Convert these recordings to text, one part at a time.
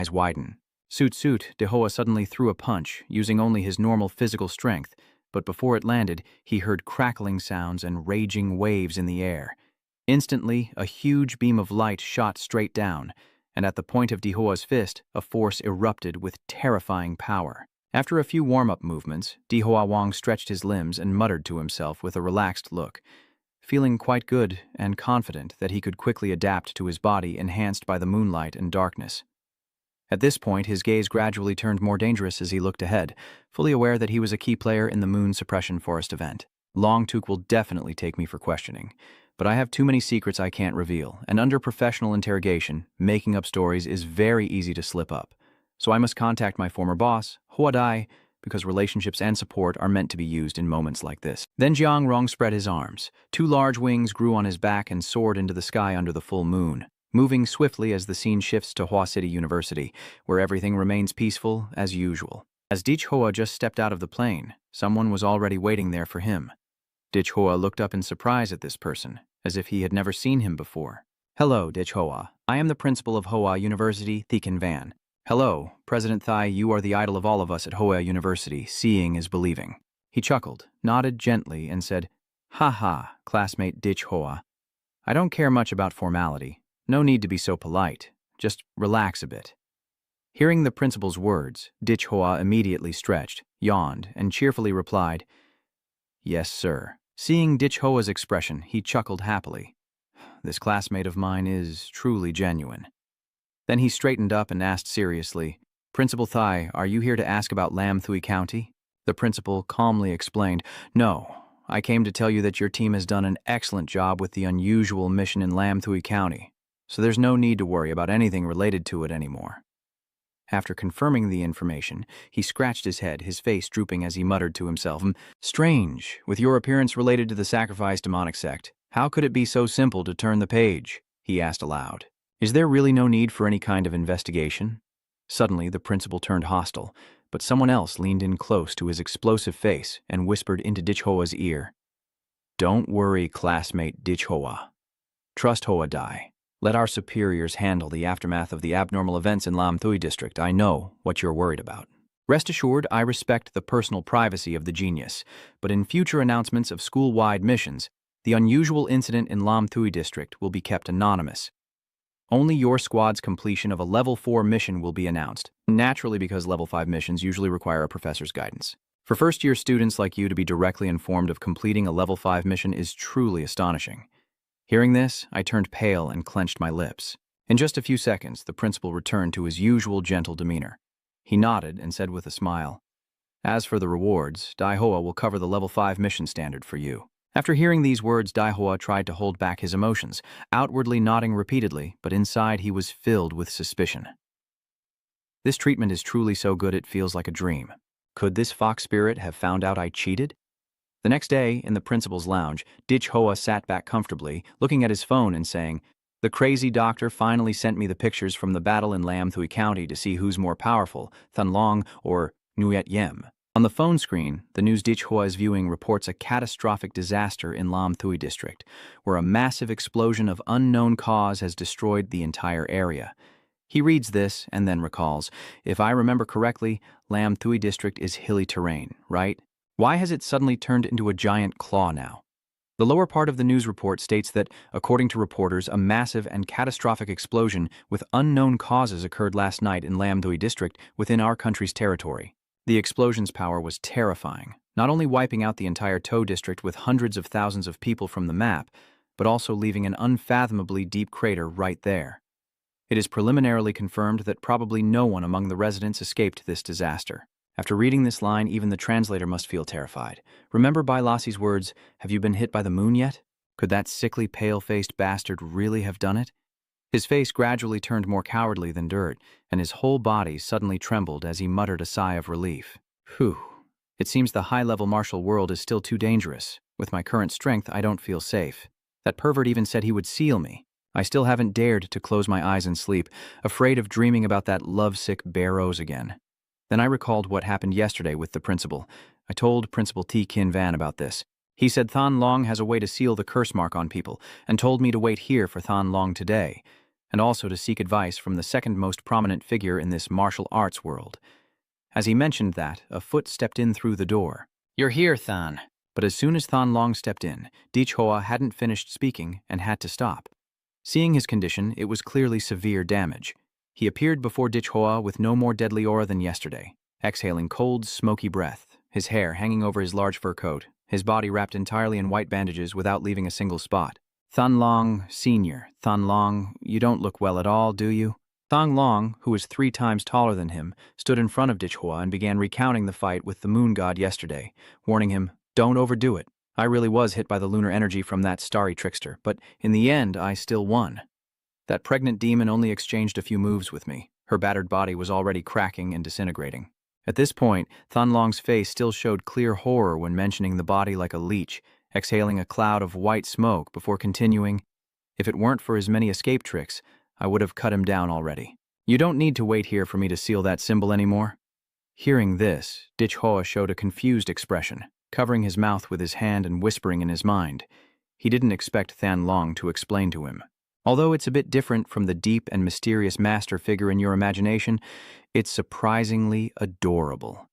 eyes widen. Suit, Dehoa suddenly threw a punch, using only his normal physical strength, but before it landed, he heard crackling sounds and raging waves in the air. Instantly, a huge beam of light shot straight down, and at the point of Dehoa's fist, a force erupted with terrifying power. After a few warm-up movements, Dehoa Wang stretched his limbs and muttered to himself with a relaxed look, feeling quite good and confident that he could quickly adapt to his body enhanced by the moonlight and darkness. At this point, his gaze gradually turned more dangerous as he looked ahead, fully aware that he was a key player in the Moon Suppression Forest event. Long Took will definitely take me for questioning, but I have too many secrets I can't reveal, and under professional interrogation, making up stories is very easy to slip up. So I must contact my former boss, Hua Dai, because relationships and support are meant to be used in moments like this. Then Jiang Rong spread his arms. 2 large wings grew on his back and soared into the sky under the full moon, moving swiftly as the scene shifts to Hua City University, where everything remains peaceful as usual. As Dich Hoa just stepped out of the plane, someone was already waiting there for him. Dich Hoa looked up in surprise at this person, as if he had never seen him before. "Hello, Dich Hoa. I am the principal of Hoa University, Thekin Van." "Hello, President Thai, you are the idol of all of us at Hoa University. Seeing is believing." He chuckled, nodded gently, and said, "Ha ha, classmate Dich Hoa. I don't care much about formality. No need to be so polite. Just relax a bit." Hearing the principal's words, Dich Hoa immediately stretched, yawned, and cheerfully replied, "Yes, sir." Seeing Dich Hoa's expression, he chuckled happily. This classmate of mine is truly genuine. Then he straightened up and asked seriously, "Principal Thai, are you here to ask about Lam Thui County?" The principal calmly explained, "No, I came to tell you that your team has done an excellent job with the unusual mission in Lam Thui County, so there's no need to worry about anything related to it anymore." After confirming the information, he scratched his head, his face drooping as he muttered to himself, "Strange, with your appearance related to the sacrifice demonic sect, how could it be so simple to turn the page?" he asked aloud. "Is there really no need for any kind of investigation?" Suddenly, the principal turned hostile, but someone else leaned in close to his explosive face and whispered into Dich Hoa's ear, "Don't worry, classmate Dich Hoa. Trust Hoa Dai. Let our superiors handle the aftermath of the abnormal events in Lam Thui district. I know what you're worried about. Rest assured, I respect the personal privacy of the genius, but in future announcements of school-wide missions, the unusual incident in Lam Thui district will be kept anonymous. Only your squad's completion of a Level 4 mission will be announced, naturally because Level 5 missions usually require a professor's guidance. For first-year students like you to be directly informed of completing a Level 5 mission is truly astonishing." Hearing this, I turned pale and clenched my lips. In just a few seconds, the principal returned to his usual gentle demeanor. He nodded and said with a smile, "As for the rewards, Dai Hoa will cover the Level 5 mission standard for you." After hearing these words, Dai Hoa tried to hold back his emotions, outwardly nodding repeatedly, but inside he was filled with suspicion. This treatment is truly so good it feels like a dream. Could this fox spirit have found out I cheated? The next day, in the principal's lounge, Dich Hoa sat back comfortably, looking at his phone and saying, "The crazy doctor finally sent me the pictures from the battle in Lam Thui County to see who's more powerful, Thun Long or Nguyet Yem." On the phone screen, the news Dich Hoa is viewing reports a catastrophic disaster in Lam Thui district, where a massive explosion of unknown cause has destroyed the entire area. He reads this and then recalls, "If I remember correctly, Lam Thui district is hilly terrain, right? Why has it suddenly turned into a giant claw now?" The lower part of the news report states that, according to reporters, a massive and catastrophic explosion with unknown causes occurred last night in Lam Thui district within our country's territory. The explosion's power was terrifying, not only wiping out the entire Toh district with hundreds of thousands of people from the map, but also leaving an unfathomably deep crater right there. It is preliminarily confirmed that probably no one among the residents escaped this disaster. After reading this line, even the translator must feel terrified. Remember Bai Lassi's words, "Have you been hit by the moon yet?" Could that sickly, pale-faced bastard really have done it? His face gradually turned more cowardly than dirt, and his whole body suddenly trembled as he muttered a sigh of relief. "Phew. It seems the high-level martial world is still too dangerous. With my current strength, I don't feel safe. That pervert even said he would seal me. I still haven't dared to close my eyes and sleep, afraid of dreaming about that lovesick Barrows again." Then I recalled what happened yesterday with the principal. I told Principal T. Kin Van about this. He said Than Long has a way to seal the curse mark on people, and told me to wait here for Than Long today. and also to seek advice from the second most prominent figure in this martial arts world. As he mentioned that, a foot stepped in through the door. "You're here, Than." But as soon as Than Long stepped in, Hoa hadn't finished speaking and had to stop. Seeing his condition, it was clearly severe damage. He appeared before Hoa with no more deadly aura than yesterday, exhaling cold, smoky breath, his hair hanging over his large fur coat, his body wrapped entirely in white bandages without leaving a single spot. "Than Long, Senior, Than Long, you don't look well at all, do you?" Than Long, who was 3 times taller than him, stood in front of Hoa and began recounting the fight with the moon god yesterday, warning him, "Don't overdo it. I really was hit by the lunar energy from that starry trickster, but in the end I still won. That pregnant demon only exchanged a few moves with me. Her battered body was already cracking and disintegrating." At this point, Than Long's face still showed clear horror when mentioning the body like a leech, exhaling a cloud of white smoke before continuing, "If it weren't for his many escape tricks, I would have cut him down already. You don't need to wait here for me to seal that symbol anymore." Hearing this, Hoa showed a confused expression, covering his mouth with his hand and whispering in his mind. He didn't expect Than Long to explain to him. "Although it's a bit different from the deep and mysterious master figure in your imagination, it's surprisingly adorable."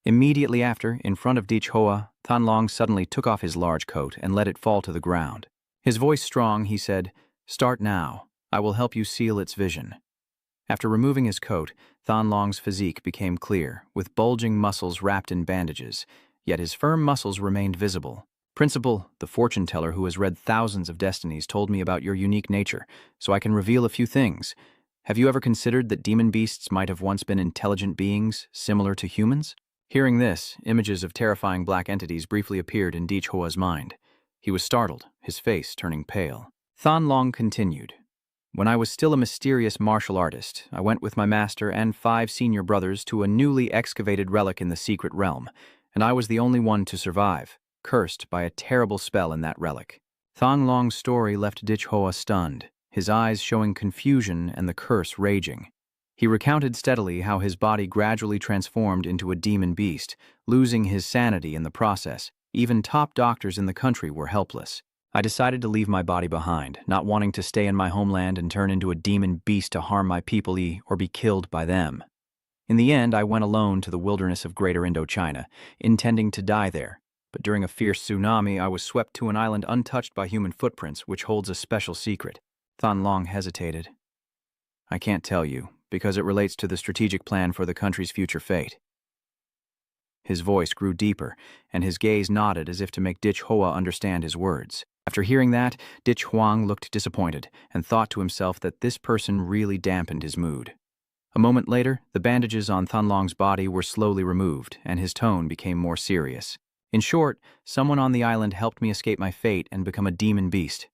Immediately after, in front of Hoa, Than Long suddenly took off his large coat and let it fall to the ground. His voice strong, he said, "Start now. I will help you seal its vision." After removing his coat, Than Long's physique became clear, with bulging muscles wrapped in bandages, yet his firm muscles remained visible. "Principal, the fortune teller who has read thousands of destinies, told me about your unique nature, so I can reveal a few things. Have you ever considered that demon beasts might have once been intelligent beings, similar to humans?" Hearing this, images of terrifying black entities briefly appeared in Hoa's mind. He was startled, his face turning pale. Than Long continued, "When I was still a mysterious martial artist, I went with my master and 5 senior brothers to a newly excavated relic in the secret realm, and I was the only one to survive, cursed by a terrible spell in that relic." Than Long's story left Hoa stunned, his eyes showing confusion and the curse raging. He recounted steadily how his body gradually transformed into a demon beast, losing his sanity in the process. Even top doctors in the country were helpless. "I decided to leave my body behind, not wanting to stay in my homeland and turn into a demon beast to harm my people or be killed by them. In the end, I went alone to the wilderness of Greater Indochina, intending to die there. But during a fierce tsunami, I was swept to an island untouched by human footprints, which holds a special secret." Than Long hesitated. "I can't tell you, because it relates to the strategic plan for the country's future fate." His voice grew deeper, and his gaze nodded as if to make Hoa understand his words. After hearing that, Huang looked disappointed and thought to himself that this person really dampened his mood. A moment later, the bandages on Than Long's body were slowly removed, and his tone became more serious. "In short, someone on the island helped me escape my fate and become a demon beast.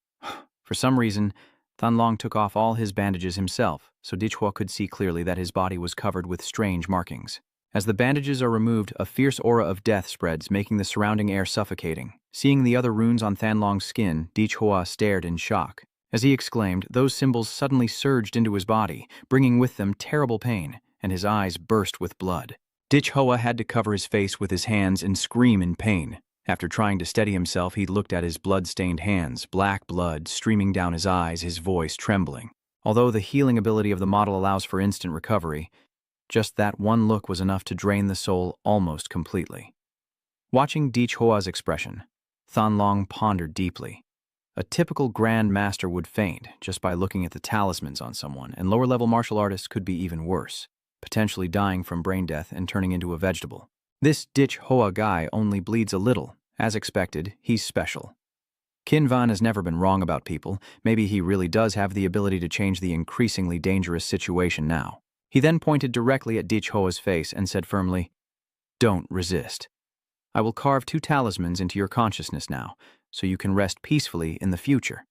For some reason, Than Long took off all his bandages himself, so Hoa could see clearly that his body was covered with strange markings. As the bandages are removed, a fierce aura of death spreads, making the surrounding air suffocating. Seeing the other runes on Than Long's skin, Hoa stared in shock. As he exclaimed, those symbols suddenly surged into his body, bringing with them terrible pain, and his eyes burst with blood. Hoa had to cover his face with his hands and scream in pain. After trying to steady himself, he looked at his blood-stained hands, black blood streaming down his eyes, his voice trembling. Although the healing ability of the model allows for instant recovery, just that one look was enough to drain the soul almost completely. Watching Hoa's expression, Than Long pondered deeply. A typical Grand Master would faint just by looking at the talismans on someone, and lower-level martial artists could be even worse, potentially dying from brain death and turning into a vegetable. This Hoa guy only bleeds a little. As expected, he's special. Qin Van has never been wrong about people. Maybe he really does have the ability to change the increasingly dangerous situation now. He then pointed directly at Hoa's face and said firmly, "Don't resist. I will carve 2 talismans into your consciousness now, so you can rest peacefully in the future."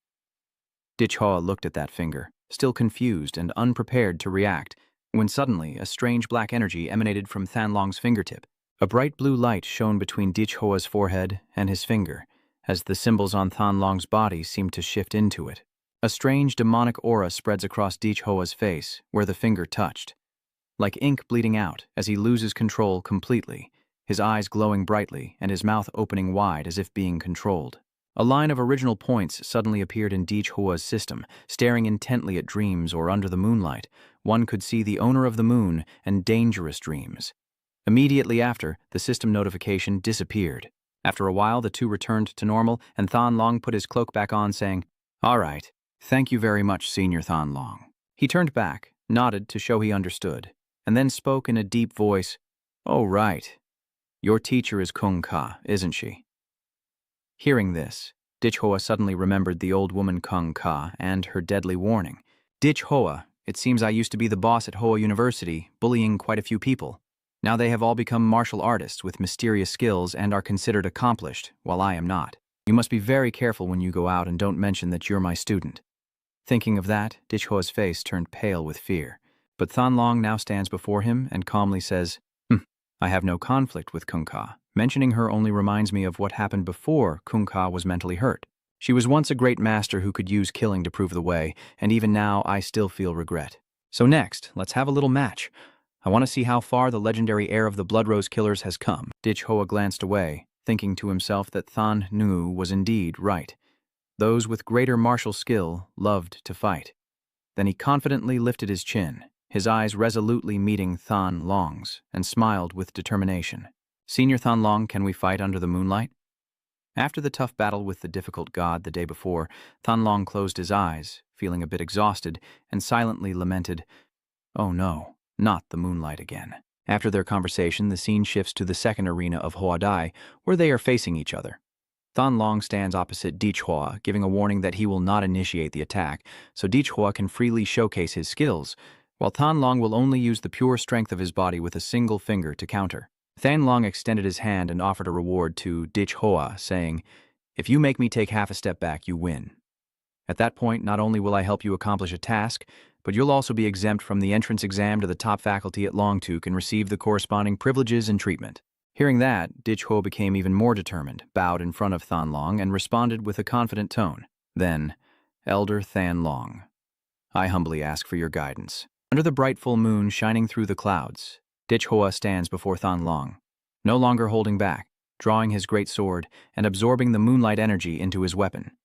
Hoa looked at that finger, still confused and unprepared to react, when suddenly a strange black energy emanated from Than Long's fingertip. A bright blue light shone between Hoa's forehead and his finger, as the symbols on Than Long's body seemed to shift into it. A strange demonic aura spreads across Hoa's face, where the finger touched. Like ink bleeding out as he loses control completely, his eyes glowing brightly and his mouth opening wide as if being controlled. A line of original points suddenly appeared in Hua's system, staring intently at dreams or under the moonlight. One could see the owner of the moon and dangerous dreams. Immediately after, the system notification disappeared. After a while, the two returned to normal, and Thon Long put his cloak back on, saying, "All right, thank you very much, Senior Thon Long." He turned back, nodded to show he understood, and then spoke in a deep voice, "Oh, right. Your teacher is Kung Ka, isn't she?" Hearing this, Hua suddenly remembered the old woman Kung Ka and her deadly warning. Hua, it seems I used to be the boss at Hoa University, bullying quite a few people. Now they have all become martial artists with mysterious skills and are considered accomplished, while I am not. You must be very careful when you go out and don't mention that you're my student." Thinking of that, Hua's face turned pale with fear. But Thon Long now stands before him and calmly says, "I have no conflict with Kung Ka. Mentioning her only reminds me of what happened before Kung Ka was mentally hurt. She was once a great master who could use killing to prove the way, and even now I still feel regret. So next, let's have a little match. I want to see how far the legendary heir of the Blood Rose Killers has come." Hua glanced away, thinking to himself that Thon Nu was indeed right. Those with greater martial skill loved to fight. Then he confidently lifted his chin, his eyes resolutely meeting Thon Long's, and smiled with determination. "Senior Thon Long, can we fight under the moonlight?" After the tough battle with the difficult god the day before, Thon Long closed his eyes, feeling a bit exhausted, and silently lamented, "Oh no, not the moonlight again." After their conversation, the scene shifts to the second arena of Huadai, where they are facing each other. Thon Long stands opposite Hua, giving a warning that he will not initiate the attack, so Hua can freely showcase his skills, while Thon Long will only use the pure strength of his body with a single finger to counter. Thon Long extended his hand and offered a reward to Hua, saying, "If you make me take half a step back, you win. At that point, not only will I help you accomplish a task, but you'll also be exempt from the entrance exam to the top faculty at Longtuk and receive the corresponding privileges and treatment." Hearing that, Hua became even more determined, bowed in front of Thon Long, and responded with a confident tone. Then, "Elder Thon Long, I humbly ask for your guidance." Under the bright full moon shining through the clouds, Hua stands before Thon Long, no longer holding back, drawing his great sword and absorbing the moonlight energy into his weapon.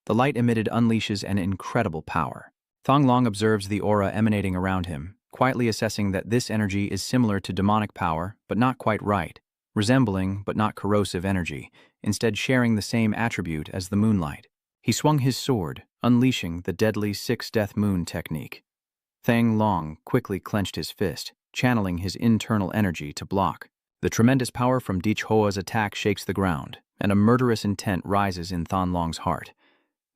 The light emitted unleashes an incredible power. Thon Long observes the aura emanating around him, quietly assessing that this energy is similar to demonic power, but not quite right, resembling but not corrosive energy, instead sharing the same attribute as the moonlight. He swung his sword, unleashing the deadly six-death moon technique. Thang Long quickly clenched his fist, channeling his internal energy to block. The tremendous power from Hua's attack shakes the ground, and a murderous intent rises in Thon Long's heart.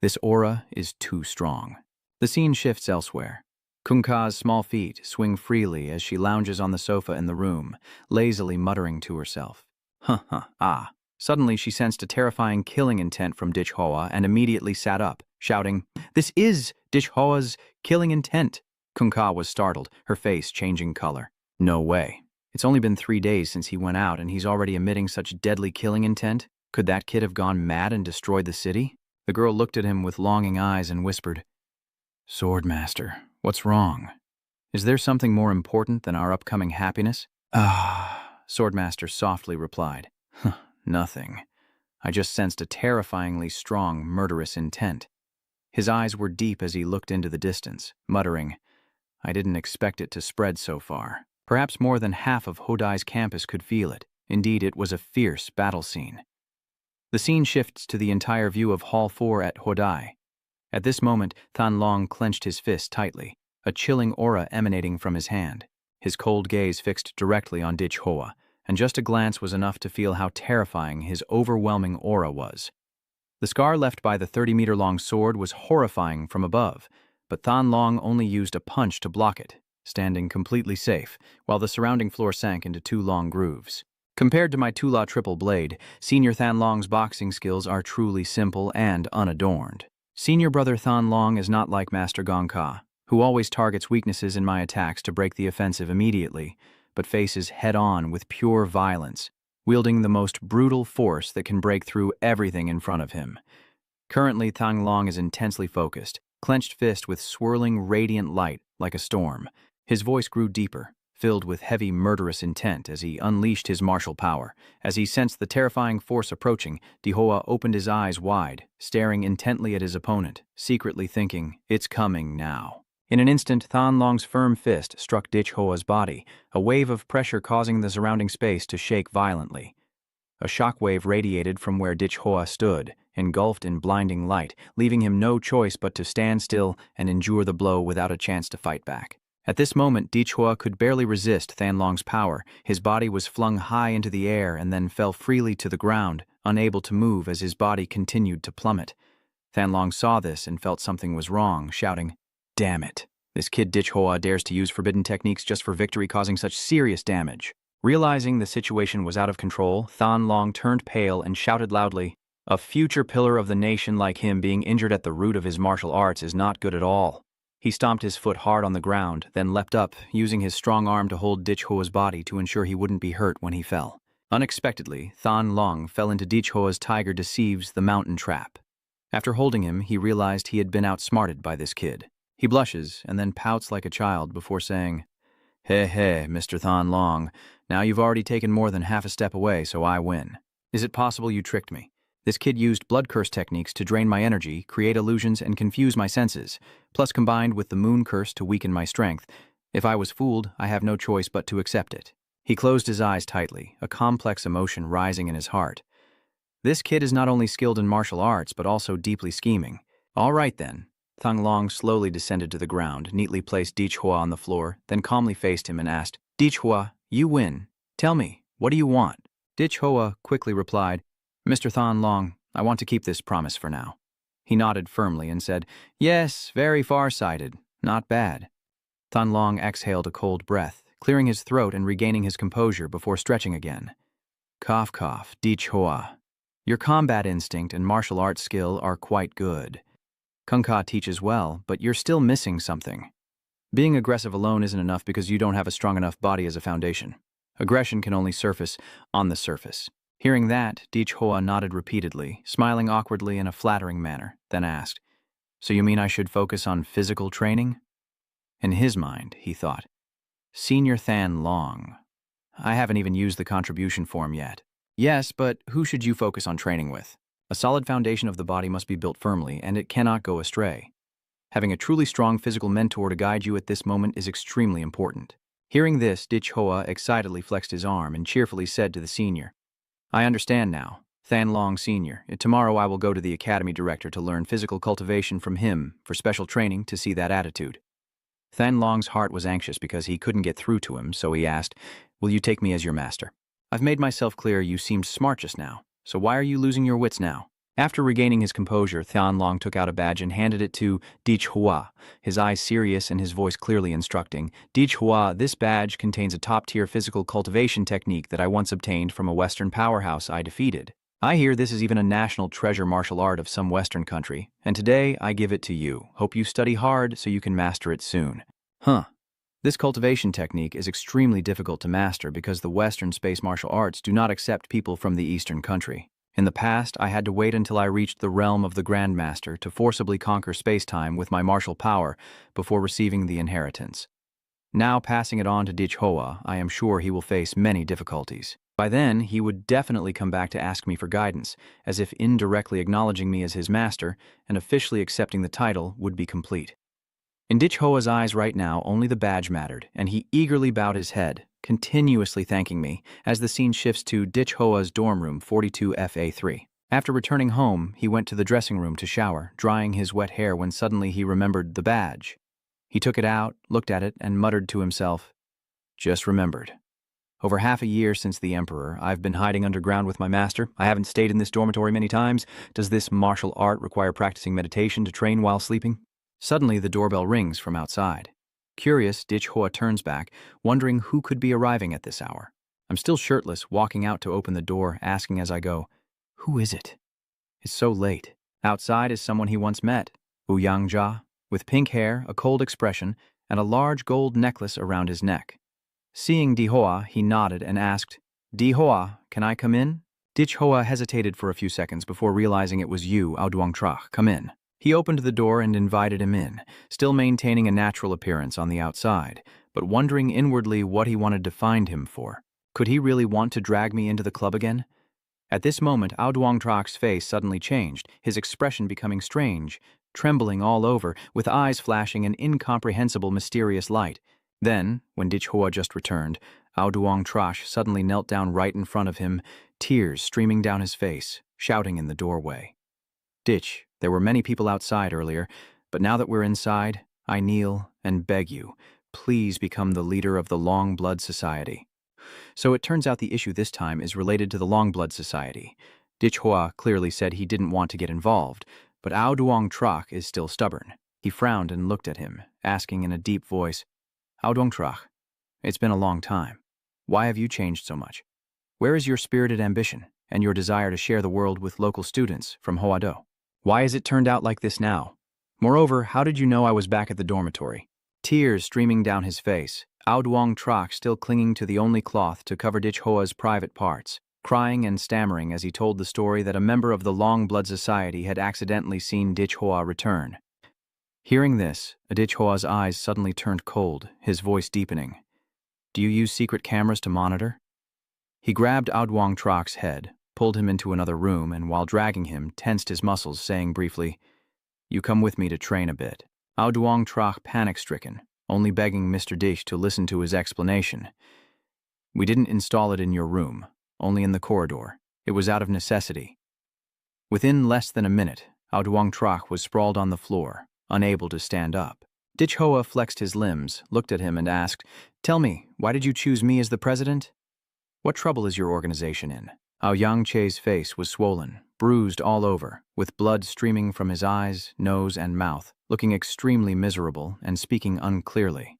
This aura is too strong. The scene shifts elsewhere. Kung Ka's small feet swing freely as she lounges on the sofa in the room, lazily muttering to herself. Ah. Suddenly she sensed a terrifying killing intent from Hua and immediately sat up, shouting, "This is Hua's killing intent!" Kung Ka was startled, her face changing color. "No way. It's only been 3 days since he went out and he's already emitting such deadly killing intent? Could that kid have gone mad and destroyed the city?" The girl looked at him with longing eyes and whispered, "Swordmaster, what's wrong? Is there something more important than our upcoming happiness?" "Ah," Swordmaster softly replied. "Nothing. I just sensed a terrifyingly strong, murderous intent." His eyes were deep as he looked into the distance, muttering, "I didn't expect it to spread so far." Perhaps more than half of Hodai's campus could feel it. Indeed, it was a fierce battle scene. The scene shifts to the entire view of Hall 4 at Hodai. At this moment, Thon Long clenched his fist tightly, a chilling aura emanating from his hand. His cold gaze fixed directly on Hua, and just a glance was enough to feel how terrifying his overwhelming aura was. The scar left by the 30-meter-long sword was horrifying from above, but Thon Long only used a punch to block it, standing completely safe, while the surrounding floor sank into 2 long grooves. Compared to my Tula triple blade, Senior Thon Long's boxing skills are truly simple and unadorned. Senior brother Thon Long is not like Master Gong Ka, who always targets weaknesses in my attacks to break the offensive immediately, but faces head-on with pure violence, wielding the most brutal force that can break through everything in front of him. Currently, Thon Long is intensely focused, clenched fist with swirling radiant light like a storm. His voice grew deeper, filled with heavy, murderous intent as he unleashed his martial power. As he sensed the terrifying force approaching, Dihoa opened his eyes wide, staring intently at his opponent, secretly thinking, "It's coming now." In an instant, Than Long's firm fist struck Dihoa's body, a wave of pressure causing the surrounding space to shake violently. A shockwave radiated from where Dihoa stood, engulfed in blinding light, leaving him no choice but to stand still and endure the blow without a chance to fight back. At this moment, Dihoa could barely resist Than Long's power. His body was flung high into the air and then fell freely to the ground, unable to move as his body continued to plummet. Than Long saw this and felt something was wrong, shouting, "Damn it! This kid Dihoa dares to use forbidden techniques just for victory, causing such serious damage." Realizing the situation was out of control, Than Long turned pale and shouted loudly, "A future pillar of the nation like him being injured at the root of his martial arts is not good at all." He stomped his foot hard on the ground, then leapt up, using his strong arm to hold Dihoa's body to ensure he wouldn't be hurt when he fell. Unexpectedly, Than Long fell into Dihoa's Tiger Deceives the Mountain trap. After holding him, he realized he had been outsmarted by this kid. He blushes and then pouts like a child before saying, "Hey, Mr. Than Long, now you've already taken more than half a step away, so I win. Is it possible you tricked me? This kid used blood curse techniques to drain my energy, create illusions, and confuse my senses, plus combined with the moon curse to weaken my strength. If I was fooled, I have no choice but to accept it." He closed his eyes tightly, a complex emotion rising in his heart. This kid is not only skilled in martial arts, but also deeply scheming. All right then. Than Long slowly descended to the ground, neatly placed Dihoa on the floor, then calmly faced him and asked, "Dihoa, you win. Tell me, what do you want?" Dihoa quickly replied, "Mr. Than Long, I want to keep this promise for now." He nodded firmly and said, "Yes, very far-sighted. Not bad." Than Long exhaled a cold breath, clearing his throat and regaining his composure before stretching again. Cough, cough, Dihoa. Your combat instinct and martial arts skill are quite good. Kung Ka teaches well, but you're still missing something. Being aggressive alone isn't enough because you don't have a strong enough body as a foundation. Aggression can only surface on the surface. Hearing that, Dihoa nodded repeatedly, smiling awkwardly in a flattering manner, then asked, "So you mean I should focus on physical training?" In his mind, he thought, "Senior Than Long. I haven't even used the contribution form yet." "Yes, but who should you focus on training with? A solid foundation of the body must be built firmly, and it cannot go astray. Having a truly strong physical mentor to guide you at this moment is extremely important." Hearing this, Dihoa excitedly flexed his arm and cheerfully said to the senior, "I understand now. Than Long Sr. Tomorrow I will go to the academy director to learn physical cultivation from him for special training to see that attitude." Than Long's heart was anxious because he couldn't get through to him, so he asked, "Will you take me as your master? I've made myself clear you seemed smart just now, so why are you losing your wits now?" After regaining his composure, Than Long took out a badge and handed it to Dihoa, his eyes serious and his voice clearly instructing, "Dihoa, this badge contains a top-tier physical cultivation technique that I once obtained from a Western powerhouse I defeated. I hear this is even a national treasure martial art of some Western country, and today I give it to you. Hope you study hard so you can master it soon." This cultivation technique is extremely difficult to master because the Western space martial arts do not accept people from the Eastern country. In the past, I had to wait until I reached the realm of the Grandmaster to forcibly conquer space-time with my martial power before receiving the inheritance. Now passing it on to Dihoa, I am sure he will face many difficulties. By then, he would definitely come back to ask me for guidance, as if indirectly acknowledging me as his master and officially accepting the title would be complete. In Dihoa's eyes right now, only the badge mattered, and he eagerly bowed his head, continuously thanking me, as the scene shifts to Dihoa's dorm room 42FA3. After returning home, he went to the dressing room to shower, drying his wet hair when suddenly he remembered the badge. He took it out, looked at it, and muttered to himself, "Just remembered. Over half a year since the Emperor, I've been hiding underground with my master. I haven't stayed in this dormitory many times. Does this martial art require practicing meditation to train while sleeping?" Suddenly, the doorbell rings from outside. Curious, Dihoa turns back, wondering who could be arriving at this hour. I'm still shirtless, walking out to open the door, asking as I go, "Who is it?" It's so late. Outside is someone he once met, Ouyang-ja, with pink hair, a cold expression, and a large gold necklace around his neck. Seeing Dihoa, he nodded and asked, "Dihoa, can I come in?" Dihoa hesitated for a few seconds before realizing it was you, Aoduang-tra. "Come in." He opened the door and invited him in, still maintaining a natural appearance on the outside, but wondering inwardly what he wanted to find him for. Could he really want to drag me into the club again? At this moment, Ao Duong-trak's face suddenly changed, his expression becoming strange, trembling all over, with eyes flashing an incomprehensible mysterious light. Then, when Dich Hoa just returned, Ao Duong-trak suddenly knelt down right in front of him, tears streaming down his face, shouting in the doorway. Dich, there were many people outside earlier, but now that we're inside, I kneel and beg you, please become the leader of the Long Blood Society. So it turns out the issue this time is related to the Long Blood Society. Dich Hoa clearly said he didn't want to get involved, but Ao Duong-trak is still stubborn. He frowned and looked at him, asking in a deep voice, Ao Duong-trak, it's been a long time. Why have you changed so much? Where is your spirited ambition and your desire to share the world with local students from Hoa-do? Why has it turned out like this now? Moreover, how did you know I was back at the dormitory? Tears streaming down his face, Ao Duong-trak still clinging to the only cloth to cover Dich Hoa's private parts, crying and stammering as he told the story that a member of the Long Blood Society had accidentally seen Dich Hoa return. Hearing this, Dich Hoa's eyes suddenly turned cold, his voice deepening. Do you use secret cameras to monitor? He grabbed Ao Duong-trak's head, pulled him into another room, and while dragging him, tensed his muscles, saying briefly, You come with me to train a bit. Ao Duong-trak panic-stricken, only begging Mr. Dich to listen to his explanation. We didn't install it in your room, only in the corridor. It was out of necessity. Within less than a minute, Ao Duong-trak was sprawled on the floor, unable to stand up. Dich Hoa flexed his limbs, looked at him and asked, Tell me, why did you choose me as the president? What trouble is your organization in? Ao Yang-che's face was swollen, bruised all over, with blood streaming from his eyes, nose, and mouth, looking extremely miserable and speaking unclearly.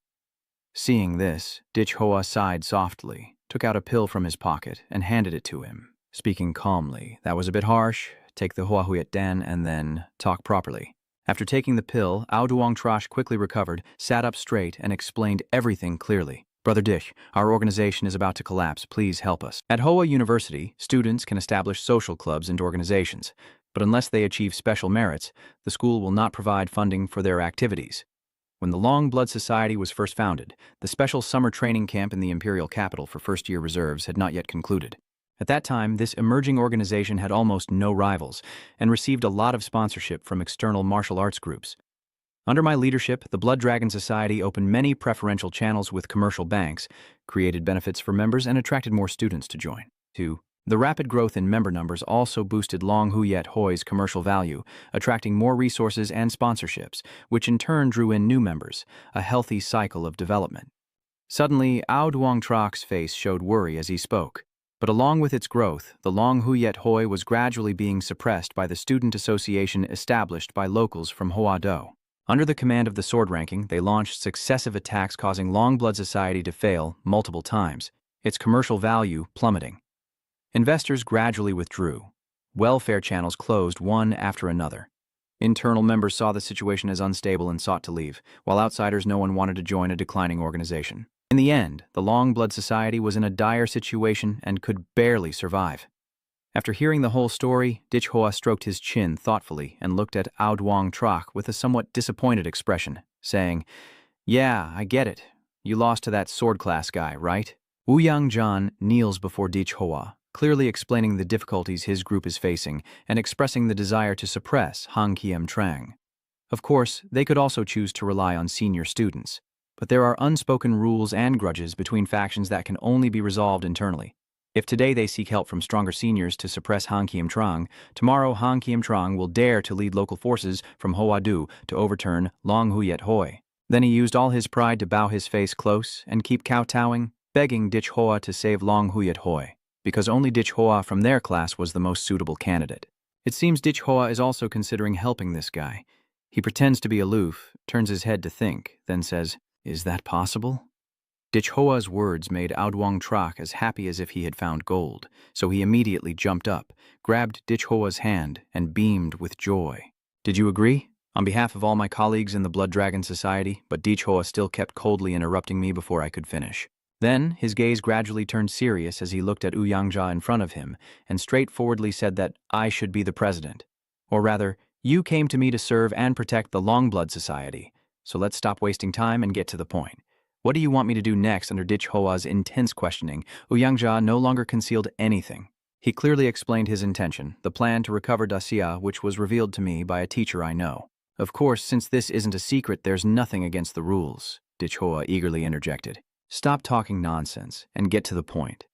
Seeing this, Dich Hoa sighed softly, took out a pill from his pocket, and handed it to him, speaking calmly. That was a bit harsh. Take the Hoa Huyet Dan and then talk properly. After taking the pill, Ao Duong-trak quickly recovered, sat up straight, and explained everything clearly. Brother Dich, our organization is about to collapse. Please help us. At Hoa University, students can establish social clubs and organizations, but unless they achieve special merits, the school will not provide funding for their activities. When the Long Blood Society was first founded, the special summer training camp in the imperial capital for first-year reserves had not yet concluded. At that time, this emerging organization had almost no rivals and received a lot of sponsorship from external martial arts groups. Under my leadership, the Blood Dragon Society opened many preferential channels with commercial banks, created benefits for members, and attracted more students to join. 2. The rapid growth in member numbers also boosted Long Huyet Hoi's commercial value, attracting more resources and sponsorships, which in turn drew in new members, a healthy cycle of development. Suddenly, Ao Duong-trak's face showed worry as he spoke. But along with its growth, the Long Huyet Hoi was gradually being suppressed by the student association established by locals from Hoa-do. Under the command of the sword ranking, they launched successive attacks causing Long Blood Society to fail multiple times, its commercial value plummeting. Investors gradually withdrew. Welfare channels closed one after another. Internal members saw the situation as unstable and sought to leave, while outsiders no one wanted to join a declining organization. In the end, the Long Blood Society was in a dire situation and could barely survive. After hearing the whole story, Dich Hoa stroked his chin thoughtfully and looked at Ao Duong-trak with a somewhat disappointed expression, saying, Yeah, I get it. You lost to that sword class guy, right? Wu Yang-jan kneels before Dich Hoa, clearly explaining the difficulties his group is facing and expressing the desire to suppress Han Kiem-trang. Of course, they could also choose to rely on senior students, but there are unspoken rules and grudges between factions that can only be resolved internally. If today they seek help from stronger seniors to suppress Han Kiem-trang, tomorrow Han Kiem-trang will dare to lead local forces from Hoa-do to overturn Long Huyet Hoi. Then he used all his pride to bow his face close and keep kowtowing, begging Dich Hoa to save Long Huyet Hoi, because only Dich Hoa from their class was the most suitable candidate. It seems Dich Hoa is also considering helping this guy. He pretends to be aloof, turns his head to think, then says, Is that possible? Dich Hoa's words made Ao Duong-trak as happy as if he had found gold, so he immediately jumped up, grabbed Dich Hoa's hand, and beamed with joy. Did you agree? On behalf of all my colleagues in the Blood Dragon Society, but Dich Hoa still kept coldly interrupting me before I could finish. Then, his gaze gradually turned serious as he looked at Wu Yang-ja in front of him, and straightforwardly said that I should be the president. Or rather, you came to me to serve and protect the Long Blood Society, so let's stop wasting time and get to the point. What do you want me to do next? Under Dich Hoa's intense questioning, Uyangja no longer concealed anything. He clearly explained his intention, the plan to recover Dacia, which was revealed to me by a teacher I know. Of course, since this isn't a secret, there's nothing against the rules, Dich Hoa eagerly interjected. Stop talking nonsense and get to the point.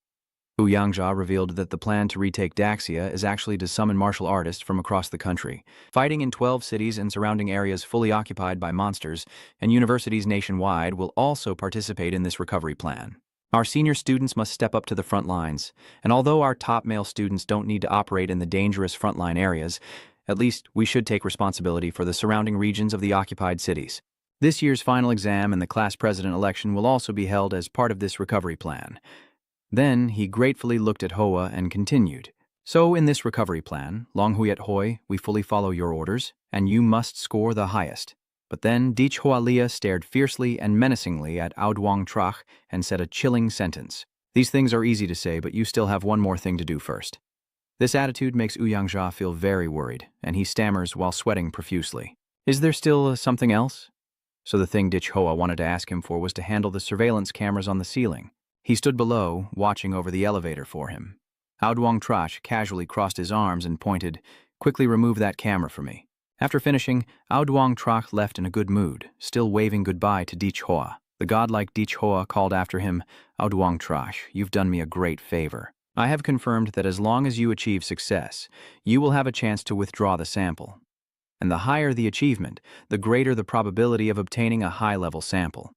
Uyangja revealed that the plan to retake Daxia is actually to summon martial artists from across the country, fighting in 12 cities and surrounding areas fully occupied by monsters, and universities nationwide will also participate in this recovery plan. Our senior students must step up to the front lines, and although our top male students don't need to operate in the dangerous frontline areas, at least we should take responsibility for the surrounding regions of the occupied cities. This year's final exam and the class president election will also be held as part of this recovery plan. Then he gratefully looked at Hoa and continued. So in this recovery plan, Long Huyet Hoi, we fully follow your orders, and you must score the highest. But then Dich Hoa Lia stared fiercely and menacingly at Aoduang Trach and said a chilling sentence. These things are easy to say, but you still have one more thing to do first. This attitude makes Uyangja feel very worried, and he stammers while sweating profusely. Is there still something else? So the thing Dich Hoa wanted to ask him for was to handle the surveillance cameras on the ceiling. He stood below, watching over the elevator for him. Aoduang Trach casually crossed his arms and pointed, "Quickly remove that camera for me." After finishing, Aoduang Trach left in a good mood, still waving goodbye to Dich Hoa. The godlike Dich Hoa called after him, "Aoduang Trach, you've done me a great favor. I have confirmed that as long as you achieve success, you will have a chance to withdraw the sample. And the higher the achievement, the greater the probability of obtaining a high-level sample."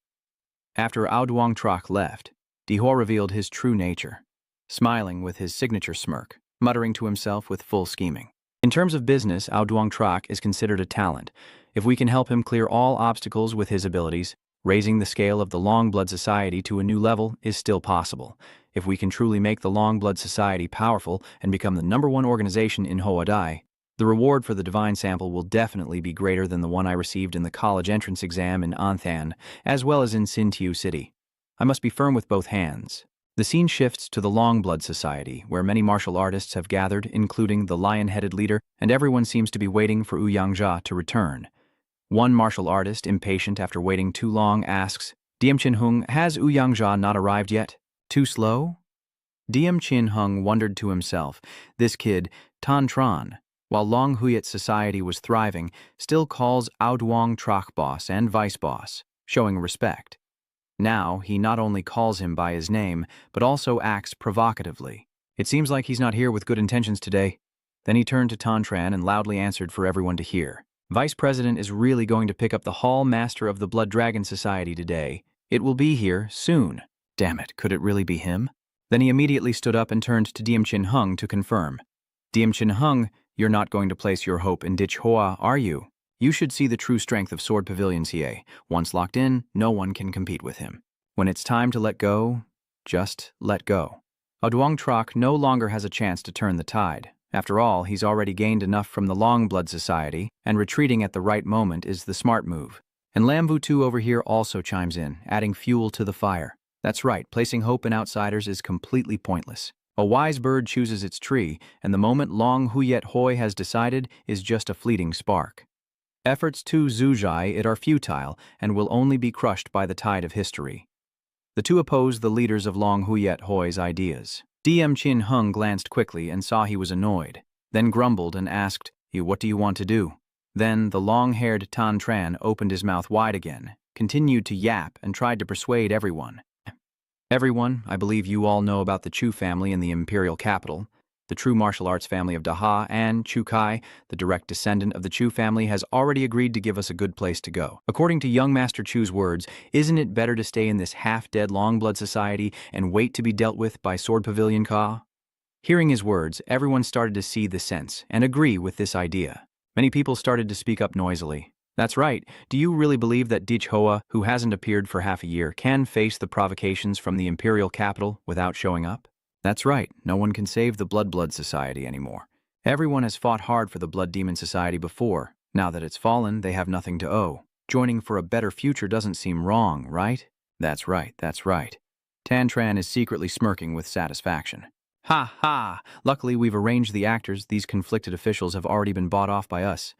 After Aoduang Trach left, Dich Hoa revealed his true nature, smiling with his signature smirk, muttering to himself with full scheming. In terms of business, Aoduang Trach is considered a talent. If we can help him clear all obstacles with his abilities, raising the scale of the Long Blood Society to a new level is still possible. If we can truly make the Long Blood Society powerful and become the #1 organization in Hoa Dai, the reward for the divine sample will definitely be greater than the one I received in the college entrance exam in Anthan, as well as in Sintiu City. I must be firm with both hands. The scene shifts to the Long Blood Society, where many martial artists have gathered, including the lion-headed leader, and everyone seems to be waiting for Uyangja to return. One martial artist, impatient after waiting too long, asks, "Diem Chin Hung, has Uyangja not arrived yet? Too slow?" Diem Chin Hung wondered to himself, this kid, Tan Tran, while Long Huyet Society was thriving, still calls Aoduang Trach boss and vice boss, showing respect. Now, he not only calls him by his name, but also acts provocatively. It seems like he's not here with good intentions today. Then he turned to Tan Tran and loudly answered for everyone to hear. Vice President is really going to pick up the Hall Master of the Blood Dragon Society today. It will be here soon. Damn it, could it really be him? Then he immediately stood up and turned to Diem Chin Hung to confirm. Diem Chin Hung, you're not going to place your hope in Dich Hoa, are you? You should see the true strength of Sword Pavilion CA. Once locked in, no one can compete with him. When it's time to let go, just let go. Aoduang Trach no longer has a chance to turn the tide. After all, he's already gained enough from the Long Blood Society, and retreating at the right moment is the smart move. And Lam Vutu over here also chimes in, adding fuel to the fire. That's right, placing hope in outsiders is completely pointless. A wise bird chooses its tree, and the moment Long Huyet Hoi has decided is just a fleeting spark. Efforts to zhuzhai it are futile and will only be crushed by the tide of history. The two oppose the leaders of Long Huyet Hoi's ideas. Diem Chin Hung glanced quickly and saw he was annoyed, then grumbled and asked, "What do you want to do?" Then the long-haired Tan Tran opened his mouth wide again, continued to yap, and tried to persuade everyone. Everyone, I believe you all know about the Chu family in the imperial capital. The true martial arts family of Daha and Chu Kai, the direct descendant of the Chu family, has already agreed to give us a good place to go. According to young Master Chu's words, isn't it better to stay in this half-dead Long Blood Society and wait to be dealt with by Sword Pavilion Ka? Hearing his words, everyone started to see the sense and agree with this idea. Many people started to speak up noisily. That's right. Do you really believe that Dich Hoa, who hasn't appeared for half a year, can face the provocations from the imperial capital without showing up? That's right, no one can save the Blood Society anymore. Everyone has fought hard for the Blood Demon Society before. Now that it's fallen, they have nothing to owe. Joining for a better future doesn't seem wrong, right? That's right, that's right. Tan Tran is secretly smirking with satisfaction. Ha ha! Luckily we've arranged the actors. These conflicted officials have already been bought off by us.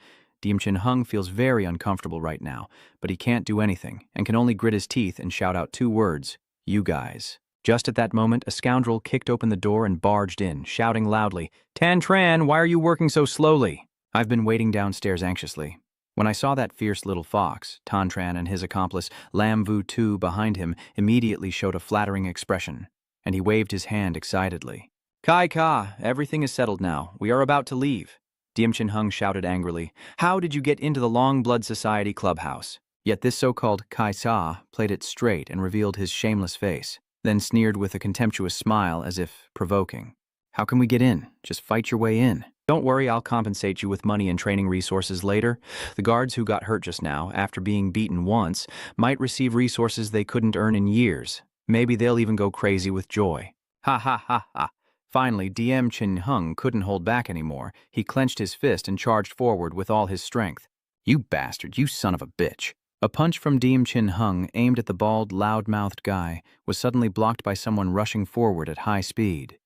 Diem Chin Hung feels very uncomfortable right now, but he can't do anything and can only grit his teeth and shout out 2 words, "You guys." Just at that moment, a scoundrel kicked open the door and barged in, shouting loudly, "Tan Tran, why are you working so slowly?" I've been waiting downstairs anxiously. When I saw that fierce little fox, Tan Tran and his accomplice, Lam Vu Tu, behind him, immediately showed a flattering expression, and he waved his hand excitedly. "Kai Ka, everything is settled now. We are about to leave." Diem Chin Hung shouted angrily, "How did you get into the Long Blood Society clubhouse?" Yet this so-called Kai Sa played it straight and revealed his shameless face, then sneered with a contemptuous smile as if provoking. "How can we get in? Just fight your way in. Don't worry, I'll compensate you with money and training resources later. The guards who got hurt just now, after being beaten once, might receive resources they couldn't earn in years. Maybe they'll even go crazy with joy." Ha ha ha ha. Finally, Diem Chin Hung couldn't hold back anymore. He clenched his fist and charged forward with all his strength. "You bastard, you son of a bitch." A punch from Diem Chin Hung, aimed at the bald, loud-mouthed guy, was suddenly blocked by someone rushing forward at high speed.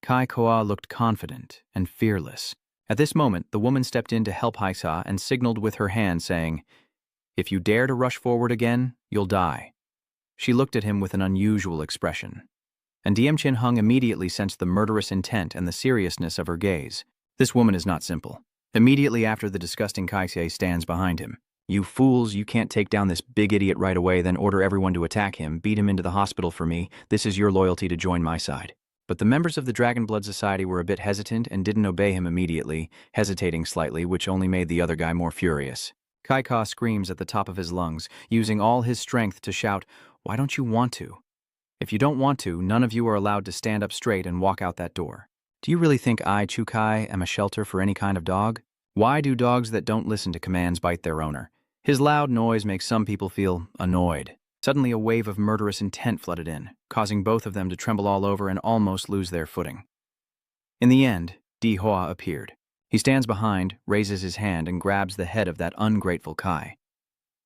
Kai Koa looked confident and fearless. At this moment, the woman stepped in to help Haisa and signaled with her hand, saying, "If you dare to rush forward again, you'll die." She looked at him with an unusual expression, and Diem Chin Hung immediately sensed the murderous intent and the seriousness of her gaze. This woman is not simple. Immediately after, the disgusting Kaisei stands behind him. "You fools, you can't take down this big idiot right away, then order everyone to attack him, beat him into the hospital for me. This is your loyalty to join my side." But the members of the Dragon Blood Society were a bit hesitant and didn't obey him immediately, hesitating slightly, which only made the other guy more furious. Kai Ka screams at the top of his lungs, using all his strength to shout, "Why don't you want to? If you don't want to, none of you are allowed to stand up straight and walk out that door. Do you really think I, Chu Kai, am a shelter for any kind of dog? Why do dogs that don't listen to commands bite their owner?" His loud noise makes some people feel annoyed. Suddenly, a wave of murderous intent flooded in, causing both of them to tremble all over and almost lose their footing. In the end, Di Hoa appeared. He stands behind, raises his hand, and grabs the head of that ungrateful Kai.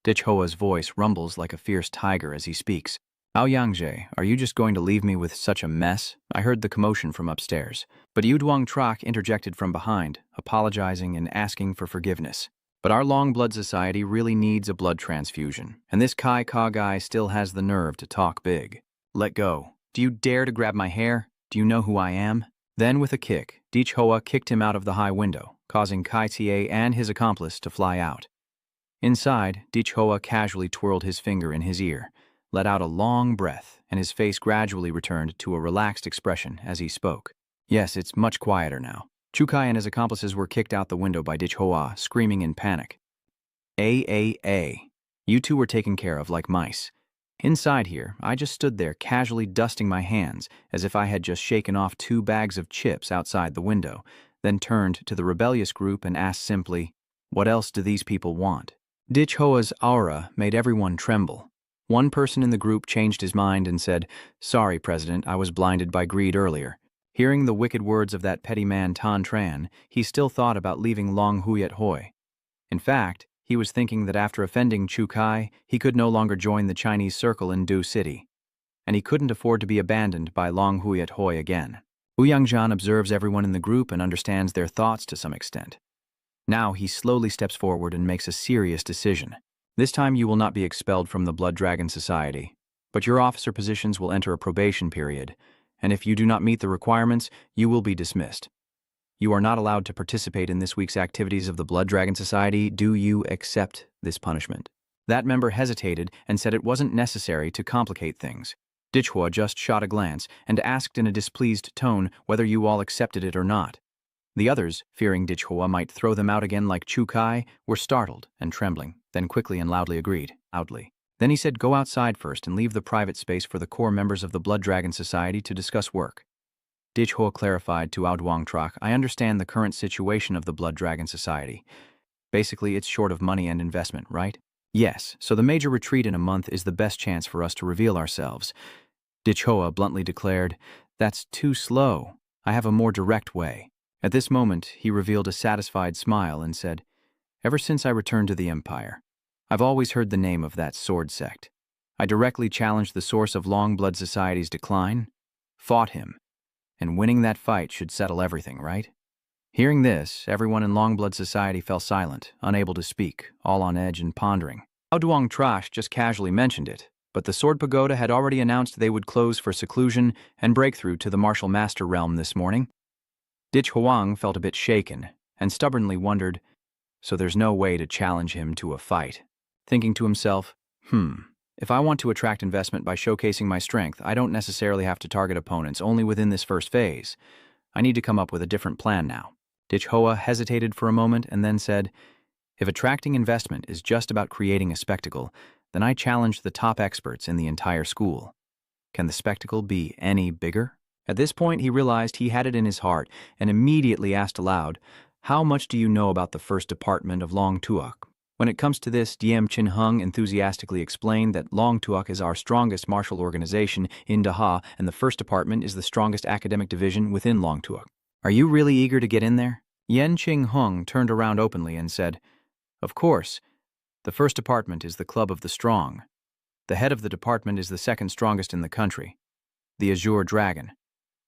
Dich Hoa's voice rumbles like a fierce tiger as he speaks. "Aoyangje, are you just going to leave me with such a mess?" I heard the commotion from upstairs, but Yu Duang Trak interjected from behind, apologizing and asking for forgiveness. "But our Long Blood Society really needs a blood transfusion, and this Kai Ka guy still has the nerve to talk big. Let go. Do you dare to grab my hair? Do you know who I am?" Then, with a kick, Dich Hoa kicked him out of the high window, causing Kai Tie and his accomplice to fly out. Inside, Dich Hoa casually twirled his finger in his ear, let out a long breath, and his face gradually returned to a relaxed expression as he spoke. "Yes, it's much quieter now." Chu Kai and his accomplices were kicked out the window by Dich Hoa, screaming in panic. You two were taken care of like mice. Inside here, I just stood there casually dusting my hands as if I had just shaken off 2 bags of chips outside the window, then turned to the rebellious group and asked simply, "What else do these people want?" Dich Hoa's aura made everyone tremble. One person in the group changed his mind and said, "Sorry, President, I was blinded by greed earlier." Hearing the wicked words of that petty man Tan Tran, he still thought about leaving Long Huyet Hoi. In fact, he was thinking that after offending Chu Kai, he could no longer join the Chinese circle in Du City, and he couldn't afford to be abandoned by Long Huyet Hoi again. Ouyangjian observes everyone in the group and understands their thoughts to some extent. Now he slowly steps forward and makes a serious decision. This time you will not be expelled from the Blood Dragon Society, but your officer positions will enter a probation period, and if you do not meet the requirements, you will be dismissed. You are not allowed to participate in this week's activities of the Blood Dragon Society. Do you accept this punishment?" That member hesitated and said it wasn't necessary to complicate things. Dich Hoa just shot a glance and asked in a displeased tone whether you all accepted it or not. The others, fearing Dich Hoa might throw them out again like Chu Kai, were startled and trembling, then quickly and loudly agreed, loudly. Then he said, "Go outside first and leave the private space for the core members of the Blood Dragon Society to discuss work." Dich Hoa clarified to Ao Duang Trak, "I understand the current situation of the Blood Dragon Society. Basically, it's short of money and investment, right?" "Yes, so the major retreat in a month is the best chance for us to reveal ourselves." Dich Hoa bluntly declared, "That's too slow. I have a more direct way." At this moment, he revealed a satisfied smile and said, "Ever since I returned to the Empire, I've always heard the name of that sword sect. I directly challenged the source of Long Blood Society's decline, fought him, and winning that fight should settle everything, right?" Hearing this, everyone in Longblood Society fell silent, unable to speak, all on edge and pondering. Ao Duong Trash just casually mentioned it, but the Sword Pagoda had already announced they would close for seclusion and breakthrough to the martial master realm this morning. Dich Huang felt a bit shaken and stubbornly wondered, so there's no way to challenge him to a fight. Thinking to himself, if I want to attract investment by showcasing my strength, I don't necessarily have to target opponents only within this first phase. I need to come up with a different plan now. Dich Hoa hesitated for a moment and then said, if attracting investment is just about creating a spectacle, then I challenge the top experts in the entire school. Can the spectacle be any bigger? At this point, he realized he had it in his heart and immediately asked aloud, how much do you know about the first department of Long Tuoc? When it comes to this, Diem Chin Hung enthusiastically explained that Long Tuoc is our strongest martial organization in Daha, and the first department is the strongest academic division within Long Tuoc. Are you really eager to get in there? Yen Ching Hung turned around openly and said, of course. The first department is the Club of the Strong. The head of the department is the second strongest in the country, the Azure Dragon.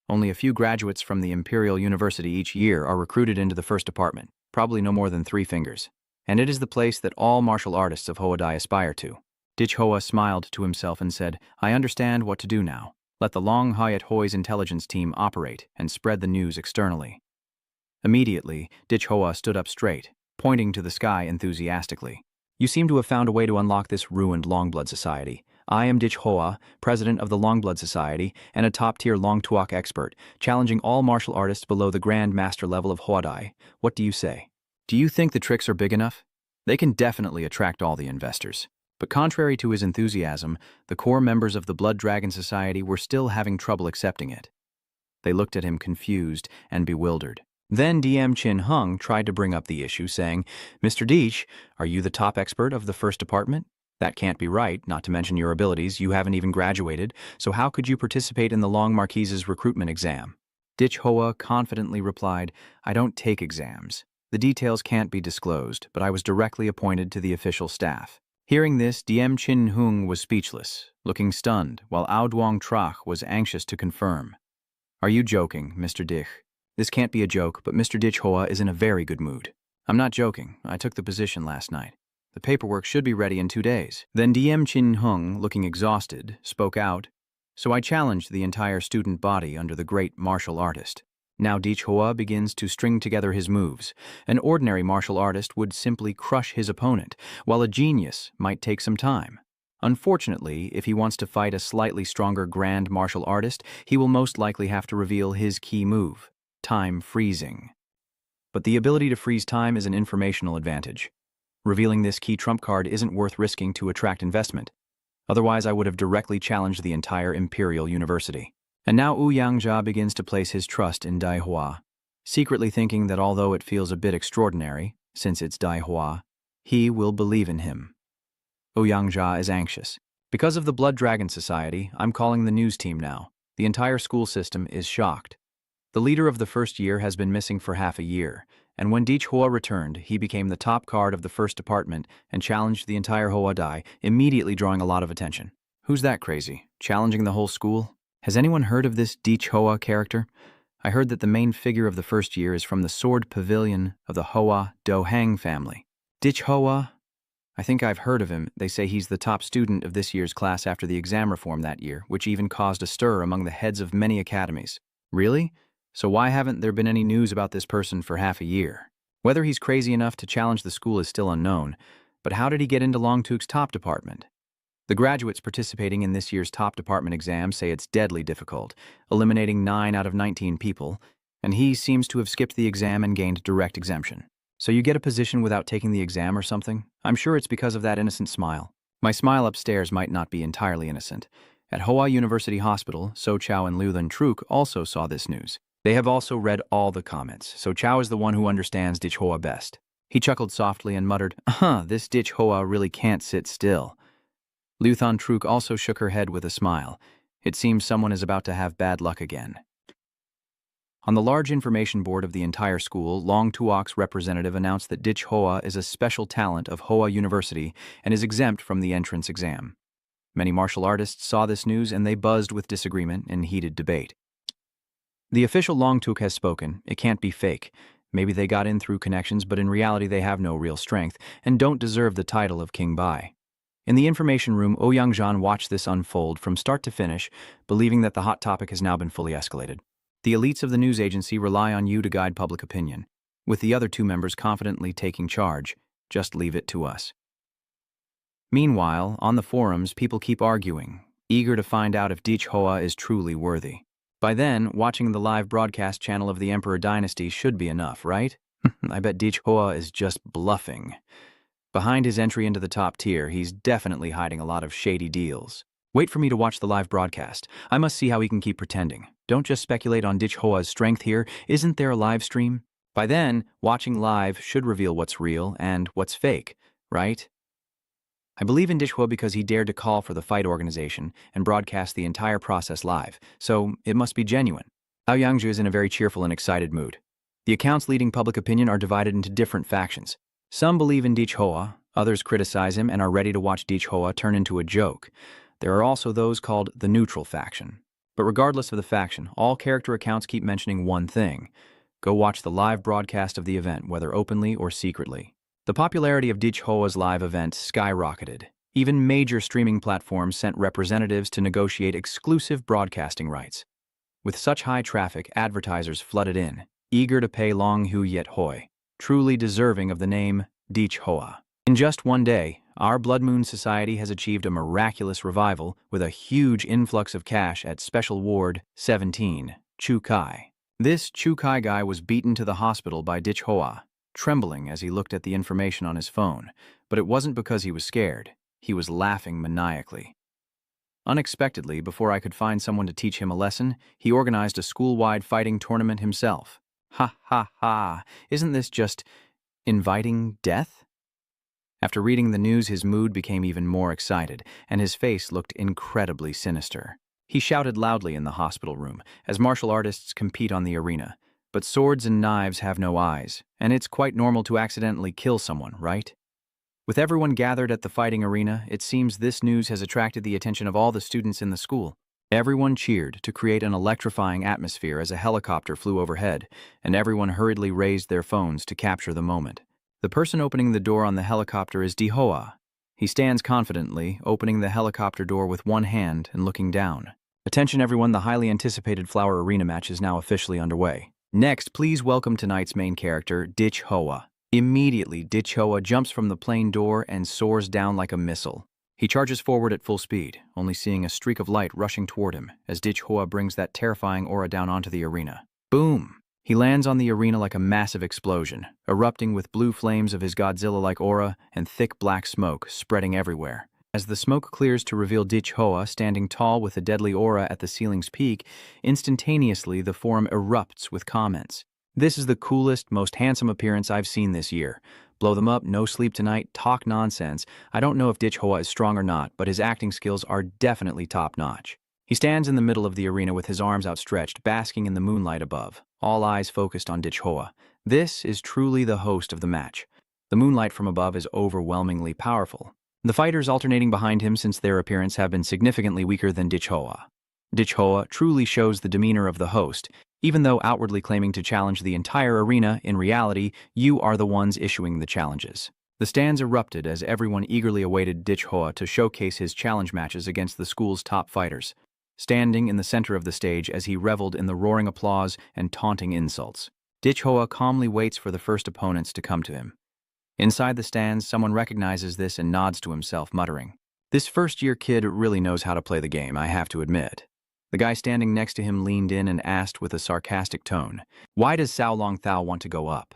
Only a few graduates from the Imperial University each year are recruited into the first department, probably no more than 3 fingers. And it is the place that all martial artists of Hoa Dai aspire to. Dich Hoa smiled to himself and said, I understand what to do now. Let the Long Hayat Hoi's intelligence team operate and spread the news externally. Immediately, Dich Hoa stood up straight, pointing to the sky enthusiastically. You seem to have found a way to unlock this ruined Longblood Society. I am Dich Hoa, president of the Longblood Society and a top-tier Long Tuoc expert, challenging all martial artists below the Grand Master level of Hoa Dai. What do you say? Do you think the tricks are big enough? They can definitely attract all the investors. But contrary to his enthusiasm, the core members of the Blood Dragon Society were still having trouble accepting it. They looked at him confused and bewildered. Then Diem Chin Hung tried to bring up the issue, saying, Mr. Dich, are you the top expert of the first department? That can't be right, not to mention your abilities. You haven't even graduated, so how could you participate in the Long Marquise's recruitment exam? Dich Hoa confidently replied, I don't take exams. The details can't be disclosed, but I was directly appointed to the official staff. Hearing this, Diem Chin Hung was speechless, looking stunned, while Ao Duong Trach was anxious to confirm. Are you joking, Mr. Dich? This can't be a joke, but Mr. Dich Hoa is in a very good mood. I'm not joking. I took the position last night. The paperwork should be ready in 2 days. Then Diem Chin Hung, looking exhausted, spoke out. So I challenged the entire student body under the great martial artist. Now Dich Hoa begins to string together his moves. An ordinary martial artist would simply crush his opponent, while a genius might take some time. Unfortunately, if he wants to fight a slightly stronger grand martial artist, he will most likely have to reveal his key move, time freezing. But the ability to freeze time is an informational advantage. Revealing this key trump card isn't worth risking to attract investment. Otherwise, I would have directly challenged the entire Imperial University. And now Wu Yangjia begins to place his trust in Dai Hua, secretly thinking that although it feels a bit extraordinary, since it's Dai Hua, he will believe in him. Wu Yangjia is anxious. Because of the Blood Dragon Society, I'm calling the news team now. The entire school system is shocked. The leader of the first year has been missing for half a year, and when Dich Hoa returned, he became the top card of the first department and challenged the entire Hoa Dai, immediately drawing a lot of attention. Who's that crazy? Challenging the whole school? Has anyone heard of this Dich Hoa character? I heard that the main figure of the first year is from the Sword Pavilion of the Hoa Do Hang family. Dich Hoa? I think I've heard of him. They say he's the top student of this year's class after the exam reform that year, which even caused a stir among the heads of many academies. Really? So why haven't there been any news about this person for half a year? Whether he's crazy enough to challenge the school is still unknown, but how did he get into Long Tuoc's top department? The graduates participating in this year's top department exam say it's deadly difficult, eliminating 9 out of 19 people, and he seems to have skipped the exam and gained direct exemption. So you get a position without taking the exam or something? I'm sure it's because of that innocent smile. My smile upstairs might not be entirely innocent. At Hoa University Hospital, So Chow and Liu Then Truk also saw this news. They have also read all the comments, so Chow is the one who understands Dich Hoa best. He chuckled softly and muttered, this Dich Hoa really can't sit still. Liu Then Truk also shook her head with a smile. It seems someone is about to have bad luck again. On the large information board of the entire school, Long Tuoc's representative announced that Dich Hoa is a special talent of Hoa University and is exempt from the entrance exam. Many martial artists saw this news and they buzzed with disagreement and heated debate. The official Long Tuoc has spoken. It can't be fake. Maybe they got in through connections, but in reality they have no real strength and don't deserve the title of King Bai. In the information room, Ouyang watched this unfold from start to finish, believing that the hot topic has now been fully escalated. The elites of the news agency rely on you to guide public opinion, with the other two members confidently taking charge. Just leave it to us. Meanwhile, on the forums, people keep arguing, eager to find out if Dichhoa is truly worthy. By then, watching the live broadcast channel of the Emperor Dynasty should be enough, right? I bet Dichhoa is just bluffing. Behind his entry into the top tier, he's definitely hiding a lot of shady deals. Wait for me to watch the live broadcast. I must see how he can keep pretending. Don't just speculate on Dichhoa's strength here. Isn't there a live stream? By then, watching live should reveal what's real and what's fake, right? I believe in Dichhoa because he dared to call for the fight organization and broadcast the entire process live, so it must be genuine. Ouyang is in a very cheerful and excited mood. The accounts leading public opinion are divided into different factions. Some believe in Dichhoa, others criticize him and are ready to watch Dichhoa turn into a joke. There are also those called the neutral faction. But regardless of the faction, all character accounts keep mentioning one thing. Go watch the live broadcast of the event, whether openly or secretly. The popularity of Dichhoa's live event skyrocketed. Even major streaming platforms sent representatives to negotiate exclusive broadcasting rights. With such high traffic, advertisers flooded in, eager to pay Long Hu Yet Hoi, truly deserving of the name Dichhoa. In just one day, our Blood Moon Society has achieved a miraculous revival with a huge influx of cash at Special Ward 17, Chu Kai. This Chu Kai guy was beaten to the hospital by Dichhoa, trembling as he looked at the information on his phone, but it wasn't because he was scared. He was laughing maniacally. Unexpectedly, before I could find someone to teach him a lesson, he organized a school-wide fighting tournament himself. Ha ha ha, isn't this just inviting death? After reading the news, his mood became even more excited, and his face looked incredibly sinister. He shouted loudly in the hospital room, as martial artists compete on the arena. But swords and knives have no eyes, and it's quite normal to accidentally kill someone, right? With everyone gathered at the fighting arena, it seems this news has attracted the attention of all the students in the school. Everyone cheered to create an electrifying atmosphere as a helicopter flew overhead, and everyone hurriedly raised their phones to capture the moment. The person opening the door on the helicopter is Dichhoa. He stands confidently, opening the helicopter door with one hand and looking down. Attention everyone, the highly anticipated Flower Arena match is now officially underway. Next, please welcome tonight's main character, Dichhoa. Immediately, Dichhoa jumps from the plane door and soars down like a missile. He charges forward at full speed, only seeing a streak of light rushing toward him as Dichhoa brings that terrifying aura down onto the arena. Boom! He lands on the arena like a massive explosion, erupting with blue flames of his Godzilla-like aura and thick black smoke spreading everywhere. As the smoke clears to reveal Dichhoa standing tall with a deadly aura at the ceiling's peak, instantaneously the forum erupts with comments. This is the coolest, most handsome appearance I've seen this year. Blow them up, no sleep tonight, talk nonsense. I don't know if Dichhoa is strong or not, but his acting skills are definitely top-notch. He stands in the middle of the arena with his arms outstretched, basking in the moonlight above, all eyes focused on Dichhoa. This is truly the host of the match. The moonlight from above is overwhelmingly powerful. The fighters alternating behind him since their appearance have been significantly weaker than Dichhoa. Dichhoa truly shows the demeanor of the host. Even though outwardly claiming to challenge the entire arena, in reality, you are the ones issuing the challenges. The stands erupted as everyone eagerly awaited Dichhoa to showcase his challenge matches against the school's top fighters, standing in the center of the stage as he reveled in the roaring applause and taunting insults. Dichhoa calmly waits for the first opponents to come to him. Inside the stands, someone recognizes this and nods to himself, muttering, "This first-year kid really knows how to play the game, I have to admit." The guy standing next to him leaned in and asked with a sarcastic tone, "Why does Cao Longthao want to go up?"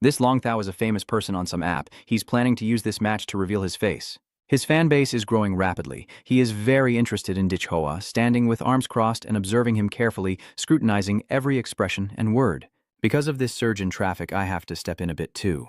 This Longthao is a famous person on some app. He's planning to use this match to reveal his face. His fan base is growing rapidly. He is very interested in Dichhoa, standing with arms crossed and observing him carefully, scrutinizing every expression and word. Because of this surge in traffic, I have to step in a bit too.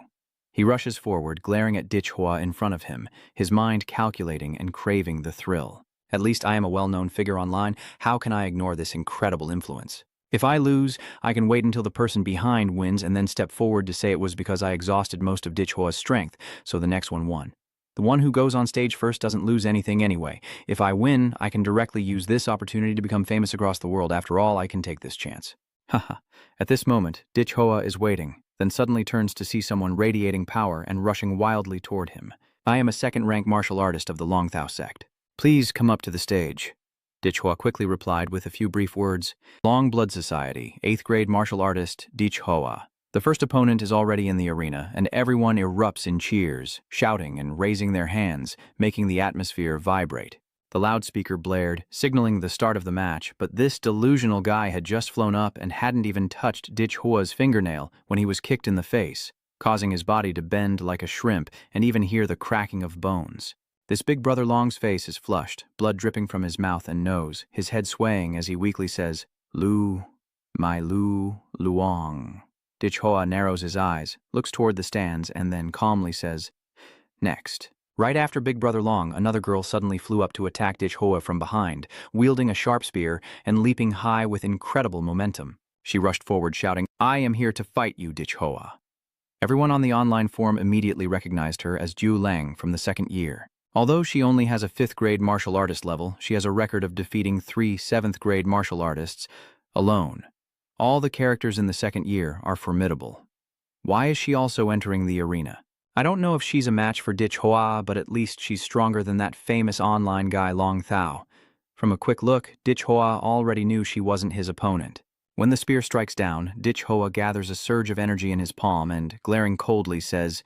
He rushes forward, glaring at Dichhoa in front of him, his mind calculating and craving the thrill. At least I am a well-known figure online. How can I ignore this incredible influence? If I lose, I can wait until the person behind wins and then step forward to say it was because I exhausted most of Dichhoa's strength, so the next one won. The one who goes on stage first doesn't lose anything anyway. If I win, I can directly use this opportunity to become famous across the world. After all, I can take this chance. Haha. At this moment, Dichhoa is waiting, then suddenly turns to see someone radiating power and rushing wildly toward him. I am a second-rank martial artist of the Longthao sect. Please come up to the stage. Dichhua quickly replied with a few brief words. Long Blood Society, 8th grade martial artist Dichhua. The first opponent is already in the arena, and everyone erupts in cheers, shouting and raising their hands, making the atmosphere vibrate. The loudspeaker blared, signaling the start of the match, but this delusional guy had just flown up and hadn't even touched Dichhua's fingernail when he was kicked in the face, causing his body to bend like a shrimp and even hear the cracking of bones. This big brother Long's face is flushed, blood dripping from his mouth and nose, his head swaying as he weakly says, "Lu, my Lu, Luong." Dichhua narrows his eyes, looks toward the stands, and then calmly says, "Next." Right after Big Brother Long, another girl suddenly flew up to attack Dichhua from behind, wielding a sharp spear and leaping high with incredible momentum. She rushed forward shouting, "I am here to fight you, Dichhua." Everyone on the online forum immediately recognized her as Ju Lang from the second year. Although she only has a 5th grade martial artist level, she has a record of defeating 3 7th grade martial artists alone. All the characters in the second year are formidable. Why is she also entering the arena? I don't know if she's a match for Dichhua, but at least she's stronger than that famous online guy Long Thao. From a quick look, Dichhua already knew she wasn't his opponent. When the spear strikes down, Dichhua gathers a surge of energy in his palm and, glaring coldly, says,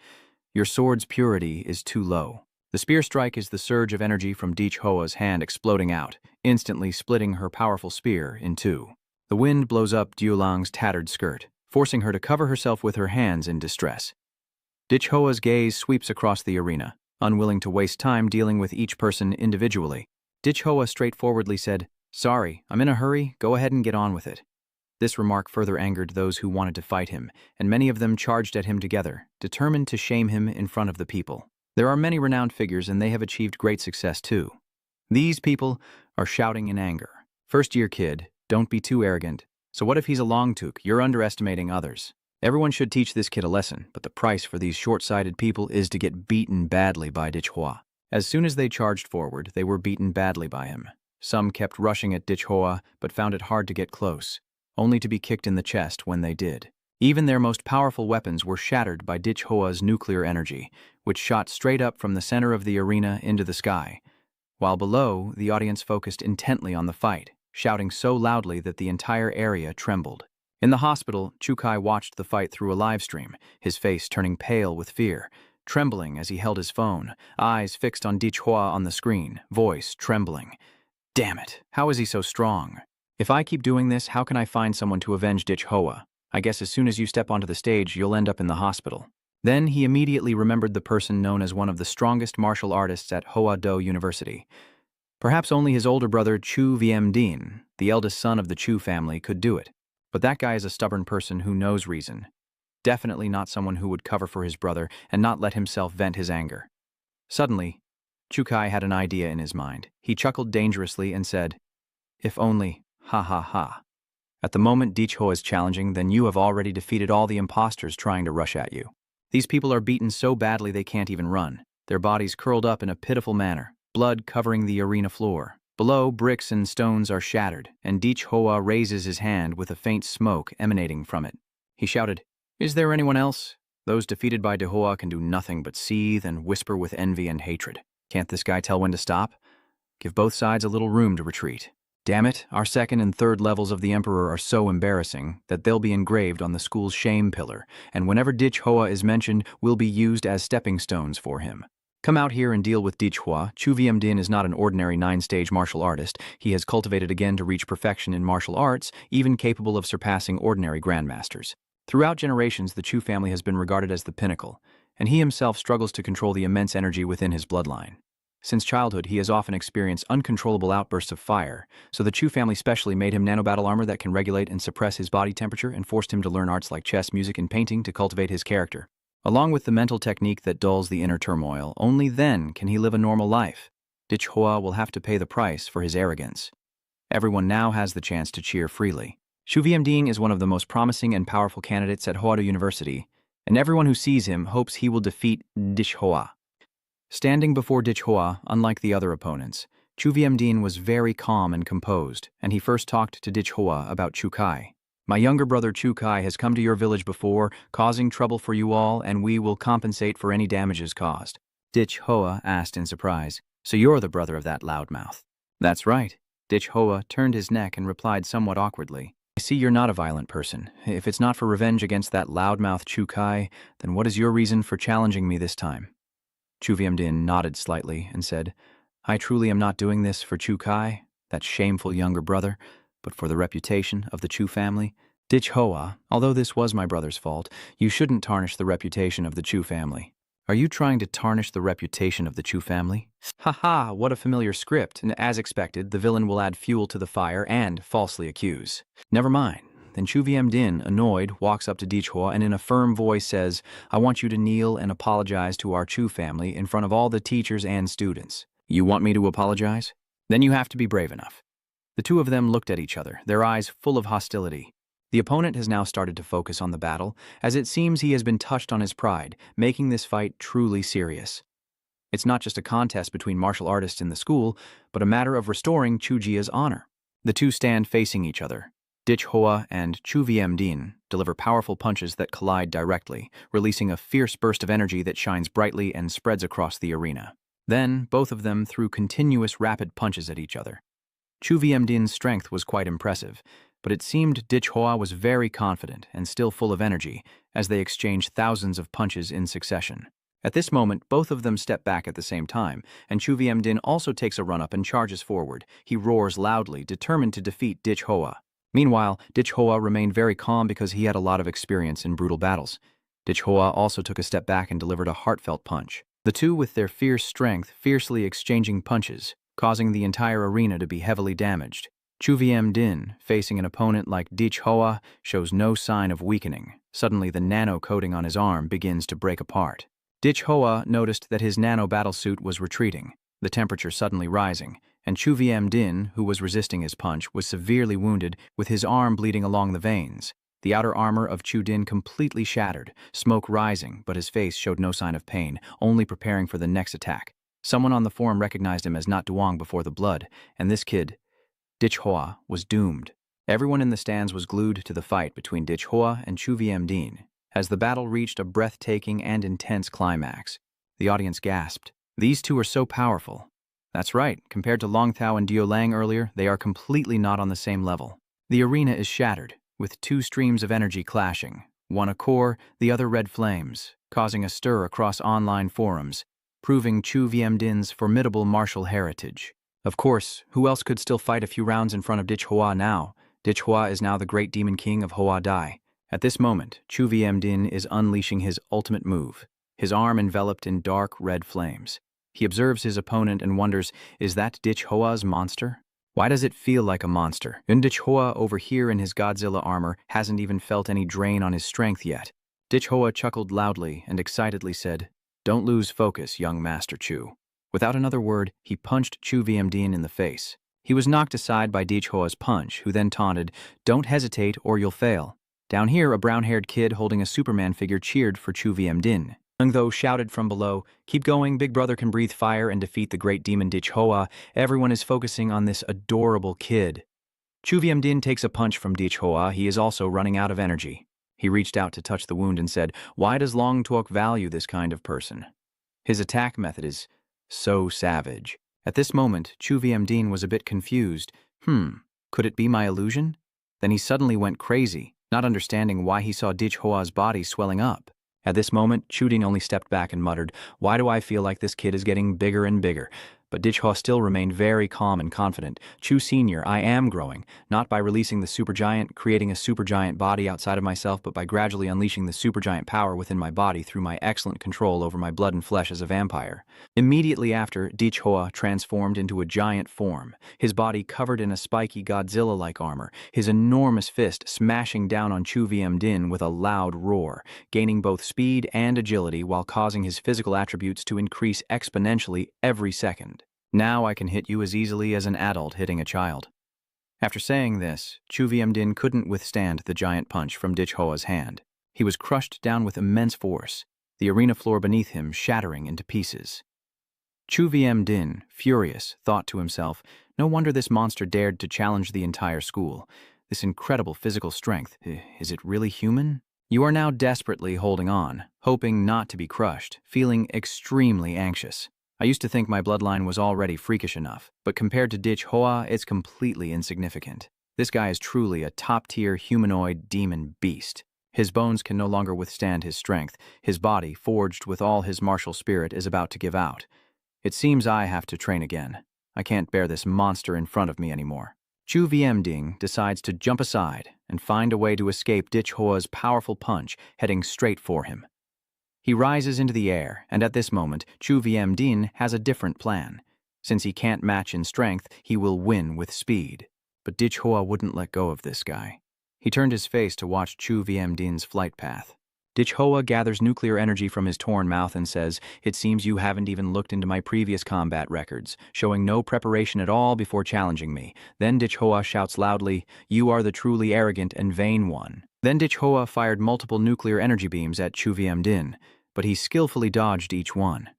"Your sword's purity is too low." The spear strike is the surge of energy from Dichhua's hand exploding out, instantly splitting her powerful spear in two. The wind blows up Diulang's tattered skirt, forcing her to cover herself with her hands in distress. Dichhua's gaze sweeps across the arena, unwilling to waste time dealing with each person individually. Dichhua straightforwardly said, "Sorry, I'm in a hurry, go ahead and get on with it." This remark further angered those who wanted to fight him, and many of them charged at him together, determined to shame him in front of the people. There are many renowned figures, and they have achieved great success too. These people are shouting in anger. "First-year kid, don't be too arrogant. So what if he's a Longtuk? You're underestimating others." Everyone should teach this kid a lesson, but the price for these short-sighted people is to get beaten badly by Dichhua. As soon as they charged forward, they were beaten badly by him. Some kept rushing at Dichhua, but found it hard to get close, only to be kicked in the chest when they did. Even their most powerful weapons were shattered by Dichhua's nuclear energy, which shot straight up from the center of the arena into the sky. While below, the audience focused intently on the fight, shouting so loudly that the entire area trembled. In the hospital, Chukai watched the fight through a live stream, his face turning pale with fear, trembling as he held his phone, eyes fixed on Dichhua on the screen, voice trembling. "Damn it, how is he so strong? If I keep doing this, how can I find someone to avenge Dichhua? I guess as soon as you step onto the stage, you'll end up in the hospital." Then he immediately remembered the person known as one of the strongest martial artists at Hoa Do University. Perhaps only his older brother Chu Viemdin, the eldest son of the Chu family, could do it. But that guy is a stubborn person who knows reason. Definitely not someone who would cover for his brother and not let himself vent his anger. Suddenly, Chukai had an idea in his mind. He chuckled dangerously and said, "If only, ha ha ha. At the moment Dichhua is challenging, then you have already defeated all the imposters trying to rush at you. These people are beaten so badly they can't even run, their bodies curled up in a pitiful manner, blood covering the arena floor. Below, bricks and stones are shattered, and Dichhua raises his hand with a faint smoke emanating from it. He shouted, 'Is there anyone else?' Those defeated by Dichhua can do nothing but seethe and whisper with envy and hatred. Can't this guy tell when to stop? Give both sides a little room to retreat. Damn it, our second and third levels of the Emperor are so embarrassing that they'll be engraved on the school's shame pillar, and whenever Dichhua is mentioned, will be used as stepping stones for him. Come out here and deal with Dichhua. Chu Viemdin is not an ordinary 9-stage martial artist. He has cultivated again to reach perfection in martial arts, even capable of surpassing ordinary grandmasters. Throughout generations, the Chu family has been regarded as the pinnacle, and he himself struggles to control the immense energy within his bloodline. Since childhood, he has often experienced uncontrollable outbursts of fire, so the Chu family specially made him nanobattle armor that can regulate and suppress his body temperature and forced him to learn arts like chess, music, and painting to cultivate his character. Along with the mental technique that dulls the inner turmoil, only then can he live a normal life. Dichhua will have to pay the price for his arrogance. Everyone now has the chance to cheer freely. Chu Viemdin is one of the most promising and powerful candidates at Hoa Do University, and everyone who sees him hopes he will defeat Dichhua. Standing before Dichhua, unlike the other opponents, Chu Viemdin was very calm and composed, and he first talked to Dichhua about Chukai. My younger brother Chu Kai has come to your village before, causing trouble for you all, and we will compensate for any damages caused. Dich Hoa asked in surprise. So you're the brother of that loudmouth? That's right. Dich Hoa turned his neck and replied somewhat awkwardly. I see you're not a violent person. If it's not for revenge against that loudmouth Chu Kai, then what is your reason for challenging me this time? Chu Viamdin nodded slightly and said, I truly am not doing this for Chu Kai, that shameful younger brother, but for the reputation of the Chu family. Dich Hoa, although this was my brother's fault, you shouldn't tarnish the reputation of the Chu family. Are you trying to tarnish the reputation of the Chu family? Ha, what a familiar script, and as expected, the villain will add fuel to the fire and falsely accuse. Never mind. Then Chu Viamdin, annoyed, walks up to Dich Hoa and in a firm voice says, I want you to kneel and apologize to our Chu family in front of all the teachers and students. You want me to apologize? Then you have to be brave enough. The two of them looked at each other, their eyes full of hostility. The opponent has now started to focus on the battle, as it seems he has been touched on his pride, making this fight truly serious. It's not just a contest between martial artists in the school, but a matter of restoring Chu Jia's honor. The two stand facing each other. Dich Hoa and Chu Viamdin deliver powerful punches that collide directly, releasing a fierce burst of energy that shines brightly and spreads across the arena. Then, both of them threw continuous rapid punches at each other. Chu Viamdin's strength was quite impressive, but it seemed Dich Hoa was very confident and still full of energy as they exchanged thousands of punches in succession. At this moment, both of them step back at the same time, and Chu Viamdin also takes a run-up and charges forward. He roars loudly, determined to defeat Dich Hoa. Meanwhile, Dich Hoa remained very calm because he had a lot of experience in brutal battles. Dich Hoa also took a step back and delivered a heartfelt punch. The two, with their fierce strength, fiercely exchanging punches, causing the entire arena to be heavily damaged. Chu Viamdin, facing an opponent like Dich Hoa, shows no sign of weakening. Suddenly, the nano coating on his arm begins to break apart. Dich Hoa noticed that his nano battlesuit was retreating, the temperature suddenly rising, and Chu Viamdin, who was resisting his punch, was severely wounded, with his arm bleeding along the veins. The outer armor of Chu Din completely shattered, smoke rising, but his face showed no sign of pain, only preparing for the next attack. Someone on the forum recognized him as not Duong before the blood, and this kid, Dich Hoa, was doomed. Everyone in the stands was glued to the fight between Dich Hoa and Chu Viamdin, as the battle reached a breathtaking and intense climax. The audience gasped. These two are so powerful. That's right, compared to Long Thao and Dio Lang earlier, they are completely not on the same level. The arena is shattered, with two streams of energy clashing, one a core, the other red flames, causing a stir across online forums, proving Chu Viamdin's formidable martial heritage. Of course, who else could still fight a few rounds in front of Dich Hoa now? Dich Hoa is now the great demon king of Hoa Dai. At this moment, Chu Viamdin is unleashing his ultimate move, his arm enveloped in dark red flames. He observes his opponent and wonders, is that Dich Hoa's monster? Why does it feel like a monster? And Dich Hoa over here in his Godzilla armor hasn't even felt any drain on his strength yet. Dich Hoa chuckled loudly and excitedly said, Don't lose focus, young Master Chu. Without another word, he punched Chu Viamdin in the face. He was knocked aside by Dich Hoa's punch, who then taunted, Don't hesitate or you'll fail. Down here, a brown-haired kid holding a Superman figure cheered for Chu Viamdin. Young Tho shouted from below, Keep going, big brother can breathe fire and defeat the great demon Dich Hoa. Everyone is focusing on this adorable kid. Chu Viamdin takes a punch from Dich Hoa. He is also running out of energy. He reached out to touch the wound and said, Why does Long Tuok value this kind of person? His attack method is so savage. At this moment, Chu Viamdin was a bit confused. Could it be my illusion? Then he suddenly went crazy, not understanding why he saw Dich Hoa's body swelling up. At this moment, Chu Din only stepped back and muttered, Why do I feel like this kid is getting bigger and bigger? But Dich Hoa still remained very calm and confident. Chu Senior, I am growing, not by releasing the supergiant, creating a supergiant body outside of myself, but by gradually unleashing the supergiant power within my body through my excellent control over my blood and flesh as a vampire. Immediately after, Dich Hoa transformed into a giant form, his body covered in a spiky Godzilla-like armor, his enormous fist smashing down on Chu Viamdin with a loud roar, gaining both speed and agility while causing his physical attributes to increase exponentially every second. Now I can hit you as easily as an adult hitting a child. After saying this, Chu Viamdin couldn't withstand the giant punch from Dich Hoa's hand. He was crushed down with immense force, the arena floor beneath him shattering into pieces. Chu Viamdin, furious, thought to himself, no wonder this monster dared to challenge the entire school. This incredible physical strength, is it really human? You are now desperately holding on, hoping not to be crushed, feeling extremely anxious. I used to think my bloodline was already freakish enough, but compared to Dich Hoa, it's completely insignificant. This guy is truly a top-tier humanoid demon beast. His bones can no longer withstand his strength. His body, forged with all his martial spirit, is about to give out. It seems I have to train again. I can't bear this monster in front of me anymore. Chu Viemding decides to jump aside and find a way to escape Dich Hoa's powerful punch, heading straight for him. He rises into the air, and at this moment, Chu Viemding has a different plan. Since he can't match in strength, he will win with speed. But Dich Hoa wouldn't let go of this guy. He turned his face to watch Chu Viemding's flight path. Dich Hoa gathers nuclear energy from his torn mouth and says, "It seems you haven't even looked into my previous combat records, showing no preparation at all before challenging me." Then Dich Hoa shouts loudly, "You are the truly arrogant and vain one." Then Dich Hoa fired multiple nuclear energy beams at Chu Viemding, but he skillfully dodged each one.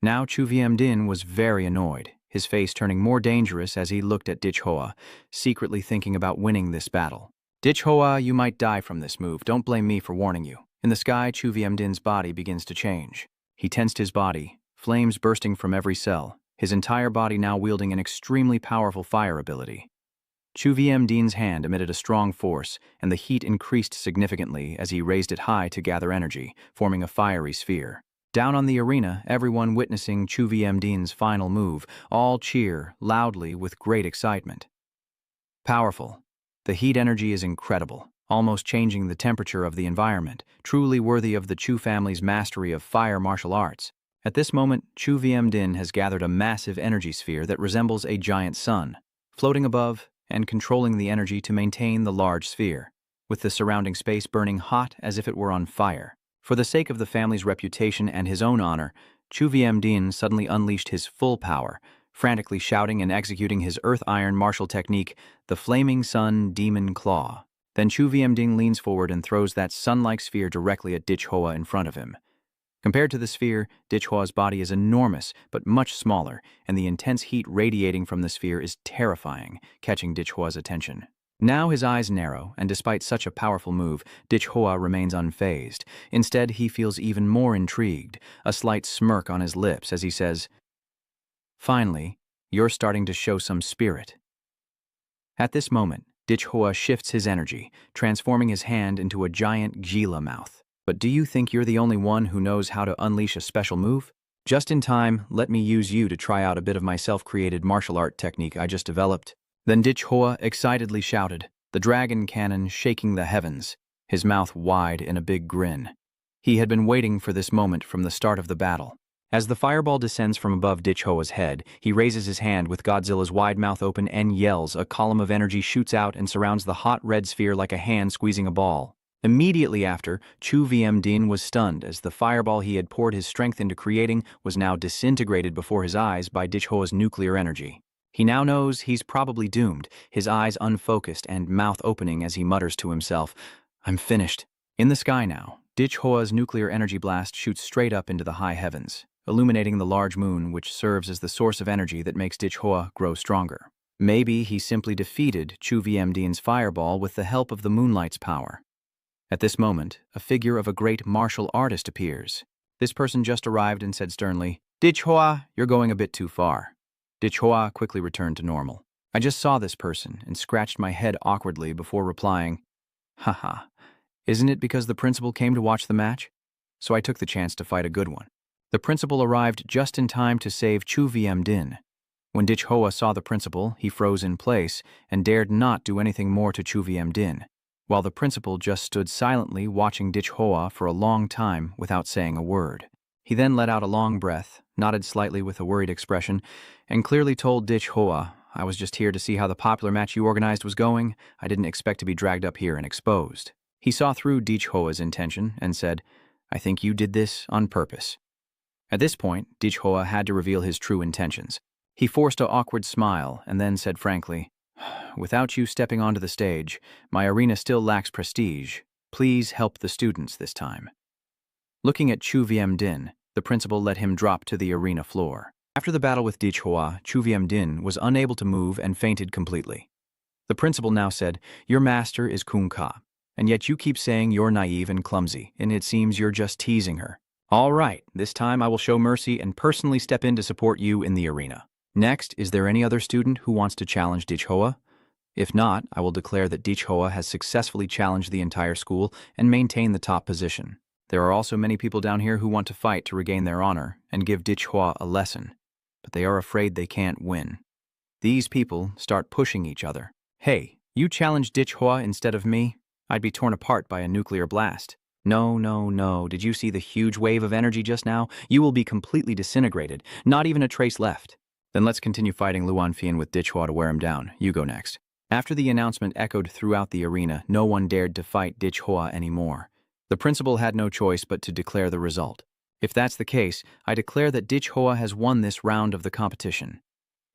Now Chu Viemding was very annoyed, his face turning more dangerous as he looked at Dich Hoa, secretly thinking about winning this battle. "Dich Hoa, you might die from this move. Don't blame me for warning you." In the sky, Chu Viemding's body begins to change. He tensed his body, flames bursting from every cell, his entire body now wielding an extremely powerful fire ability. Chu Viemding's hand emitted a strong force, and the heat increased significantly as he raised it high to gather energy, forming a fiery sphere. Down on the arena, everyone witnessing Chu Viemding's final move, all cheer loudly with great excitement. Powerful. The heat energy is incredible, almost changing the temperature of the environment, truly worthy of the Chu family's mastery of fire martial arts. At this moment, Chu Viemding has gathered a massive energy sphere that resembles a giant sun, floating above and controlling the energy to maintain the large sphere, with the surrounding space burning hot as if it were on fire. For the sake of the family's reputation and his own honor, Chu Viemding suddenly unleashed his full power, frantically shouting and executing his earth iron martial technique, the Flaming Sun Demon Claw. Then Chu Viemding leans forward and throws that sun-like sphere directly at Dich Hoa in front of him. Compared to the sphere, Dich Hoa's body is enormous, but much smaller, and the intense heat radiating from the sphere is terrifying, catching Dich Hoa's attention. Now his eyes narrow, and despite such a powerful move, Dich Hoa remains unfazed. Instead, he feels even more intrigued, a slight smirk on his lips as he says, "Finally, you're starting to show some spirit." At this moment, Dich Hoa shifts his energy, transforming his hand into a giant Gila mouth. "But do you think you're the only one who knows how to unleash a special move? Just in time, let me use you to try out a bit of my self-created martial art technique I just developed." Then Dich Hoa excitedly shouted, the dragon cannon shaking the heavens, his mouth wide in a big grin. He had been waiting for this moment from the start of the battle. As the fireball descends from above Dich Hoa's head, he raises his hand with Godzilla's wide mouth open and yells. A column of energy shoots out and surrounds the hot red sphere like a hand squeezing a ball. Immediately after, Chu Viemding was stunned as the fireball he had poured his strength into creating was now disintegrated before his eyes by Dich Hoa's nuclear energy. He now knows he's probably doomed, his eyes unfocused and mouth opening as he mutters to himself, "I'm finished." In the sky now, Dich Hoa's nuclear energy blast shoots straight up into the high heavens, illuminating the large moon which serves as the source of energy that makes Dich Hoa grow stronger. Maybe he simply defeated Chu Viemding's fireball with the help of the moonlight's power. At this moment, a figure of a great martial artist appears. This person just arrived and said sternly, "Dich Hoa, you're going a bit too far." Dich Hoa quickly returned to normal. I just saw this person and scratched my head awkwardly before replying, "Haha, isn't it because the principal came to watch the match? So I took the chance to fight a good one." The principal arrived just in time to save Chu Viemding. When Dich Hoa saw the principal, he froze in place and dared not do anything more to Chu Viemding, while the principal just stood silently watching Dich Hoa for a long time without saying a word. He then let out a long breath, nodded slightly with a worried expression, and clearly told Dich Hoa, "I was just here to see how the popular match you organized was going. I didn't expect to be dragged up here and exposed." He saw through Dich Hoa's intention and said, "I think you did this on purpose." At this point, Dich Hoa had to reveal his true intentions. He forced an awkward smile and then said frankly, "Without you stepping onto the stage, my arena still lacks prestige. Please help the students this time." Looking at Chu Viemding, the principal let him drop to the arena floor. After the battle with Dich Hoa, Chu Viemding was unable to move and fainted completely. The principal now said, "Your master is Kun Ka, and yet you keep saying you're naive and clumsy, and it seems you're just teasing her. All right, this time I will show mercy and personally step in to support you in the arena. Next, is there any other student who wants to challenge Dichhoa? If not, I will declare that Dichhoa has successfully challenged the entire school and maintained the top position. There are also many people down here who want to fight to regain their honor and give Dichhoa a lesson, but they are afraid they can't win. These people start pushing each other. Hey, you challenged Dichhoa instead of me? I'd be torn apart by a nuclear blast. No, no, no. Did you see the huge wave of energy just now? You will be completely disintegrated, not even a trace left. Then let's continue fighting Luan Fian with Dichhoa to wear him down. You go next." After the announcement echoed throughout the arena, no one dared to fight Dichhoa anymore. The principal had no choice but to declare the result. "If that's the case, I declare that Dichhoa has won this round of the competition."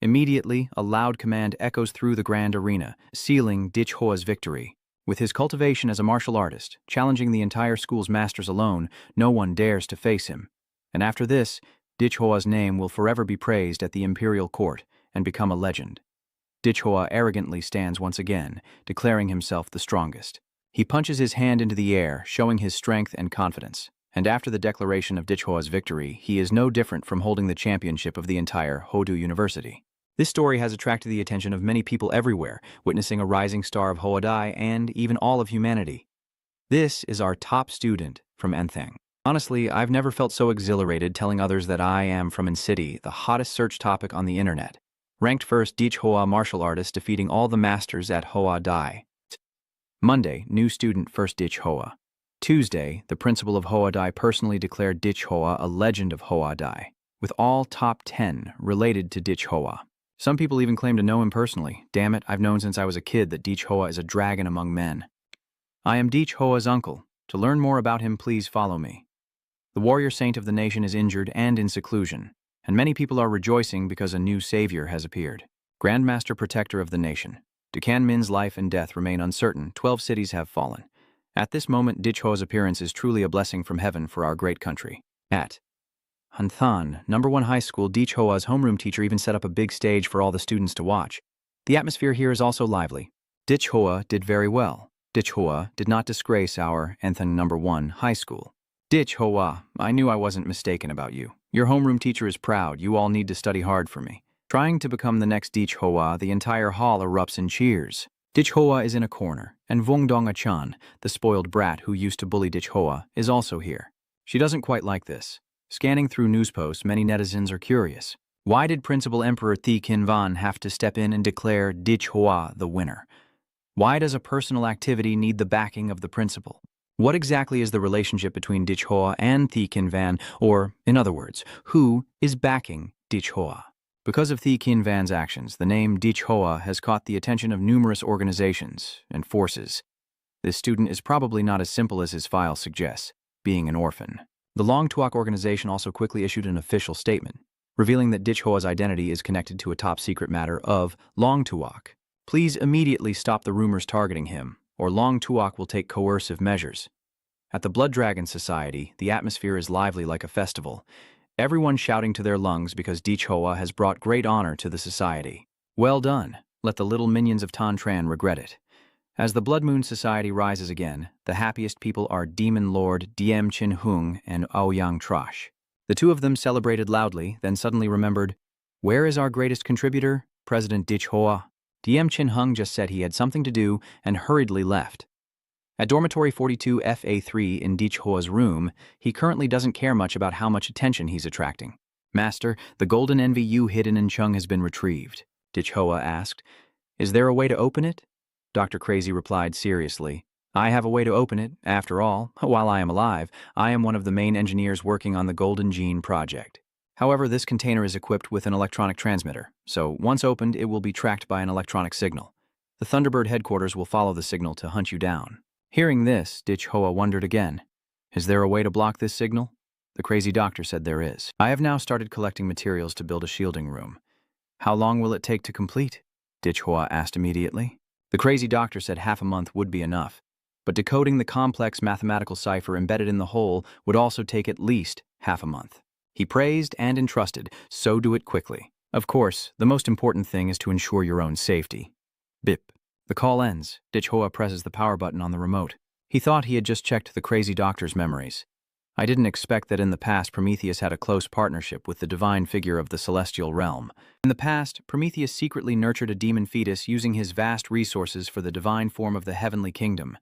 Immediately, a loud command echoes through the grand arena, sealing Dichhoa's victory. With his cultivation as a martial artist, challenging the entire school's masters alone, no one dares to face him. And after this, Dichhoa's name will forever be praised at the imperial court and become a legend. Dichhoa arrogantly stands once again, declaring himself the strongest. He punches his hand into the air, showing his strength and confidence. And after the declaration of Dichhoa's victory, he is no different from holding the championship of the entire Hodu University. This story has attracted the attention of many people everywhere, witnessing a rising star of Hoadai and even all of humanity. This is our top student from Enthang. Honestly, I've never felt so exhilarated telling others that I am from N-City, the hottest search topic on the internet. Ranked first, Dichhoa martial artist defeating all the masters at Hoadai. Monday, new student first Dichhoa. Tuesday, the principal of Hoadai personally declared Dichhoa a legend of Hoadai, with all top 10 related to Dichhoa. Some people even claim to know him personally. Damn it, I've known since I was a kid that Dichhoa is a dragon among men. I am Dichhoa's uncle. To learn more about him, please follow me. The warrior saint of the nation is injured and in seclusion, and many people are rejoicing because a new savior has appeared. Grandmaster Protector of the nation. Dukan Min's life and death remain uncertain. 12 cities have fallen. At this moment, Dichhoa's appearance is truly a blessing from heaven for our great country. At Hanthan, #1 high school, Dichhoa's homeroom teacher even set up a big stage for all the students to watch. The atmosphere here is also lively. Dichhoa did very well. Dichhoa did not disgrace our Hanthan #1 high school. Dichhoa, I knew I wasn't mistaken about you. Your homeroom teacher is proud. You all need to study hard for me. Trying to become the next Dichhoa, the entire hall erupts in cheers. Dichhoa is in a corner, and Vongdong-a-chan, the spoiled brat who used to bully Dichhoa, is also here. She doesn't quite like this. Scanning through news posts, many netizens are curious. Why did Principal Emperor Thi Kinvan have to step in and declare Dichhoa the winner? Why does a personal activity need the backing of the principal? What exactly is the relationship between Dichhoa and Thi Kinvan, or, in other words, who is backing Dichhoa? Because of Thi Kinvan's actions, the name Dichhoa has caught the attention of numerous organizations and forces. This student is probably not as simple as his file suggests, being an orphan. The Long Tuok organization also quickly issued an official statement, revealing that Dichhoa's identity is connected to a top-secret matter of Long Tuok. Please immediately stop the rumors targeting him, or Long Tuok will take coercive measures. At the Blood Dragon Society, the atmosphere is lively like a festival, everyone shouting to their lungs because Dichhoa has brought great honor to the society. Well done. Let the little minions of Tantran regret it. As the Blood Moon Society rises again, the happiest people are Demon Lord Diem Chin Hung and Aoyang Trash. The two of them celebrated loudly, then suddenly remembered, where is our greatest contributor, President Dichhoa? Diem Chin Hung just said he had something to do and hurriedly left. At Dormitory 42 FA3 in Dichhoa's room, he currently doesn't care much about how much attention he's attracting. Master, the golden NVU hidden in Chung has been retrieved, Dichhoa asked. Is there a way to open it? Dr. Crazy replied seriously. I have a way to open it. After all, while I am alive, I am one of the main engineers working on the Golden Gene project. However, this container is equipped with an electronic transmitter, so once opened, it will be tracked by an electronic signal. The Thunderbird headquarters will follow the signal to hunt you down. Hearing this, Dichhoa wondered again. Is there a way to block this signal? The crazy doctor said there is. I have now started collecting materials to build a shielding room. How long will it take to complete? Dichhoa asked immediately. The crazy doctor said half a month would be enough, but decoding the complex mathematical cipher embedded in the whole would also take at least half a month. He praised and entrusted, so do it quickly. Of course, the most important thing is to ensure your own safety. Bip. The The call ends. Hoa presses the power button on the remote. He thought he had just checked the crazy doctor's memories. I didn't expect that in the past Prometheus had a close partnership with the divine figure of the celestial realm. In the past, Prometheus secretly nurtured a demon fetus using his vast resources for the divine form of the heavenly kingdom.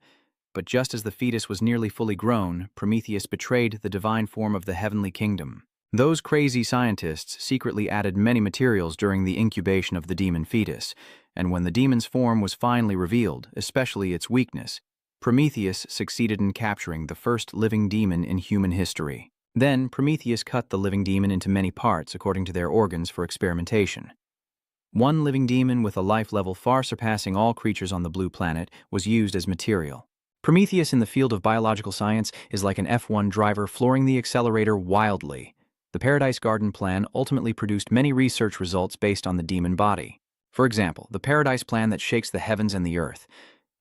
But just as the fetus was nearly fully grown, Prometheus betrayed the divine form of the heavenly kingdom. Those crazy scientists secretly added many materials during the incubation of the demon fetus, and when the demon's form was finally revealed, especially its weakness, Prometheus succeeded in capturing the first living demon in human history. Then, Prometheus cut the living demon into many parts according to their organs for experimentation. One living demon with a life level far surpassing all creatures on the blue planet was used as material. Prometheus in the field of biological science is like an F1 driver flooring the accelerator wildly. The Paradise Garden Plan ultimately produced many research results based on the demon body. For example, the Paradise Plan that shakes the heavens and the earth.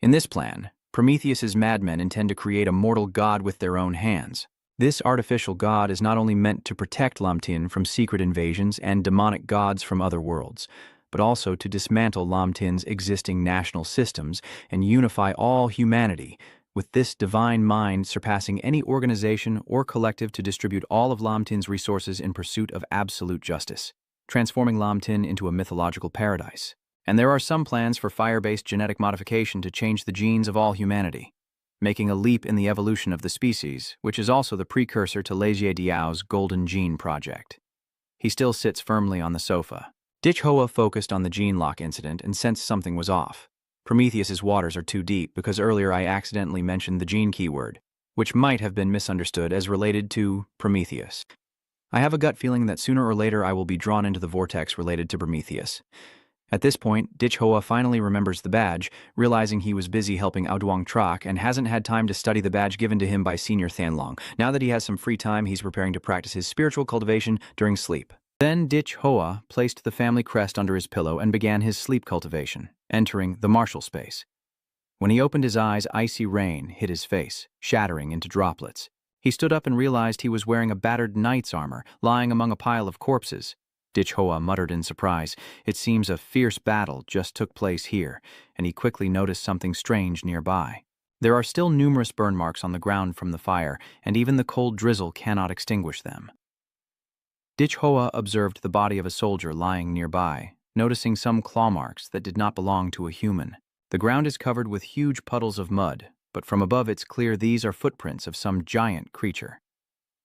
In this plan, Prometheus's madmen intend to create a mortal god with their own hands. This artificial god is not only meant to protect Lamtin from secret invasions and demonic gods from other worlds, but also to dismantle Lamtin's existing national systems and unify all humanity, with this divine mind surpassing any organization or collective to distribute all of Lamtin's resources in pursuit of absolute justice, transforming Lamtin into a mythological paradise. And there are some plans for fire-based genetic modification to change the genes of all humanity, making a leap in the evolution of the species, which is also the precursor to Lezier Diao's Golden Gene Project. He still sits firmly on the sofa. Hoa focused on the gene lock incident and sensed something was off. Prometheus's waters are too deep because earlier I accidentally mentioned the gene keyword, which might have been misunderstood as related to Prometheus. I have a gut feeling that sooner or later I will be drawn into the vortex related to Prometheus. At this point, Hoa finally remembers the badge, realizing he was busy helping Aoduang Trak and hasn't had time to study the badge given to him by Senior Thanlong. Now that he has some free time, he's preparing to practice his spiritual cultivation during sleep. Then Hoa placed the family crest under his pillow and began his sleep cultivation, entering the martial space. When he opened his eyes, icy rain hit his face, shattering into droplets. He stood up and realized he was wearing a battered knight's armor, lying among a pile of corpses. Hoa muttered in surprise. It seems a fierce battle just took place here, and he quickly noticed something strange nearby. There are still numerous burn marks on the ground from the fire, and even the cold drizzle cannot extinguish them. Hoa observed the body of a soldier lying nearby, noticing some claw marks that did not belong to a human. The ground is covered with huge puddles of mud, but from above it's clear these are footprints of some giant creature.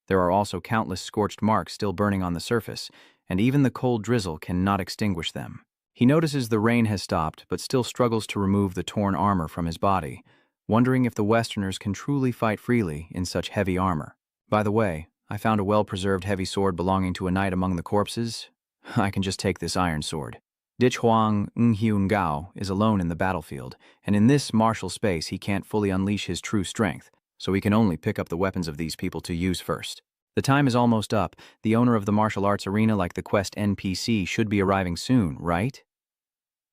There are also countless scorched marks still burning on the surface, and even the cold drizzle cannot extinguish them. He notices the rain has stopped, but still struggles to remove the torn armor from his body, wondering if the Westerners can truly fight freely in such heavy armor. By the way, I found a well-preserved heavy sword belonging to a knight among the corpses. I can just take this iron sword. Huang Nghyun Gao is alone in the battlefield, and in this martial space he can't fully unleash his true strength, so he can only pick up the weapons of these people to use first. The time is almost up. The owner of the martial arts arena, like the Quest NPC, should be arriving soon, right?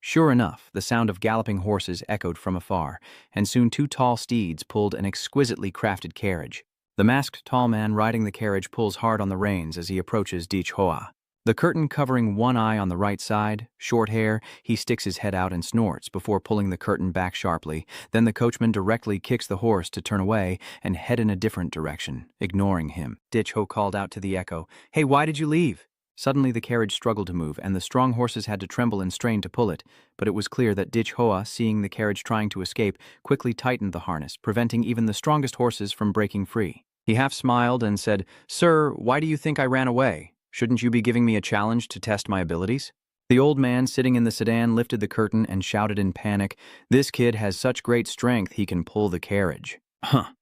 Sure enough, the sound of galloping horses echoed from afar, and soon two tall steeds pulled an exquisitely crafted carriage. The masked tall man riding the carriage pulls hard on the reins as he approaches Hoa. The curtain covering one eye on the right side, short hair, he sticks his head out and snorts before pulling the curtain back sharply. Then the coachman directly kicks the horse to turn away and head in a different direction, ignoring him. Ho called out to the echo, "Hey, why did you leave?" Suddenly the carriage struggled to move, and the strong horses had to tremble and strain to pull it, but it was clear that Hoa, seeing the carriage trying to escape, quickly tightened the harness, preventing even the strongest horses from breaking free. He half smiled and said, "Sir, why do you think I ran away? Shouldn't you be giving me a challenge to test my abilities?" The old man sitting in the sedan lifted the curtain and shouted in panic, "This kid has such great strength he can pull the carriage." Huh.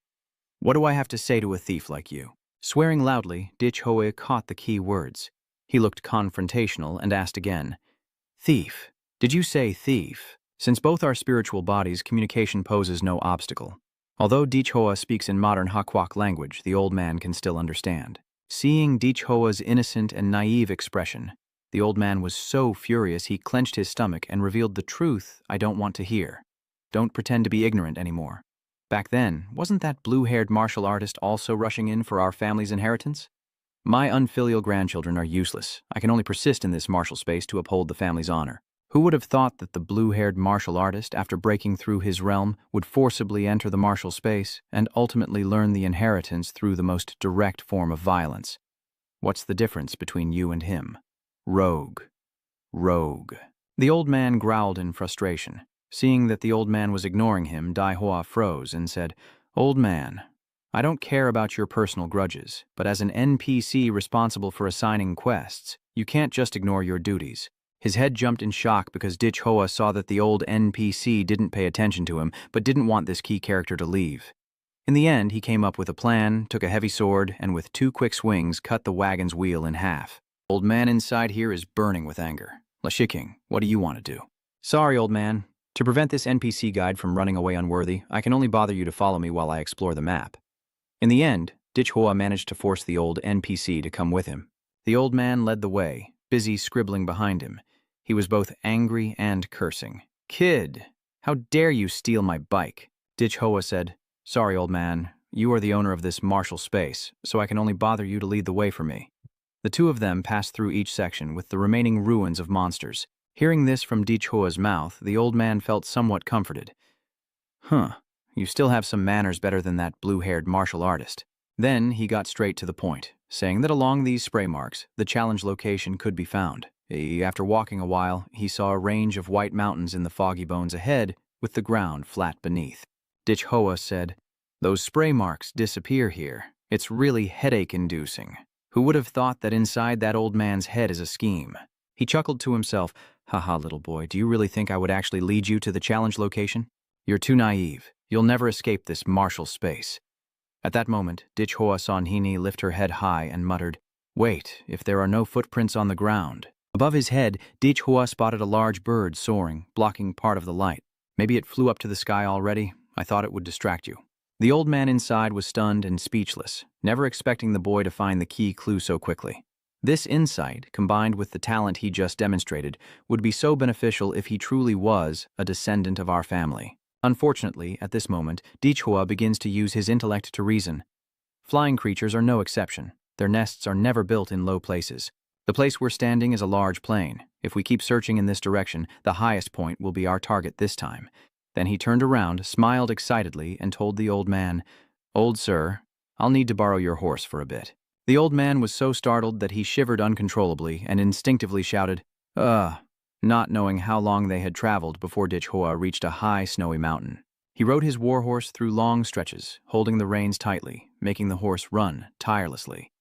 What do I have to say to a thief like you? Swearing loudly, Hoa caught the key words. He looked confrontational and asked again, "Thief? Did you say thief?" Since both are spiritual bodies, communication poses no obstacle. Although Hoa speaks in modern Hakwak language, the old man can still understand. Seeing Hoa's innocent and naive expression, the old man was so furious he clenched his stomach and revealed the truth I don't want to hear. Don't pretend to be ignorant anymore. Back then, wasn't that blue-haired martial artist also rushing in for our family's inheritance? My unfilial grandchildren are useless. I can only persist in this martial space to uphold the family's honor. Who would have thought that the blue-haired martial artist, after breaking through his realm, would forcibly enter the martial space and ultimately learn the inheritance through the most direct form of violence? What's the difference between you and him? Rogue. Rogue. The old man growled in frustration. Seeing that the old man was ignoring him, Daihua froze and said, "Old man, I don't care about your personal grudges, but as an NPC responsible for assigning quests, you can't just ignore your duties." His head jumped in shock because Hoa saw that the old NPC didn't pay attention to him, but didn't want this key character to leave. In the end, he came up with a plan, took a heavy sword, and with 2 quick swings cut the wagon's wheel in half. Old man inside here is burning with anger. Lashiking, what do you want to do? Sorry, old man. To prevent this NPC guide from running away unworthy, I can only bother you to follow me while I explore the map. In the end, Hoa managed to force the old NPC to come with him. The old man led the way, busy scribbling behind him. He was both angry and cursing. "Kid, how dare you steal my bike?" Hoa said, "Sorry, old man. You are the owner of this martial space, so I can only bother you to lead the way for me." The two of them passed through each section with the remaining ruins of monsters. Hearing this from Hoa's mouth, the old man felt somewhat comforted. You still have some manners better than that blue-haired martial artist. Then he got straight to the point, saying that along these spray marks, the challenge location could be found. After walking a while, he saw a range of white mountains in the foggy bones ahead, with the ground flat beneath. Hoa said, "Those spray marks disappear here. It's really headache-inducing. Who would have thought that inside that old man's head is a scheme?" He chuckled to himself, "Haha, little boy, do you really think I would actually lead you to the challenge location? You're too naive. You'll never escape this martial space." At that moment, Hoa saw Nhini lift her head high and muttered, "Wait, if there are no footprints on the ground." Above his head, Hoa spotted a large bird soaring, blocking part of the light. "Maybe it flew up to the sky already. I thought it would distract you." The old man inside was stunned and speechless, never expecting the boy to find the key clue so quickly. This insight, combined with the talent he just demonstrated, would be so beneficial if he truly was a descendant of our family. Unfortunately, at this moment, Hoa begins to use his intellect to reason. Flying creatures are no exception. Their nests are never built in low places. The place we're standing is a large plain. If we keep searching in this direction, the highest point will be our target this time. Then he turned around, smiled excitedly, and told the old man, "Old sir, I'll need to borrow your horse for a bit." The old man was so startled that he shivered uncontrollably and instinctively shouted, not knowing how long they had traveled before Hoa reached a high, snowy mountain. He rode his warhorse through long stretches, holding the reins tightly, making the horse run tirelessly.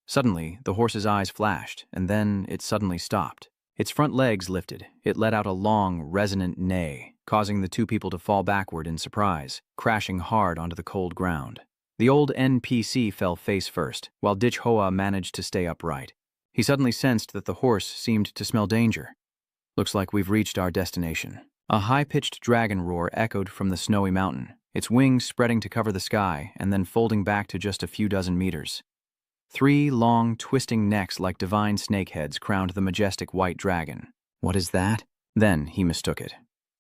Suddenly, the horse's eyes flashed, and then it suddenly stopped. Its front legs lifted. It let out a long, resonant neigh, causing the two people to fall backward in surprise, crashing hard onto the cold ground. The old NPC fell face first, while Hoa managed to stay upright. He suddenly sensed that the horse seemed to smell danger. "Looks like we've reached our destination." A high-pitched dragon roar echoed from the snowy mountain, its wings spreading to cover the sky and then folding back to just a few dozen meters. 3 long, twisting necks like divine snakeheads crowned the majestic white dragon. What is that? Then he mistook it.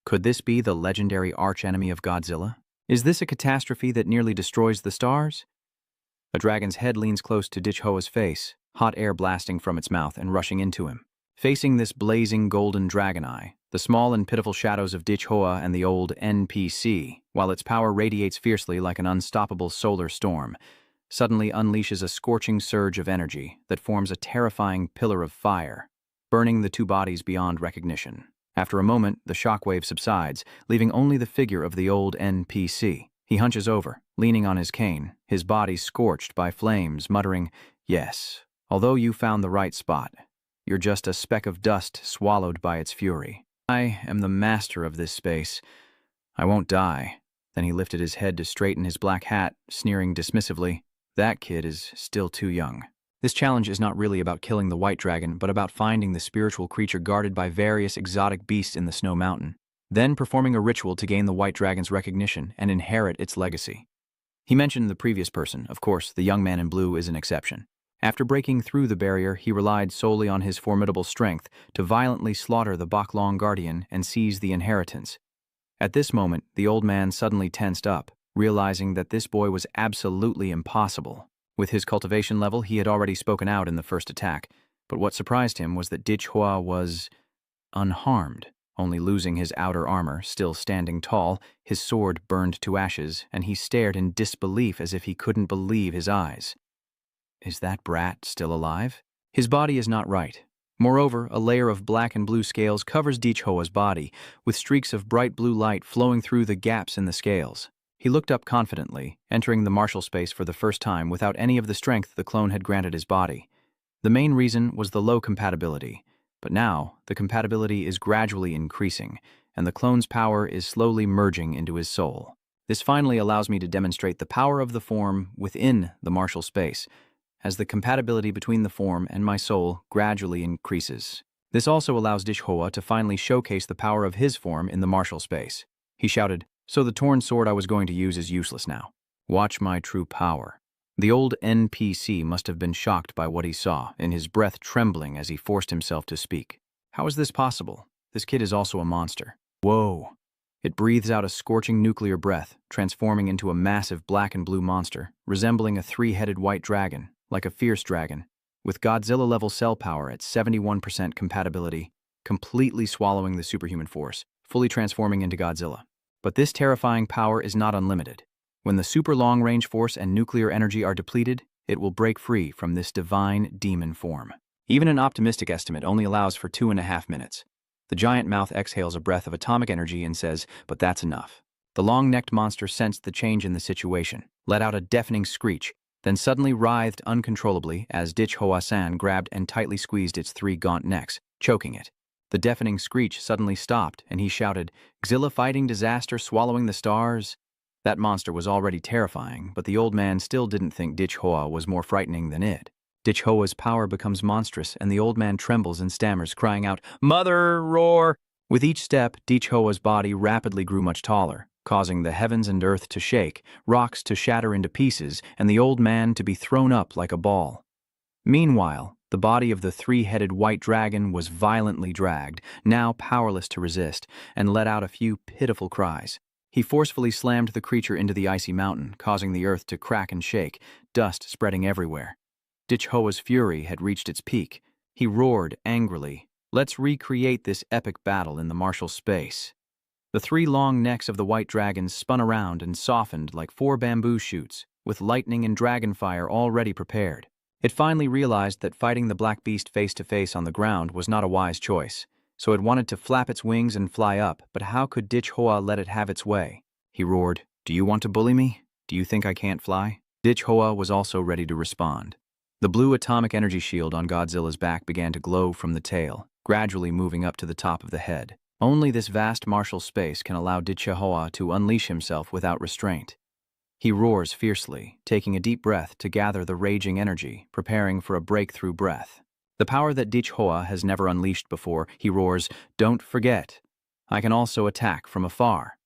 Could this be the legendary archenemy of Godzilla? Is this a catastrophe that nearly destroys the stars? A dragon's head leans close to Hoa's face, hot air blasting from its mouth and rushing into him. Facing this blazing golden dragon eye, the small and pitiful shadows of Hoa and the old NPC, while its power radiates fiercely like an unstoppable solar storm, suddenly unleashes a scorching surge of energy that forms a terrifying pillar of fire, burning the two bodies beyond recognition. After a moment, the shockwave subsides, leaving only the figure of the old NPC. He hunches over, leaning on his cane, his body scorched by flames, muttering, "Yes, although you found the right spot, you're just a speck of dust swallowed by its fury. I am the master of this space. I won't die." Then he lifted his head to straighten his black hat, sneering dismissively, "That kid is still too young." This challenge is not really about killing the white dragon, but about finding the spiritual creature guarded by various exotic beasts in the snow mountain, then performing a ritual to gain the white dragon's recognition and inherit its legacy. He mentioned the previous person. Of course, the young man in blue is an exception. After breaking through the barrier, he relied solely on his formidable strength to violently slaughter the Baklong guardian and seize the inheritance. At this moment, the old man suddenly tensed up, realizing that this boy was absolutely impossible. With his cultivation level, he had already spoken out in the first attack, but what surprised him was that Hoa was unharmed, only losing his outer armor, still standing tall, his sword burned to ashes, and he stared in disbelief as if he couldn't believe his eyes. Is that brat still alive? His body is not right. Moreover, a layer of black and blue scales covers Dichoa's body, with streaks of bright blue light flowing through the gaps in the scales. He looked up confidently, entering the martial space for the first time without any of the strength the clone had granted his body. The main reason was the low compatibility, but now the compatibility is gradually increasing, and the clone's power is slowly merging into his soul. This finally allows me to demonstrate the power of the form within the martial space, as the compatibility between the form and my soul gradually increases. This also allows Dichoa to finally showcase the power of his form in the martial space. He shouted, "So the torn sword I was going to use is useless now. Watch my true power." The old NPC must have been shocked by what he saw, in his breath trembling as he forced himself to speak. How is this possible? This kid is also a monster. Whoa. It breathes out a scorching nuclear breath, transforming into a massive black and blue monster, resembling a three-headed white dragon, like a fierce dragon, with Godzilla-level cell power at 71% compatibility, completely swallowing the superhuman force, fully transforming into Godzilla. But this terrifying power is not unlimited. When the super long-range force and nuclear energy are depleted, it will break free from this divine demon form. Even an optimistic estimate only allows for 2.5 minutes. The giant mouth exhales a breath of atomic energy and says, "But that's enough." The long-necked monster sensed the change in the situation, let out a deafening screech, then suddenly writhed uncontrollably as Dichoa-san grabbed and tightly squeezed its three gaunt necks, choking it. The deafening screech suddenly stopped, and he shouted, "Godzilla fighting disaster swallowing the stars?" That monster was already terrifying, but the old man still didn't think Dichoa was more frightening than it. Dichoa's power becomes monstrous, and the old man trembles and stammers, crying out, "Mother, roar!" With each step, Dichoa's body rapidly grew much taller, causing the heavens and earth to shake, rocks to shatter into pieces, and the old man to be thrown up like a ball. Meanwhile, the body of the three-headed white dragon was violently dragged, now powerless to resist, and let out a few pitiful cries. He forcefully slammed the creature into the icy mountain, causing the earth to crack and shake, dust spreading everywhere. Dichoa's fury had reached its peak. He roared angrily, "Let's recreate this epic battle in the martial space." The three long necks of the white dragon spun around and softened like 4 bamboo shoots, with lightning and dragon fire already prepared. It finally realized that fighting the black beast face-to-face on the ground was not a wise choice, so it wanted to flap its wings and fly up, but how could Dichoa let it have its way? He roared, "Do you want to bully me? Do you think I can't fly?" Dichoa was also ready to respond. The blue atomic energy shield on Godzilla's back began to glow from the tail, gradually moving up to the top of the head. Only this vast martial space can allow Dichoa to unleash himself without restraint. He roars fiercely, taking a deep breath to gather the raging energy, preparing for a breakthrough breath. The power that Dichoa has never unleashed before, he roars, "Don't forget, I can also attack from afar."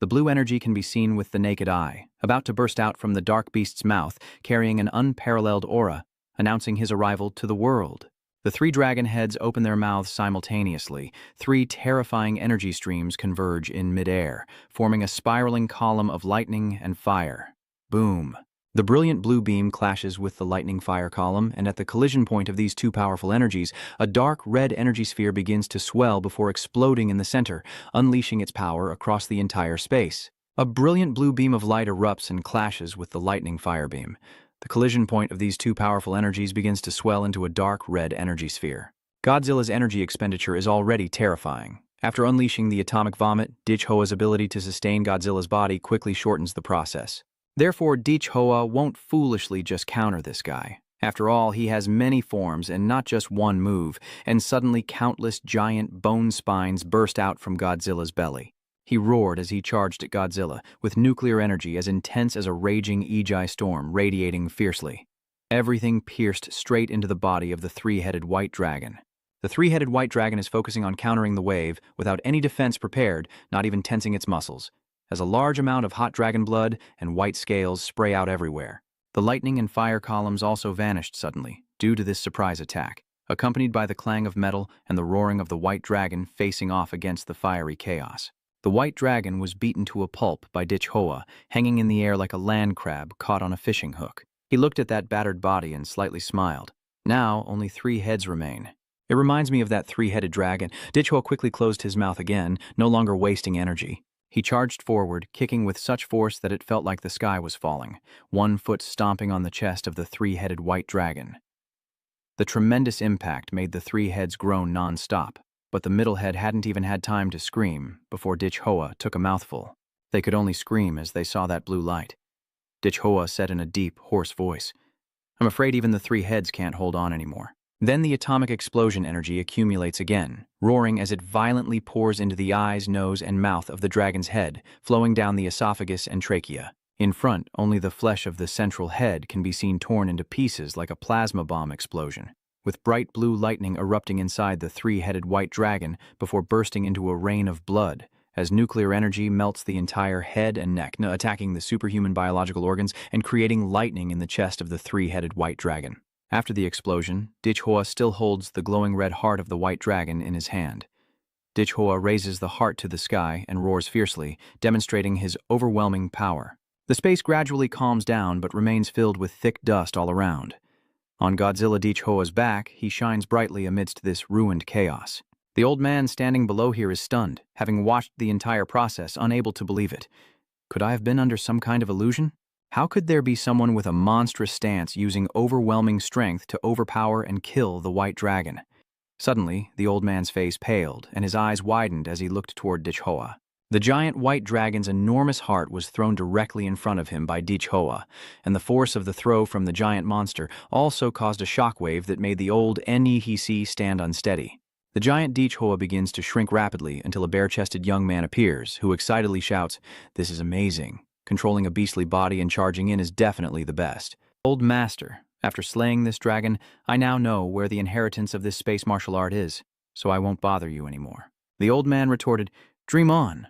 The blue energy can be seen with the naked eye, about to burst out from the dark beast's mouth, carrying an unparalleled aura, announcing his arrival to the world. The three dragon heads open their mouths simultaneously. 3 terrifying energy streams converge in midair, forming a spiraling column of lightning and fire. Boom. The brilliant blue beam clashes with the lightning fire column, and at the collision point of these two powerful energies, a dark red energy sphere begins to swell before exploding in the center, unleashing its power across the entire space. A brilliant blue beam of light erupts and clashes with the lightning fire beam. The collision point of these two powerful energies begins to swell into a dark red energy sphere. Godzilla's energy expenditure is already terrifying. After unleashing the atomic vomit, Dichoa's ability to sustain Godzilla's body quickly shortens the process. Therefore, Dichoa won't foolishly just counter this guy. After all, he has many forms and not just one move, and suddenly countless giant bone spines burst out from Godzilla's belly. He roared as he charged at Godzilla, with nuclear energy as intense as a raging Ijai storm radiating fiercely. Everything pierced straight into the body of the three-headed white dragon. The three-headed white dragon is focusing on countering the wave without any defense prepared, not even tensing its muscles, as a large amount of hot dragon blood and white scales spray out everywhere. The lightning and fire columns also vanished suddenly, due to this surprise attack, accompanied by the clang of metal and the roaring of the white dragon facing off against the fiery chaos. The white dragon was beaten to a pulp by Dichoa, hanging in the air like a land crab caught on a fishing hook. He looked at that battered body and slightly smiled. Now only 3 heads remain. It reminds me of that three-headed dragon. Ditch Hoa quickly closed his mouth again, no longer wasting energy. He charged forward, kicking with such force that it felt like the sky was falling, one foot stomping on the chest of the three-headed white dragon. The tremendous impact made the three heads groan non-stop, but the middle head hadn't even had time to scream before Ditch Hoa took a mouthful. They could only scream as they saw that blue light. Ditch Hoa said in a deep, hoarse voice, "I'm afraid even the three heads can't hold on anymore." Then the atomic explosion energy accumulates again, roaring as it violently pours into the eyes, nose, and mouth of the dragon's head, flowing down the esophagus and trachea. In front, only the flesh of the central head can be seen torn into pieces like a plasma bomb explosion, with bright blue lightning erupting inside the three-headed white dragon before bursting into a rain of blood, as nuclear energy melts the entire head and neck, attacking the superhuman biological organs and creating lightning in the chest of the three-headed white dragon. After the explosion, Ditch Hoa still holds the glowing red heart of the white dragon in his hand. Ditch Hoa raises the heart to the sky and roars fiercely, demonstrating his overwhelming power. The space gradually calms down but remains filled with thick dust all around. On Godzilla Ditch Hoa's back, he shines brightly amidst this ruined chaos. The old man standing below here is stunned, having watched the entire process, unable to believe it. Could I have been under some kind of illusion? How could there be someone with a monstrous stance using overwhelming strength to overpower and kill the white dragon? Suddenly, the old man's face paled, and his eyes widened as he looked toward Ditch Hoa. The giant white dragon's enormous heart was thrown directly in front of him by Ditch Hoa, and the force of the throw from the giant monster also caused a shockwave that made the old NEHC stand unsteady. The giant Ditch Hoa begins to shrink rapidly until a bare-chested young man appears, who excitedly shouts, "This is amazing. Controlling a beastly body and charging in is definitely the best. Old master, after slaying this dragon, I now know where the inheritance of this space martial art is, so I won't bother you anymore." The old man retorted, "Dream on."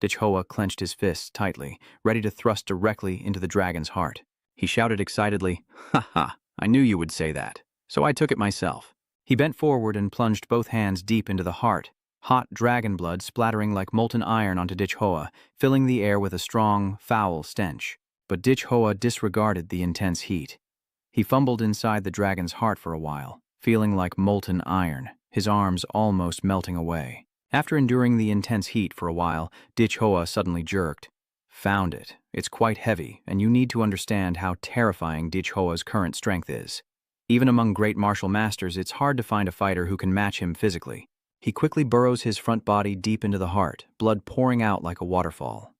Ditch Hoa clenched his fists tightly, ready to thrust directly into the dragon's heart. He shouted excitedly, "Ha ha, I knew you would say that, so I took it myself." He bent forward and plunged both hands deep into the heart, hot dragon blood splattering like molten iron onto Ditch Hoa, filling the air with a strong, foul stench. But Ditch Hoa disregarded the intense heat. He fumbled inside the dragon's heart for a while, feeling like molten iron, his arms almost melting away. After enduring the intense heat for a while, Ditch Hoa suddenly jerked. "Found it. It's quite heavy, and you need to understand how terrifying Ditch Hoa's current strength is. Even among great martial masters, it's hard to find a fighter who can match him physically." He quickly burrows his front body deep into the heart, blood pouring out like a waterfall.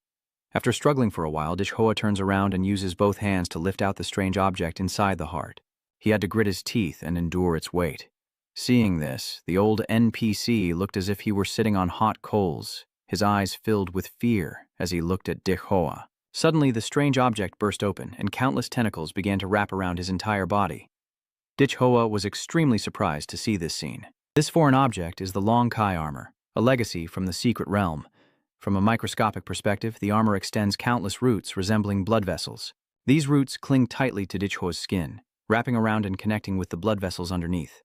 After struggling for a while, Ditch Hoa turns around and uses both hands to lift out the strange object inside the heart. He had to grit his teeth and endure its weight. Seeing this, the old NPC looked as if he were sitting on hot coals, his eyes filled with fear as he looked at Ditch Hoa. Suddenly, the strange object burst open, and countless tentacles began to wrap around his entire body. Ditch Hoa was extremely surprised to see this scene. This foreign object is the Long Kai armor, a legacy from the secret realm. From a microscopic perspective, the armor extends countless roots resembling blood vessels. These roots cling tightly to Ditch Hoa's skin, wrapping around and connecting with the blood vessels underneath.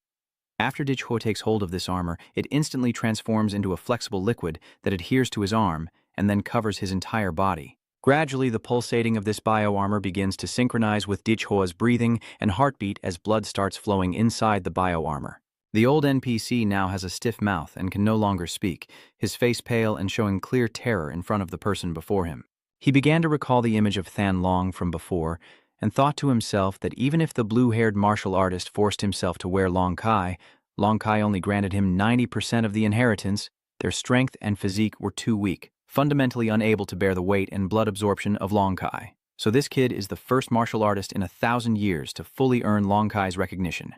After Ditch Hoa takes hold of this armor, it instantly transforms into a flexible liquid that adheres to his arm and then covers his entire body. Gradually, the pulsating of this bio-armor begins to synchronize with Ditch Hoa's breathing and heartbeat as blood starts flowing inside the bio-armor. The old NPC now has a stiff mouth and can no longer speak, his face pale and showing clear terror in front of the person before him. He began to recall the image of Than Long from before and thought to himself that even if the blue-haired martial artist forced himself to wear Long Kai only granted him 90% of the inheritance. Their strength and physique were too weak, fundamentally unable to bear the weight and blood absorption of Long Kai. So this kid is the first martial artist in 1,000 years to fully earn Long Kai's recognition.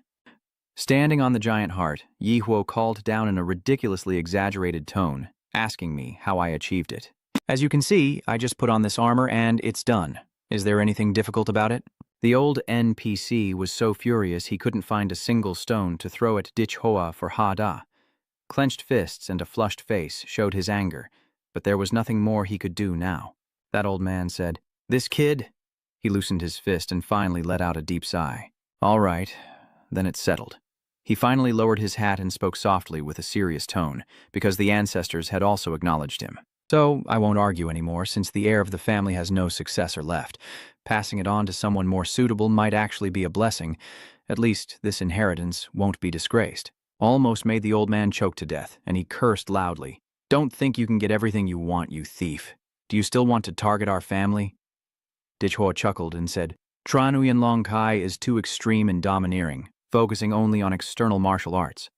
Standing on the giant heart, Yi Huo called down in a ridiculously exaggerated tone, asking me how I achieved it. "As you can see, I just put on this armor and it's done. Is there anything difficult about it?" The old NPC was so furious he couldn't find a single stone to throw at Ditch Hoa for Ha-da. Clenched fists and a flushed face showed his anger, but there was nothing more he could do now. That old man said, "This kid?" He loosened his fist and finally let out a deep sigh. "All right, then it's settled." He finally lowered his hat and spoke softly with a serious tone, because the ancestors had also acknowledged him. "So, I won't argue anymore, since the heir of the family has no successor left. Passing it on to someone more suitable might actually be a blessing. At least, this inheritance won't be disgraced." almost made the old man choke to death, and he cursed loudly. Don't think you can get everything you want, you thief. Do you still want to target our family? Dichhua chuckled and said, Tran Uyen Long Kai is too extreme and domineering, focusing only on external martial arts.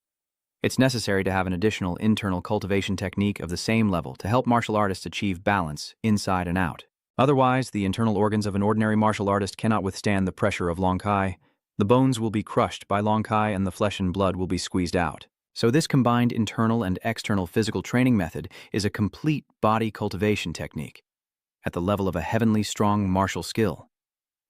It's necessary to have an additional internal cultivation technique of the same level to help martial artists achieve balance inside and out. Otherwise, the internal organs of an ordinary martial artist cannot withstand the pressure of Long Kai. The bones will be crushed by Long Kai and the flesh and blood will be squeezed out. So this combined internal and external physical training method is a complete body cultivation technique at the level of a heavenly strong martial skill.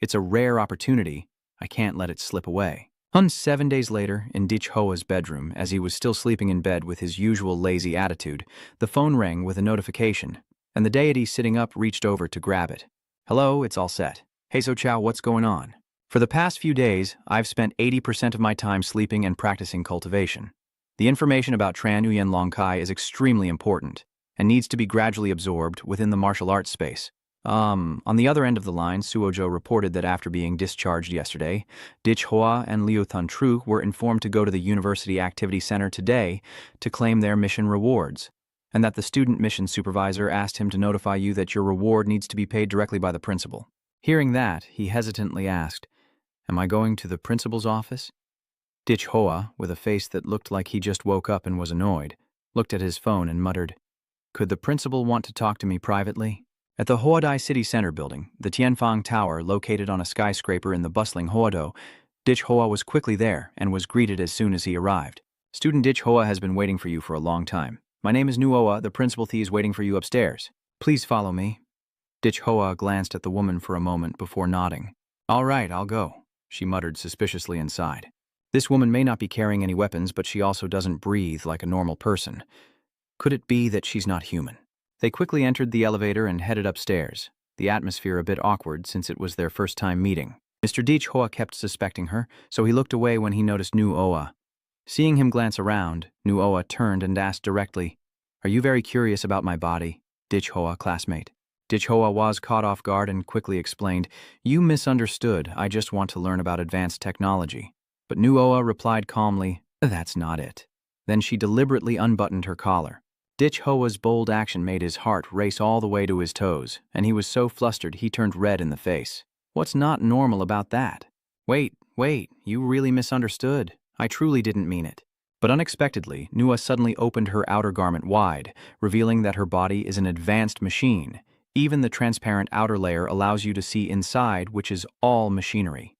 It's a rare opportunity. I can't let it slip away. 7 days later, in Dichhoa's bedroom, as he was still sleeping in bed with his usual lazy attitude, the phone rang with a notification, and the deity sitting up reached over to grab it. Hello, it's all set. Hey So Chow, what's going on? For the past few days, I've spent 80% of my time sleeping and practicing cultivation. The information about Tran Uyen Long Kai is extremely important and needs to be gradually absorbed within the martial arts space. On the other end of the line, Suojo reported that after being discharged yesterday, Dichhua and Liu Thantru were informed to go to the University Activity Center today to claim their mission rewards, and that the student mission supervisor asked him to notify you that your reward needs to be paid directly by the principal. Hearing that, he hesitantly asked, Am I going to the principal's office? Dichhua, with a face that looked like he just woke up and was annoyed, looked at his phone and muttered, Could the principal want to talk to me privately? At the Huadai City Center building, the Tianfang Tower located on a skyscraper in the bustling Huado, Dichhua was quickly there and was greeted as soon as he arrived. Student Dichhua has been waiting for you for a long time. My name is Nuoa, the principal Thi is waiting for you upstairs. Please follow me. Dichhua glanced at the woman for a moment before nodding. All right, I'll go, she muttered suspiciously inside. This woman may not be carrying any weapons, but she also doesn't breathe like a normal person. Could it be that she's not human? They quickly entered the elevator and headed upstairs, the atmosphere a bit awkward since it was their first time meeting. Mr. Dichhua kept suspecting her, so he looked away when he noticed Nuoa. Seeing him glance around, Nuoa turned and asked directly, Are you very curious about my body, Dichhua classmate? Dichhua was caught off guard and quickly explained, You misunderstood, I just want to learn about advanced technology. But Nuoa replied calmly, That's not it. Then she deliberately unbuttoned her collar. Dichhoa's bold action made his heart race all the way to his toes, and he was so flustered he turned red in the face. What's not normal about that? Wait, you really misunderstood. I truly didn't mean it. But unexpectedly, Nua suddenly opened her outer garment wide, revealing that her body is an advanced machine. Even the transparent outer layer allows you to see inside, which is all machinery.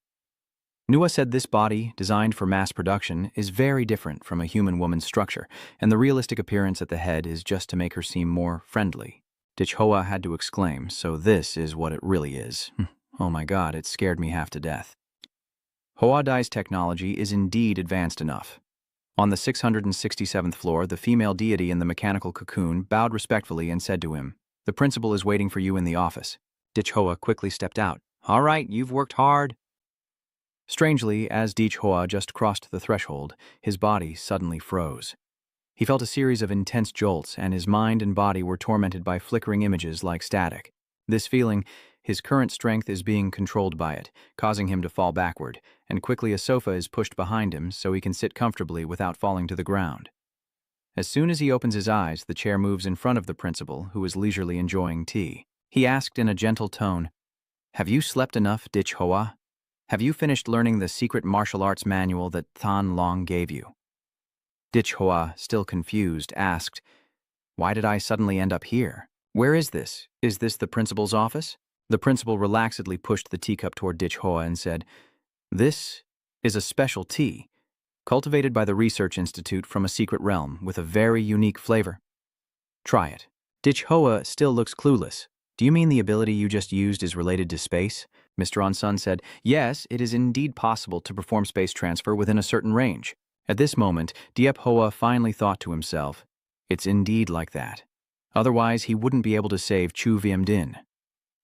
Nua said this body, designed for mass production, is very different from a human woman's structure, and the realistic appearance at the head is just to make her seem more friendly. Dichhua had to exclaim, So this is what it really is. Oh my god, it scared me half to death. Huadai's technology is indeed advanced enough. On the 667th floor, the female deity in the mechanical cocoon bowed respectfully and said to him, The principal is waiting for you in the office. Dichhua quickly stepped out. All right, you've worked hard. Strangely, as Dichhua just crossed the threshold, his body suddenly froze. He felt a series of intense jolts, and his mind and body were tormented by flickering images like static. This feeling, his current strength is being controlled by it, causing him to fall backward, and quickly a sofa is pushed behind him so he can sit comfortably without falling to the ground. As soon as he opens his eyes, the chair moves in front of the principal, who is leisurely enjoying tea. He asked in a gentle tone, Have you slept enough, Dichhua? Have you finished learning the secret martial arts manual that Than Long gave you? Dichhua, still confused, asked, Why did I suddenly end up here? Where is this? Is this the principal's office? The principal relaxedly pushed the teacup toward Dichhua and said, This is a special tea, cultivated by the Research Institute from a secret realm with a very unique flavor. Try it. Dichhua still looks clueless. Do you mean the ability you just used is related to space? Mr. Onsun said, Yes, it is indeed possible to perform space transfer within a certain range. At this moment, Diep finally thought to himself, It's indeed like that. Otherwise, he wouldn't be able to save Chu Viêm Din.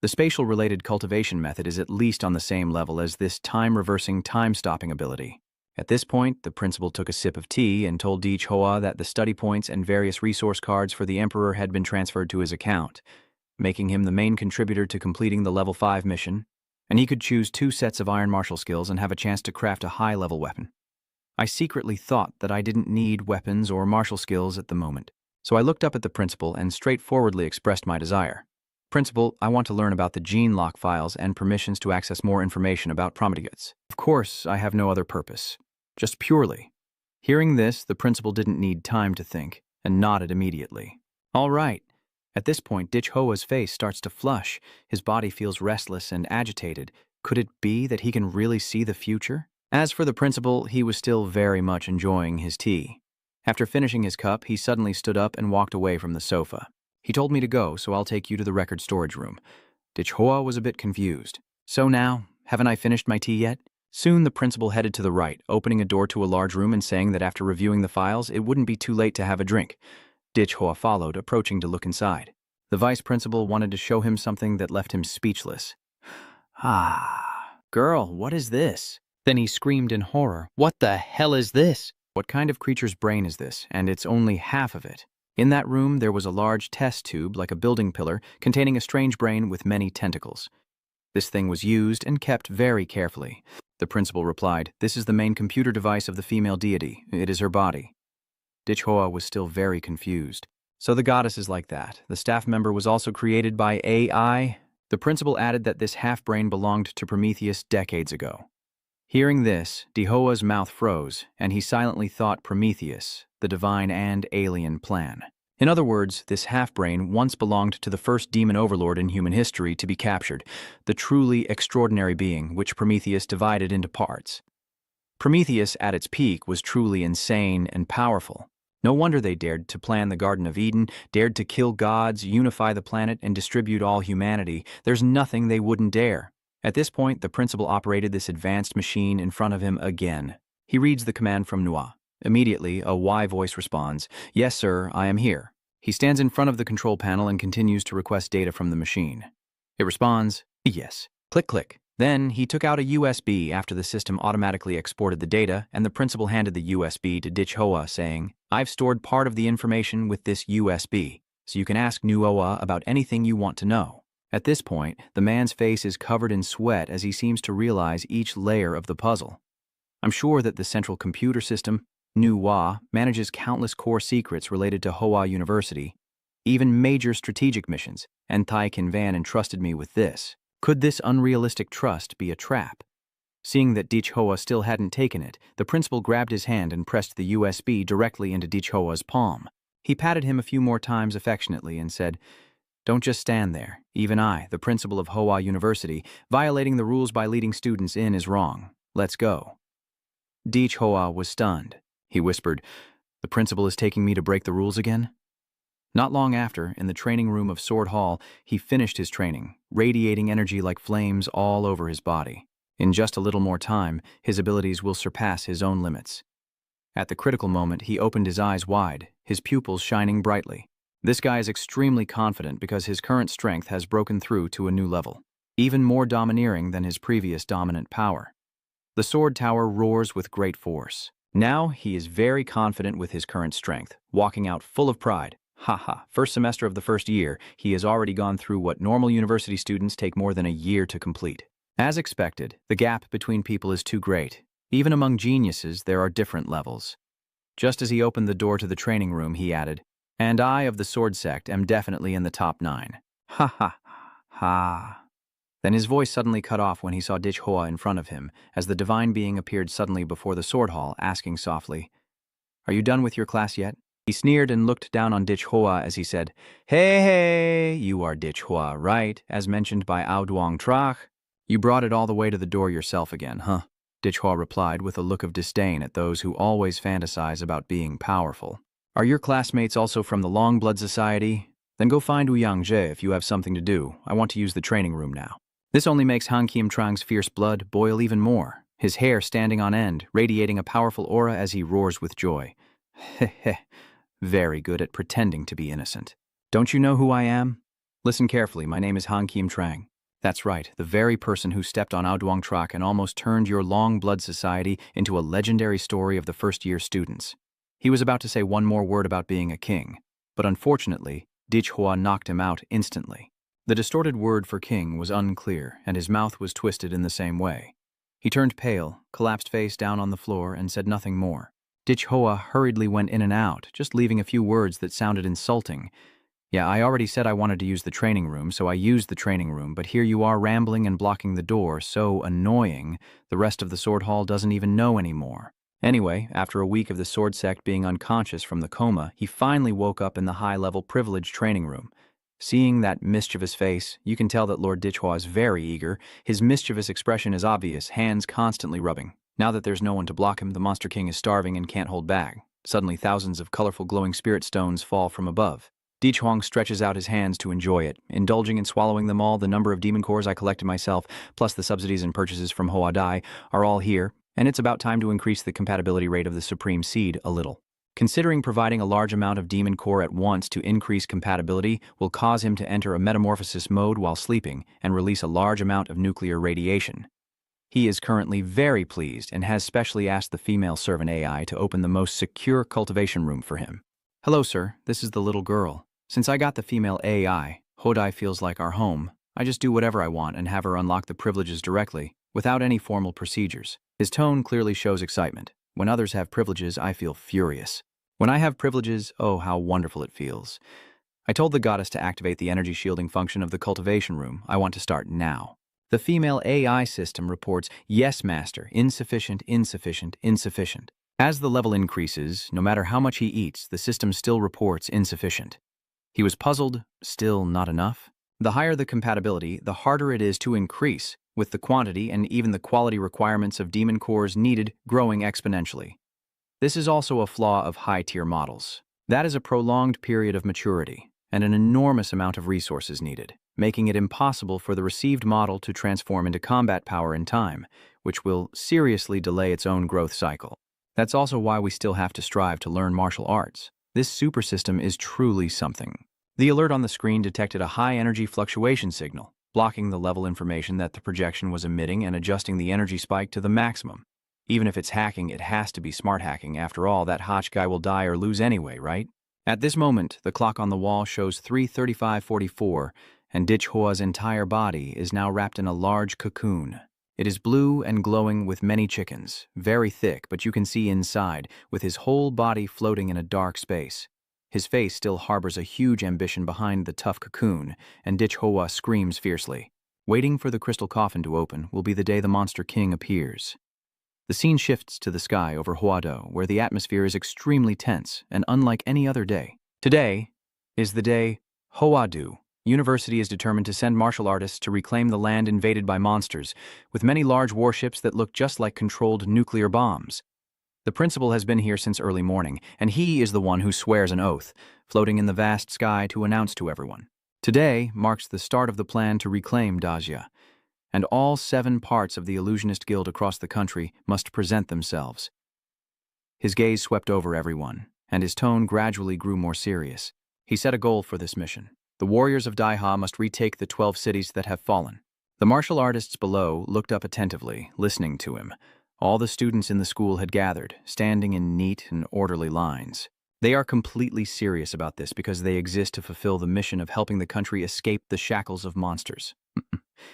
The spatial-related cultivation method is at least on the same level as this time-reversing, time-stopping ability. At this point, the principal took a sip of tea and told Dichhua that the study points and various resource cards for the Emperor had been transferred to his account, making him the main contributor to completing the Level 5 mission, and he could choose 2 sets of iron martial skills and have a chance to craft a high-level weapon. I secretly thought that I didn't need weapons or martial skills at the moment. So I looked up at the principal and straightforwardly expressed my desire. Principal, I want to learn about the gene lock files and permissions to access more information about Prometheus. Of course, I have no other purpose. Just purely. Hearing this, the principal didn't need time to think and nodded immediately. All right. At this point, Dich Hoa's face starts to flush. His body feels restless and agitated. Could it be that he can really see the future? As for the principal, he was still very much enjoying his tea. After finishing his cup, he suddenly stood up and walked away from the sofa. He told me to go, so I'll take you to the record storage room. Dich Hoa was a bit confused. So now, haven't I finished my tea yet? Soon the principal headed to the right, opening a door to a large room and saying that after reviewing the files, it wouldn't be too late to have a drink. Dich Hoa followed, approaching to look inside. The vice principal wanted to show him something that left him speechless. Ah, girl, what is this? Then he screamed in horror. What the hell is this? What kind of creature's brain is this? And it's only half of it. In that room, there was a large test tube, like a building pillar, containing a strange brain with many tentacles. This thing was used and kept very carefully. The principal replied, "This is the main computer device of the female deity. It is her body." Dich Hoa was still very confused. So the goddess is like that. The staff member was also created by AI. The principal added that this half-brain belonged to Prometheus decades ago. Hearing this, Dich Hoa's mouth froze, and he silently thought Prometheus, the divine and alien plan. In other words, this half-brain once belonged to the first demon overlord in human history to be captured, the truly extraordinary being which Prometheus divided into parts. Prometheus, at its peak, was truly insane and powerful. No wonder they dared to plan the Garden of Eden, dared to kill gods, unify the planet, and distribute all humanity. There's nothing they wouldn't dare. At this point, the principal operated this advanced machine in front of him again. He reads the command from Manhua. Immediately, a Y voice responds, "Yes, sir, I am here." He stands in front of the control panel and continues to request data from the machine. It responds, "Yes." Click, click. Then, he took out a USB after the system automatically exported the data, and the principal handed the USB to Dich Hoa, saying, "I've stored part of the information with this USB, so you can ask Nuoa about anything you want to know." At this point, the man's face is covered in sweat as he seems to realize each layer of the puzzle. I'm sure that the central computer system, Nuoa, manages countless core secrets related to Hoa University, even major strategic missions, and Thai Kin Van entrusted me with this. Could this unrealistic trust be a trap? Seeing that Dich Hoa still hadn't taken it, the principal grabbed his hand and pressed the USB directly into Dich Hoa's palm. He patted him a few more times affectionately and said, "Don't just stand there. Even I, the principal of Hoa University, violating the rules by leading students in is wrong. Let's go." Dich Hoa was stunned. He whispered, "The principal is taking me to break the rules again?" Not long after, in the training room of Sword Hall, he finished his training, radiating energy like flames all over his body. In just a little more time, his abilities will surpass his own limits. At the critical moment, he opened his eyes wide, his pupils shining brightly. This guy is extremely confident because his current strength has broken through to a new level, even more domineering than his previous dominant power. The sword tower roars with great force. Now he is very confident with his current strength, walking out full of pride. First semester of the first year, he has already gone through what normal university students take more than a year to complete. As expected, the gap between people is too great. Even among geniuses, there are different levels. Just as he opened the door to the training room, he added, "And I of the sword sect am definitely in the top 9. Ha ha ha." Then his voice suddenly cut off when he saw Dich Hoa in front of him, as the divine being appeared suddenly before the sword hall, asking softly, "Are you done with your class yet?" He sneered and looked down on Dich Hoa as he said, Hey, you are Dich Hoa, right, as mentioned by Ao Duong Trach? You brought it all the way to the door yourself again, huh?" Dich Hoa replied with a look of disdain at those who always fantasize about being powerful. "Are your classmates also from the Long Blood Society? Then go find Ouyang Zhe if you have something to do. I want to use the training room now." This only makes Han Kim Trang's fierce blood boil even more, his hair standing on end, radiating a powerful aura as he roars with joy. Heh, very good at pretending to be innocent. Don't you know who I am? Listen carefully, my name is Han Kim Trang. That's right, the very person who stepped on Ao Duong Trach and almost turned your Long Blood Society into a legendary story of the first-year students. He was about to say one more word about being a king, but unfortunately, Dich Hoa knocked him out instantly. The distorted word for king was unclear, and his mouth was twisted in the same way. He turned pale, collapsed face down on the floor, and said nothing more. Dich Hoa hurriedly went in and out, just leaving a few words that sounded insulting. Yeah, I already said I wanted to use the training room, so I used the training room, but here you are rambling and blocking the door, so annoying, the rest of the sword hall doesn't even know anymore. Anyway, after a week of the sword sect being unconscious from the coma, he finally woke up in the high-level privileged training room. Seeing that mischievous face, you can tell that Lord Dich Hoa is very eager. His mischievous expression is obvious, hands constantly rubbing. Now that there's no one to block him, the Monster King is starving and can't hold back. Suddenly, thousands of colorful glowing spirit stones fall from above. Dich Huang stretches out his hands to enjoy it, indulging in swallowing them all. The number of demon cores I collected myself, plus the subsidies and purchases from Hoa Dai, are all here, and it's about time to increase the compatibility rate of the Supreme Seed a little. Considering providing a large amount of demon core at once to increase compatibility will cause him to enter a metamorphosis mode while sleeping and release a large amount of nuclear radiation. He is currently very pleased and has specially asked the female servant AI to open the most secure cultivation room for him. Hello, sir. This is the little girl. Since I got the female AI, Hodai feels like our home. I just do whatever I want and have her unlock the privileges directly, without any formal procedures. His tone clearly shows excitement. When others have privileges, I feel furious. When I have privileges, oh, how wonderful it feels. I told the goddess to activate the energy shielding function of the cultivation room. I want to start now. The female AI system reports, yes, master, insufficient, insufficient, insufficient. As the level increases, no matter how much he eats, the system still reports insufficient. He was puzzled, still not enough. The higher the compatibility, the harder it is to increase, with the quantity and even the quality requirements of demon cores needed growing exponentially. This is also a flaw of high-tier models. That is a prolonged period of maturity, and an enormous amount of resources needed, making it impossible for the received model to transform into combat power in time, which will seriously delay its own growth cycle. That's also why we still have to strive to learn martial arts. This super system is truly something. The alert on the screen detected a high-energy fluctuation signal, blocking the level information that the projection was emitting and adjusting the energy spike to the maximum. Even if it's hacking, it has to be smart hacking. After all, that Hotch guy will die or lose anyway, right? At this moment, the clock on the wall shows 3:35:44, and Dich Hua's entire body is now wrapped in a large cocoon. It is blue and glowing with many chickens, very thick, but you can see inside, with his whole body floating in a dark space. His face still harbors a huge ambition behind the tough cocoon, and Dich Hua screams fiercely. Waiting for the crystal coffin to open will be the day the Monster King appears. The scene shifts to the sky over Huado, where the atmosphere is extremely tense and unlike any other day. Today is the day Huadu University is determined to send martial artists to reclaim the land invaded by monsters, with many large warships that look just like controlled nuclear bombs. The principal has been here since early morning, and he is the one who swears an oath, floating in the vast sky to announce to everyone. Today marks the start of the plan to reclaim Dajia, and all 7 parts of the Illusionist Guild across the country must present themselves. His gaze swept over everyone, and his tone gradually grew more serious. He set a goal for this mission. The warriors of Daiha must retake the 12 cities that have fallen. The martial artists below looked up attentively, listening to him. All the students in the school had gathered, standing in neat and orderly lines. They are completely serious about this because they exist to fulfill the mission of helping the country escape the shackles of monsters.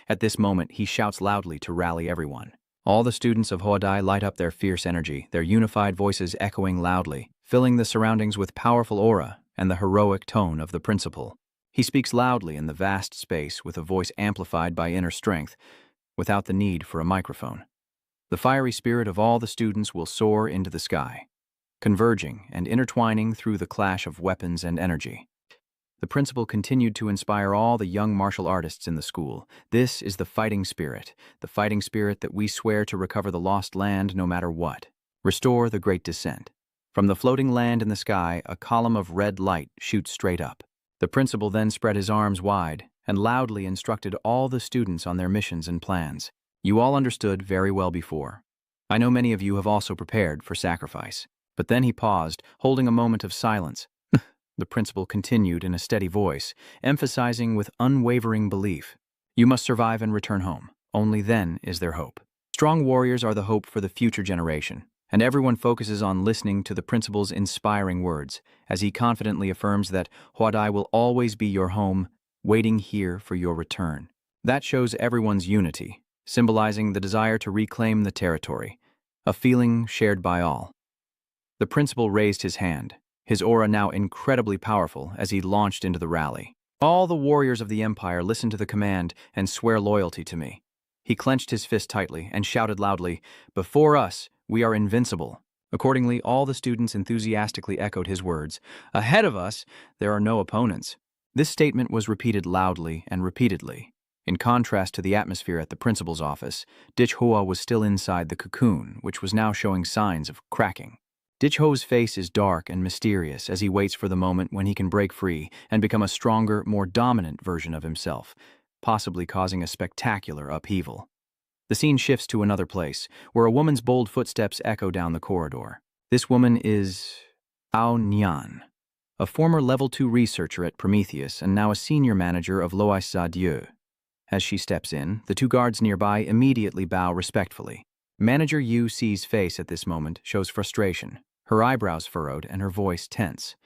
At this moment, he shouts loudly to rally everyone. All the students of Huadai light up their fierce energy, their unified voices echoing loudly, filling the surroundings with powerful aura and the heroic tone of the principal. He speaks loudly in the vast space with a voice amplified by inner strength, without the need for a microphone. The fiery spirit of all the students will soar into the sky, converging and intertwining through the clash of weapons and energy. The principal continued to inspire all the young martial artists in the school. This is the fighting spirit that we swear to recover the lost land no matter what. Restore the great descent. From the floating land in the sky, a column of red light shoots straight up. The principal then spread his arms wide and loudly instructed all the students on their missions and plans. You all understood very well before. I know many of you have also prepared for sacrifice. But then he paused, holding a moment of silence. The principal continued in a steady voice, emphasizing with unwavering belief. You must survive and return home. Only then is there hope. Strong warriors are the hope for the future generation, and everyone focuses on listening to the principal's inspiring words, as he confidently affirms that Huadai will always be your home, waiting here for your return. That shows everyone's unity, symbolizing the desire to reclaim the territory, a feeling shared by all. The principal raised his hand, his aura now incredibly powerful as he launched into the rally. All the warriors of the Empire listen to the command and swear loyalty to me. He clenched his fist tightly and shouted loudly, "Before us, we are invincible." Accordingly, all the students enthusiastically echoed his words. "Ahead of us, there are no opponents." This statement was repeated loudly and repeatedly. In contrast to the atmosphere at the principal's office, Hua was still inside the cocoon, which was now showing signs of cracking. Hua's face is dark and mysterious as he waits for the moment when he can break free and become a stronger, more dominant version of himself, possibly causing a spectacular upheaval. The scene shifts to another place, where a woman's bold footsteps echo down the corridor. This woman is Ao Nian, a former Level 2 researcher at Prometheus and now a senior manager of Lois Dieu. As she steps in, the two guards nearby immediately bow respectfully. Manager Yu Ci's face at this moment shows frustration, her eyebrows furrowed and her voice tense.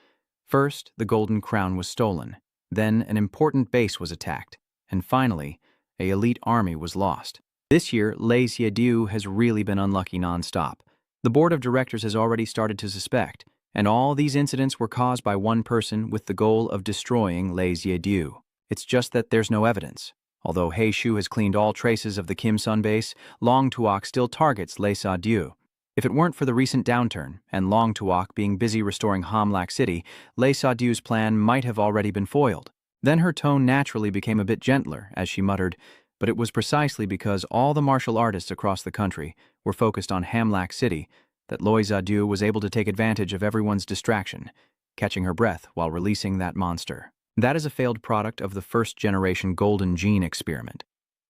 First, the golden crown was stolen. Then, an important base was attacked. And finally, an elite army was lost. This year, Lei Xiediu has really been unlucky nonstop. The board of directors has already started to suspect, and all these incidents were caused by one person with the goal of destroying Lei Xiediu. It's just that there's no evidence. Although He Shu has cleaned all traces of the Kim Sun base, Long Tuok still targets Lei Xiediu. If it weren't for the recent downturn, and Long Tuok being busy restoring Hamlak City, Lei Xiediu's plan might have already been foiled. Then her tone naturally became a bit gentler as she muttered, but it was precisely because all the martial artists across the country were focused on Hamlak City that Lei Xiediu was able to take advantage of everyone's distraction, catching her breath while releasing that monster. That is a failed product of the first-generation Golden Gene experiment,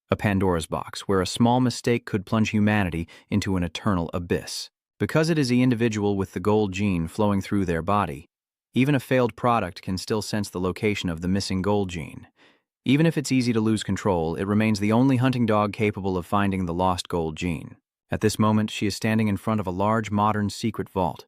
a Pandora's box where a small mistake could plunge humanity into an eternal abyss. Because it is the individual with the gold gene flowing through their body, even a failed product can still sense the location of the missing gold gene. Even if it's easy to lose control, it remains the only hunting dog capable of finding the lost gold gene. At this moment, she is standing in front of a large modern secret vault.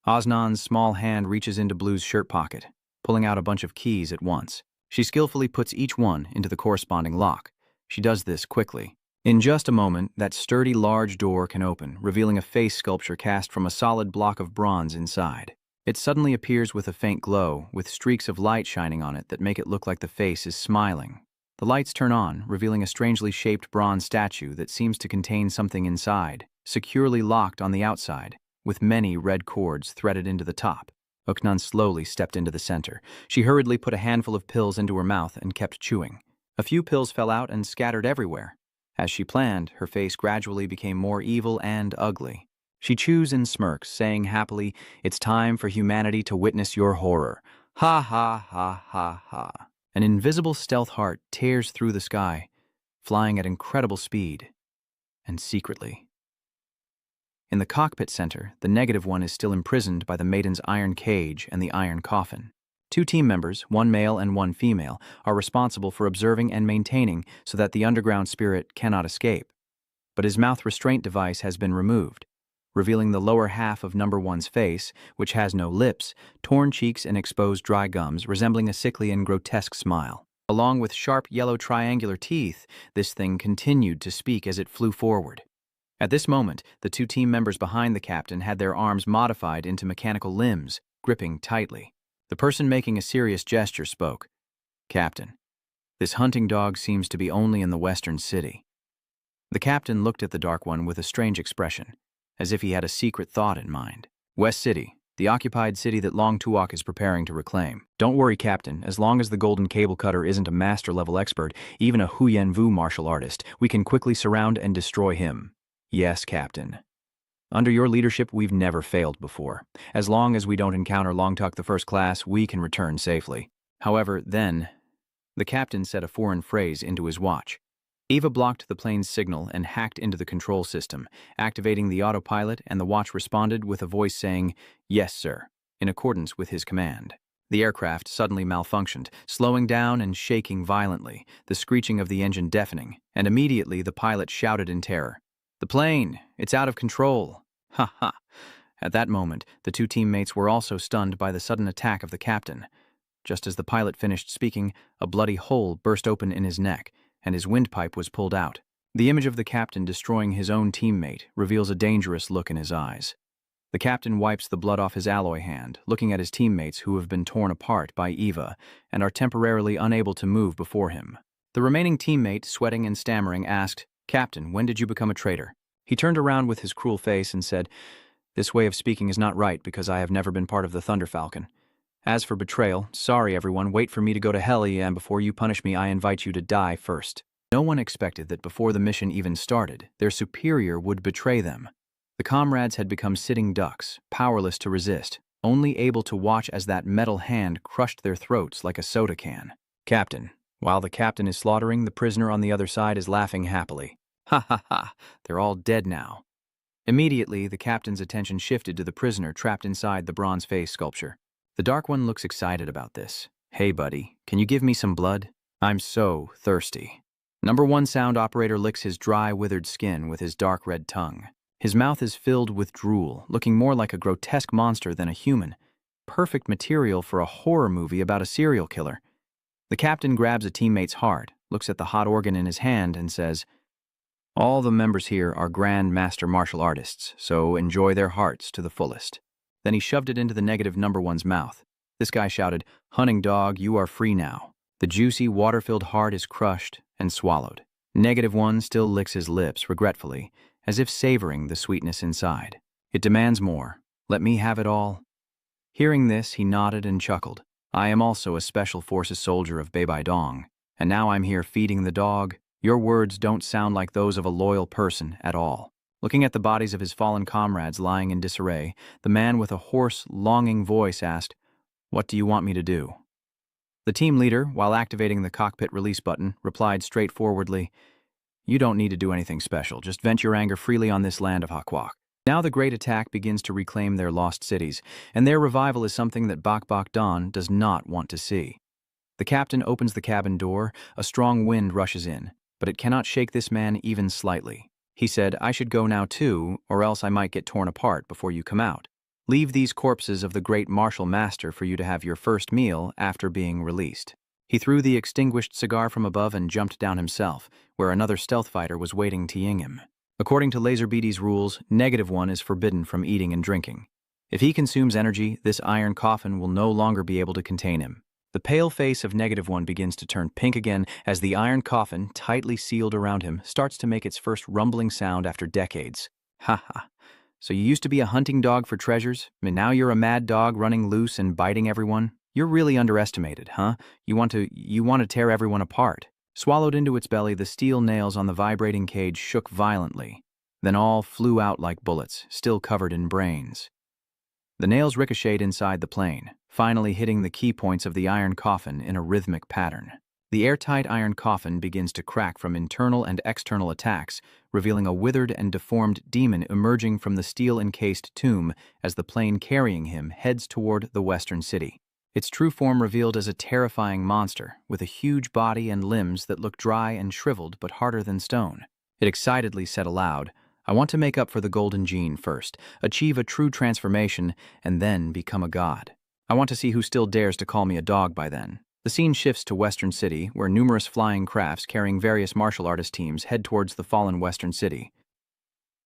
Oznan's small hand reaches into Blue's shirt pocket, pulling out a bunch of keys at once. She skillfully puts each one into the corresponding lock. She does this quickly. In just a moment, that sturdy large door can open, revealing a face sculpture cast from a solid block of bronze inside. It suddenly appears with a faint glow, with streaks of light shining on it that make it look like the face is smiling. The lights turn on, revealing a strangely shaped bronze statue that seems to contain something inside, securely locked on the outside, with many red cords threaded into the top. Uknan slowly stepped into the center. She hurriedly put a handful of pills into her mouth and kept chewing. A few pills fell out and scattered everywhere. As she planned, her face gradually became more evil and ugly. She chews and smirks, saying happily, "It's time for humanity to witness your horror. Ha ha ha ha ha." An invisible stealth heart tears through the sky, flying at incredible speed, and secretly. In the cockpit center, the negative one is still imprisoned by the maiden's iron cage and the iron coffin. Two team members, one male and one female, are responsible for observing and maintaining so that the underground spirit cannot escape. But his mouth restraint device has been removed, revealing the lower half of number one's face, which has no lips, torn cheeks and exposed dry gums, resembling a sickly and grotesque smile. Along with sharp yellow triangular teeth, this thing continued to speak as it flew forward. At this moment, the two team members behind the captain had their arms modified into mechanical limbs, gripping tightly. The person making a serious gesture spoke. "Captain, this hunting dog seems to be only in the western city." The captain looked at the Dark One with a strange expression, as if he had a secret thought in mind. "West City, the occupied city that Long Tuok is preparing to reclaim. Don't worry, Captain, as long as the Golden Cable Cutter isn't a master-level expert, even a Huyen Vu martial artist, we can quickly surround and destroy him." "Yes, Captain. Under your leadership, we've never failed before. As long as we don't encounter Long Tuok the First Class, we can return safely." However, then, the captain said a foreign phrase into his watch. Eva blocked the plane's signal and hacked into the control system, activating the autopilot, and the watch responded with a voice saying, "Yes, sir," in accordance with his command. The aircraft suddenly malfunctioned, slowing down and shaking violently, the screeching of the engine deafening, and immediately the pilot shouted in terror, "The plane! It's out of control!" Ha ha! At that moment, the two teammates were also stunned by the sudden attack of the captain. Just as the pilot finished speaking, a bloody hole burst open in his neck, and his windpipe was pulled out. The image of the captain destroying his own teammate reveals a dangerous look in his eyes. The captain wipes the blood off his alloy hand, looking at his teammates who have been torn apart by Eva and are temporarily unable to move before him. The remaining teammate, sweating and stammering, asked, "Captain, when did you become a traitor?" He turned around with his cruel face and said, "This way of speaking is not right because I have never been part of the Thunder Falcon. As for betrayal, sorry everyone, wait for me to go to hell, and before you punish me, I invite you to die first." No one expected that before the mission even started, their superior would betray them. The comrades had become sitting ducks, powerless to resist, only able to watch as that metal hand crushed their throats like a soda can. "Captain." While the captain is slaughtering, the prisoner on the other side is laughing happily. "Ha ha ha, they're all dead now." Immediately, the captain's attention shifted to the prisoner trapped inside the bronze face sculpture. The Dark One looks excited about this. "Hey buddy, can you give me some blood? I'm so thirsty." Number 1 sound operator licks his dry, withered skin with his dark red tongue. His mouth is filled with drool, looking more like a grotesque monster than a human. Perfect material for a horror movie about a serial killer. The captain grabs a teammate's heart, looks at the hot organ in his hand, and says, "All the members here are Grand Master Martial Artists, so enjoy their hearts to the fullest." Then he shoved it into the negative number 1's mouth. This guy shouted, "Hunting dog, you are free now." The juicy, water-filled heart is crushed and swallowed. Negative 1 still licks his lips regretfully, as if savoring the sweetness inside. It demands more. "Let me have it all." Hearing this, he nodded and chuckled. "I am also a Special Forces soldier of Beibei-dong, and now I'm here feeding the dog. Your words don't sound like those of a loyal person at all." Looking at the bodies of his fallen comrades lying in disarray, the man with a hoarse, longing voice asked, "What do you want me to do?" The team leader, while activating the cockpit release button, replied straightforwardly, "You don't need to do anything special. Just vent your anger freely on this land of Hakwak." Now the Great Attack begins to reclaim their lost cities, and their revival is something that Bak-Bak-Dan does not want to see. The captain opens the cabin door, a strong wind rushes in, but it cannot shake this man even slightly. He said, "I should go now too, or else I might get torn apart before you come out. Leave these corpses of the great martial master for you to have your first meal after being released." He threw the extinguished cigar from above and jumped down himself, where another stealth fighter was waiting to ying him. According to Laserbeaty's rules, negative 1 is forbidden from eating and drinking. If he consumes energy, this iron coffin will no longer be able to contain him. The pale face of negative 1 begins to turn pink again as the iron coffin, tightly sealed around him, starts to make its first rumbling sound after decades. "Ha ha. So you used to be a hunting dog for treasures, and now you're a mad dog running loose and biting everyone? You're really underestimated, huh? You want to tear everyone apart." Swallowed into its belly, the steel nails on the vibrating cage shook violently. Then all flew out like bullets, still covered in brains. The nails ricocheted inside the plane, finally hitting the key points of the iron coffin in a rhythmic pattern. The airtight iron coffin begins to crack from internal and external attacks, revealing a withered and deformed demon emerging from the steel-encased tomb as the plane carrying him heads toward the western city. Its true form revealed as a terrifying monster, with a huge body and limbs that look dry and shriveled but harder than stone. It excitedly said aloud, "I want to make up for the golden gene first, achieve a true transformation, and then become a god. I want to see who still dares to call me a dog by then." The scene shifts to Western City, where numerous flying crafts carrying various martial artist teams head towards the fallen Western City.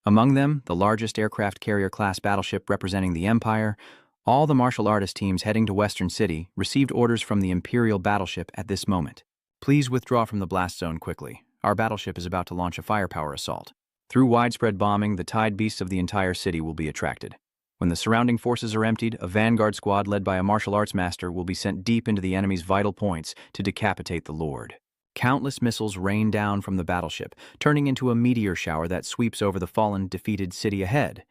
Among them, the largest aircraft carrier-class battleship representing the Empire. All the martial artist teams heading to Western City received orders from the Imperial battleship at this moment. "Please withdraw from the blast zone quickly. Our battleship is about to launch a firepower assault. Through widespread bombing, the tide beasts of the entire city will be attracted. When the surrounding forces are emptied, a vanguard squad led by a martial arts master will be sent deep into the enemy's vital points to decapitate the Lord." Countless missiles rain down from the battleship, turning into a meteor shower that sweeps over the fallen, defeated city ahead.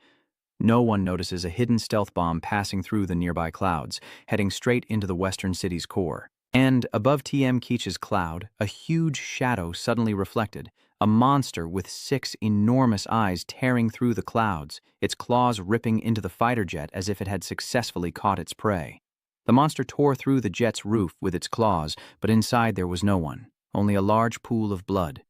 No one notices a hidden stealth bomb passing through the nearby clouds, heading straight into the western city's core. And above TM Keech's cloud, a huge shadow suddenly reflected, a monster with 6 enormous eyes tearing through the clouds, its claws ripping into the fighter jet as if it had successfully caught its prey. The monster tore through the jet's roof with its claws, but inside there was no one, only a large pool of blood.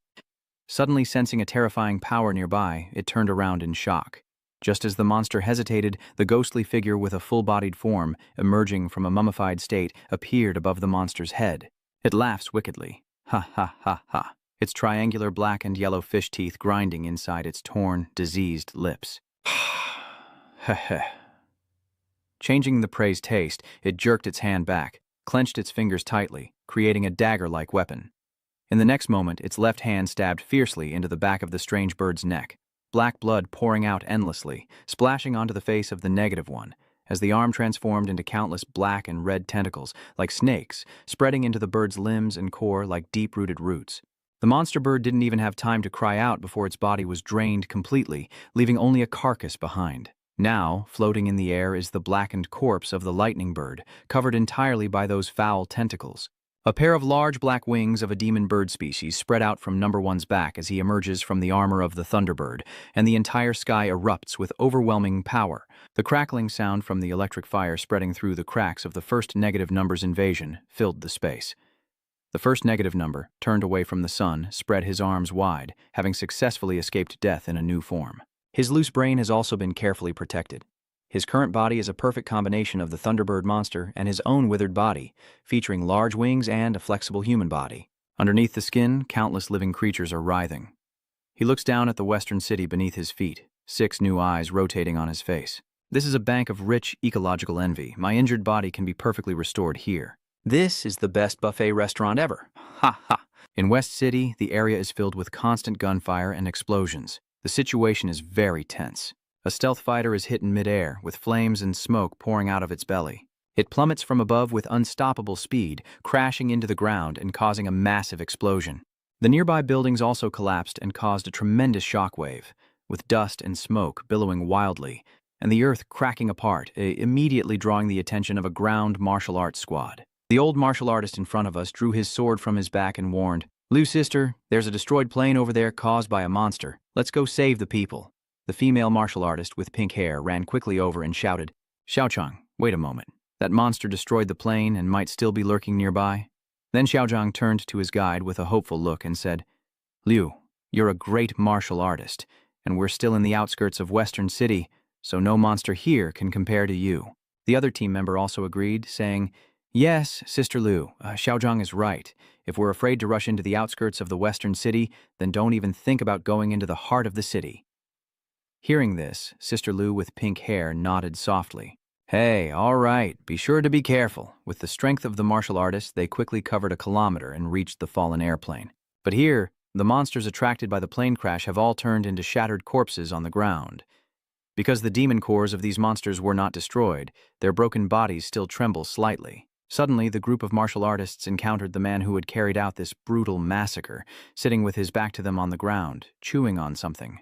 Suddenly sensing a terrifying power nearby, it turned around in shock. Just as the monster hesitated, the ghostly figure with a full-bodied form, emerging from a mummified state, appeared above the monster's head. It laughs wickedly. "Ha ha ha ha. its triangular black and yellow fish teeth grinding inside its torn, diseased lips. Heh. Changing the prey's taste, it jerked its hand back, clenched its fingers tightly, creating a dagger-like weapon. In the next moment, its left hand stabbed fiercely into the back of the strange bird's neck, black blood pouring out endlessly, splashing onto the face of the negative one, as the arm transformed into countless black and red tentacles, like snakes, spreading into the bird's limbs and core like deep-rooted roots. The monster bird didn't even have time to cry out before its body was drained completely, leaving only a carcass behind. Now, floating in the air is the blackened corpse of the lightning bird, covered entirely by those foul tentacles. A pair of large black wings of a demon bird species spread out from number one's back as he emerges from the armor of the thunderbird, and the entire sky erupts with overwhelming power. The crackling sound from the electric fire spreading through the cracks of the first negative number's invasion filled the space. The first negative number, turned away from the sun, spread his arms wide, having successfully escaped death in a new form. His loose brain has also been carefully protected. His current body is a perfect combination of the Thunderbird monster and his own withered body, featuring large wings and a flexible human body. Underneath the skin, countless living creatures are writhing. He looks down at the western city beneath his feet, 6 new eyes rotating on his face. This is a bank of rich ecological envy. My injured body can be perfectly restored here. This is the best buffet restaurant ever. Ha ha. In West City, the area is filled with constant gunfire and explosions. The situation is very tense. A stealth fighter is hit in midair, with flames and smoke pouring out of its belly. It plummets from above with unstoppable speed, crashing into the ground and causing a massive explosion. The nearby buildings also collapsed and caused a tremendous shockwave, with dust and smoke billowing wildly, and the earth cracking apart, immediately drawing the attention of a ground martial arts squad. The old martial artist in front of us drew his sword from his back and warned, "Liu, sister, there's a destroyed plane over there caused by a monster. Let's go save the people." The female martial artist with pink hair ran quickly over and shouted, "Xiaochang, wait a moment. That monster destroyed the plane and might still be lurking nearby." Then Xiaochang turned to his guide with a hopeful look and said, "Liu, you're a great martial artist, and we're still in the outskirts of Western City, so no monster here can compare to you." The other team member also agreed, saying, "Yes, Sister Liu, Xiaochang is right. If we're afraid to rush into the outskirts of the Western City, then don't even think about going into the heart of the city." Hearing this, Sister Liu with pink hair nodded softly. "Hey, all right, be sure to be careful." With the strength of the martial artist, they quickly covered a kilometer and reached the fallen airplane. But here, the monsters attracted by the plane crash have all turned into shattered corpses on the ground. Because the demon cores of these monsters were not destroyed, their broken bodies still tremble slightly. Suddenly, the group of martial artists encountered the man who had carried out this brutal massacre, sitting with his back to them on the ground, chewing on something.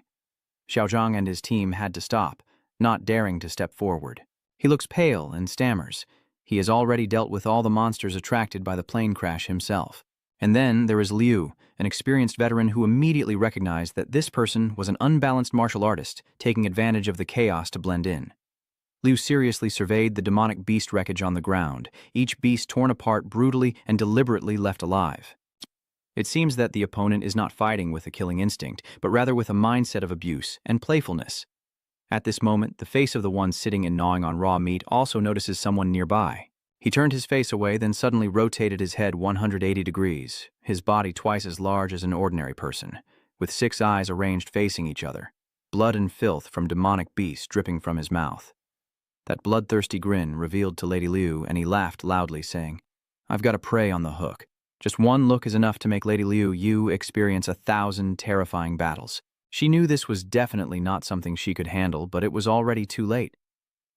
Xiaozhang and his team had to stop, not daring to step forward. He looks pale and stammers. He has already dealt with all the monsters attracted by the plane crash himself. And then there is Liu, an experienced veteran who immediately recognized that this person was an unbalanced martial artist, taking advantage of the chaos to blend in. Liu seriously surveyed the demonic beast wreckage on the ground, each beast torn apart brutally and deliberately left alive. It seems that the opponent is not fighting with a killing instinct, but rather with a mindset of abuse and playfulness. At this moment, the face of the one sitting and gnawing on raw meat also notices someone nearby. He turned his face away, then suddenly rotated his head 180 degrees, his body twice as large as an ordinary person, with 6 eyes arranged facing each other, blood and filth from demonic beasts dripping from his mouth. That bloodthirsty grin revealed to Lady Liu, and he laughed loudly, saying, "I've got a prey on the hook. Just one look is enough to make Lady Liu experience 1,000 terrifying battles." She knew this was definitely not something she could handle, but it was already too late.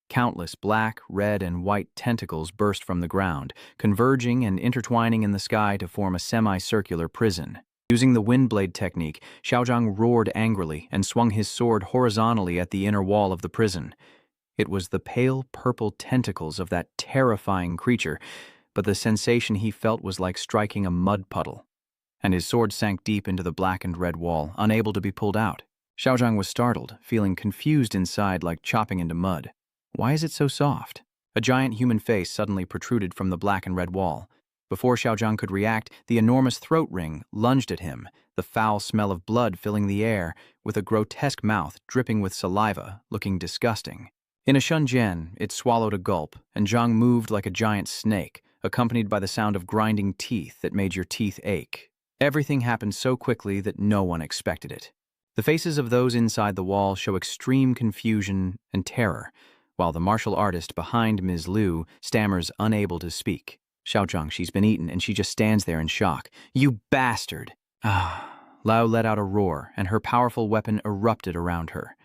Countless black, red, and white tentacles burst from the ground, converging and intertwining in the sky to form a semicircular prison. Using the windblade technique, Xiaozhang roared angrily and swung his sword horizontally at the inner wall of the prison. It was the pale purple tentacles of that terrifying creature, but the sensation he felt was like striking a mud puddle, and his sword sank deep into the black and red wall, unable to be pulled out. Xiaozhang was startled, feeling confused inside like chopping into mud. Why is it so soft? A giant human face suddenly protruded from the black and red wall. Before Xiaozhang could react, the enormous throat ring lunged at him, the foul smell of blood filling the air, with a grotesque mouth dripping with saliva, looking disgusting. In a shunjian, it swallowed a gulp, and Zhang moved like a giant snake, accompanied by the sound of grinding teeth that made your teeth ache. Everything happened so quickly that no one expected it. The faces of those inside the wall show extreme confusion and terror, while the martial artist behind Ms. Liu stammers, unable to speak. Xiaozhang, she's been eaten, and she just stands there in shock. You bastard! Ah. Lao let out a roar, and her powerful weapon erupted around her.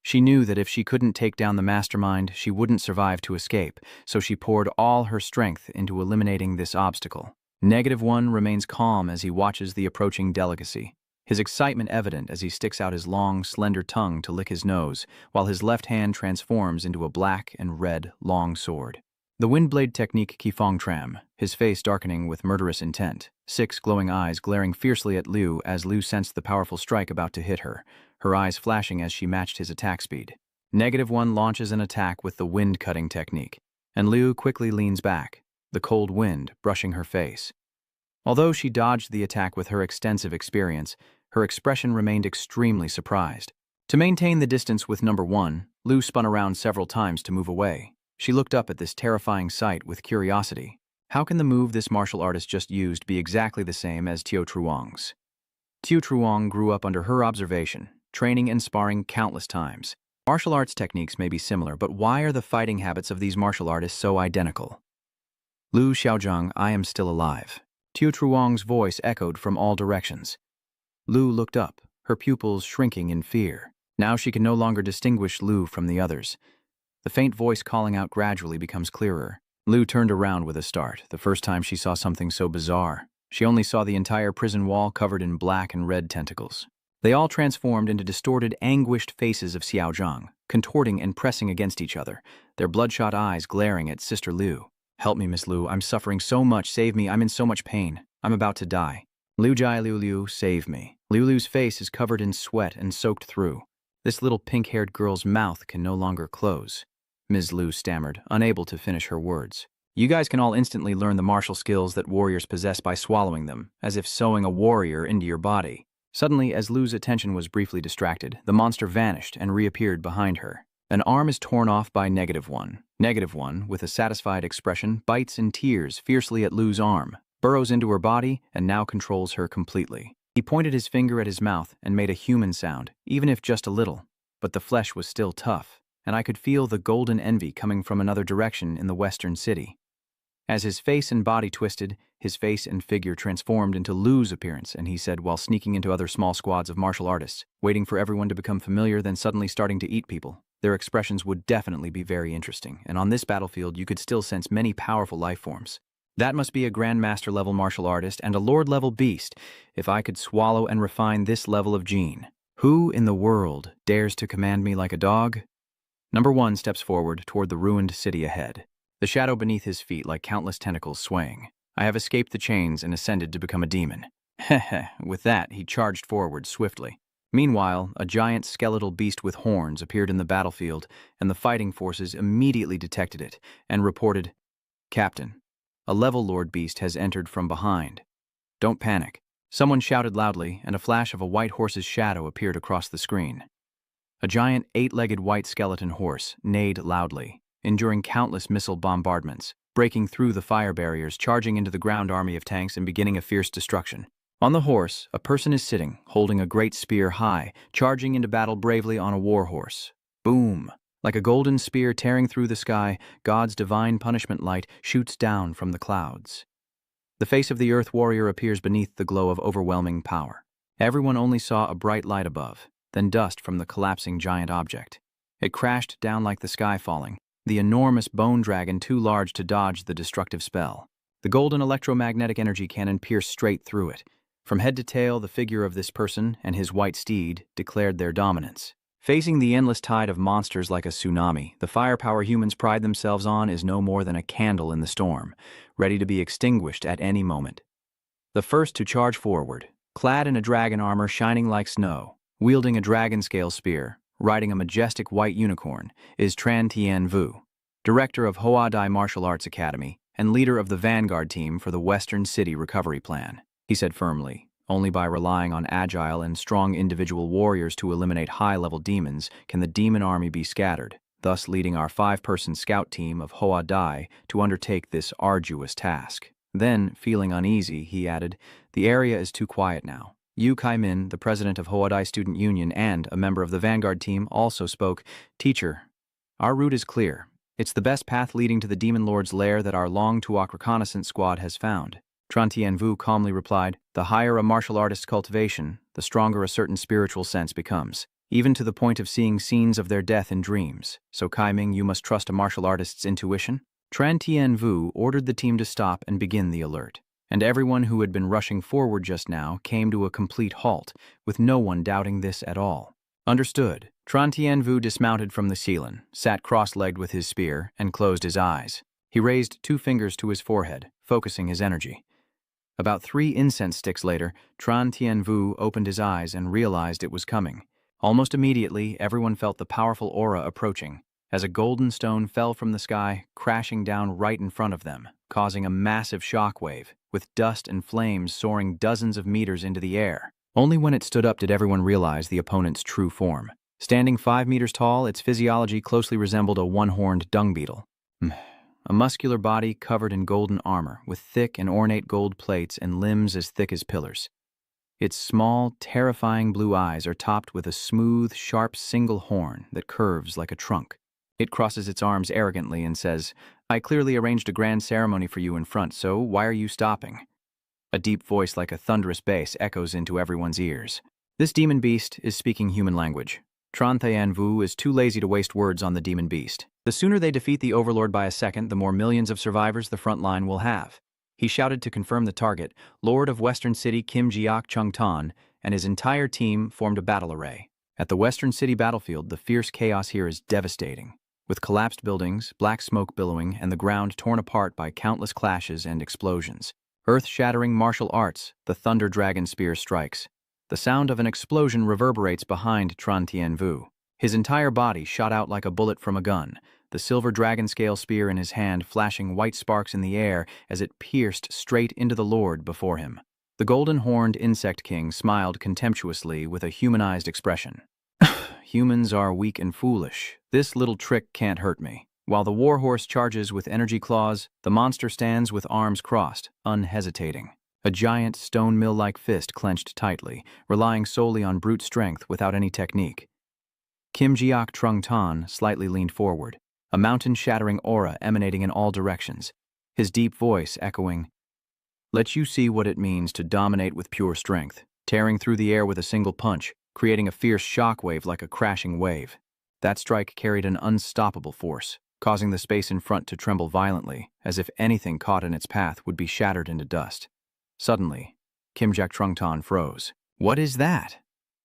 She knew that if she couldn't take down the mastermind, she wouldn't survive to escape, so she poured all her strength into eliminating this obstacle. -1 remains calm as he watches the approaching delicacy, his excitement evident as he sticks out his long, slender tongue to lick his nose, while his left hand transforms into a black and red long sword. The Windblade technique Qifeng Tram, his face darkening with murderous intent, 6 glowing eyes glaring fiercely at Liu as Liu sensed the powerful strike about to hit her, her eyes flashing as she matched his attack speed. -1 launches an attack with the wind-cutting technique, and Liu quickly leans back, the cold wind brushing her face. Although she dodged the attack with her extensive experience, her expression remained extremely surprised. To maintain the distance with #1, Liu spun around several times to move away. She looked up at this terrifying sight with curiosity. How can the move this martial artist just used be exactly the same as Tiao Truong's? Tiao Truong grew up under her observation, training and sparring countless times. Martial arts techniques may be similar, but why are the fighting habits of these martial artists so identical? Liu Xiaozhang, I am still alive. Tiao Truong's voice echoed from all directions. Liu looked up, her pupils shrinking in fear. Now she can no longer distinguish Liu from the others. The faint voice calling out gradually becomes clearer. Liu turned around with a start, the first time she saw something so bizarre. She only saw the entire prison wall covered in black and red tentacles. They all transformed into distorted, anguished faces of Xiaozhang, contorting and pressing against each other, their bloodshot eyes glaring at Sister Liu. Help me, Miss Liu, I'm suffering so much, save me, I'm in so much pain. I'm about to die. Liu Jai Liu, save me. Liu's face is covered in sweat and soaked through. This little pink-haired girl's mouth can no longer close. Ms. Liu stammered, unable to finish her words. You guys can all instantly learn the martial skills that warriors possess by swallowing them, as if sewing a warrior into your body. Suddenly, as Liu's attention was briefly distracted, the monster vanished and reappeared behind her. An arm is torn off by -1. -1, with a satisfied expression, bites and tears fiercely at Liu's arm, burrows into her body, and now controls her completely. He pointed his finger at his mouth and made a human sound, even if just a little, but the flesh was still tough, and I could feel the golden envy coming from another direction in the western city. As his face and body twisted, his face and figure transformed into Liu's appearance, and he said while sneaking into other small squads of martial artists, waiting for everyone to become familiar, then suddenly starting to eat people. Their expressions would definitely be very interesting, and on this battlefield you could still sense many powerful life forms. That must be a Grandmaster-level martial artist and a Lord-level beast, if I could swallow and refine this level of gene. Who in the world dares to command me like a dog? #1 steps forward toward the ruined city ahead, the shadow beneath his feet like countless tentacles swaying. I have escaped the chains and ascended to become a demon. Heh. With that, he charged forward swiftly. Meanwhile, a giant skeletal beast with horns appeared in the battlefield, and the fighting forces immediately detected it and reported, Captain, a level lord beast has entered from behind. Don't panic. Someone shouted loudly, and a flash of a white horse's shadow appeared across the screen. A giant 8-legged white skeleton horse neighed loudly, enduring countless missile bombardments, breaking through the fire barriers, charging into the ground army of tanks and beginning a fierce destruction. On the horse, a person is sitting, holding a great spear high, charging into battle bravely on a war horse. Boom! Like a golden spear tearing through the sky, God's divine punishment light shoots down from the clouds. The face of the Earth Warrior appears beneath the glow of overwhelming power. Everyone only saw a bright light above, then dust from the collapsing giant object. It crashed down like the sky falling, the enormous bone dragon too large to dodge the destructive spell. The golden electromagnetic energy cannon pierced straight through it. From head to tail, the figure of this person and his white steed declared their dominance. Facing the endless tide of monsters like a tsunami, the firepower humans pride themselves on is no more than a candle in the storm, ready to be extinguished at any moment. The first to charge forward, clad in a dragon armor shining like snow, wielding a dragon-scale spear, riding a majestic white unicorn, is Tran Tien Vu, director of Hoa Dai Martial Arts Academy and leader of the Vanguard team for the Western City Recovery Plan. He said firmly, only by relying on agile and strong individual warriors to eliminate high-level demons can the demon army be scattered, thus leading our 5-person scout team of Hoa Dai to undertake this arduous task. Then, feeling uneasy, he added, "The area is too quiet now." Yu Kai-min, the president of Hoadai Student Union and a member of the Vanguard team, also spoke. "Teacher, our route is clear. It's the best path leading to the Demon Lord's lair that our Long Tuok reconnaissance squad has found." Tran Tianvu calmly replied, "The higher a martial artist's cultivation, the stronger a certain spiritual sense becomes, even to the point of seeing scenes of their death in dreams. So Kai-ming, you must trust a martial artist's intuition." Tran Tianvu ordered the team to stop and begin the alert, and everyone who had been rushing forward just now came to a complete halt, with no one doubting this at all. "Understood." Tran Tianvu dismounted from the ceiling, sat cross-legged with his spear, and closed his eyes. He raised 2 fingers to his forehead, focusing his energy. About 3 incense sticks later, Tran Tianvu opened his eyes and realized it was coming. Almost immediately, everyone felt the powerful aura approaching, as a golden stone fell from the sky, crashing down right in front of them, causing a massive shockwave, with dust and flames soaring dozens of meters into the air. Only when it stood up did everyone realize the opponent's true form. Standing 5 meters tall, its physiology closely resembled a one-horned dung beetle. A muscular body covered in golden armor, with thick and ornate gold plates and limbs as thick as pillars. Its small, terrifying blue eyes are topped with a smooth, sharp single horn that curves like a trunk. It crosses its arms arrogantly and says, "I clearly arranged a grand ceremony for you in front, so why are you stopping?" A deep voice like a thunderous bass echoes into everyone's ears. This demon beast is speaking human language. Tran Tianvu is too lazy to waste words on the demon beast. The sooner they defeat the overlord by a second, the more millions of survivors the front line will have. He shouted to confirm the target. Lord of Western City Kim Jiak Chung-tan and his entire team formed a battle array. At the Western City battlefield, the fierce chaos here is devastating, with collapsed buildings, black smoke billowing, and the ground torn apart by countless clashes and explosions. Earth-shattering martial arts, the Thunder Dragon Spear strikes. The sound of an explosion reverberates behind Tran Tianvu. His entire body shot out like a bullet from a gun, the silver dragon scale spear in his hand flashing white sparks in the air as it pierced straight into the lord before him. The golden-horned insect king smiled contemptuously with a humanized expression. "Humans are weak and foolish. This little trick can't hurt me." While the warhorse charges with energy claws, the monster stands with arms crossed, unhesitating. A giant stone mill-like fist clenched tightly, relying solely on brute strength without any technique. Kim Jiak Chung-tan slightly leaned forward, a mountain-shattering aura emanating in all directions, his deep voice echoing, "Let you see what it means to dominate with pure strength," tearing through the air with a single punch, creating a fierce shockwave like a crashing wave. That strike carried an unstoppable force, causing the space in front to tremble violently, as if anything caught in its path would be shattered into dust. Suddenly, Kim Jiak Chung-tan froze. "What is that?"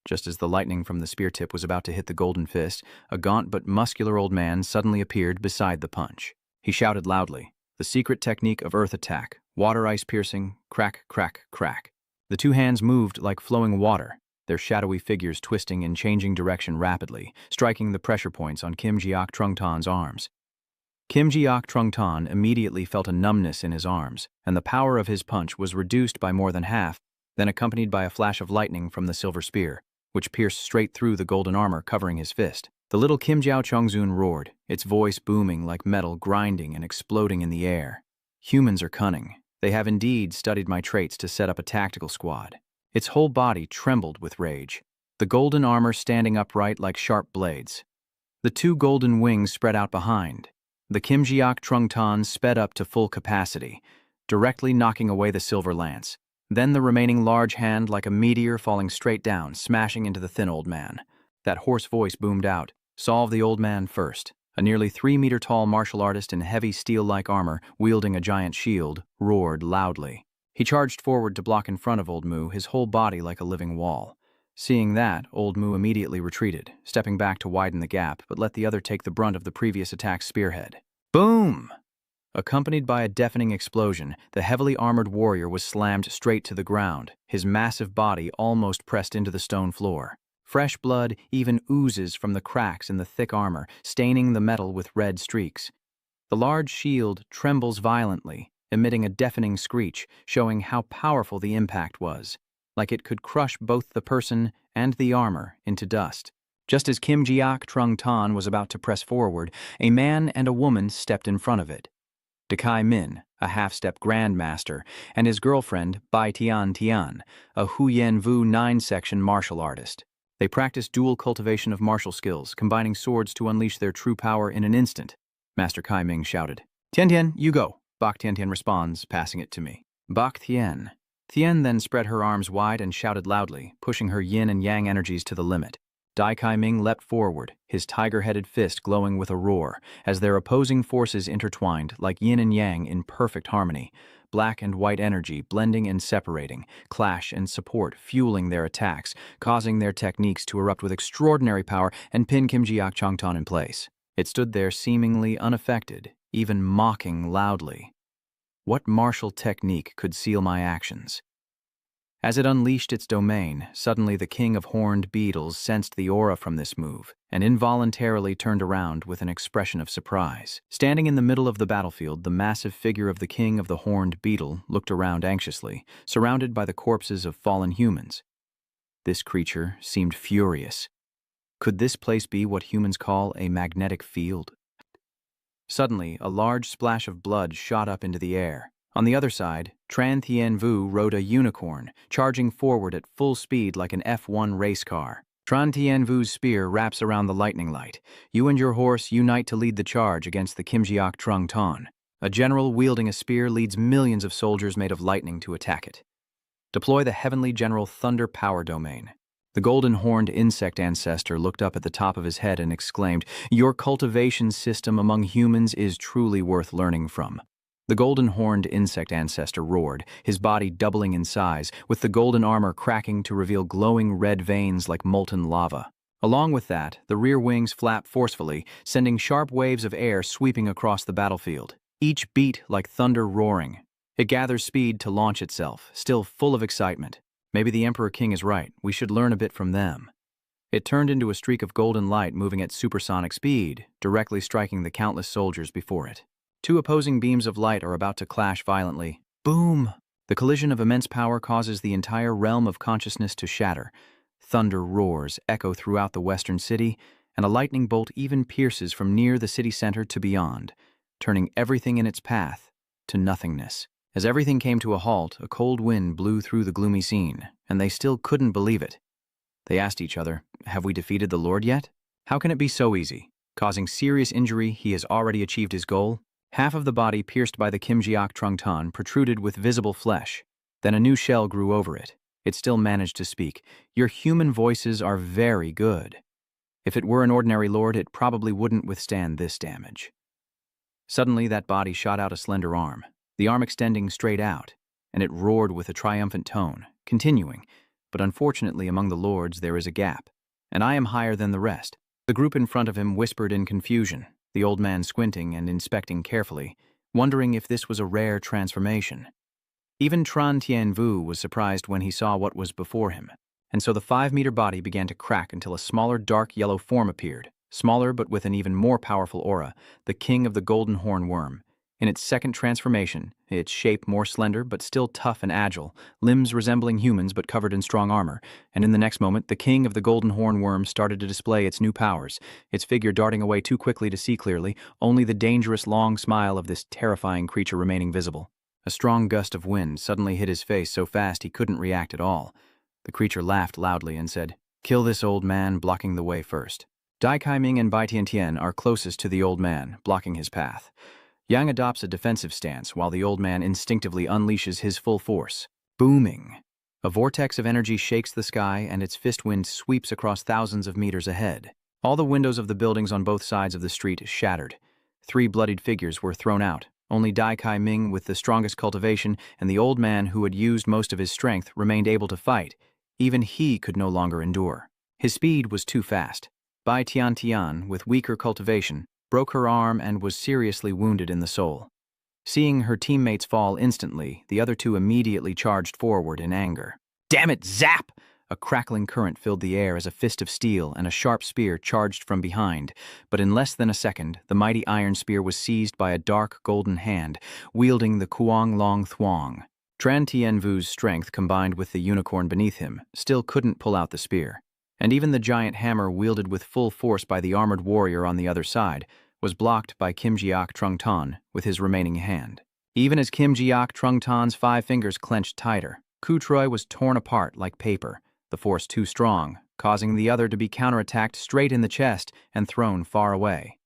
Just as the lightning from the spear tip was about to hit the golden fist, a gaunt but muscular old man suddenly appeared beside the punch. He shouted loudly, the secret technique of earth attack, water ice piercing, crack, crack, crack. The 2 hands moved like flowing water, their shadowy figures twisting and changing direction rapidly, striking the pressure points on Kim Jiak Chung-tan's arms. Kim Jiak Chung-tan immediately felt a numbness in his arms, and the power of his punch was reduced by more than half, then accompanied by a flash of lightning from the silver spear, which pierced straight through the golden armor covering his fist. The little Kim Jiao Chongzun roared, its voice booming like metal grinding and exploding in the air. "Humans are cunning. They have indeed studied my traits to set up a tactical squad." Its whole body trembled with rage, the golden armor standing upright like sharp blades. The 2 golden wings spread out behind. The Kim Jiak Chung-tan sped up to full capacity, directly knocking away the silver lance. Then the remaining large hand like a meteor falling straight down, smashing into the thin old man. That hoarse voice boomed out, "Solve the old man first." A nearly 3-meter-tall martial artist in heavy steel-like armor, wielding a giant shield, roared loudly. He charged forward to block in front of Old Mu, his whole body like a living wall. Seeing that, Old Mu immediately retreated, stepping back to widen the gap, but let the other take the brunt of the previous attack's spearhead. Boom! Accompanied by a deafening explosion, the heavily armored warrior was slammed straight to the ground, his massive body almost pressed into the stone floor. Fresh blood even oozes from the cracks in the thick armor, staining the metal with red streaks. The large shield trembles violently, emitting a deafening screech, showing how powerful the impact was, like it could crush both the person and the armor into dust. Just as Kim Jiak Chung-tan was about to press forward, a man and a woman stepped in front of it. Kai Min, a half-step grandmaster, and his girlfriend, Bai Tian Tian, a Huyen Vu 9-section martial artist. They practice dual cultivation of martial skills, combining swords to unleash their true power in an instant. Master Kai Ming shouted. Tian Tian, you go. Bak Tian Tian responds, passing it to me. Bak Tian. Tian then spread her arms wide and shouted loudly, pushing her yin and yang energies to the limit. Dai Kai Ming leapt forward, his tiger-headed fist glowing with a roar, as their opposing forces intertwined like yin and yang in perfect harmony. Black and white energy blending and separating, clash and support fueling their attacks, causing their techniques to erupt with extraordinary power and pin Kim Jiak Changtan in place. It stood there seemingly unaffected, even mocking loudly. What martial technique could seal my actions? As it unleashed its domain, suddenly the king of horned beetles sensed the aura from this move and involuntarily turned around with an expression of surprise. Standing in the middle of the battlefield, the massive figure of the king of the horned beetle looked around anxiously, surrounded by the corpses of fallen humans. This creature seemed furious. Could this place be what humans call a magnetic field? Suddenly, a large splash of blood shot up into the air. On the other side, Tran Tien Vu rode a unicorn, charging forward at full speed like an F1 race car. Tran Tien Vu's spear wraps around the lightning light. You and your horse unite to lead the charge against the Kimjiak Trung Ton. A general wielding a spear leads millions of soldiers made of lightning to attack it. Deploy the heavenly general Thunder Power Domain. The golden-horned insect ancestor looked up at the top of his head and exclaimed, "Your cultivation system among humans is truly worth learning from." The golden-horned insect ancestor roared, his body doubling in size, with the golden armor cracking to reveal glowing red veins like molten lava. Along with that, the rear wings flap forcefully, sending sharp waves of air sweeping across the battlefield. Each beat like thunder roaring. It gathers speed to launch itself, still full of excitement. Maybe the Emperor King is right. We should learn a bit from them. It turned into a streak of golden light moving at supersonic speed, directly striking the countless soldiers before it. Two opposing beams of light are about to clash violently. Boom! The collision of immense power causes the entire realm of consciousness to shatter. Thunder roars echo throughout the western city, and a lightning bolt even pierces from near the city center to beyond, turning everything in its path to nothingness. As everything came to a halt, a cold wind blew through the gloomy scene, and they still couldn't believe it. They asked each other, "Have we defeated the Lord yet? How can it be so easy? Causing serious injury, he has already achieved his goal?" Half of the body pierced by the Kimjiak Trung Ton protruded with visible flesh. Then a new shell grew over it. It still managed to speak. "Your human voices are very good. If it were an ordinary lord, it probably wouldn't withstand this damage." Suddenly, that body shot out a slender arm, the arm extending straight out, and it roared with a triumphant tone, continuing, "But unfortunately among the lords there is a gap, and I am higher than the rest." The group in front of him whispered in confusion, the old man squinting and inspecting carefully, wondering if this was a rare transformation. Even Tran Tien Vu was surprised when he saw what was before him, and so the 5-meter body began to crack until a smaller dark yellow form appeared, smaller but with an even more powerful aura, the king of the golden horn worm. In its second transformation, its shape more slender but still tough and agile, limbs resembling humans but covered in strong armor, and in the next moment the king of the golden horn worm started to display its new powers, its figure darting away too quickly to see clearly, only the dangerous long smile of this terrifying creature remaining visible. A strong gust of wind suddenly hit his face so fast he couldn't react at all. The creature laughed loudly and said, "Kill this old man, blocking the way first." Dai Kai Ming and Bai Tian Tian are closest to the old man, blocking his path. Yang adopts a defensive stance while the old man instinctively unleashes his full force. Booming. A vortex of energy shakes the sky and its fist wind sweeps across thousands of meters ahead. All the windows of the buildings on both sides of the street shattered. 3 bloodied figures were thrown out. Only Dai Kai Ming with the strongest cultivation and the old man who had used most of his strength remained able to fight. Even he could no longer endure. His speed was too fast. Bai Tian Tian, with weaker cultivation, broke her arm and was seriously wounded in the soul. Seeing her teammates fall instantly, the other two immediately charged forward in anger. "Damn it, zap!" A crackling current filled the air as a fist of steel and a sharp spear charged from behind, but in less than a second, the mighty iron spear was seized by a dark golden hand, wielding the Kuang Long Thuong. Tran Tien Vu's strength combined with the unicorn beneath him still couldn't pull out the spear, and even the giant hammer wielded with full force by the armored warrior on the other side was blocked by Kimjiak Trung Ton with his remaining hand. Even as Kim Jiak Trung Tan's 5 fingers clenched tighter, Ku Troi was torn apart like paper, the force too strong, causing the other to be counterattacked straight in the chest and thrown far away.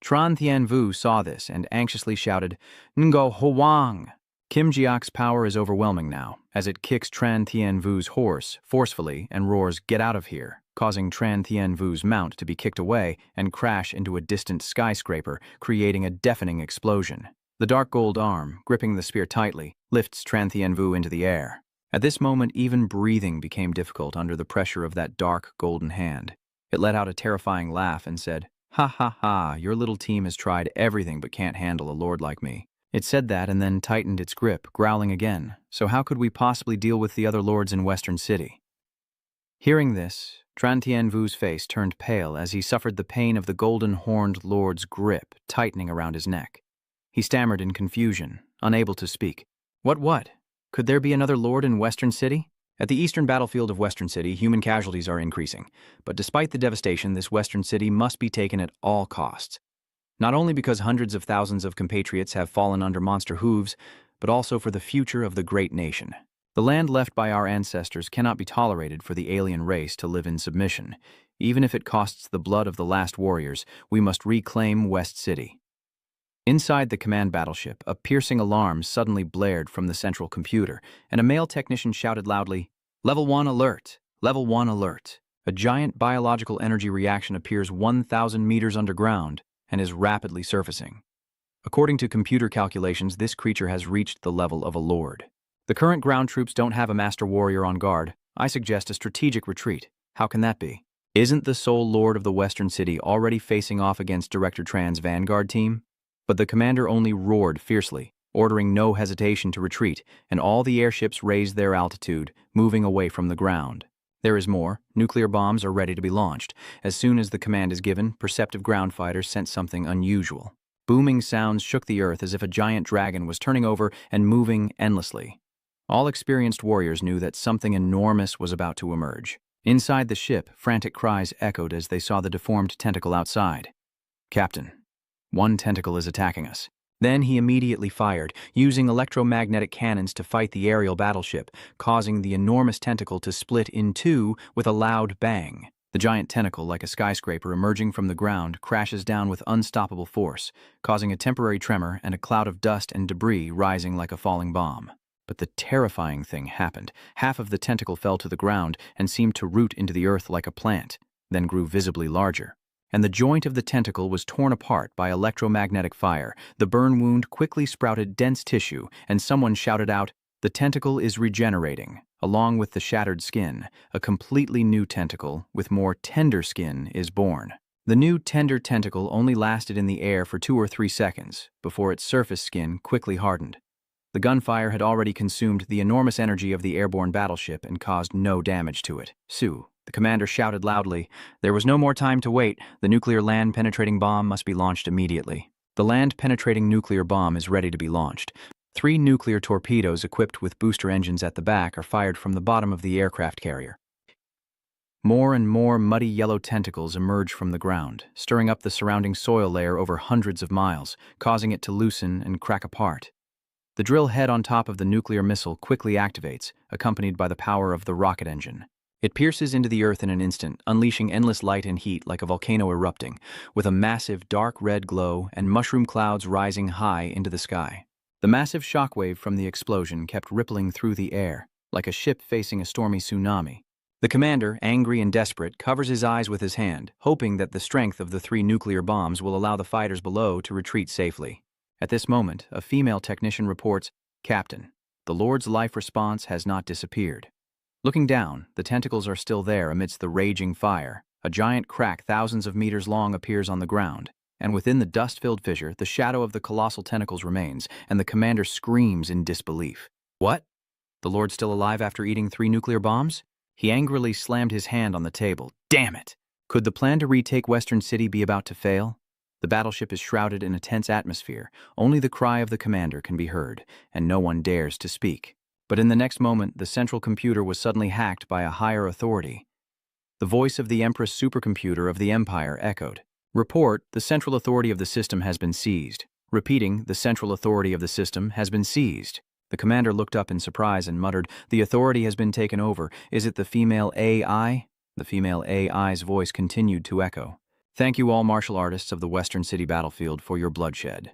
Tran Thien Vu saw this and anxiously shouted, "Ngo Hoang!" Kim Jiak's power is overwhelming now, as it kicks Tran Thien Vu's horse forcefully and roars, "Get out of here," causing Tran Thien Vu's mount to be kicked away and crash into a distant skyscraper, creating a deafening explosion. The dark gold arm, gripping the spear tightly, lifts Tran Thien Vu into the air. At this moment, even breathing became difficult under the pressure of that dark golden hand. It let out a terrifying laugh and said, "Ha ha ha, your little team has tried everything but can't handle a lord like me." It said that and then tightened its grip, growling again. So how could we possibly deal with the other lords in Western City? Hearing this, Tran Thien Vu's face turned pale as he suffered the pain of the golden-horned lord's grip tightening around his neck. He stammered in confusion, unable to speak. What? Could there be another lord in Western City? At the eastern battlefield of Western City, human casualties are increasing. But despite the devastation, this Western City must be taken at all costs. Not only because hundreds of thousands of compatriots have fallen under monster hooves, but also for the future of the great nation. The land left by our ancestors cannot be tolerated for the alien race to live in submission. Even if it costs the blood of the last warriors, we must reclaim West City. Inside the command battleship, a piercing alarm suddenly blared from the central computer, and a male technician shouted loudly, "Level 1 alert! Level 1 alert!" A giant biological energy reaction appears 1,000 meters underground and is rapidly surfacing. According to computer calculations, this creature has reached the level of a lord. The current ground troops don't have a master warrior on guard. I suggest a strategic retreat. How can that be? Isn't the sole lord of the Western City already facing off against Director Tran's vanguard team? But the commander only roared fiercely, ordering no hesitation to retreat, and all the airships raised their altitude, moving away from the ground. There is more. Nuclear bombs are ready to be launched. As soon as the command is given, perceptive ground fighters sense something unusual. Booming sounds shook the earth as if a giant dragon was turning over and moving endlessly. All experienced warriors knew that something enormous was about to emerge. Inside the ship, frantic cries echoed as they saw the deformed tentacle outside. "Captain, one tentacle is attacking us." Then he immediately fired, using electromagnetic cannons to fight the aerial battleship, causing the enormous tentacle to split in two with a loud bang. The giant tentacle, like a skyscraper emerging from the ground, crashes down with unstoppable force, causing a temporary tremor and a cloud of dust and debris rising like a falling bomb. But the terrifying thing happened. Half of the tentacle fell to the ground and seemed to root into the earth like a plant, then grew visibly larger. And the joint of the tentacle was torn apart by electromagnetic fire. The burn wound quickly sprouted dense tissue, and someone shouted out, "The tentacle is regenerating." Along with the shattered skin, a completely new tentacle with more tender skin is born. The new tender tentacle only lasted in the air for 2 or 3 seconds before its surface skin quickly hardened. The gunfire had already consumed the enormous energy of the airborne battleship and caused no damage to it. "Sue," the commander shouted loudly. There was no more time to wait. The nuclear land-penetrating bomb must be launched immediately. The land-penetrating nuclear bomb is ready to be launched. 3 nuclear torpedoes equipped with booster engines at the back are fired from the bottom of the aircraft carrier. More and more muddy yellow tentacles emerge from the ground, stirring up the surrounding soil layer over hundreds of miles, causing it to loosen and crack apart. The drill head on top of the nuclear missile quickly activates, accompanied by the power of the rocket engine. It pierces into the earth in an instant, unleashing endless light and heat like a volcano erupting, with a massive dark red glow and mushroom clouds rising high into the sky. The massive shockwave from the explosion kept rippling through the air, like a ship facing a stormy tsunami. The commander, angry and desperate, covers his eyes with his hand, hoping that the strength of the 3 nuclear bombs will allow the fighters below to retreat safely. At this moment, a female technician reports, "Captain, the Lord's life response has not disappeared." Looking down, the tentacles are still there amidst the raging fire. A giant crack thousands of meters long appears on the ground, and within the dust-filled fissure, the shadow of the colossal tentacles remains, and the commander screams in disbelief. "What? The Lord's still alive after eating 3 nuclear bombs?" He angrily slammed his hand on the table. Damn it! Could the plan to retake Western City be about to fail? The battleship is shrouded in a tense atmosphere. Only the cry of the commander can be heard, and no one dares to speak. But in the next moment, the central computer was suddenly hacked by a higher authority. The voice of the Empress supercomputer of the Empire echoed. "Report, the central authority of the system has been seized. repeating, the central authority of the system has been seized. The commander looked up in surprise and muttered, "The authority has been taken over. Is it the female AI?" The female AI's voice continued to echo. "Thank you all martial artists of the Western City battlefield for your bloodshed.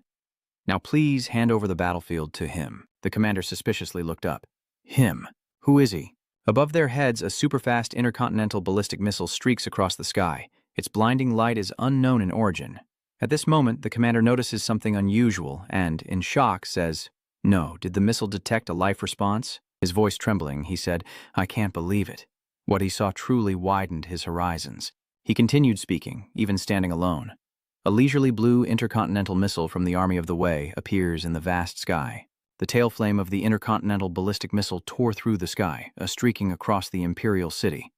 Now please hand over the battlefield to him." The commander suspiciously looked up. Him? Who is he? Above their heads, a superfast intercontinental ballistic missile streaks across the sky. Its blinding light is unknown in origin. At this moment, the commander notices something unusual and, in shock, says, "No, did the missile detect a life response?" His voice trembling, he said, "I can't believe it." What he saw truly widened his horizons. He continued speaking, even standing alone. A leisurely blue intercontinental missile from the Army of the Way appears in the vast sky. The tail flame of the intercontinental ballistic missile tore through the sky, streaking across the imperial city.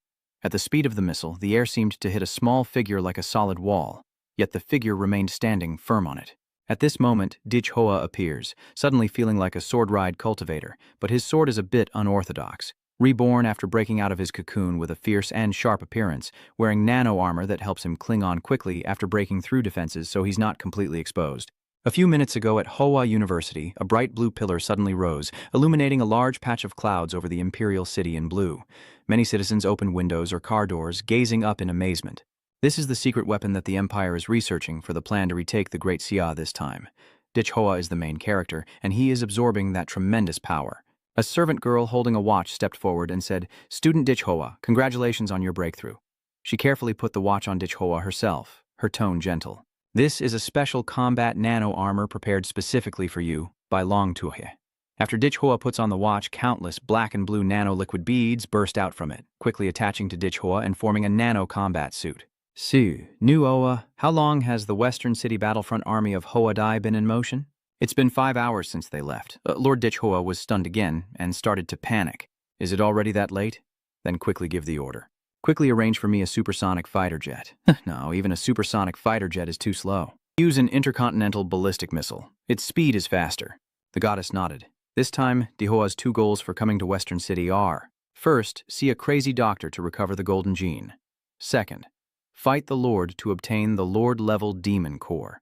At the speed of the missile, the air seemed to hit a small figure like a solid wall, yet the figure remained standing firm on it. At this moment, Dich Hoa appears, suddenly feeling like a sword-ride cultivator, but his sword is a bit unorthodox. Reborn after breaking out of his cocoon with a fierce and sharp appearance, wearing nano-armor that helps him cling on quickly after breaking through defenses so he's not completely exposed. A few minutes ago at Hoa University, a bright blue pillar suddenly rose, illuminating a large patch of clouds over the imperial city in blue. Many citizens opened windows or car doors, gazing up in amazement. This is the secret weapon that the Empire is researching for the plan to retake the Great Xia this time. Dich Hoa is the main character, and he is absorbing that tremendous power. A servant girl holding a watch stepped forward and said, "Student Dich Hoa, congratulations on your breakthrough." She carefully put the watch on Dich Hoa herself, her tone gentle. "This is a special combat nano-armor prepared specifically for you by Long Tuhe." After Dich Hoa puts on the watch, countless black and blue nano-liquid beads burst out from it, quickly attaching to Dich Hoa and forming a nano-combat suit. "Su, Nu Oa, how long has the Western City Battlefront Army of Hoa Dai been in motion?" "It's been 5 hours since they left." Lord Dich Hoa was stunned again and started to panic. "Is it already that late?" "Then quickly give the order. Quickly arrange for me a supersonic fighter jet." "No, even a supersonic fighter jet is too slow." "Use an intercontinental ballistic missile. Its speed is faster." The goddess nodded. This time, Dich Hoa's 2 goals for coming to Western City are: first, see a crazy doctor to recover the golden gene. Second, fight the Lord to obtain the Lord-level demon core.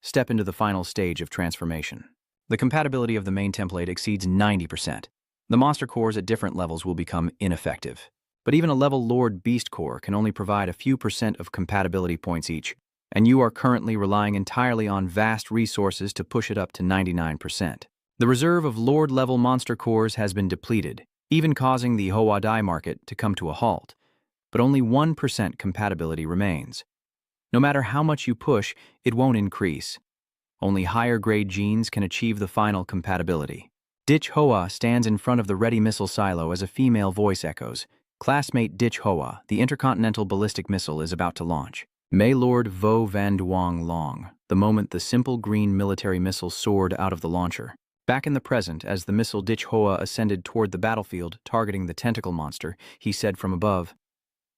Step into the final stage of transformation. The compatibility of the main template exceeds 90%. The monster cores at different levels will become ineffective. But even a level Lord Beast core can only provide a few % of compatibility points each, and you are currently relying entirely on vast resources to push it up to 99%. The reserve of Lord-level monster cores has been depleted, even causing the Hoa Dai market to come to a halt. But only 1% compatibility remains. No matter how much you push, it won't increase. Only higher-grade genes can achieve the final compatibility. Dich Hoa stands in front of the ready missile silo as a female voice echoes. "Classmate Dich Hoa, the intercontinental ballistic missile is about to launch." May Lord Vo Van Duong Long, the moment the simple green military missile soared out of the launcher. Back in the present, as the missile Dich Hoa ascended toward the battlefield, targeting the tentacle monster, he said from above,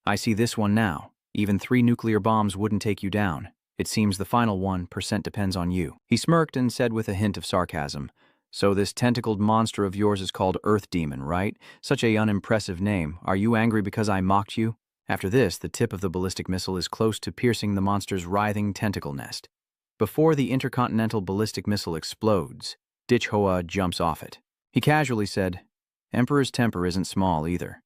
"I see this one now. Even 3 nuclear bombs wouldn't take you down. It seems the final 1% depends on you." He smirked and said with a hint of sarcasm, "So this tentacled monster of yours is called Earth Demon, right? Such a unimpressive name. Are you angry because I mocked you?" After this, the tip of the ballistic missile is close to piercing the monster's writhing tentacle nest. Before the intercontinental ballistic missile explodes, Dich Hoa jumps off it. He casually said, "Emperor's temper isn't small either."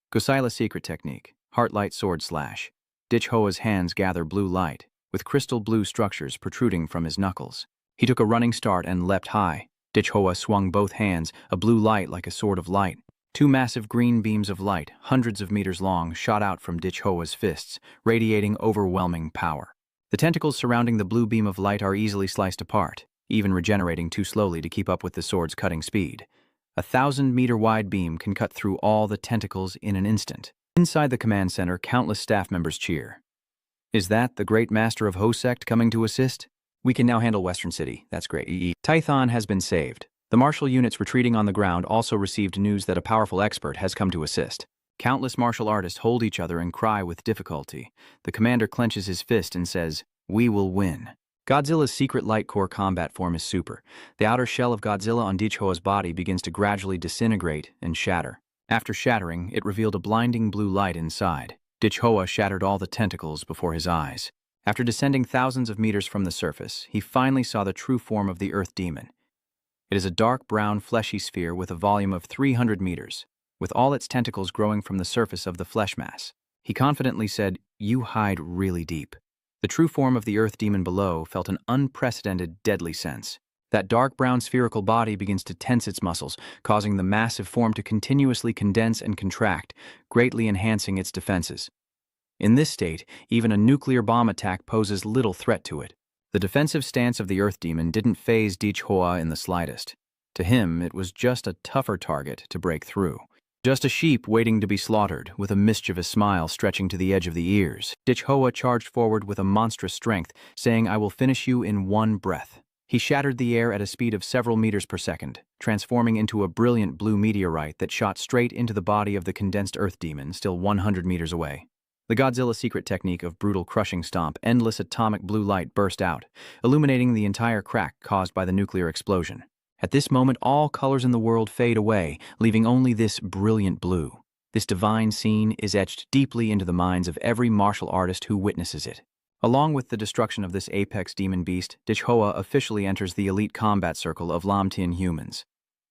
Godzilla secret technique, Heartlight sword slash. Dich Hoa's hands gather blue light, with crystal blue structures protruding from his knuckles. He took a running start and leapt high. Dich Hoa swung both hands, a blue light like a sword of light. 2 massive green beams of light, hundreds of meters long, shot out from Dich Hoa's fists, radiating overwhelming power. The tentacles surrounding the blue beam of light are easily sliced apart, even regenerating too slowly to keep up with the sword's cutting speed. A 1,000-meter-wide beam can cut through all the tentacles in an instant. Inside the command center, countless staff members cheer. "Is that the great master of Ho Sect coming to assist? We can now handle Western City. That's great. Tython has been saved." The martial units retreating on the ground also received news that a powerful expert has come to assist. Countless martial artists hold each other and cry with difficulty. The commander clenches his fist and says, "We will win." Godzilla's secret light core combat form is super. The outer shell of Godzilla on Dich Hoa's body begins to gradually disintegrate and shatter. After shattering, it revealed a blinding blue light inside. Dich Hoa shattered all the tentacles before his eyes. After descending thousands of meters from the surface, he finally saw the true form of the Earth Demon. It is a dark brown fleshy sphere with a volume of 300 meters, with all its tentacles growing from the surface of the flesh mass. He confidently said, "You hide really deep." The true form of the Earth Demon below felt an unprecedented, deadly sense. That dark brown spherical body begins to tense its muscles, causing the massive form to continuously condense and contract, greatly enhancing its defenses. In this state, even a nuclear bomb attack poses little threat to it. The defensive stance of the Earth Demon didn't faze Hoa in the slightest. To him, it was just a tougher target to break through. Just a sheep waiting to be slaughtered, with a mischievous smile stretching to the edge of the ears. Hoa charged forward with a monstrous strength, saying, "I will finish you in one breath." He shattered the air at a speed of several meters per second, transforming into a brilliant blue meteorite that shot straight into the body of the condensed Earth Demon, still 100 meters away. The Godzilla secret technique of brutal crushing stomp, endless atomic blue light burst out, illuminating the entire crack caused by the nuclear explosion. At this moment, all colors in the world fade away, leaving only this brilliant blue. This divine scene is etched deeply into the minds of every martial artist who witnesses it. Along with the destruction of this apex demon beast, Hoa officially enters the elite combat circle of Lamtian humans.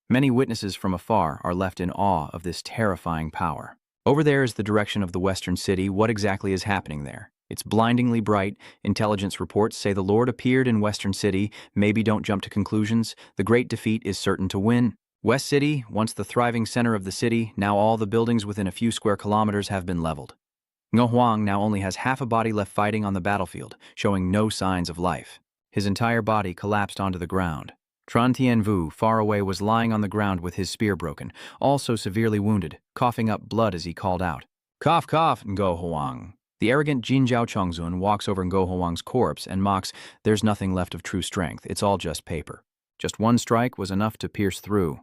Many witnesses from afar are left in awe of this terrifying power. Over there is the direction of the Western City. What exactly is happening there? It's blindingly bright. Intelligence reports say the Lord appeared in Western City. Maybe don't jump to conclusions. The great defeat is certain to win. West City, once the thriving center of the city, now all the buildings within a few square kilometers have been leveled. Ngo Huang now only has half a body left fighting on the battlefield, showing no signs of life. His entire body collapsed onto the ground. Tran Tien Vu, far away, was lying on the ground with his spear broken, also severely wounded, coughing up blood as he called out, "Cough, cough, Ngo Huang." The arrogant Jin Jiao Chongzun walks over Ngo Huang's corpse and mocks, "There's nothing left of true strength, it's all just paper." Just one strike was enough to pierce through.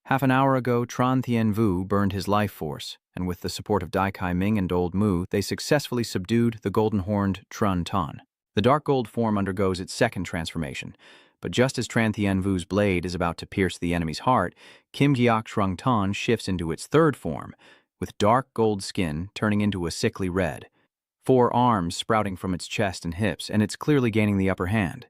Half an hour ago, Tran Tien Vu burned his life force, and with the support of Dai Kai Ming and Old Mu, they successfully subdued the golden-horned Trun Tan. The dark gold form undergoes its second transformation, but just as Tran Tien Vu's blade is about to pierce the enemy's heart, Kim Giok Trung Tan shifts into its third form, with dark gold skin turning into a sickly red. 4 arms sprouting from its chest and hips, and it's clearly gaining the upper hand.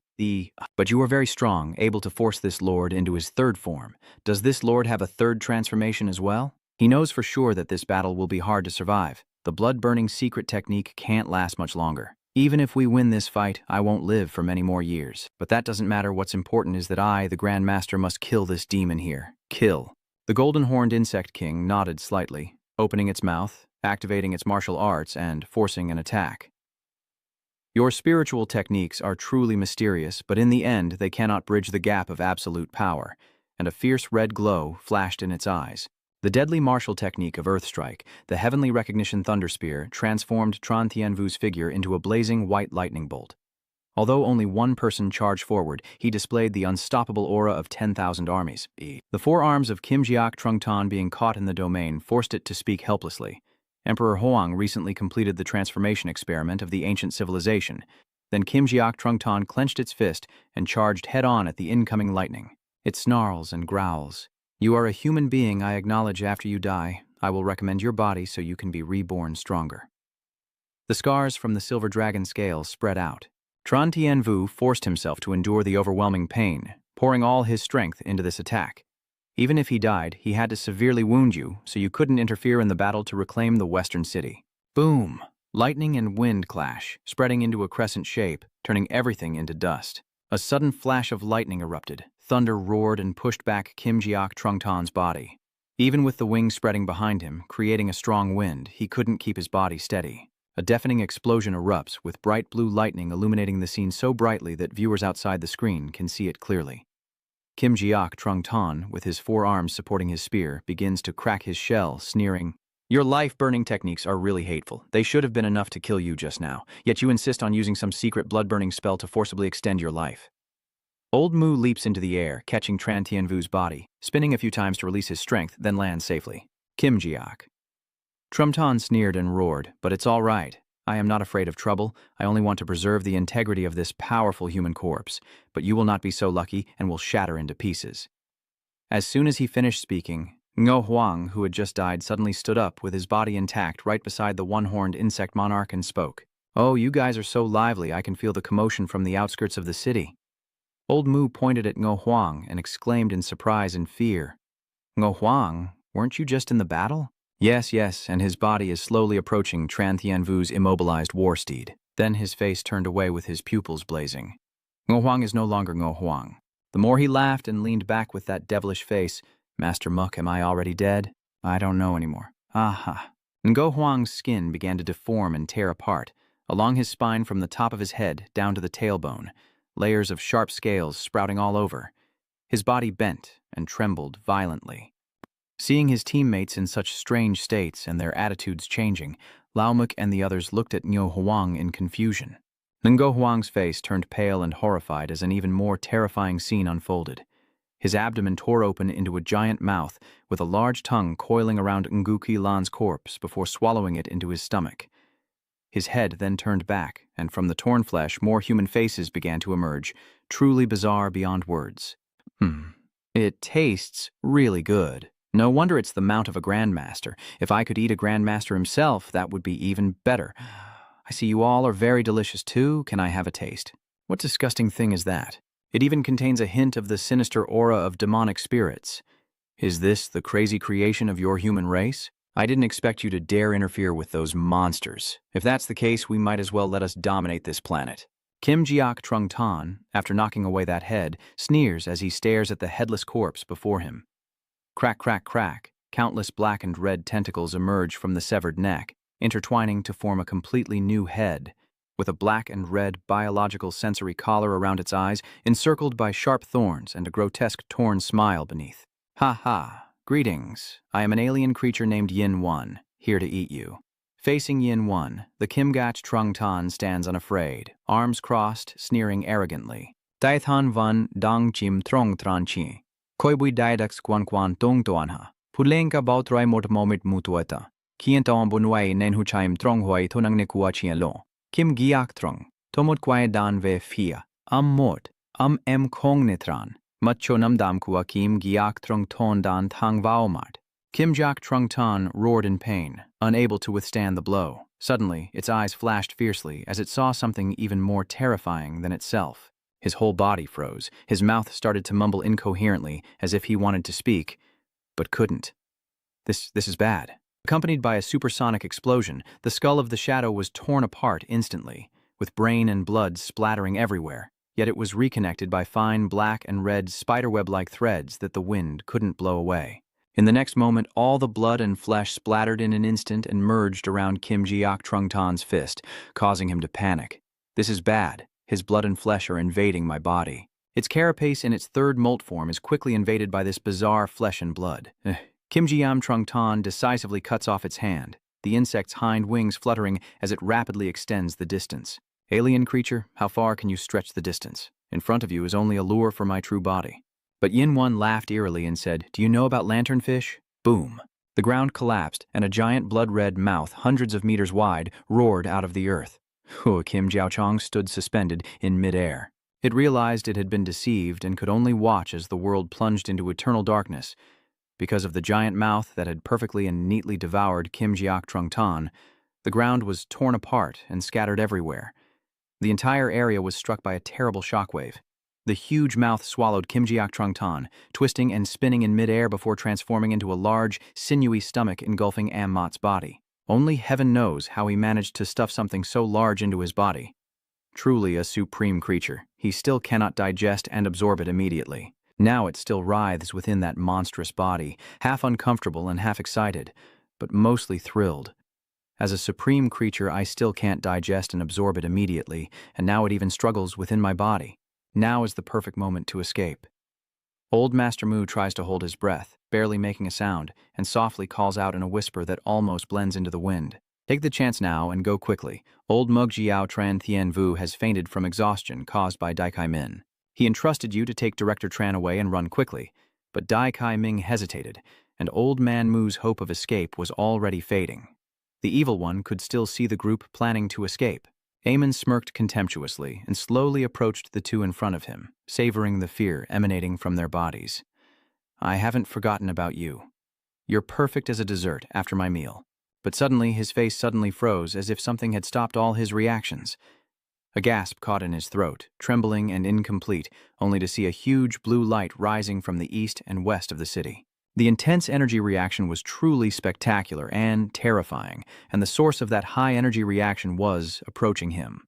But you are very strong, able to force this lord into his third form. Does this lord have a third transformation as well? He knows for sure that this battle will be hard to survive. The blood-burning secret technique can't last much longer. Even if we win this fight, I won't live for many more years. But that doesn't matter. What's important is that I, the Grand Master, must kill this demon here. Kill. The golden-horned insect king nodded slightly, opening its mouth, activating its martial arts, and forcing an attack. Your spiritual techniques are truly mysterious, but in the end they cannot bridge the gap of absolute power, and a fierce red glow flashed in its eyes. The deadly martial technique of Earthstrike, the heavenly recognition Thunder Spear, transformed Tran Tien Vu's figure into a blazing white lightning bolt. Although only one person charged forward, he displayed the unstoppable aura of 10,000 armies. The 4 arms of Kim Giok Trung Tan being caught in the domain forced it to speak helplessly. Emperor Hoang recently completed the transformation experiment of the ancient civilization. Then Kim Giok Trung Tan clenched its fist and charged head-on at the incoming lightning. It snarls and growls. "You are a human being I acknowledge. After you die, I will recommend your body so you can be reborn stronger." The scars from the silver dragon scales spread out. Tran Tien Vu forced himself to endure the overwhelming pain, pouring all his strength into this attack. Even if he died, he had to severely wound you, so you couldn't interfere in the battle to reclaim the Western City. Boom! Lightning and wind clash, spreading into a crescent shape, turning everything into dust. A sudden flash of lightning erupted. Thunder roared and pushed back Kim Giok Trung Tan's body. Even with the wings spreading behind him, creating a strong wind, he couldn't keep his body steady. A deafening explosion erupts, with bright blue lightning illuminating the scene so brightly that viewers outside the screen can see it clearly. Kim Giok Trung Tan, with his 4 arms supporting his spear, begins to crack his shell, sneering, "Your life-burning techniques are really hateful. They should have been enough to kill you just now, yet you insist on using some secret blood-burning spell to forcibly extend your life." Old Mu leaps into the air, catching Tran Tien Vu's body, spinning a few times to release his strength, then lands safely. Kim Giok. Trung Tan sneered and roared, "But it's all right. I am not afraid of trouble. I only want to preserve the integrity of this powerful human corpse, but you will not be so lucky and will shatter into pieces." As soon as he finished speaking, Ngo Huang, who had just died, suddenly stood up with his body intact right beside the one-horned insect monarch and spoke. Oh, you guys are so lively I can feel the commotion from the outskirts of the city. Old Mu pointed at Ngo Huang and exclaimed in surprise and fear. Ngo Huang, weren't you just in the battle? Yes, yes, and his body is slowly approaching Tran Thian Vu's immobilized war steed. Then his face turned away with his pupils blazing. Ngo Huang is no longer Ngo Huang. The more he laughed and leaned back with that devilish face, Master Muk, am I already dead? I don't know anymore. Aha. Ngo Huang's skin began to deform and tear apart, along his spine from the top of his head down to the tailbone, layers of sharp scales sprouting all over. His body bent and trembled violently. Seeing his teammates in such strange states and their attitudes changing, Laomuk and the others looked at Ngo Huang in confusion. Ngo Huang's face turned pale and horrified as an even more terrifying scene unfolded. His abdomen tore open into a giant mouth with a large tongue coiling around Nguki Lan's corpse before swallowing it into his stomach. His head then turned back, and from the torn flesh more human faces began to emerge, truly bizarre beyond words. It tastes really good. No wonder it's the mount of a grandmaster. If I could eat a grandmaster himself, that would be even better. I see you all are very delicious too. Can I have a taste? What disgusting thing is that? It even contains a hint of the sinister aura of demonic spirits. Is this the crazy creation of your human race? I didn't expect you to dare interfere with those monsters. If that's the case, we might as well let us dominate this planet. Kim Jiak Trung Tan, after knocking away that head, sneers as he stares at the headless corpse before him. Crack, crack, crack. Countless black and red tentacles emerge from the severed neck, intertwining to form a completely new head, with a black and red biological sensory collar around its eyes, encircled by sharp thorns and a grotesque torn smile beneath. Ha ha. Greetings. I am an alien creature named Yin Wan, here to eat you. Facing Yin Wan, the Kimgach Trung Tan stands unafraid, arms crossed, sneering arrogantly. Daithan Van Dang Chim Trong Tran Chi. Koibui Daidax Quan Quan Tong Toanha. Pulenka Bautrai Mot Momit Mutueta. Kienton Bunwai Nenhu Chaim Trong Hoi Tonang Nekua Chien Lo. Kim Giak Trong. Tomot Kwai Dan Ve Fia. Mot. Em Kong Netran. Macho Nam Dam Kua Kim Giak Trong Ton Dan Thang Vaomart. Kim Jak Trung Tan roared in pain, unable to withstand the blow. Suddenly, its eyes flashed fiercely as it saw something even more terrifying than itself. His whole body froze. His mouth started to mumble incoherently as if he wanted to speak, but couldn't. This is bad. Accompanied by a supersonic explosion, the skull of the shadow was torn apart instantly, with brain and blood splattering everywhere, yet it was reconnected by fine black and red spiderweb-like threads that the wind couldn't blow away. In the next moment, all the blood and flesh splattered in an instant and merged around Kim Jiak Trung Tan's fist, causing him to panic. This is bad. His blood and flesh are invading my body. Its carapace in its third molt form is quickly invaded by this bizarre flesh and blood. Kim Jiam Trung Tan decisively cuts off its hand, the insect's hind wings fluttering as it rapidly extends the distance. Alien creature, how far can you stretch the distance? In front of you is only a lure for my true body. But Yin Wan laughed eerily and said, "Do you know about lanternfish?" Boom. The ground collapsed, and a giant blood-red mouth, hundreds of meters wide, roared out of the earth. Kim Jiaochong stood suspended in midair. It realized it had been deceived and could only watch as the world plunged into eternal darkness. Because of the giant mouth that had perfectly and neatly devoured Kim Jiak Trung Tan, the ground was torn apart and scattered everywhere. The entire area was struck by a terrible shockwave. The huge mouth swallowed Kim Jiak Trung Tan, twisting and spinning in midair before transforming into a large, sinewy stomach engulfing Mot's body. Only heaven knows how he managed to stuff something so large into his body. Truly a supreme creature. He still cannot digest and absorb it immediately. Now it still writhes within that monstrous body, half uncomfortable and half excited, but mostly thrilled. As a supreme creature, I still can't digest and absorb it immediately, and now it even struggles within my body. Now is the perfect moment to escape. Old Master Mu tries to hold his breath, barely making a sound, and softly calls out in a whisper that almost blends into the wind. Take the chance now and go quickly. Old Mug Jiao Tran Thien Vu has fainted from exhaustion caused by Dai Kai Min. He entrusted you to take Director Tran away and run quickly, but Dai Kai Ming hesitated, and Old Man Mu's hope of escape was already fading. The evil one could still see the group planning to escape. Eamon smirked contemptuously and slowly approached the two in front of him, savoring the fear emanating from their bodies. I haven't forgotten about you. You're perfect as a dessert after my meal. But suddenly his face suddenly froze as if something had stopped all his reactions. A gasp caught in his throat, trembling and incomplete, only to see a huge blue light rising from the east and west of the city. The intense energy reaction was truly spectacular and terrifying, and the source of that high-energy reaction was approaching him.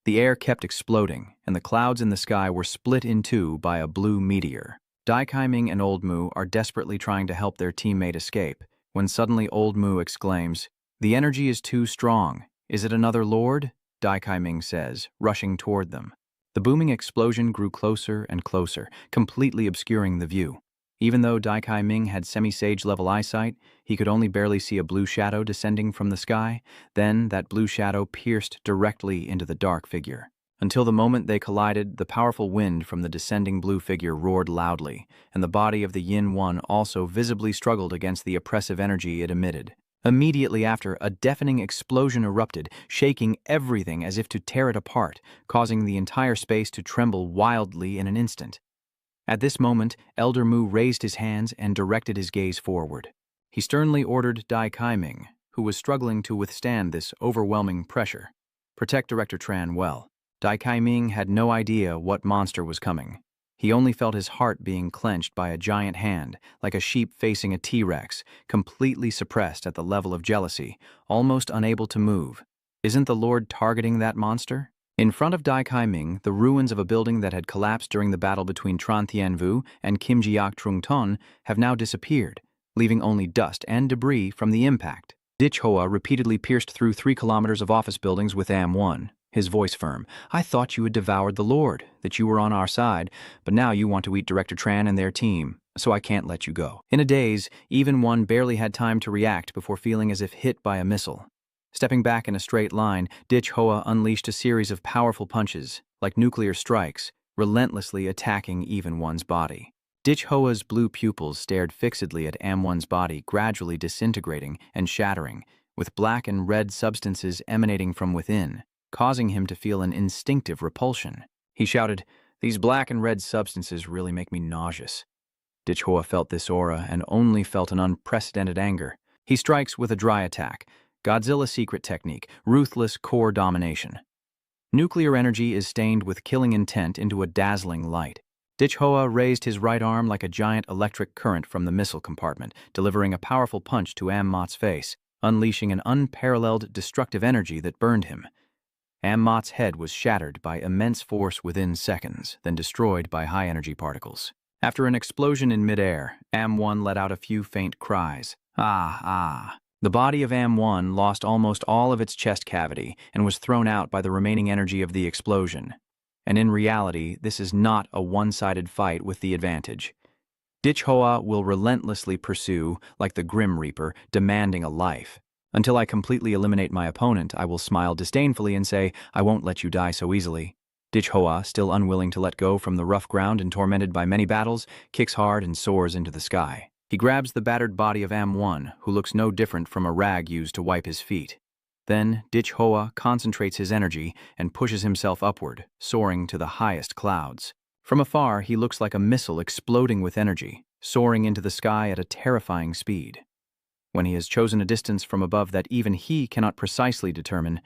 The air kept exploding, and the clouds in the sky were split in two by a blue meteor. Dai Kai-ming and Old Mu are desperately trying to help their teammate escape, when suddenly Old Mu exclaims, "The energy is too strong. Is it another lord?" Dai Kai-ming says, rushing toward them. The booming explosion grew closer and closer, completely obscuring the view. Even though Dai Kai-ming had semi-sage-level eyesight, he could only barely see a blue shadow descending from the sky. Then that blue shadow pierced directly into the dark figure. Until the moment they collided, the powerful wind from the descending blue figure roared loudly, and the body of the Yin One also visibly struggled against the oppressive energy it emitted. Immediately after, a deafening explosion erupted, shaking everything as if to tear it apart, causing the entire space to tremble wildly in an instant. At this moment, Elder Mu raised his hands and directed his gaze forward. He sternly ordered Dai Kai-ming, who was struggling to withstand this overwhelming pressure, "Protect Director Tran well." Dai Kai-ming had no idea what monster was coming. He only felt his heart being clenched by a giant hand, like a sheep facing a T-Rex, completely suppressed at the level of jealousy, almost unable to move. Isn't the Lord targeting that monster? In front of Dai Kai-ming, the ruins of a building that had collapsed during the battle between Tran Tianvu and Kim Jiak Trung Ton have now disappeared, leaving only dust and debris from the impact. Dich Hoa repeatedly pierced through 3 kilometers of office buildings with AM1. His voice firm. "I thought you had devoured the Lord, that you were on our side, but now you want to eat Director Tran and their team, so I can't let you go." In a daze, even one barely had time to react before feeling as if hit by a missile. Stepping back in a straight line, Dich Hoa unleashed a series of powerful punches, like nuclear strikes, relentlessly attacking even one's body. Dich Hoa's blue pupils stared fixedly at AM1's body, gradually disintegrating and shattering, with black and red substances emanating from within, causing him to feel an instinctive repulsion. He shouted, "These black and red substances really make me nauseous." Dich Hoa felt this aura and only felt an unprecedented anger. He strikes with a dry attack, Godzilla secret technique, ruthless core domination. Nuclear energy is stained with killing intent into a dazzling light. Dich Hoa raised his right arm like a giant electric current from the missile compartment, delivering a powerful punch to Mot's face, unleashing an unparalleled destructive energy that burned him. Mot's head was shattered by immense force within seconds, then destroyed by high-energy particles. After an explosion in midair, AM1 let out a few faint cries. Ah, ah. The body of AM1 lost almost all of its chest cavity and was thrown out by the remaining energy of the explosion. And in reality, this is not a one-sided fight with the advantage. Dich Hoa will relentlessly pursue, like the Grim Reaper, demanding a life. Until I completely eliminate my opponent, I will smile disdainfully and say, "I won't let you die so easily." Dich Hoa, still unwilling to let go from the rough ground and tormented by many battles, kicks hard and soars into the sky. He grabs the battered body of AM1, who looks no different from a rag used to wipe his feet. Then, Dich Hoa concentrates his energy and pushes himself upward, soaring to the highest clouds. From afar, he looks like a missile exploding with energy, soaring into the sky at a terrifying speed. When he has chosen a distance from above that even he cannot precisely determine,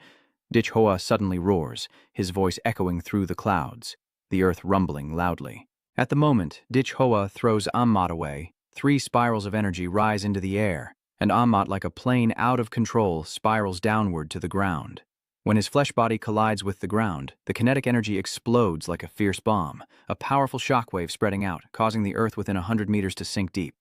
Dich Hoa suddenly roars, his voice echoing through the clouds, the earth rumbling loudly. At the moment, Dich Hoa throws Ammot away. 3 spirals of energy rise into the air, and Ammot, like a plane out of control, spirals downward to the ground. When his flesh body collides with the ground, the kinetic energy explodes like a fierce bomb, a powerful shockwave spreading out, causing the earth within 100 meters to sink deep.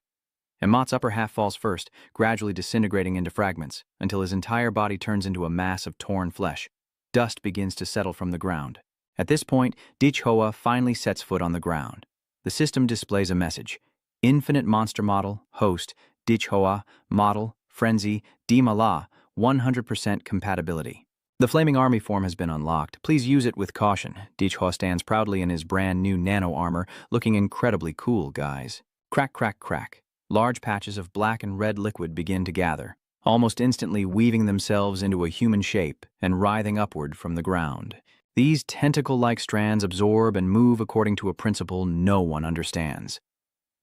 Ammot's upper half falls first, gradually disintegrating into fragments, until his entire body turns into a mass of torn flesh. Dust begins to settle from the ground. At this point, Dich Hoa finally sets foot on the ground. The system displays a message: Infinite Monster Model, Host, Dich Hoa, Model, Frenzy, Dimala, 100% compatibility. The Flaming Army form has been unlocked. Please use it with caution. Dich Hoa stands proudly in his brand new nano armor, looking incredibly cool, guys. Crack, crack, crack. Large patches of black and red liquid begin to gather, almost instantly weaving themselves into a human shape and writhing upward from the ground. These tentacle-like strands absorb and move according to a principle no one understands.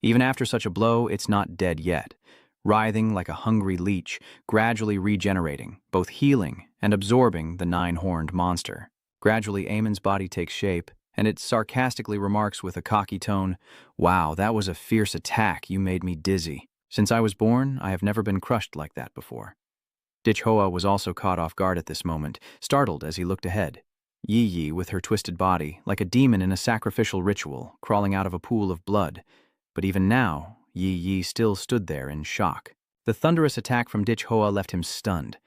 Even after such a blow, it's not dead yet. writhing like a hungry leech, gradually regenerating, both healing and absorbing the nine-horned monster. Gradually, Amon's body takes shape, and it sarcastically remarks with a cocky tone, "Wow, that was a fierce attack. You made me dizzy. Since I was born, I have never been crushed like that before." Dich Hoa was also caught off guard at this moment, startled as he looked ahead. Yi Yi, with her twisted body, like a demon in a sacrificial ritual, crawling out of a pool of blood. But even now, Yi Yi still stood there in shock. The thunderous attack from Dich Hoa left him stunned.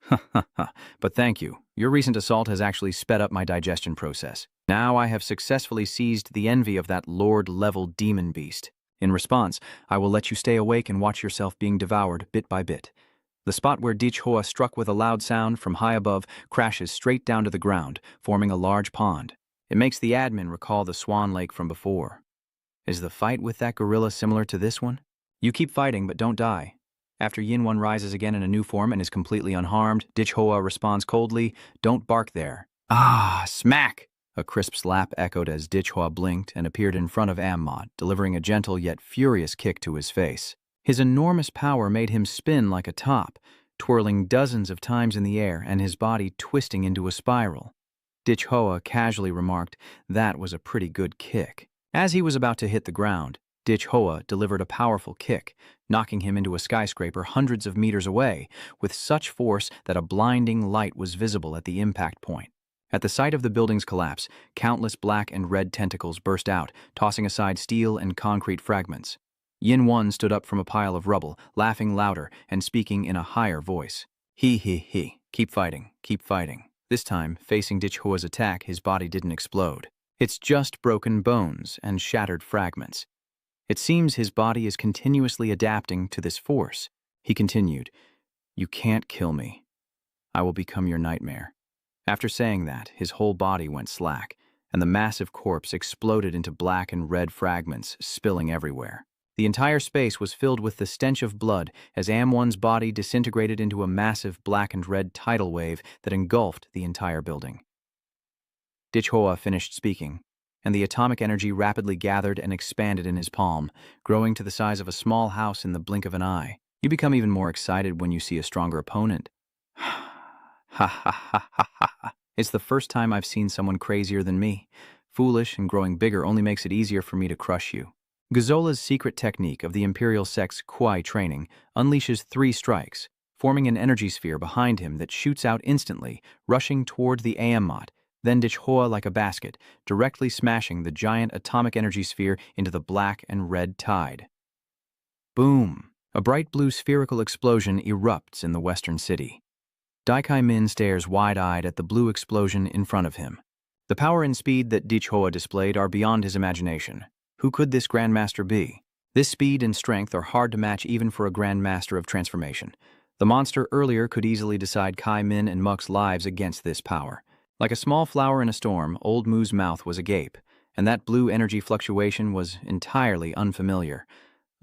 "Ha ha ha, but thank you. Your recent assault has actually sped up my digestion process. Now I have successfully seized the envy of that Lord-level demon beast. In response, I will let you stay awake and watch yourself being devoured bit by bit." The spot where Dich Hoa struck with a loud sound from high above crashes straight down to the ground, forming a large pond. It makes the admin recall the Swan Lake from before. Is the fight with that gorilla similar to this one? You keep fighting, but don't die. After Yinwan rises again in a new form and is completely unharmed, Dich Hoa responds coldly, "Don't bark there." Ah, smack! A crisp slap echoed as Dich Hoa blinked and appeared in front of Ammon, delivering a gentle yet furious kick to his face. His enormous power made him spin like a top, twirling dozens of times in the air and his body twisting into a spiral. Dich Hoa casually remarked, "That was a pretty good kick." As he was about to hit the ground, Dich Hoa delivered a powerful kick, knocking him into a skyscraper hundreds of meters away, with such force that a blinding light was visible at the impact point. At the sight of the building's collapse, countless black and red tentacles burst out, tossing aside steel and concrete fragments. Yin Wan stood up from a pile of rubble, laughing louder and speaking in a higher voice. He. Keep fighting, keep fighting." This time, facing Dich Hoa's attack, his body didn't explode. It's just broken bones and shattered fragments. It seems his body is continuously adapting to this force. He continued, "You can't kill me. I will become your nightmare." After saying that, his whole body went slack, and the massive corpse exploded into black and red fragments, spilling everywhere. The entire space was filled with the stench of blood as Amwon's body disintegrated into a massive black and red tidal wave that engulfed the entire building. Dich Hoa finished speaking, and the atomic energy rapidly gathered and expanded in his palm, growing to the size of a small house in the blink of an eye. You become even more excited when you see a stronger opponent. Ha ha ha ha ha. It's the first time I've seen someone crazier than me. Foolish and growing bigger only makes it easier for me to crush you. Godzilla's secret technique of the Imperial Sect's Kuai training unleashes 3 strikes, forming an energy sphere behind him that shoots out instantly, rushing toward the Ammot, then Dich Hoa like a basket, directly smashing the giant atomic energy sphere into the black and red tide. Boom! A bright blue spherical explosion erupts in the western city. Daikai Min stares wide-eyed at the blue explosion in front of him. The power and speed that Dich Hoa displayed are beyond his imagination. Who could this Grandmaster be? This speed and strength are hard to match even for a Grandmaster of Transformation. The monster earlier could easily decide Kai Min and Muk's lives against this power. Like a small flower in a storm, Old Moo's mouth was agape, and that blue energy fluctuation was entirely unfamiliar.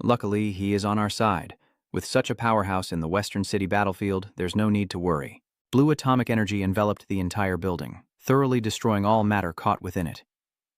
Luckily, he is on our side. With such a powerhouse in the Western City battlefield, there's no need to worry. Blue atomic energy enveloped the entire building, thoroughly destroying all matter caught within it.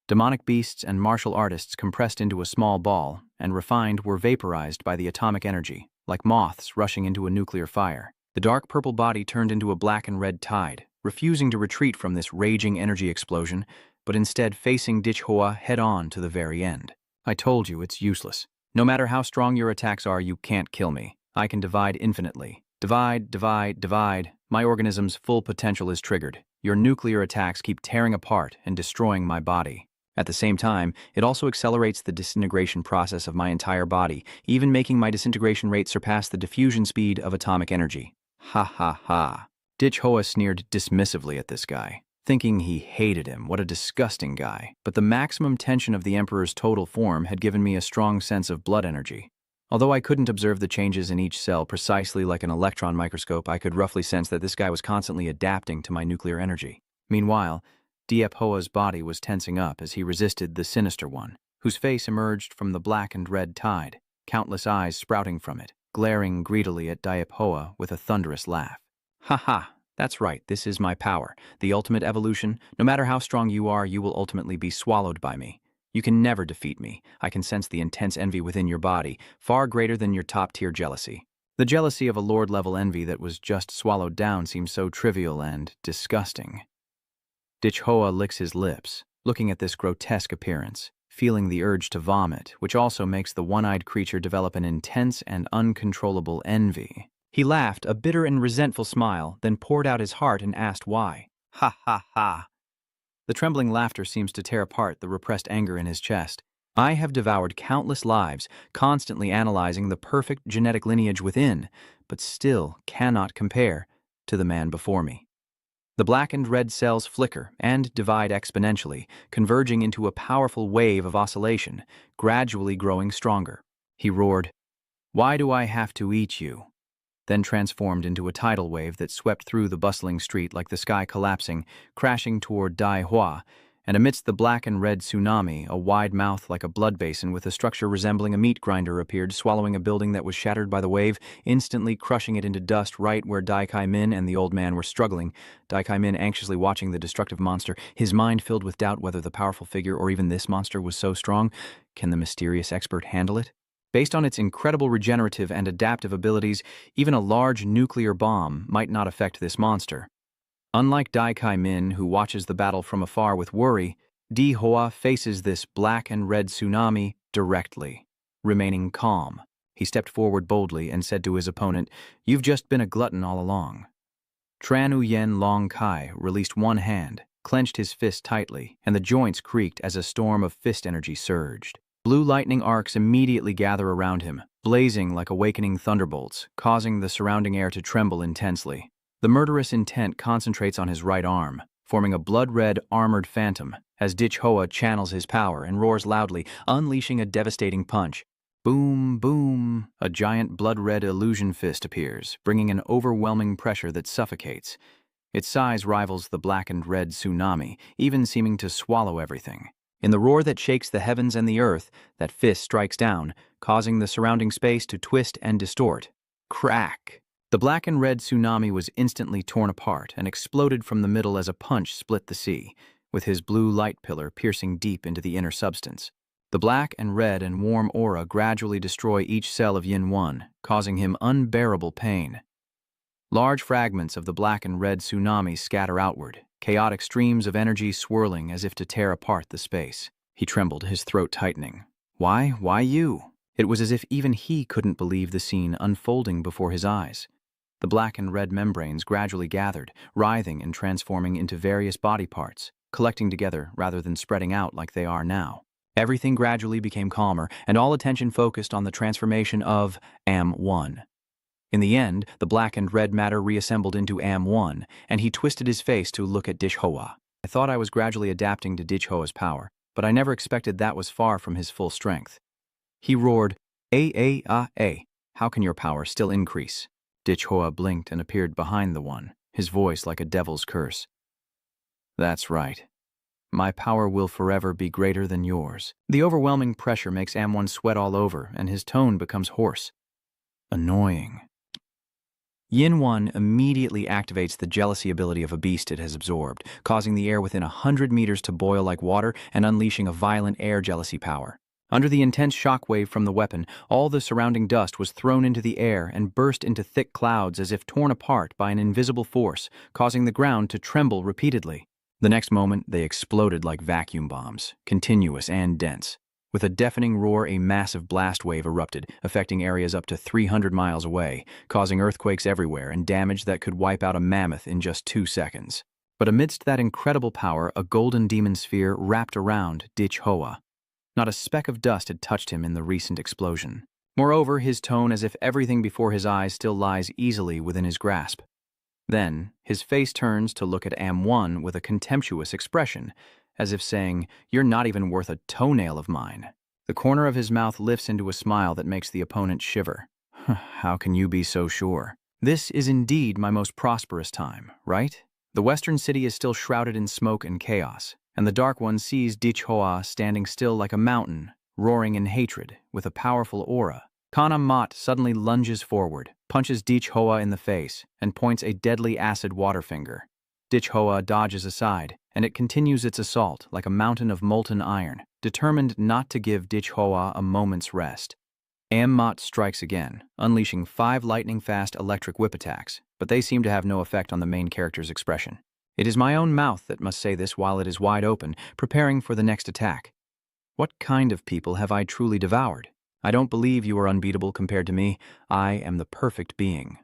Demonic beasts and martial artists compressed into a small ball and refined were vaporized by the atomic energy, like moths rushing into a nuclear fire. The dark purple body turned into a black and red tide, refusing to retreat from this raging energy explosion, but instead facing Dich Hoa head-on to the very end. I told you, it's useless. No matter how strong your attacks are, you can't kill me. I can divide infinitely. Divide. My organism's full potential is triggered. Your nuclear attacks keep tearing apart and destroying my body. At the same time, it also accelerates the disintegration process of my entire body, even making my disintegration rate surpass the diffusion speed of atomic energy. Ha ha ha. Dich Hoa sneered dismissively at this guy, thinking he hated him. What a disgusting guy. But the maximum tension of the Emperor's total form had given me a strong sense of blood energy. Although I couldn't observe the changes in each cell precisely like an electron microscope, I could roughly sense that this guy was constantly adapting to my nuclear energy. Meanwhile, Diep Hoa's body was tensing up as he resisted the sinister one, whose face emerged from the black and red tide, countless eyes sprouting from it, glaring greedily at Diep Hoa with a thunderous laugh. Ha ha, that's right, this is my power, the ultimate evolution. No matter how strong you are, you will ultimately be swallowed by me. You can never defeat me. I can sense the intense envy within your body, far greater than your top-tier jealousy. The jealousy of a lord-level envy that was just swallowed down seems so trivial and disgusting. Dich Hoa licks his lips, looking at this grotesque appearance, feeling the urge to vomit, which also makes the one-eyed creature develop an intense and uncontrollable envy. He laughed, a bitter and resentful smile, then poured out his heart and asked why. Ha ha ha. The trembling laughter seems to tear apart the repressed anger in his chest. I have devoured countless lives, constantly analyzing the perfect genetic lineage within, but still cannot compare to the man before me. The black and red cells flicker and divide exponentially, converging into a powerful wave of oscillation, gradually growing stronger. He roared, "Why do I have to eat you?" Then transformed into a tidal wave that swept through the bustling street like the sky collapsing, crashing toward Dai Hua, and amidst the black and red tsunami, a wide mouth like a blood basin with a structure resembling a meat grinder appeared, swallowing a building that was shattered by the wave, instantly crushing it into dust right where Dai Kai Min and the old man were struggling. Dai Kai Min anxiously watching the destructive monster, his mind filled with doubt whether the powerful figure or even this monster was so strong. Can the mysterious expert handle it? Based on its incredible regenerative and adaptive abilities, even a large nuclear bomb might not affect this monster. Unlike Dai Kai Min, who watches the battle from afar with worry, Dich Hoa faces this black and red tsunami directly. Remaining calm, he stepped forward boldly and said to his opponent, "You've just been a glutton all along." Tran Uyen Long Kai released one hand, clenched his fist tightly, and the joints creaked as a storm of fist energy surged. Blue lightning arcs immediately gather around him, blazing like awakening thunderbolts, causing the surrounding air to tremble intensely. The murderous intent concentrates on his right arm, forming a blood-red, armored phantom, as Dich Hoa channels his power and roars loudly, unleashing a devastating punch. Boom, boom, a giant blood-red illusion fist appears, bringing an overwhelming pressure that suffocates. Its size rivals the black and red tsunami, even seeming to swallow everything. In the roar that shakes the heavens and the earth, that fist strikes down, causing the surrounding space to twist and distort. Crack! The black and red tsunami was instantly torn apart and exploded from the middle as a punch split the sea, with his blue light pillar piercing deep into the inner substance. The black and red and warm aura gradually destroy each cell of Yin 1, causing him unbearable pain. Large fragments of the black and red tsunami scatter outward, chaotic streams of energy swirling as if to tear apart the space. He trembled, his throat tightening. Why? Why you? It was as if even he couldn't believe the scene unfolding before his eyes. The black and red membranes gradually gathered, writhing and transforming into various body parts, collecting together rather than spreading out like they are now. Everything gradually became calmer, and all attention focused on the transformation of AM1. In the end, the black and red matter reassembled into AM1, and he twisted his face to look at Dich Hoa. I thought I was gradually adapting to Dich Hoa's power, but I never expected that was far from his full strength. He roared, How can your power still increase?" Dich Hoa blinked and appeared behind the one, his voice like a devil's curse. "That's right. My power will forever be greater than yours." The overwhelming pressure makes AM1 sweat all over, and his tone becomes hoarse. Annoying. Yin 1 immediately activates the jealousy ability of a beast it has absorbed, causing the air within 100 meters to boil like water and unleashing a violent air jealousy power. Under the intense shockwave from the weapon, all the surrounding dust was thrown into the air and burst into thick clouds as if torn apart by an invisible force, causing the ground to tremble repeatedly. The next moment, they exploded like vacuum bombs, continuous and dense. With a deafening roar, a massive blast wave erupted, affecting areas up to 300 miles away, causing earthquakes everywhere and damage that could wipe out a mammoth in just 2 seconds. But amidst that incredible power, a golden demon sphere wrapped around Dich Hoa. Not a speck of dust had touched him in the recent explosion. Moreover, his tone as if everything before his eyes still lies easily within his grasp. Then, his face turns to look at AM1 with a contemptuous expression, as if saying, "You're not even worth a toenail of mine." The corner of his mouth lifts into a smile that makes the opponent shiver. "How can you be so sure? This is indeed my most prosperous time, right? The western city is still shrouded in smoke and chaos, and the Dark One sees Dich Hoa standing still like a mountain, roaring in hatred, with a powerful aura. Kana Mot suddenly lunges forward, punches Dich Hoa in the face, and points a deadly acid water finger. Dich Hoa dodges aside, and it continues its assault like a mountain of molten iron. determined not to give Dich Hoa a moment's rest. Mot strikes again, unleashing 5 lightning-fast electric whip attacks, but they seem to have no effect on the main character's expression. It is my own mouth that must say this while it is wide open, preparing for the next attack. What kind of people have I truly devoured? I don't believe you are unbeatable compared to me. I am the perfect being.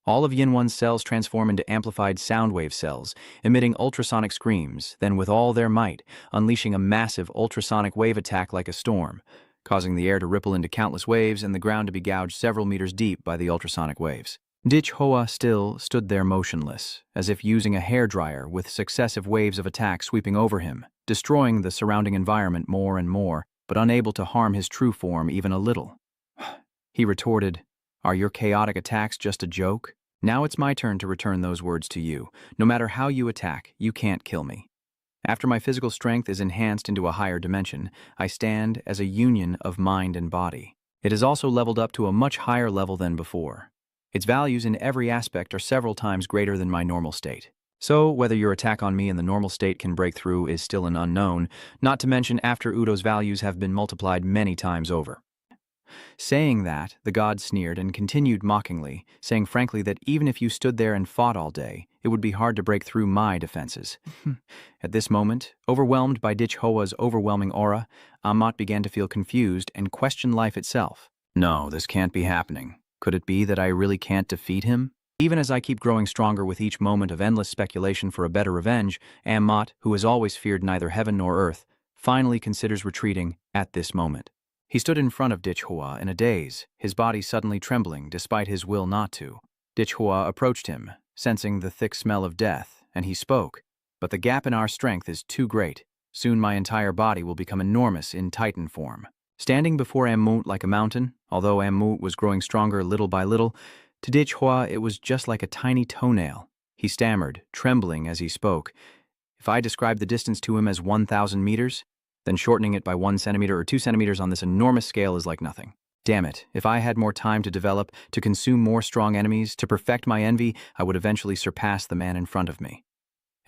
All of Yin-One's cells transform into amplified sound wave cells, emitting ultrasonic screams, then with all their might, unleashing a massive ultrasonic wave attack like a storm, causing the air to ripple into countless waves and the ground to be gouged several meters deep by the ultrasonic waves. Dich Hoa still stood there motionless, as if using a hairdryer with successive waves of attack sweeping over him, destroying the surrounding environment more and more, but unable to harm his true form even a little. He retorted, "Are your chaotic attacks just a joke? Now it's my turn to return those words to you. No matter how you attack, you can't kill me. After my physical strength is enhanced into a higher dimension, I stand as a union of mind and body. It is also leveled up to a much higher level than before. Its values in every aspect are several times greater than my normal state. So, whether your attack on me in the normal state can break through is still an unknown, not to mention after Udo's values have been multiplied many times over." Saying that, the god sneered and continued mockingly, saying frankly that even if you stood there and fought all day, it would be hard to break through my defenses. At this moment, overwhelmed by Dich Hoa's overwhelming aura, Mot began to feel confused and question life itself. No, this can't be happening. Could it be that I really can't defeat him? Even as I keep growing stronger with each moment of endless speculation for a better revenge, Mot, who has always feared neither heaven nor earth, finally considers retreating at this moment. He stood in front of Dich Hoa in a daze, his body suddenly trembling despite his will not to. Dich Hoa approached him, sensing the thick smell of death, and he spoke. "But the gap in our strength is too great. Soon my entire body will become enormous in Titan form." Standing before Mot like a mountain, although Mot was growing stronger little by little, to Dich Hoa it was just like a tiny toenail. He stammered, trembling as he spoke. If I described the distance to him as 1,000 meters, then shortening it by 1 centimeter or 2 centimeters on this enormous scale is like nothing. Damn it, if I had more time to develop, to consume more strong enemies, to perfect my envy, I would eventually surpass the man in front of me.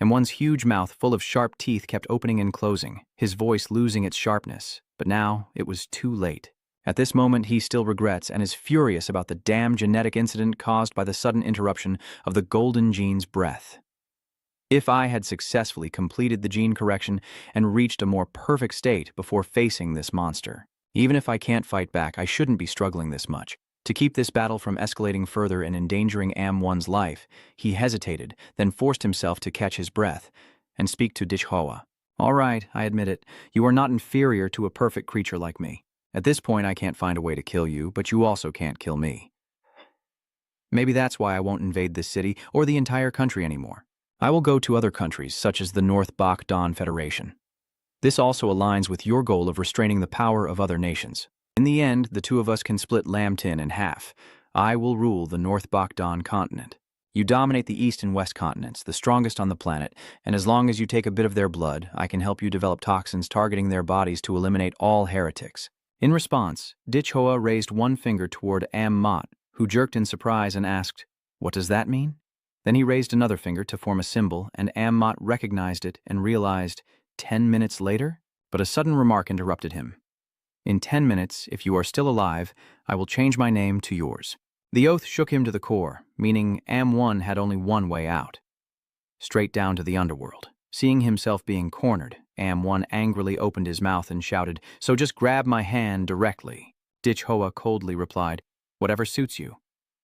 One's huge mouth full of sharp teeth kept opening and closing, his voice losing its sharpness. But now it was too late. At this moment he still regrets and is furious about the damn genetic incident caused by the sudden interruption of the golden gene's breath. If I had successfully completed the gene correction and reached a more perfect state before facing this monster, even if I can't fight back, I shouldn't be struggling this much. To keep this battle from escalating further and endangering Am-One's life, he hesitated, then forced himself to catch his breath and speak to Dich Hoa. "All right, I admit it. You are not inferior to a perfect creature like me. At this point, I can't find a way to kill you, but you also can't kill me. Maybe that's why I won't invade this city or the entire country anymore. I will go to other countries, such as the North Bak Dan Federation. This also aligns with your goal of restraining the power of other nations. In the end, the two of us can split Lam Tin in half. I will rule the North Bak Dan continent. You dominate the East and West continents, the strongest on the planet, and as long as you take a bit of their blood, I can help you develop toxins targeting their bodies to eliminate all heretics." In response, Dich Hoa raised one finger toward Mot, who jerked in surprise and asked, "What does that mean?" Then he raised another finger to form a symbol, and Mot recognized it and realized, 10 minutes later? But a sudden remark interrupted him. "In 10 minutes, if you are still alive, I will change my name to yours." The oath shook him to the core, meaning Am-One had only one way out. Straight down to the underworld. Seeing himself being cornered, Am-One angrily opened his mouth and shouted, "So just grab my hand directly." Dich Hoa coldly replied, "Whatever suits you."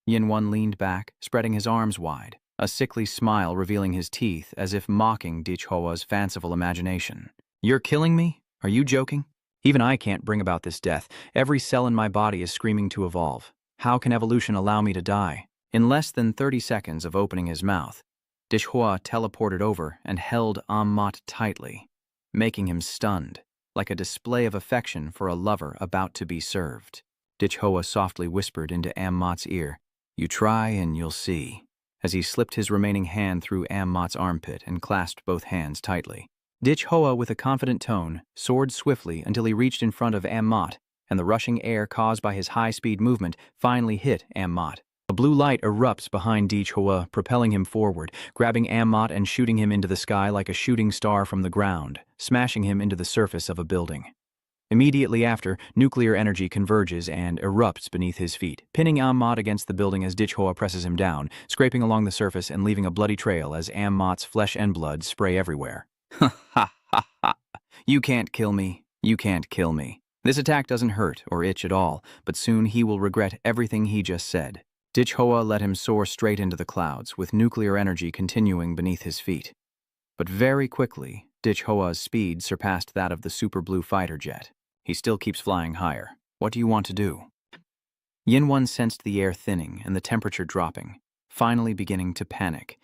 Yin-One leaned back, spreading his arms wide, a sickly smile revealing his teeth as if mocking Dich Hoa's fanciful imagination. "You're killing me? Are you joking? Even I can't bring about this death. Every cell in my body is screaming to evolve. How can evolution allow me to die?" In less than 30 seconds of opening his mouth, Dich Hoa teleported over and held Mot tightly, making him stunned, like a display of affection for a lover about to be served. Dich Hoa softly whispered into Mot's ear, "You try and you'll see," as he slipped his remaining hand through Mot's armpit and clasped both hands tightly. Dich Hoa, with a confident tone, soared swiftly until he reached in front of Mot, and the rushing air caused by his high-speed movement finally hit Mot. A blue light erupts behind Dich Hoa, propelling him forward, grabbing Mot and shooting him into the sky like a shooting star from the ground, smashing him into the surface of a building. Immediately after, nuclear energy converges and erupts beneath his feet, pinning Ammot against the building as Dich-Hoa presses him down, scraping along the surface and leaving a bloody trail as Ammot's flesh and blood spray everywhere. Ha ha ha ha. You can't kill me. You can't kill me. This attack doesn't hurt or itch at all, but soon he will regret everything he just said. Dich-Hoa let him soar straight into the clouds, with nuclear energy continuing beneath his feet. But very quickly, Dich-Hoa's speed surpassed that of the Super Blue fighter jet. He still keeps flying higher. What do you want to do? Yin-Wan sensed the air thinning and the temperature dropping, finally beginning to panic.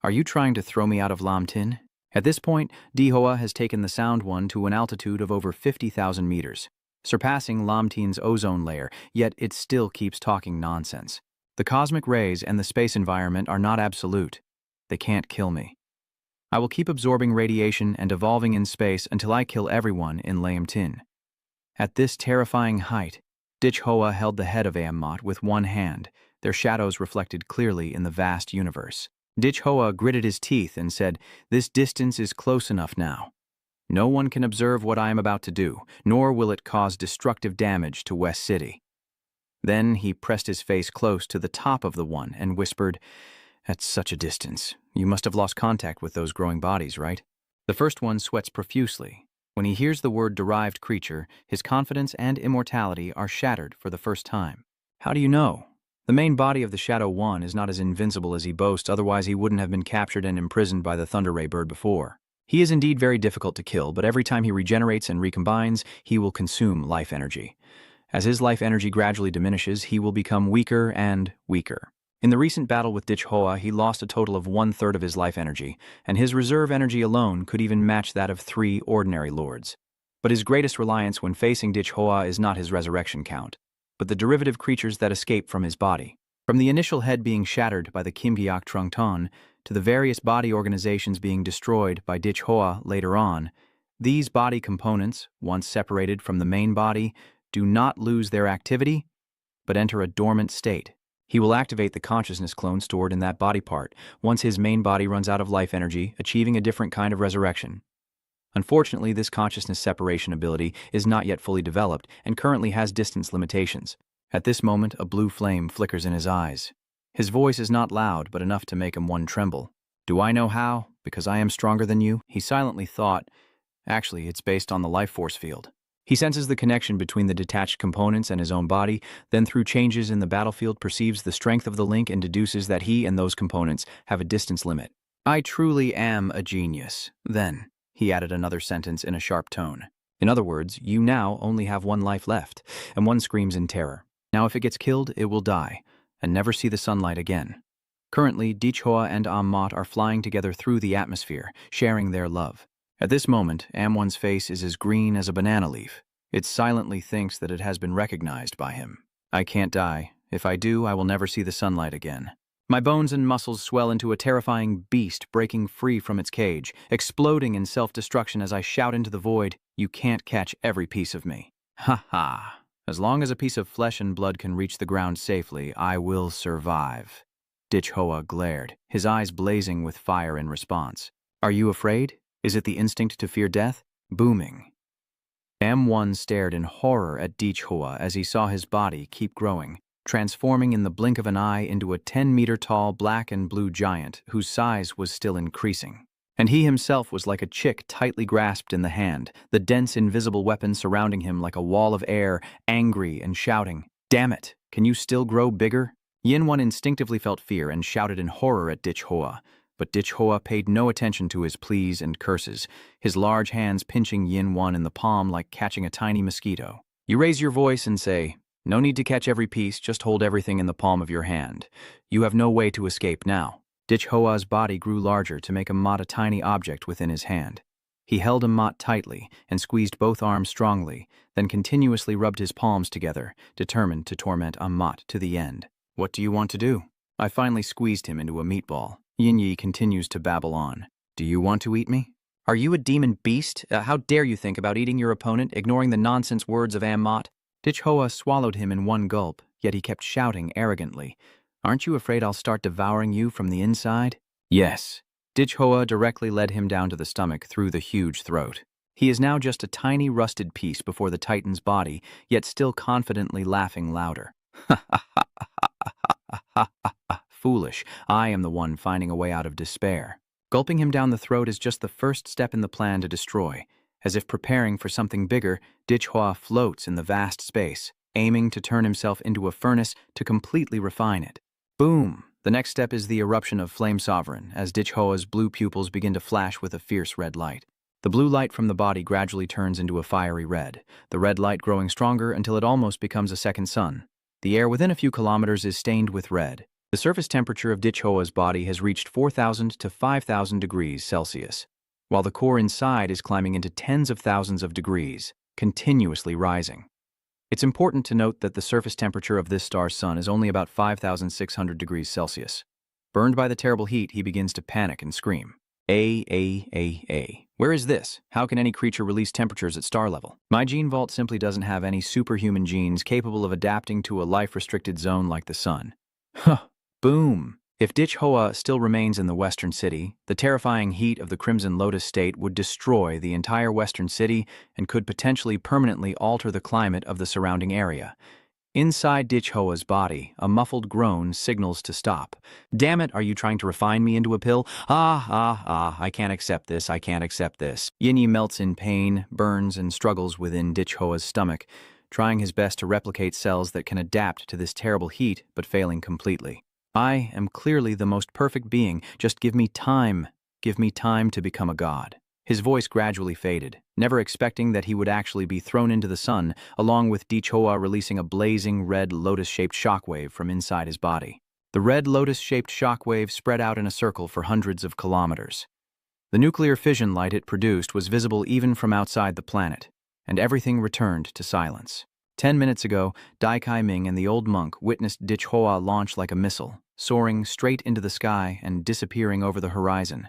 Are you trying to throw me out of Lam Tin? At this point, Dich-Hoa has taken the Sound One to an altitude of over 50,000 meters, surpassing Lam Tin's ozone layer, yet it still keeps talking nonsense. The cosmic rays and the space environment are not absolute. They can't kill me. I will keep absorbing radiation and evolving in space until I kill everyone in Lam Tin. At this terrifying height, Dich-Hoa held the head of Ammot with one hand, their shadows reflected clearly in the vast universe. Dich-Hoa gritted his teeth and said, "This distance is close enough now. No one can observe what I am about to do, nor will it cause destructive damage to West City." Then he pressed his face close to the top of the one and whispered, "At such a distance, you must have lost contact with those growing bodies, right?" The first one sweats profusely. When he hears the word derived creature, his confidence and immortality are shattered for the first time. How do you know? The main body of the Shadow One is not as invincible as he boasts, otherwise he wouldn't have been captured and imprisoned by the Thunder Ray bird before. He is indeed very difficult to kill, but every time he regenerates and recombines, he will consume life energy. As his life energy gradually diminishes, he will become weaker and weaker. In the recent battle with Dich-Hoa, he lost a total of 1/3 of his life energy, and his reserve energy alone could even match that of 3 ordinary lords. But his greatest reliance when facing Dich-Hoa is not his resurrection count, but the derivative creatures that escape from his body. From the initial head being shattered by the Kimbyak Trungton to the various body organizations being destroyed by Dich-Hoa later on, these body components, once separated from the main body, do not lose their activity, but enter a dormant state. He will activate the consciousness clone stored in that body part once his main body runs out of life energy, achieving a different kind of resurrection. Unfortunately, this consciousness separation ability is not yet fully developed and currently has distance limitations. At this moment, a blue flame flickers in his eyes. His voice is not loud, but enough to make him one tremble. "Do I know how? Because I am stronger than you?" He silently thought. Actually, it's based on the life force field. He senses the connection between the detached components and his own body, then through changes in the battlefield perceives the strength of the link and deduces that he and those components have a distance limit. "I truly am a genius. Then," he added another sentence in a sharp tone. "In other words, you now only have one life left," and one screams in terror. Now if it gets killed, it will die, and never see the sunlight again. Currently, Dich-Hoa and Ammot are flying together through the atmosphere, sharing their love. At this moment, Am1's face is as green as a banana leaf. It silently thinks that it has been recognized by him. "I can't die. If I do, I will never see the sunlight again." My bones and muscles swell into a terrifying beast breaking free from its cage, exploding in self-destruction as I shout into the void, "You can't catch every piece of me." Ha ha. As long as a piece of flesh and blood can reach the ground safely, I will survive. Dich-Hoa glared, his eyes blazing with fire in response. "Are you afraid? Is it the instinct to fear death?" Booming. M1 stared in horror at Dich-Hoa as he saw his body keep growing, transforming in the blink of an eye into a 10-meter-tall black and blue giant whose size was still increasing. And he himself was like a chick tightly grasped in the hand, the dense invisible weapon surrounding him like a wall of air, angry and shouting, "Damn it, can you still grow bigger?" Yin-Wan instinctively felt fear and shouted in horror at Dich-Hoa, but Dich-Hoa paid no attention to his pleas and curses, his large hands pinching Yin-Wan in the palm like catching a tiny mosquito. You raise your voice and say, "No need to catch every piece, just hold everything in the palm of your hand. You have no way to escape now." Dich-Hoa's body grew larger to make Ammot a tiny object within his hand. He held Ammot tightly and squeezed both arms strongly, then continuously rubbed his palms together, determined to torment Ammot to the end. "What do you want to do?" I finally squeezed him into a meatball. Yin-Yi continues to babble on. "Do you want to eat me?" "Are you a demon beast? How dare you think about eating your opponent, ignoring the nonsense words of Ammot?" Dich-Hoa swallowed him in one gulp, yet he kept shouting arrogantly, "Aren't you afraid I'll start devouring you from the inside?" "Yes." Dich-Hoa directly led him down to the stomach through the huge throat. He is now just a tiny rusted piece before the Titan's body, yet still confidently laughing louder. Ha ha ha ha ha ha ha. Foolish, I am the one finding a way out of despair. Gulping him down the throat is just the first step in the plan to destroy. As if preparing for something bigger, Dichhua floats in the vast space, aiming to turn himself into a furnace to completely refine it. Boom! The next step is the eruption of Flame Sovereign, as Dichhua's blue pupils begin to flash with a fierce red light. The blue light from the body gradually turns into a fiery red, the red light growing stronger until it almost becomes a second sun. The air within a few kilometers is stained with red. The surface temperature of Dichhua's body has reached 4,000 to 5,000 degrees Celsius, while the core inside is climbing into tens of thousands of degrees, continuously rising. It's important to note that the surface temperature of this star's sun is only about 5,600 degrees Celsius. Burned by the terrible heat, he begins to panic and scream. Where is this? How can any creature release temperatures at star level? My gene vault simply doesn't have any superhuman genes capable of adapting to a life-restricted zone like the sun. Huh. Boom. If Dichhua still remains in the western city, the terrifying heat of the Crimson Lotus state would destroy the entire western city and could potentially permanently alter the climate of the surrounding area. Inside Dichhua's body, a muffled groan signals to stop. Damn it, are you trying to refine me into a pill? I can't accept this, I can't accept this. Yinyi melts in pain, burns, and struggles within Dichhua's stomach, trying his best to replicate cells that can adapt to this terrible heat, but failing completely. I am clearly the most perfect being, just give me time to become a god. His voice gradually faded, never expecting that he would actually be thrown into the sun, along with Dichhua releasing a blazing red lotus-shaped shockwave from inside his body. The red lotus-shaped shockwave spread out in a circle for hundreds of kilometers. The nuclear fission light it produced was visible even from outside the planet, and everything returned to silence. 10 minutes ago, Dai Kai Ming and the old monk witnessed Dichhua launch like a missile, soaring straight into the sky and disappearing over the horizon.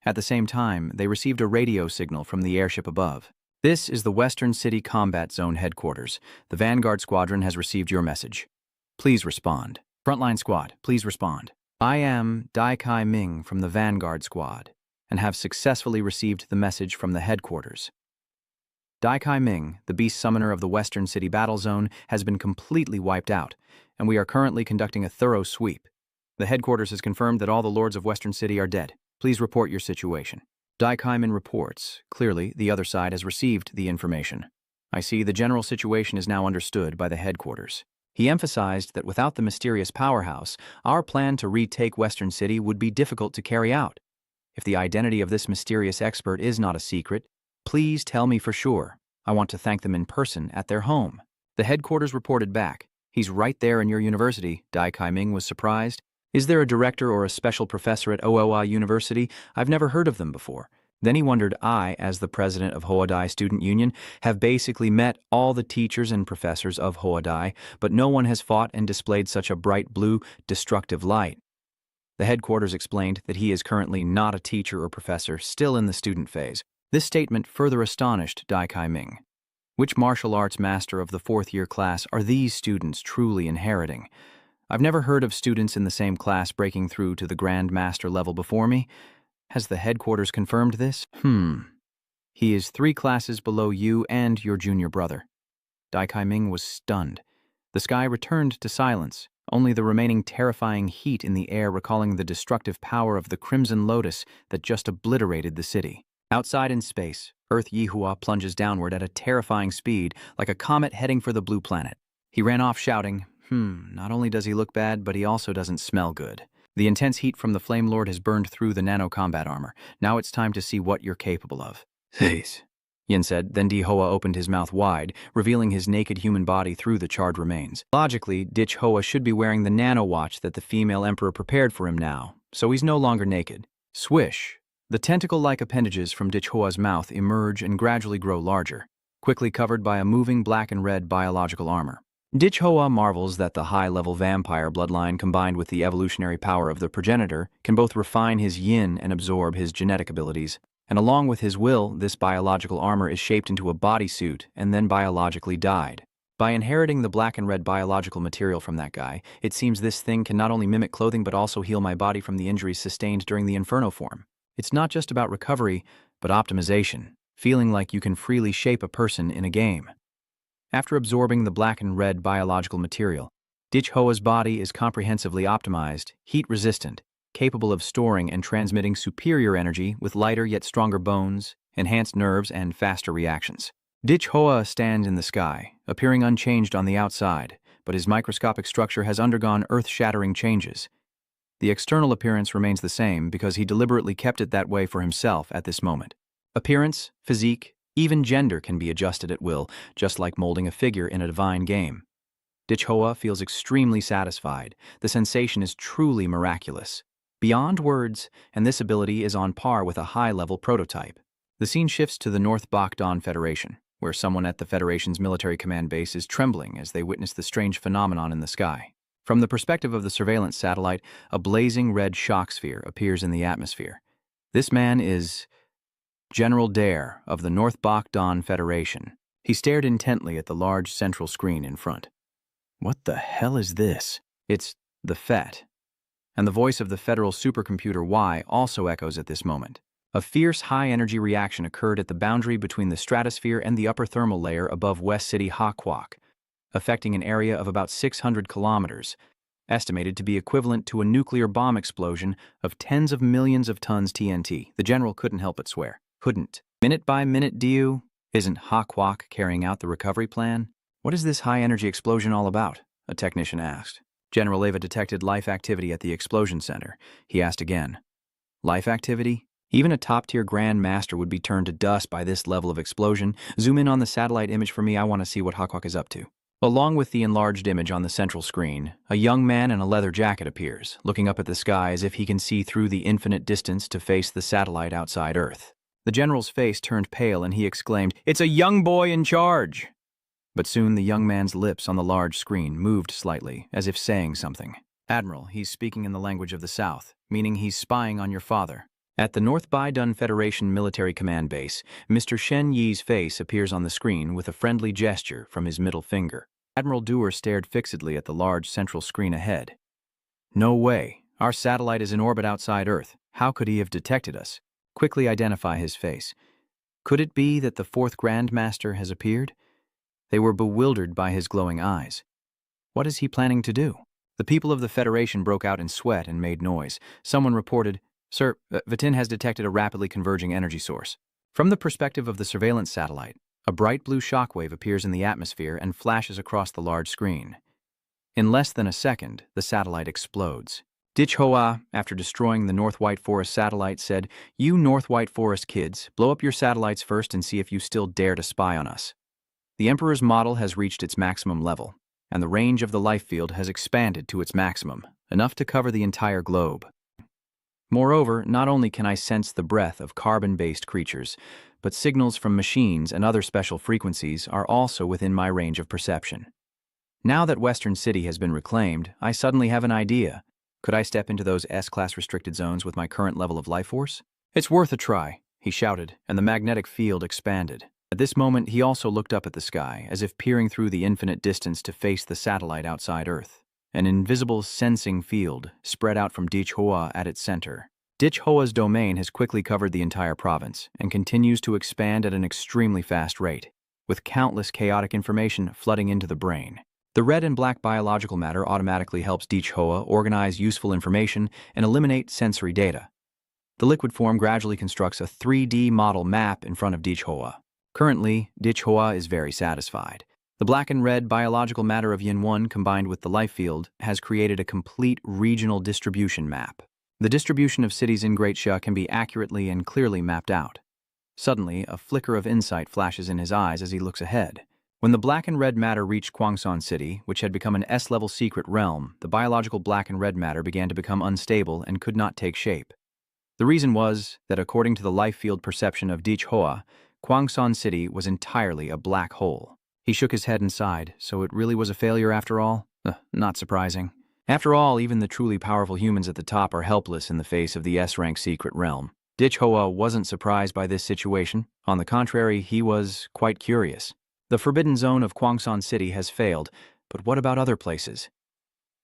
At the same time, they received a radio signal from the airship above. This is the Western City Combat Zone headquarters. The Vanguard Squadron has received your message. Please respond. Frontline Squad, please respond. I am Dai Kai Ming from the Vanguard Squad, and have successfully received the message from the headquarters. Dai Kai Ming, the Beast Summoner of the Western City Battle Zone, has been completely wiped out, and we are currently conducting a thorough sweep. The headquarters has confirmed that all the Lords of Western City are dead. Please report your situation. Dai Kai Ming reports. Clearly, the other side has received the information. I see the general situation is now understood by the headquarters. He emphasized that without the mysterious powerhouse, our plan to retake Western City would be difficult to carry out. If the identity of this mysterious expert is not a secret, please tell me for sure. I want to thank them in person at their home. The headquarters reported back. He's right there in your university. Dai Kai Ming was surprised. Is there a director or a special professor at Owa University? I've never heard of them before. Then he wondered, I, as the president of Hoadai Student Union, have basically met all the teachers and professors of Hoadai, but no one has fought and displayed such a bright blue, destructive light. The headquarters explained that he is currently not a teacher or professor, still in the student phase. This statement further astonished Dai Kai Ming. Which martial arts master of the fourth-year class are these students truly inheriting? I've never heard of students in the same class breaking through to the Grand Master level before me. Has the headquarters confirmed this? He is 3 classes below you and your junior brother. Dai Kai Ming was stunned. The sky returned to silence, only the remaining terrifying heat in the air recalling the destructive power of the Crimson Lotus that just obliterated the city. Outside in space, Earth Yihua plunges downward at a terrifying speed like a comet heading for the blue planet. He ran off shouting, not only does he look bad, but he also doesn't smell good. The intense heat from the Flame Lord has burned through the nano-combat armor. Now it's time to see what you're capable of. Please, Yin said, then Dichhua opened his mouth wide, revealing his naked human body through the charred remains. Logically, Dichhua should be wearing the nano-watch that the female emperor prepared for him now, so he's no longer naked. Swish! The tentacle-like appendages from Dichhua's mouth emerge and gradually grow larger, quickly covered by a moving black and red biological armor. Dichhua marvels that the high-level vampire bloodline combined with the evolutionary power of the progenitor can both refine his yin and absorb his genetic abilities. And along with his will, this biological armor is shaped into a bodysuit and then biologically dyed. By inheriting the black and red biological material from that guy, it seems this thing can not only mimic clothing but also heal my body from the injuries sustained during the Inferno form. It's not just about recovery, but optimization. feeling like you can freely shape a person in a game. After absorbing the black and red biological material, Dich Hoa's body is comprehensively optimized, heat-resistant, capable of storing and transmitting superior energy with lighter yet stronger bones, enhanced nerves, and faster reactions. Dich Hoa stands in the sky, appearing unchanged on the outside, but his microscopic structure has undergone earth-shattering changes. The external appearance remains the same because he deliberately kept it that way for himself at this moment. Appearance, physique, even gender can be adjusted at will, just like molding a figure in a divine game. Dich Hoa feels extremely satisfied. The sensation is truly miraculous. Beyond words, and this ability is on par with a high-level prototype. The scene shifts to the North Bogdan Federation, where someone at the Federation's military command base is trembling as they witness the strange phenomenon in the sky. From the perspective of the surveillance satellite, a blazing red shock sphere appears in the atmosphere. This man is General Dare of the North Bogdan Federation. He stared intently at the large central screen in front. What the hell is this? It's the FET. And the voice of the federal supercomputer Y also echoes at this moment. A fierce high-energy reaction occurred at the boundary between the stratosphere and the upper thermal layer above West City Hakwak, affecting an area of about 600 kilometers, estimated to be equivalent to a nuclear bomb explosion of tens of millions of tons TNT. The general couldn't help but swear. Couldn't. Minute by minute, Diu? Isn't Hakwak carrying out the recovery plan? What is this high-energy explosion all about? A technician asked. General Eva detected life activity at the explosion center. He asked again. Life activity? Even a top-tier Grand Master would be turned to dust by this level of explosion. Zoom in on the satellite image for me. I want to see what Hakwak is up to. Along with the enlarged image on the central screen, a young man in a leather jacket appears, looking up at the sky as if he can see through the infinite distance to face the satellite outside Earth. The general's face turned pale and he exclaimed, "It's a young boy in charge!" But soon the young man's lips on the large screen moved slightly, as if saying something. "Admiral, he's speaking in the language of the South, meaning he's spying on your father." At the North Baidan Federation Military Command Base, Mr. Shen Yi's face appears on the screen with a friendly gesture from his middle finger. Admiral Dewar stared fixedly at the large central screen ahead. "No way. Our satellite is in orbit outside Earth. How could he have detected us?" Quickly identify his face. Could it be that the fourth Grandmaster has appeared? They were bewildered by his glowing eyes. What is he planning to do? The people of the Federation broke out in sweat and made noise. Someone reported, "Sir, Vitin has detected a rapidly converging energy source." From the perspective of the surveillance satellite, a bright blue shockwave appears in the atmosphere and flashes across the large screen. In less than a second, the satellite explodes. Dich Hoa, after destroying the North White Forest satellite, said, "You North White Forest kids, blow up your satellites first and see if you still dare to spy on us." The Emperor's model has reached its maximum level, and the range of the life field has expanded to its maximum, enough to cover the entire globe. Moreover, not only can I sense the breath of carbon-based creatures, but signals from machines and other special frequencies are also within my range of perception. Now that Western City has been reclaimed, I suddenly have an idea. Could I step into those S-class restricted zones with my current level of life force? "It's worth a try," he shouted, and the magnetic field expanded. At this moment, he also looked up at the sky, as if peering through the infinite distance to face the satellite outside Earth. An invisible sensing field spread out from Dich Hoa at its center. Dich Hoa's domain has quickly covered the entire province and continues to expand at an extremely fast rate, with countless chaotic information flooding into the brain. The red and black biological matter automatically helps Dich Hoa organize useful information and eliminate sensory data. The liquid form gradually constructs a 3D model map in front of Dich Hoa. Currently, Dich Hoa is very satisfied. The black and red biological matter of Yin 1 combined with the life field has created a complete regional distribution map. The distribution of cities in Great Sha can be accurately and clearly mapped out. Suddenly, a flicker of insight flashes in his eyes as he looks ahead. When the black and red matter reached Kwangsan City, which had become an S-level secret realm, the biological black and red matter began to become unstable and could not take shape. The reason was that according to the life field perception of Dich Hoa, Kwangsan City was entirely a black hole. He shook his head and sighed, so it really was a failure after all? Not surprising. After all, even the truly powerful humans at the top are helpless in the face of the S-rank secret realm. Dich Hoa wasn't surprised by this situation. On the contrary, he was quite curious. The forbidden zone of Kwangsan City has failed, but what about other places?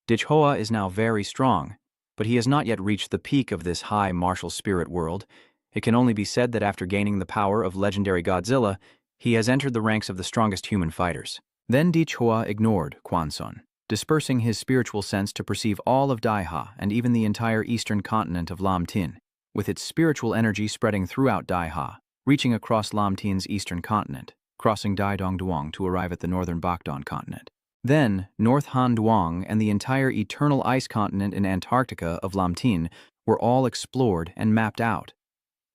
Dich Hoa is now very strong, but he has not yet reached the peak of this high martial spirit world. It can only be said that after gaining the power of legendary Godzilla, he has entered the ranks of the strongest human fighters. Then Dichhua ignored Kwanson, dispersing his spiritual sense to perceive all of Daiha and even the entire eastern continent of Lam Tin, with its spiritual energy spreading throughout Daiha, reaching across Lam Tin's eastern continent, crossing Daidong Duong to arrive at the northern Bakdong continent. Then, North Han Duong and the entire eternal ice continent in Antarctica of Lam Tin were all explored and mapped out.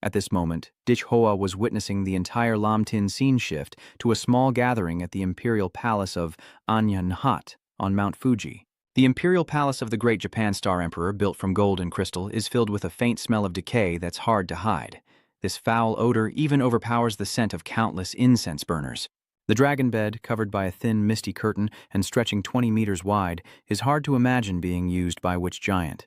At this moment, Dichhua was witnessing the entire Lam Tin scene shift to a small gathering at the imperial palace of Anyanhat on Mount Fuji. The imperial palace of the great Japan Star Emperor, built from gold and crystal, is filled with a faint smell of decay that's hard to hide. This foul odor even overpowers the scent of countless incense burners. The dragon bed, covered by a thin, misty curtain and stretching 20 meters wide, is hard to imagine being used by which giant.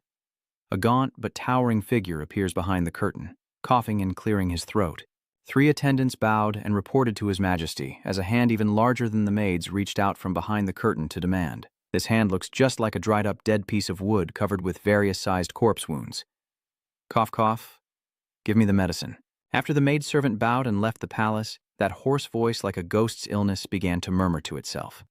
A gaunt but towering figure appears behind the curtain, coughing and clearing his throat. 3 attendants bowed and reported to His Majesty as a hand even larger than the maid's reached out from behind the curtain to demand. This hand looks just like a dried-up dead piece of wood covered with various-sized corpse wounds. Cough, cough. Give me the medicine. After the maidservant bowed and left the palace, that hoarse voice like a ghost's illness began to murmur to itself.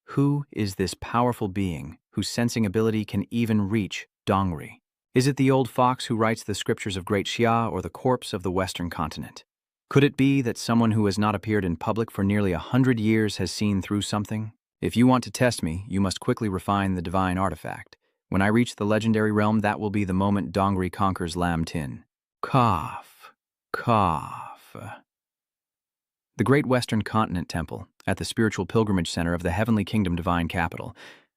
Who is this powerful being whose sensing ability can even reach Dongri? Is it the old fox who writes the scriptures of Great Xia or the corpse of the Western continent? Could it be that someone who has not appeared in public for nearly 100 years has seen through something? If you want to test me, you must quickly refine the divine artifact. When I reach the legendary realm, that will be the moment Dongri conquers Lam Tin. Cough. Cough. The Great Western Continent Temple, at the spiritual pilgrimage center of the Heavenly Kingdom Divine Capital,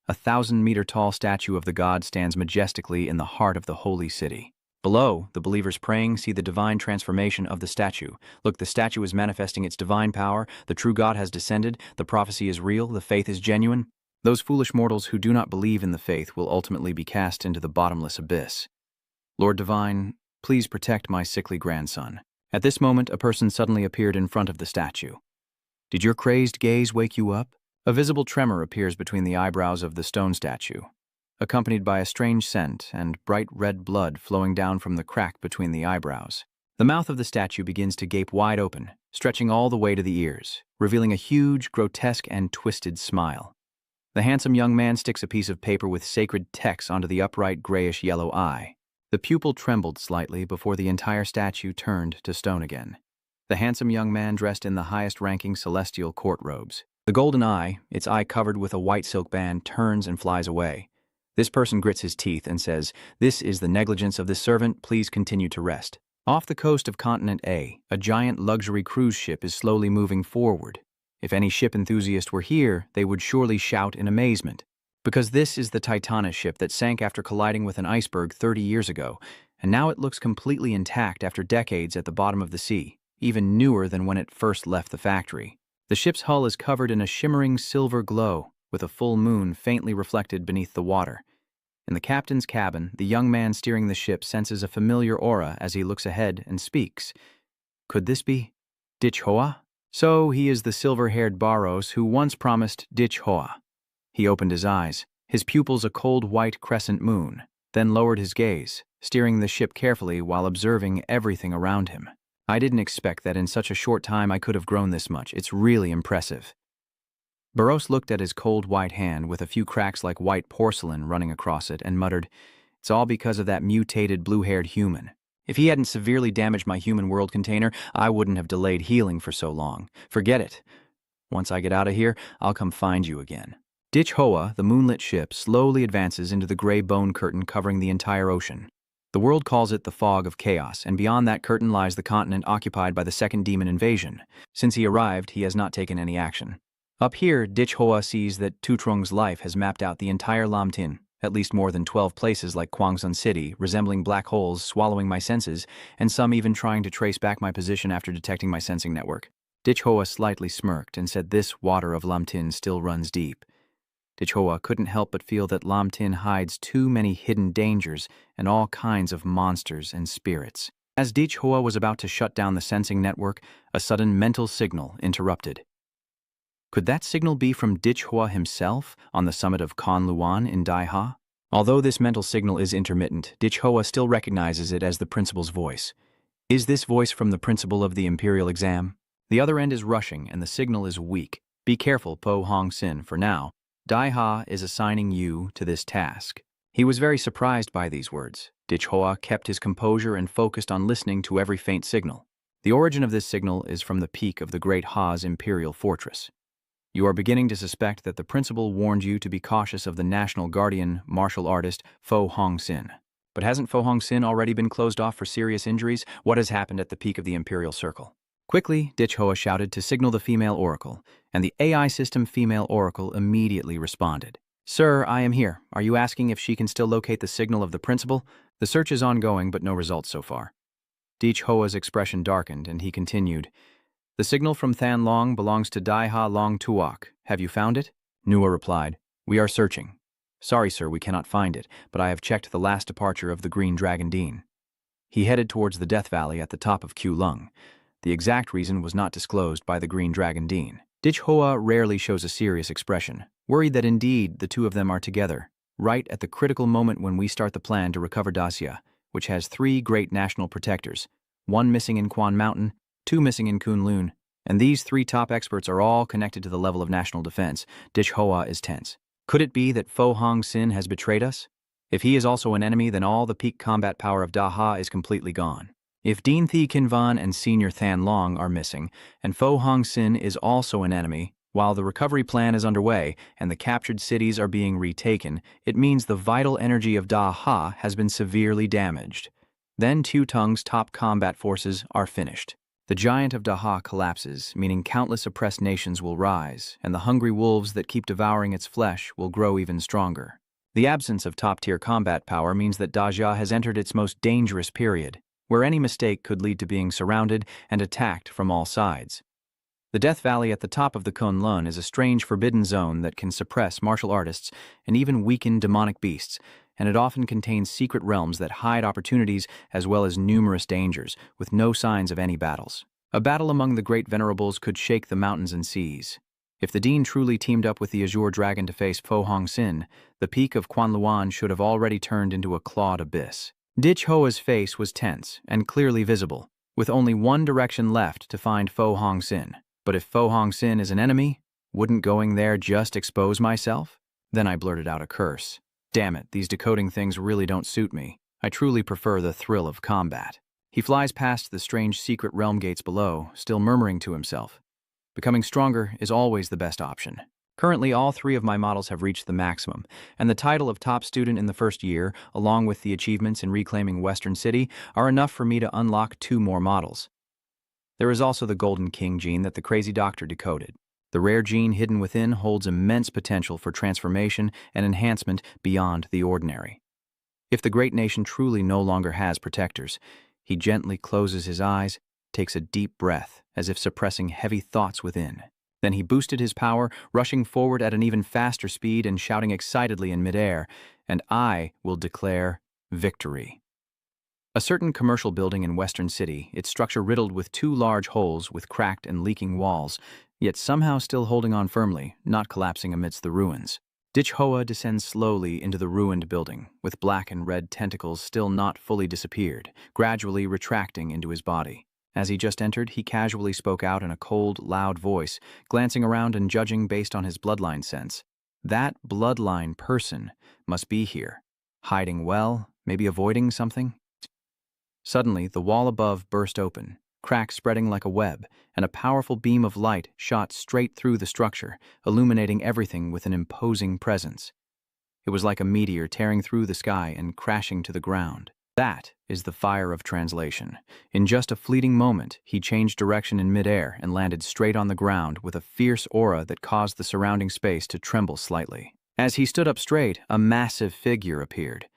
a 1,000-meter-tall statue of the god stands majestically in the heart of the holy city. Below, the believers praying see the divine transformation of the statue. Look, the statue is manifesting its divine power, the true God has descended, the prophecy is real, the faith is genuine. Those foolish mortals who do not believe in the faith will ultimately be cast into the bottomless abyss. Lord Divine, please protect my sickly grandson. At this moment, a person suddenly appeared in front of the statue. Did your crazed gaze wake you up? A visible tremor appears between the eyebrows of the stone statue, accompanied by a strange scent and bright red blood flowing down from the crack between the eyebrows. The mouth of the statue begins to gape wide open, stretching all the way to the ears, revealing a huge, grotesque, and twisted smile. The handsome young man sticks a piece of paper with sacred text onto the upright grayish-yellow eye. The pupil trembled slightly before the entire statue turned to stone again. The handsome young man dressed in the highest-ranking celestial court robes. The golden eye, its eye covered with a white silk band, turns and flies away. This person grits his teeth and says, "This is the negligence of this servant, please continue to rest." Off the coast of Continent A, a giant luxury cruise ship is slowly moving forward. If any ship enthusiast were here, they would surely shout in amazement. Because this is the Titanus ship that sank after colliding with an iceberg 30 years ago, and now it looks completely intact after decades at the bottom of the sea, even newer than when it first left the factory. The ship's hull is covered in a shimmering silver glow, with a full moon faintly reflected beneath the water. In the captain's cabin, the young man steering the ship senses a familiar aura as he looks ahead and speaks. Could this be Dichhua? So he is the silver-haired Barros who once promised Dichhua. He opened his eyes, his pupils a cold white crescent moon, then lowered his gaze, steering the ship carefully while observing everything around him. I didn't expect that in such a short time I could have grown this much. It's really impressive. Barros looked at his cold white hand with a few cracks like white porcelain running across it and muttered, "It's all because of that mutated blue-haired human. If he hadn't severely damaged my human world container, I wouldn't have delayed healing for so long. Forget it. Once I get out of here, I'll come find you again." Dichhua, the moonlit ship, slowly advances into the gray bone curtain covering the entire ocean. The world calls it the fog of chaos, and beyond that curtain lies the continent occupied by the second demon invasion. Since he arrived, he has not taken any action. Up here, Dichhua sees that Tutrung's life has mapped out the entire Lam Tin, at least more than 12 places like Kwangsun City, resembling black holes swallowing my senses, and some even trying to trace back my position after detecting my sensing network. Dichhua slightly smirked and said this water of Lam Tin still runs deep. Dichhua couldn't help but feel that Lam Tin hides too many hidden dangers and all kinds of monsters and spirits. As Dichhua was about to shut down the sensing network, a sudden mental signal interrupted. Could that signal be from Dichhua himself on the summit of Konluan in Daiha? Although this mental signal is intermittent, Dichhua still recognizes it as the principal's voice. Is this voice from the principal of the Imperial exam? The other end is rushing and the signal is weak. Be careful, Po Hong Sin, for now. Dai Ha is assigning you to this task. He was very surprised by these words. Dich Hoa kept his composure and focused on listening to every faint signal. The origin of this signal is from the peak of the Great Ha's Imperial Fortress. You are beginning to suspect that the principal warned you to be cautious of the national guardian, martial artist, Fo Hong Sin. But hasn't Fo Hong Sin already been closed off for serious injuries? What has happened at the peak of the Imperial Circle? Quickly, Dich Hoa shouted to signal the female oracle, and the AI system female oracle immediately responded. Sir, I am here. Are you asking if she can still locate the signal of the principal? The search is ongoing, but no results so far. Dich Hoa's expression darkened, and he continued. The signal from Than Long belongs to Dai Ha Long Tuok. Have you found it? Nua replied. We are searching. Sorry, sir, we cannot find it, but I have checked the last departure of the Green Dragon Dean. He headed towards the Death Valley at the top of Q Lung. The exact reason was not disclosed by the Green Dragon Dean. Dich Hoa rarely shows a serious expression, worried that indeed the two of them are together, right at the critical moment when we start the plan to recover Dacia, which has 3 great national protectors, 1 missing in Quan Mountain, 2 missing in Kunlun, and these 3 top experts are all connected to the level of national defense. Dich Hoa is tense. Could it be that Fo Hong Sin has betrayed us? If he is also an enemy, then all the peak combat power of Da Ha is completely gone. If Dean Thi Kinvan and Senior Than Long are missing, and Fo Hong Sin is also an enemy, while the recovery plan is underway and the captured cities are being retaken, it means the vital energy of Da Ha has been severely damaged. Then Tu Tung's top combat forces are finished. The giant of Da Ha collapses, meaning countless oppressed nations will rise, and the hungry wolves that keep devouring its flesh will grow even stronger. The absence of top-tier combat power means that Dajia has entered its most dangerous period, where any mistake could lead to being surrounded and attacked from all sides. The Death Valley at the top of the Kunlun is a strange forbidden zone that can suppress martial artists and even weaken demonic beasts, and it often contains secret realms that hide opportunities as well as numerous dangers, with no signs of any battles. A battle among the great venerables could shake the mountains and seas. If the Dean truly teamed up with the Azure Dragon to face Fo Hong Sin, the peak of Quan Luan should have already turned into a clawed abyss. Dich Hoa's face was tense and clearly visible, with only one direction left to find Fo Hong Sin. But if Fo Hong Sin is an enemy, wouldn't going there just expose myself? Then I blurted out a curse. Damn it, these decoding things really don't suit me. I truly prefer the thrill of combat. He flies past the strange secret realm gates below, still murmuring to himself. Becoming stronger is always the best option. Currently, all 3 of my models have reached the maximum, and the title of top student in the first year, along with the achievements in reclaiming Western City, are enough for me to unlock 2 more models. There is also the Golden King gene that the crazy doctor decoded. The rare gene hidden within holds immense potential for transformation and enhancement beyond the ordinary. If the great nation truly no longer has protectors, he gently closes his eyes, takes a deep breath, as if suppressing heavy thoughts within. Then he boosted his power, rushing forward at an even faster speed and shouting excitedly in midair, and I will declare victory. A certain commercial building in Western City, its structure riddled with 2 large holes with cracked and leaking walls, yet somehow still holding on firmly, not collapsing amidst the ruins. Dich Hoa descends slowly into the ruined building, with black and red tentacles still not fully disappeared, gradually retracting into his body. As he just entered, he casually spoke out in a cold, loud voice, glancing around and judging based on his bloodline sense. That bloodline person must be here, hiding well, maybe avoiding something. Suddenly, the wall above burst open, cracks spreading like a web, and a powerful beam of light shot straight through the structure, illuminating everything with an imposing presence. It was like a meteor tearing through the sky and crashing to the ground. That is the fire of translation. In just a fleeting moment, he changed direction in midair and landed straight on the ground with a fierce aura that caused the surrounding space to tremble slightly. As he stood up straight, a massive figure appeared.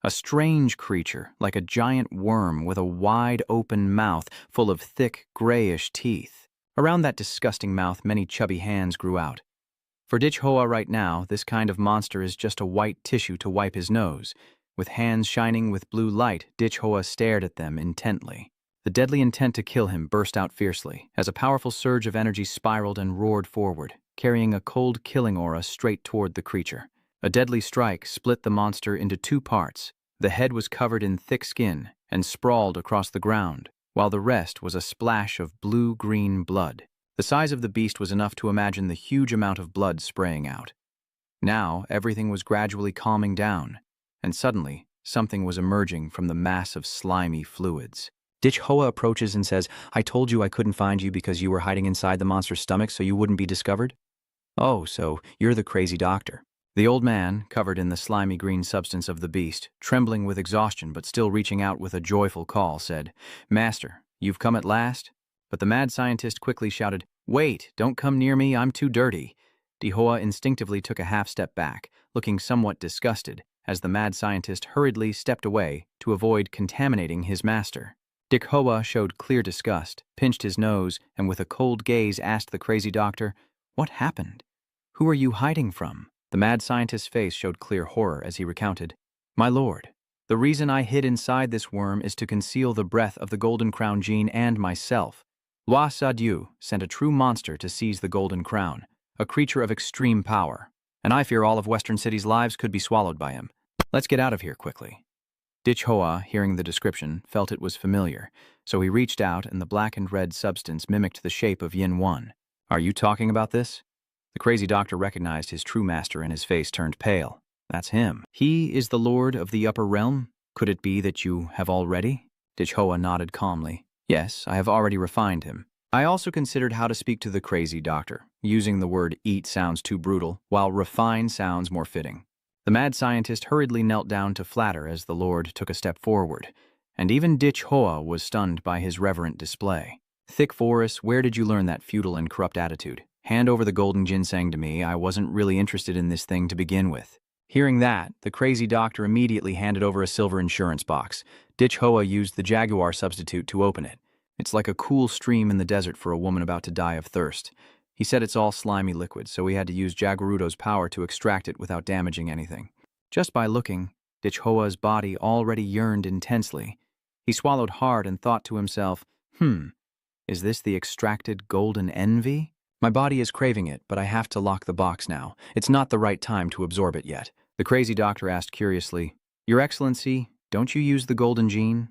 A strange creature, like a giant worm with a wide-open mouth full of thick, grayish teeth. Around that disgusting mouth, many chubby hands grew out. For Dich Hoa right now, this kind of monster is just a white tissue to wipe his nose. With hands shining with blue light, Dich Hoa stared at them intently. The deadly intent to kill him burst out fiercely, as a powerful surge of energy spiraled and roared forward, carrying a cold killing aura straight toward the creature. A deadly strike split the monster into 2 parts. The head was covered in thick skin and sprawled across the ground, while the rest was a splash of blue-green blood. The size of the beast was enough to imagine the huge amount of blood spraying out. Now, everything was gradually calming down, and suddenly, something was emerging from the mass of slimy fluids. Hoa approaches and says, "I told you I couldn't find you because you were hiding inside the monster's stomach so you wouldn't be discovered? Oh, so you're the crazy doctor." The old man, covered in the slimy green substance of the beast, trembling with exhaustion but still reaching out with a joyful call, said, "Master, you've come at last?" But the mad scientist quickly shouted, "Wait, don't come near me, I'm too dirty." Hoa instinctively took a half-step back, looking somewhat disgusted, as the mad scientist hurriedly stepped away to avoid contaminating his master. Hoa showed clear disgust, pinched his nose, and with a cold gaze asked the crazy doctor, "What happened? Who are you hiding from?" The mad scientist's face showed clear horror as he recounted, "My lord, the reason I hid inside this worm is to conceal the breath of the Golden Crown gene and myself. Roi Sa-Dieu sent a true monster to seize the Golden Crown, a creature of extreme power, and I fear all of Western City's lives could be swallowed by him. Let's get out of here quickly." Hoa, hearing the description, felt it was familiar, so he reached out and the black and red substance mimicked the shape of Yin Wan. "Are you talking about this?" The crazy doctor recognized his true master and his face turned pale. "That's him. He is the lord of the upper realm? Could it be that you have already?" Hoa nodded calmly. "Yes, I have already refined him. I also considered how to speak to the crazy doctor. Using the word eat sounds too brutal, while refine sounds more fitting." The mad scientist hurriedly knelt down to flatter as the lord took a step forward, and even Hoa was stunned by his reverent display. "Thick Forest, where did you learn that feudal and corrupt attitude? Hand over the golden ginseng to me, I wasn't really interested in this thing to begin with." Hearing that, the crazy doctor immediately handed over a silver insurance box. Hoa used the jaguar substitute to open it. It's like a cool stream in the desert for a woman about to die of thirst. He said it's all slimy liquid, so he had to use Jaguaruto's power to extract it without damaging anything. Just by looking, Hoa's body already yearned intensely. He swallowed hard and thought to himself, is this the extracted golden envy? My body is craving it, but I have to lock the box now. It's not the right time to absorb it yet. The crazy doctor asked curiously, "Your Excellency, don't you use the golden gene?"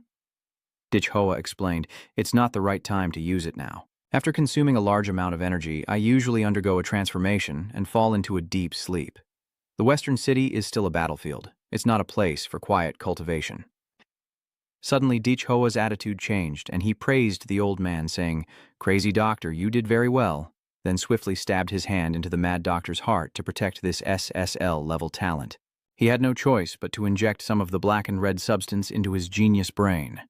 Hoa explained, "It's not the right time to use it now. After consuming a large amount of energy, I usually undergo a transformation and fall into a deep sleep. The Western City is still a battlefield. It's not a place for quiet cultivation." Suddenly, Hoa's attitude changed, and he praised the old man, saying, "Crazy doctor, you did very well," then swiftly stabbed his hand into the mad doctor's heart to protect this SSL-level talent. He had no choice but to inject some of the black and red substance into his genius brain.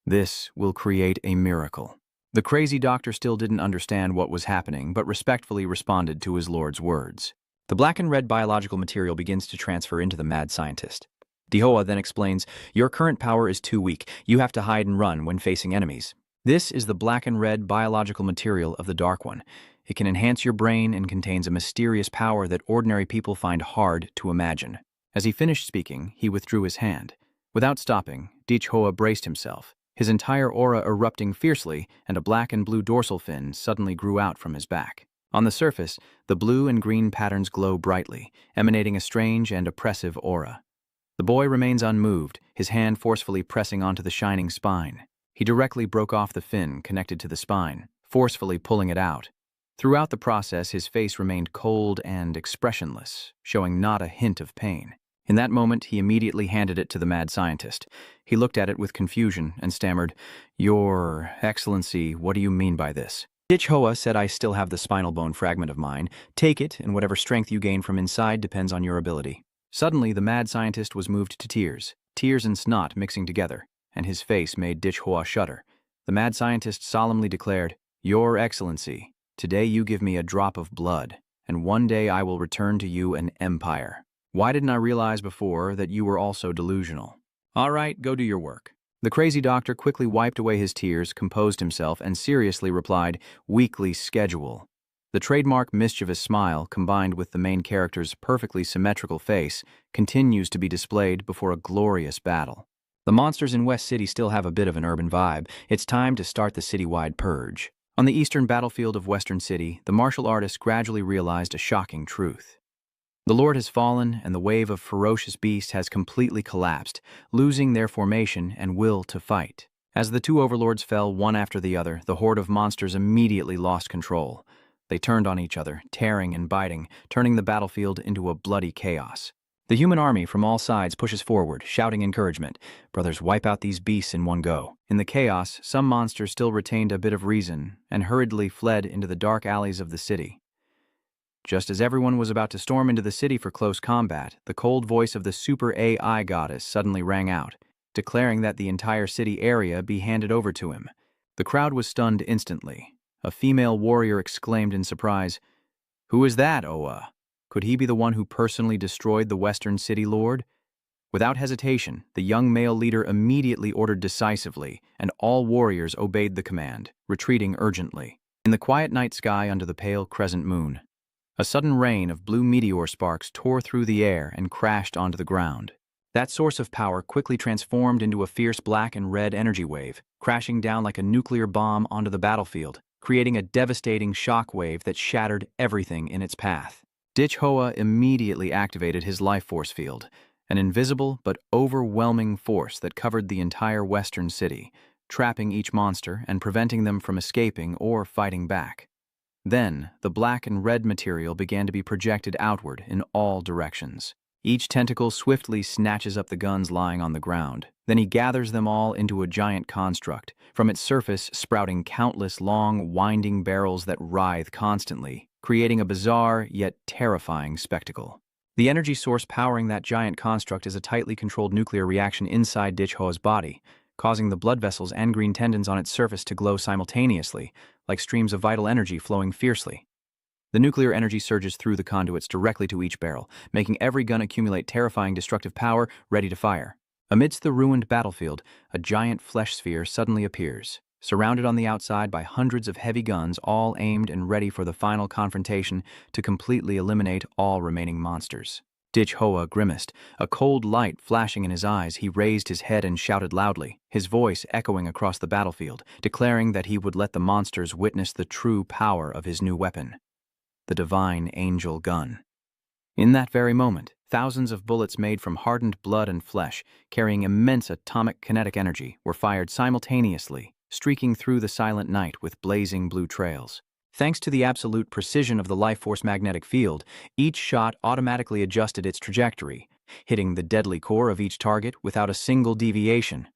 This will create a miracle. The crazy doctor still didn't understand what was happening, but respectfully responded to his lord's words. The black and red biological material begins to transfer into the mad scientist. Hoa then explains, "Your current power is too weak. You have to hide and run when facing enemies. This is the black and red biological material of the Dark One. It can enhance your brain and contains a mysterious power that ordinary people find hard to imagine." As he finished speaking, he withdrew his hand. Without stopping, Hoa braced himself, his entire aura erupting fiercely, and a black and blue dorsal fin suddenly grew out from his back. On the surface, the blue and green patterns glow brightly, emanating a strange and oppressive aura. The boy remains unmoved, his hand forcefully pressing onto the shining spine. He directly broke off the fin connected to the spine, forcefully pulling it out. Throughout the process, his face remained cold and expressionless, showing not a hint of pain. In that moment, he immediately handed it to the mad scientist. He looked at it with confusion and stammered, "Your Excellency, what do you mean by this?" Hoa said, "I still have the spinal bone fragment of mine. Take it, and whatever strength you gain from inside depends on your ability." Suddenly, the mad scientist was moved to tears and snot mixing together, and his face made Hoa shudder. The mad scientist solemnly declared, "Your Excellency, today you give me a drop of blood, and one day I will return to you an empire. Why didn't I realize before that you were also delusional? All right, go do your work." The crazy doctor quickly wiped away his tears, composed himself, and seriously replied, "Weekly schedule." The trademark mischievous smile, combined with the main character's perfectly symmetrical face, continues to be displayed before a glorious battle. The monsters in West City still have a bit of an urban vibe. It's time to start the citywide purge. On the eastern battlefield of Western City, the martial artists gradually realized a shocking truth. The Lord has fallen, and the wave of ferocious beasts has completely collapsed, losing their formation and will to fight. As the two overlords fell one after the other, the horde of monsters immediately lost control. They turned on each other, tearing and biting, turning the battlefield into a bloody chaos. The human army from all sides pushes forward, shouting encouragement. Brothers, wipe out these beasts in one go. In the chaos, some monsters still retained a bit of reason and hurriedly fled into the dark alleys of the city. Just as everyone was about to storm into the city for close combat, the cold voice of the super AI goddess suddenly rang out, declaring that the entire city area be handed over to him. The crowd was stunned instantly. A female warrior exclaimed in surprise, "Who is that, Oa? Could he be the one who personally destroyed the Western City Lord?" Without hesitation, the young male leader immediately ordered decisively, and all warriors obeyed the command, retreating urgently. In the quiet night sky under the pale crescent moon, a sudden rain of blue meteor sparks tore through the air and crashed onto the ground. That source of power quickly transformed into a fierce black and red energy wave, crashing down like a nuclear bomb onto the battlefield, creating a devastating shock wave that shattered everything in its path. Dich Hoa immediately activated his life force field, an invisible but overwhelming force that covered the entire western city, trapping each monster and preventing them from escaping or fighting back. Then, the black and red material began to be projected outward in all directions. Each tentacle swiftly snatches up the guns lying on the ground. Then he gathers them all into a giant construct, from its surface sprouting countless long, winding barrels that writhe constantly, creating a bizarre yet terrifying spectacle. The energy source powering that giant construct is a tightly controlled nuclear reaction inside Dich Hoa's body, causing the blood vessels and green tendons on its surface to glow simultaneously, like streams of vital energy flowing fiercely. The nuclear energy surges through the conduits directly to each barrel, making every gun accumulate terrifying destructive power, ready to fire. Amidst the ruined battlefield, a giant flesh sphere suddenly appears, surrounded on the outside by hundreds of heavy guns, all aimed and ready for the final confrontation to completely eliminate all remaining monsters. Dich Hoa grimaced, a cold light flashing in his eyes. He raised his head and shouted loudly, his voice echoing across the battlefield, declaring that he would let the monsters witness the true power of his new weapon, the divine angel gun. In that very moment, thousands of bullets made from hardened blood and flesh, carrying immense atomic kinetic energy, were fired simultaneously, streaking through the silent night with blazing blue trails. Thanks to the absolute precision of the life force magnetic field, each shot automatically adjusted its trajectory, hitting the deadly core of each target without a single deviation.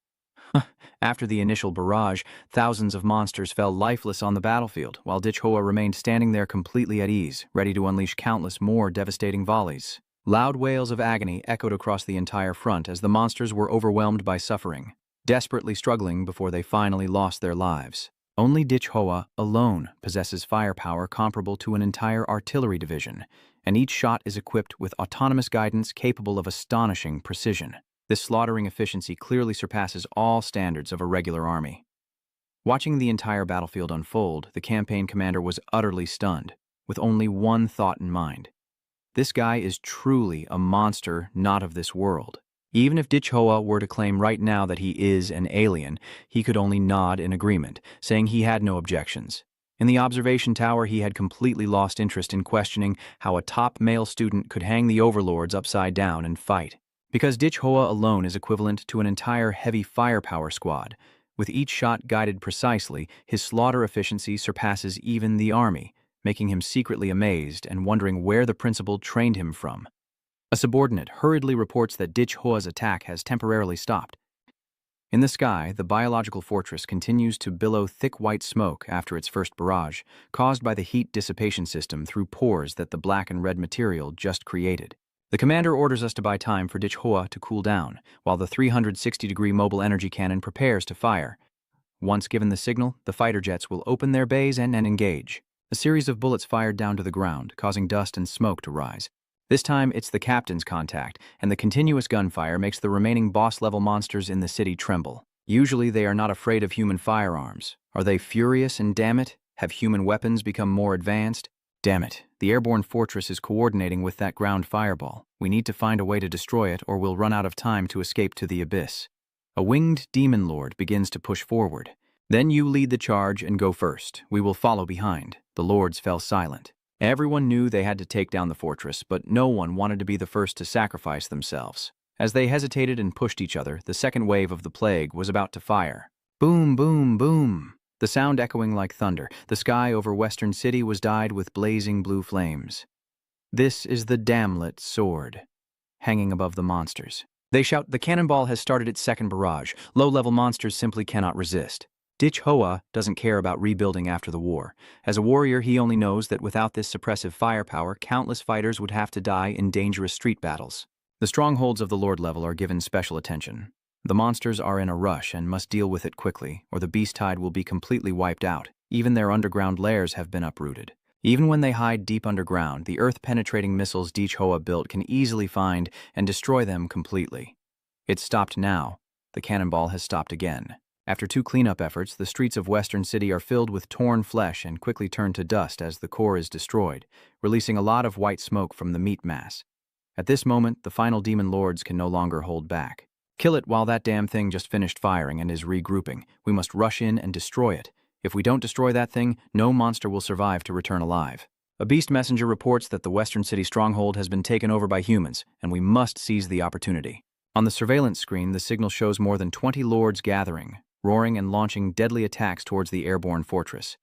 After the initial barrage, thousands of monsters fell lifeless on the battlefield, while Dich Hoa remained standing there completely at ease, ready to unleash countless more devastating volleys. Loud wails of agony echoed across the entire front as the monsters were overwhelmed by suffering, desperately struggling before they finally lost their lives. Only Dich Hoa alone possesses firepower comparable to an entire artillery division, and each shot is equipped with autonomous guidance capable of astonishing precision. This slaughtering efficiency clearly surpasses all standards of a regular army. Watching the entire battlefield unfold, the campaign commander was utterly stunned, with only one thought in mind. This guy is truly a monster not of this world. Even if Dich Hoa were to claim right now that he is an alien, he could only nod in agreement, saying he had no objections. In the observation tower, he had completely lost interest in questioning how a top male student could hang the overlords upside down and fight. Because Dich Hoa alone is equivalent to an entire heavy firepower squad. With each shot guided precisely, his slaughter efficiency surpasses even the army, making him secretly amazed and wondering where the principal trained him from. A subordinate hurriedly reports that Dich Hoa's attack has temporarily stopped. In the sky, the biological fortress continues to billow thick white smoke after its first barrage, caused by the heat dissipation system through pores that the black and red material just created. The commander orders us to buy time for Dich Hoa to cool down, while the 360-degree mobile energy cannon prepares to fire. Once given the signal, the fighter jets will open their bays and engage. A series of bullets fired down to the ground, causing dust and smoke to rise. This time, it's the captain's contact, and the continuous gunfire makes the remaining boss-level monsters in the city tremble. Usually, they are not afraid of human firearms. Are they furious and damn it? Have human weapons become more advanced? Damn it, the airborne fortress is coordinating with that ground fireball. We need to find a way to destroy it or we'll run out of time to escape to the abyss. A winged demon lord begins to push forward. Then you lead the charge and go first. We will follow behind. The lords fell silent. Everyone knew they had to take down the fortress, but no one wanted to be the first to sacrifice themselves. As they hesitated and pushed each other, the second wave of the plague was about to fire. Boom, boom, boom. The sound echoing like thunder. The sky over Western City was dyed with blazing blue flames. This is the Damlet's sword, hanging above the monsters. They shout, the cannonball has started its second barrage. Low-level monsters simply cannot resist. Dich Hoa doesn't care about rebuilding after the war. As a warrior, he only knows that without this suppressive firepower, countless fighters would have to die in dangerous street battles. The strongholds of the Lord level are given special attention. The monsters are in a rush and must deal with it quickly, or the beast tide will be completely wiped out. Even their underground lairs have been uprooted. Even when they hide deep underground, the earth-penetrating missiles Dich Hoa built can easily find and destroy them completely. It's stopped now. The cannonball has stopped again. After 2 cleanup efforts, the streets of Western City are filled with torn flesh and quickly turn to dust as the core is destroyed, releasing a lot of white smoke from the meat mass. At this moment, the final demon lords can no longer hold back. Kill it while that damn thing just finished firing and is regrouping. We must rush in and destroy it. If we don't destroy that thing, no monster will survive to return alive. A beast messenger reports that the Western City stronghold has been taken over by humans, and we must seize the opportunity. On the surveillance screen, the signal shows more than 20 lords gathering, roaring and launching deadly attacks towards the airborne fortress.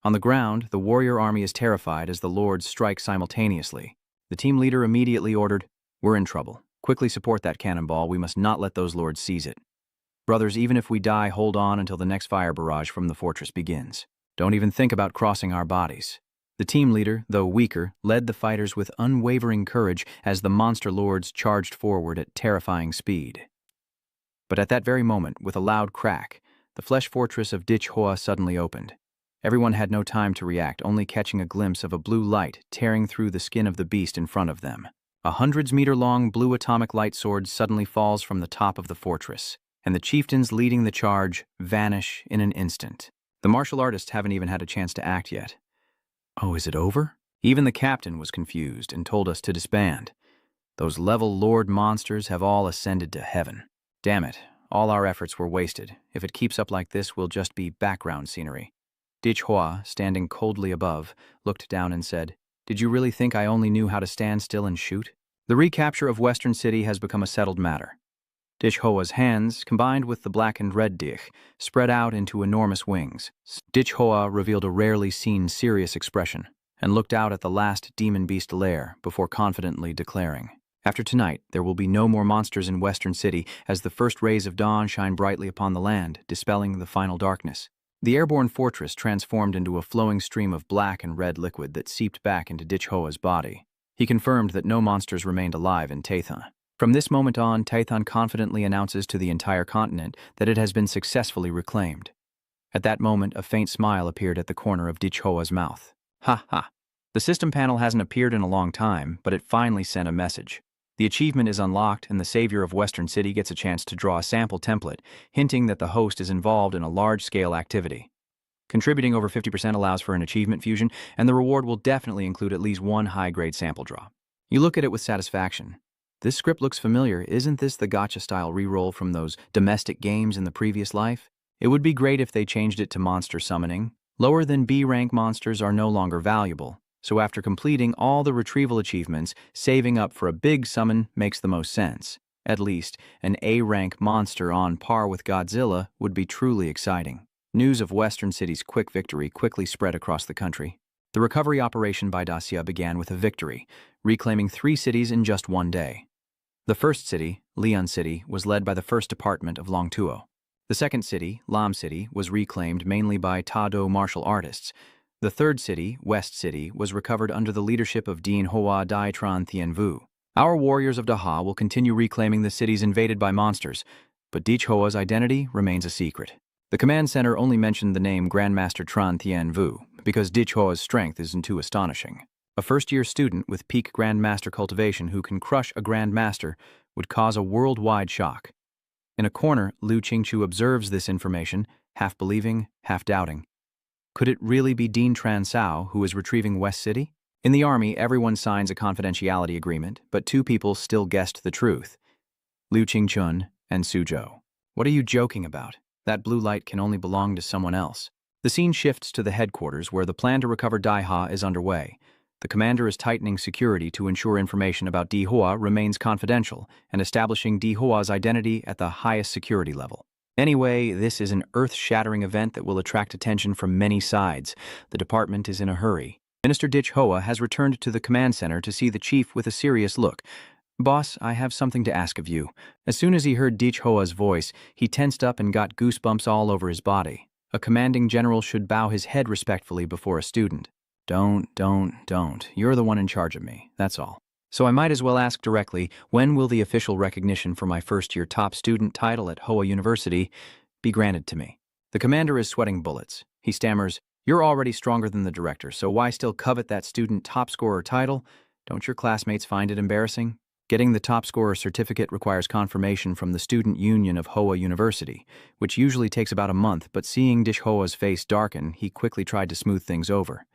On the ground, the warrior army is terrified as the lords strike simultaneously. The team leader immediately ordered, "We're in trouble. Quickly support that cannonball. We must not let those lords seize it. Brothers, even if we die, hold on until the next fire barrage from the fortress begins. Don't even think about crossing our bodies." The team leader, though weaker, led the fighters with unwavering courage as the monster lords charged forward at terrifying speed. But at that very moment, with a loud crack, the flesh fortress of Dich Hoa suddenly opened. Everyone had no time to react, only catching a glimpse of a blue light tearing through the skin of the beast in front of them. A hundreds-meter-long blue atomic light sword suddenly falls from the top of the fortress, and the chieftains leading the charge vanish in an instant. The martial artists haven't even had a chance to act yet. Oh, is it over? Even the captain was confused and told us to disband. Those level lord monsters have all ascended to heaven. Damn it, all our efforts were wasted. If it keeps up like this, we'll just be background scenery. Dich Hoa, standing coldly above, looked down and said, "Did you really think I only knew how to stand still and shoot?" The recapture of Western City has become a settled matter. Dich Hoa's hands, combined with the black and red Dich, spread out into enormous wings. Dich Hoa revealed a rarely seen serious expression and looked out at the last demon beast lair before confidently declaring, "After tonight, there will be no more monsters in Western City as the first rays of dawn shine brightly upon the land, dispelling the final darkness." The airborne fortress transformed into a flowing stream of black and red liquid that seeped back into Dich Hoa's body. He confirmed that no monsters remained alive in Taethon. From this moment on, Taethon confidently announces to the entire continent that it has been successfully reclaimed. At that moment, a faint smile appeared at the corner of Dich Hoa's mouth. Ha ha. The system panel hasn't appeared in a long time, but it finally sent a message. The achievement is unlocked, and the savior of Western City gets a chance to draw a sample template, hinting that the host is involved in a large-scale activity. Contributing over 50% allows for an achievement fusion, and the reward will definitely include at least one high-grade sample draw. You look at it with satisfaction. This script looks familiar. Isn't this the gacha-style reroll from those domestic games in the previous life? It would be great if they changed it to monster summoning. Lower than B-rank monsters are no longer valuable, so after completing all the retrieval achievements, saving up for a big summon makes the most sense. At least, an A-rank monster on par with Godzilla would be truly exciting. News of Western City's quick victory quickly spread across the country. The recovery operation by Dacia began with a victory, reclaiming 3 cities in just one day. The first city, Leon City, was led by the 1st Department of Longtuo. The second city, Lam City, was reclaimed mainly by Tado martial artists. The third city, West City, was recovered under the leadership of Dean Hoa Dai Tran Thien Vu. Our warriors of Daha will continue reclaiming the cities invaded by monsters, but Dich Hoa's identity remains a secret. The command center only mentioned the name Grandmaster Tran Thien Vu because Dich Hoa's strength isn't too astonishing. A first-year student with peak Grandmaster cultivation who can crush a Grandmaster would cause a worldwide shock. In a corner, Liu Qingchu observes this information, half believing, half doubting. Could it really be Dean Tran Sao who is retrieving West City? In the army, everyone signs a confidentiality agreement, but 2 people still guessed the truth. Liu Qingchun and Suzhou. What are you joking about? That blue light can only belong to someone else. The scene shifts to the headquarters where the plan to recover Daiha is underway. The commander is tightening security to ensure information about Di Hoa remains confidential and establishing Di Hoa's identity at the highest security level. Anyway, this is an earth-shattering event that will attract attention from many sides. The department is in a hurry. Minister Dich Hoa has returned to the command center to see the chief with a serious look. Boss, I have something to ask of you. As soon as he heard Dich Hoa's voice, he tensed up and got goosebumps all over his body. A commanding general should bow his head respectfully before a student. Don't. You're the one in charge of me, that's all. So I might as well ask directly, when will the official recognition for my first-year top student title at Hoa University be granted to me? The commander is sweating bullets. He stammers, "You're already stronger than the director, so why still covet that student top scorer title? Don't your classmates find it embarrassing?" Getting the top scorer certificate requires confirmation from the student union of Hoa University, which usually takes about a month, but seeing Dich Hoa's face darken, he quickly tried to smooth things over.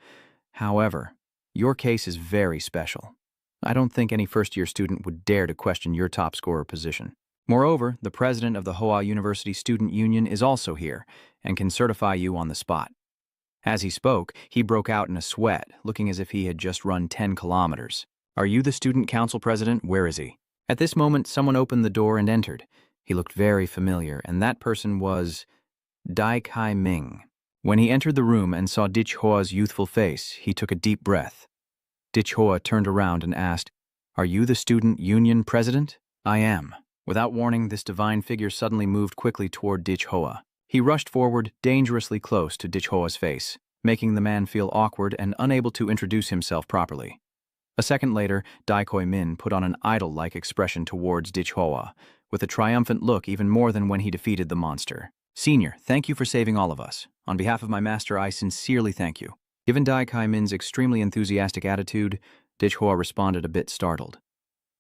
However, your case is very special. I don't think any first-year student would dare to question your top scorer position. Moreover, the president of the Hoa University Student Union is also here and can certify you on the spot. As he spoke, he broke out in a sweat, looking as if he had just run 10 kilometers. "Are you the student council president? Where is he?" At this moment, someone opened the door and entered. He looked very familiar, and that person was Dai Kai Ming. When he entered the room and saw Dich Hoa's youthful face, he took a deep breath. Dich Hoa turned around and asked, "Are you the student union president?" "I am." Without warning, this divine figure suddenly moved quickly toward Dich Hoa. He rushed forward, dangerously close to Dich Hoa's face, making the man feel awkward and unable to introduce himself properly. A second later, Dai Koi Min put on an idol-like expression towards Dich Hoa, with a triumphant look even more than when he defeated the monster. "Senior, thank you for saving all of us. On behalf of my master, I sincerely thank you." Given Dai Kai Min's extremely enthusiastic attitude, Dich Hoa responded a bit startled.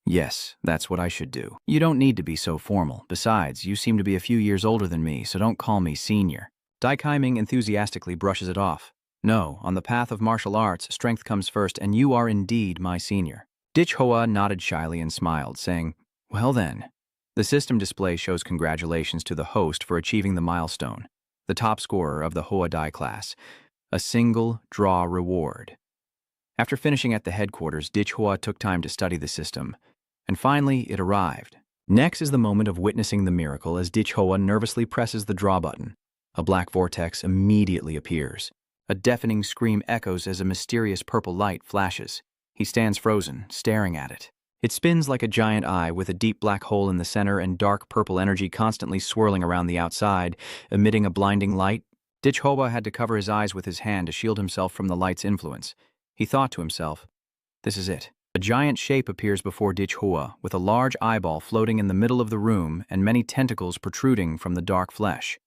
"Yes, that's what I should do. You don't need to be so formal. Besides, you seem to be a few years older than me, so don't call me senior." Dai Kai Ming enthusiastically brushes it off. "No, on the path of martial arts, strength comes first, and you are indeed my senior." Dich Hoa nodded shyly and smiled, saying, "Well then." The system display shows congratulations to the host for achieving the milestone, the top scorer of the Hoa Dai class. A single draw reward. After finishing at the headquarters, Dich Hoa took time to study the system, and finally it arrived. Next is the moment of witnessing the miracle as Dich Hoa nervously presses the draw button. A black vortex immediately appears. A deafening scream echoes as a mysterious purple light flashes. He stands frozen, staring at it. It spins like a giant eye with a deep black hole in the center and dark purple energy constantly swirling around the outside, emitting a blinding light. Dich Hoa had to cover his eyes with his hand to shield himself from the light's influence. He thought to himself, "This is it." A giant shape appears before Dich Hoa, with a large eyeball floating in the middle of the room and many tentacles protruding from the dark flesh.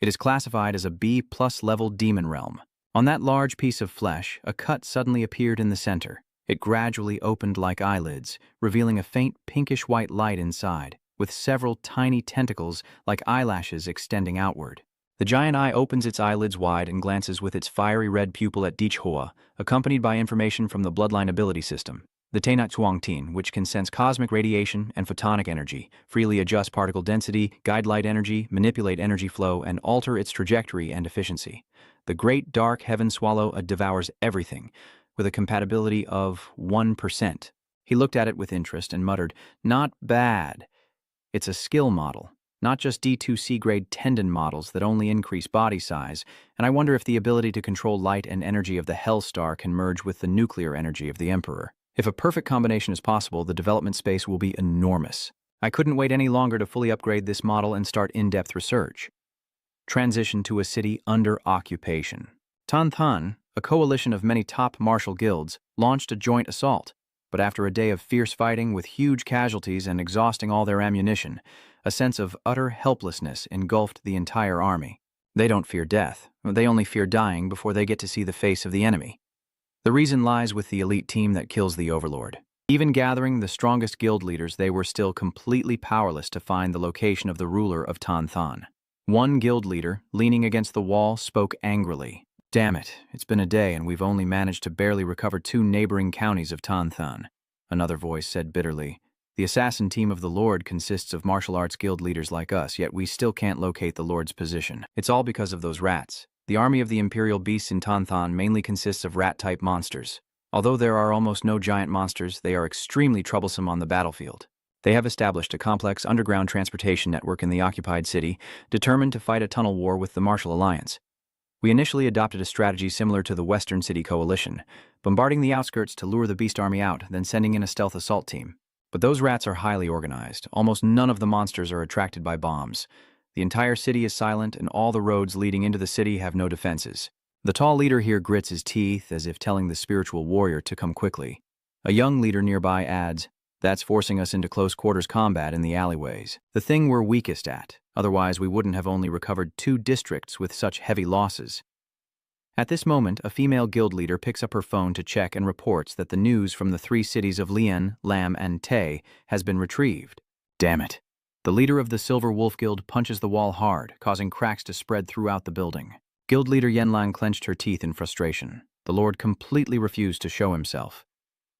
It is classified as a B+ level demon realm. On that large piece of flesh, a cut suddenly appeared in the center. It gradually opened like eyelids, revealing a faint pinkish-white light inside, with several tiny tentacles like eyelashes extending outward. The giant eye opens its eyelids wide and glances with its fiery red pupil at Dich Hoa, accompanied by information from the bloodline ability system. The Tainat Tuong Tin, which can sense cosmic radiation and photonic energy, freely adjust particle density, guide light energy, manipulate energy flow, and alter its trajectory and efficiency. The great dark heaven swallow devours everything, with a compatibility of 1%. He looked at it with interest and muttered, "Not bad. It's a skill model. Not just D2C grade tendon models that only increase body size, and I wonder if the ability to control light and energy of the Hellstar can merge with the nuclear energy of the Emperor. If a perfect combination is possible, the development space will be enormous. I couldn't wait any longer to fully upgrade this model and start in-depth research." Transition to a city under occupation. Tan Than, a coalition of many top martial guilds, launched a joint assault. But after a day of fierce fighting with huge casualties and exhausting all their ammunition, a sense of utter helplessness engulfed the entire army. They don't fear death. They only fear dying before they get to see the face of the enemy. The reason lies with the elite team that kills the overlord. Even gathering the strongest guild leaders, they were still completely powerless to find the location of the ruler of Tan Than. One guild leader, leaning against the wall, spoke angrily. "Damn it, it's been a day and we've only managed to barely recover 2 neighboring counties of Tan Than." Another voice said bitterly, "The assassin team of the Lord consists of martial arts guild leaders like us, yet we still can't locate the Lord's position. It's all because of those rats. The army of the Imperial Beasts in Tan Than mainly consists of rat-type monsters. Although there are almost no giant monsters, they are extremely troublesome on the battlefield. They have established a complex underground transportation network in the occupied city, determined to fight a tunnel war with the Martial Alliance. We initially adopted a strategy similar to the Western City Coalition, bombarding the outskirts to lure the Beast Army out, then sending in a stealth assault team. But those rats are highly organized. Almost none of the monsters are attracted by bombs. The entire city is silent, and all the roads leading into the city have no defenses. The tall leader here grits his teeth as if telling the spiritual warrior to come quickly. A young leader nearby adds, "That's forcing us into close-quarters combat in the alleyways. The thing we're weakest at. Otherwise, we wouldn't have only recovered 2 districts with such heavy losses." At this moment, a female guild leader picks up her phone to check and reports that the news from the 3 cities of Lian, Lam, and Te has been retrieved. Damn it. The leader of the Silver Wolf Guild punches the wall hard, causing cracks to spread throughout the building. Guild leader Yanlang clenched her teeth in frustration. The lord completely refused to show himself.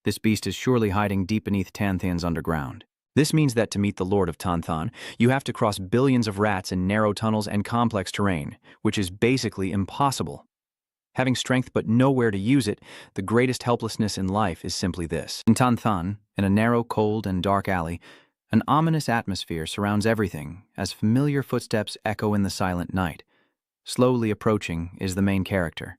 This beast is surely hiding deep beneath Tanthan's underground. This means that to meet the Lord of Tanthan, you have to cross billions of rats in narrow tunnels and complex terrain, which is basically impossible. Having strength but nowhere to use it, the greatest helplessness in life is simply this. In Tanthan, in a narrow, cold, and dark alley, an ominous atmosphere surrounds everything as familiar footsteps echo in the silent night. Slowly approaching is the main character,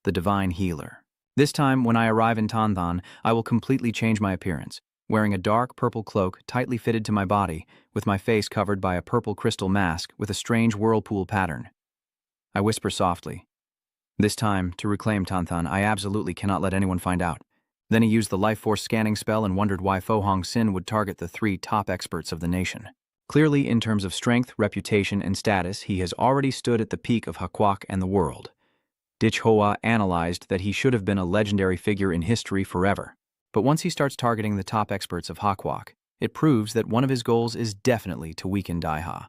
the divine healer. This time, when I arrive in Tanthan, I will completely change my appearance, wearing a dark purple cloak tightly fitted to my body, with my face covered by a purple crystal mask with a strange whirlpool pattern. I whisper softly. This time, to reclaim Tanthan, I absolutely cannot let anyone find out. Then he used the life force scanning spell and wondered why Fo Hong Sin would target the 3 top experts of the nation. Clearly, in terms of strength, reputation, and status, he has already stood at the peak of Hakwak and the world. Dich Hoa analyzed that he should have been a legendary figure in history forever. But once he starts targeting the top experts of Hakwak, it proves that one of his goals is definitely to weaken Daiha.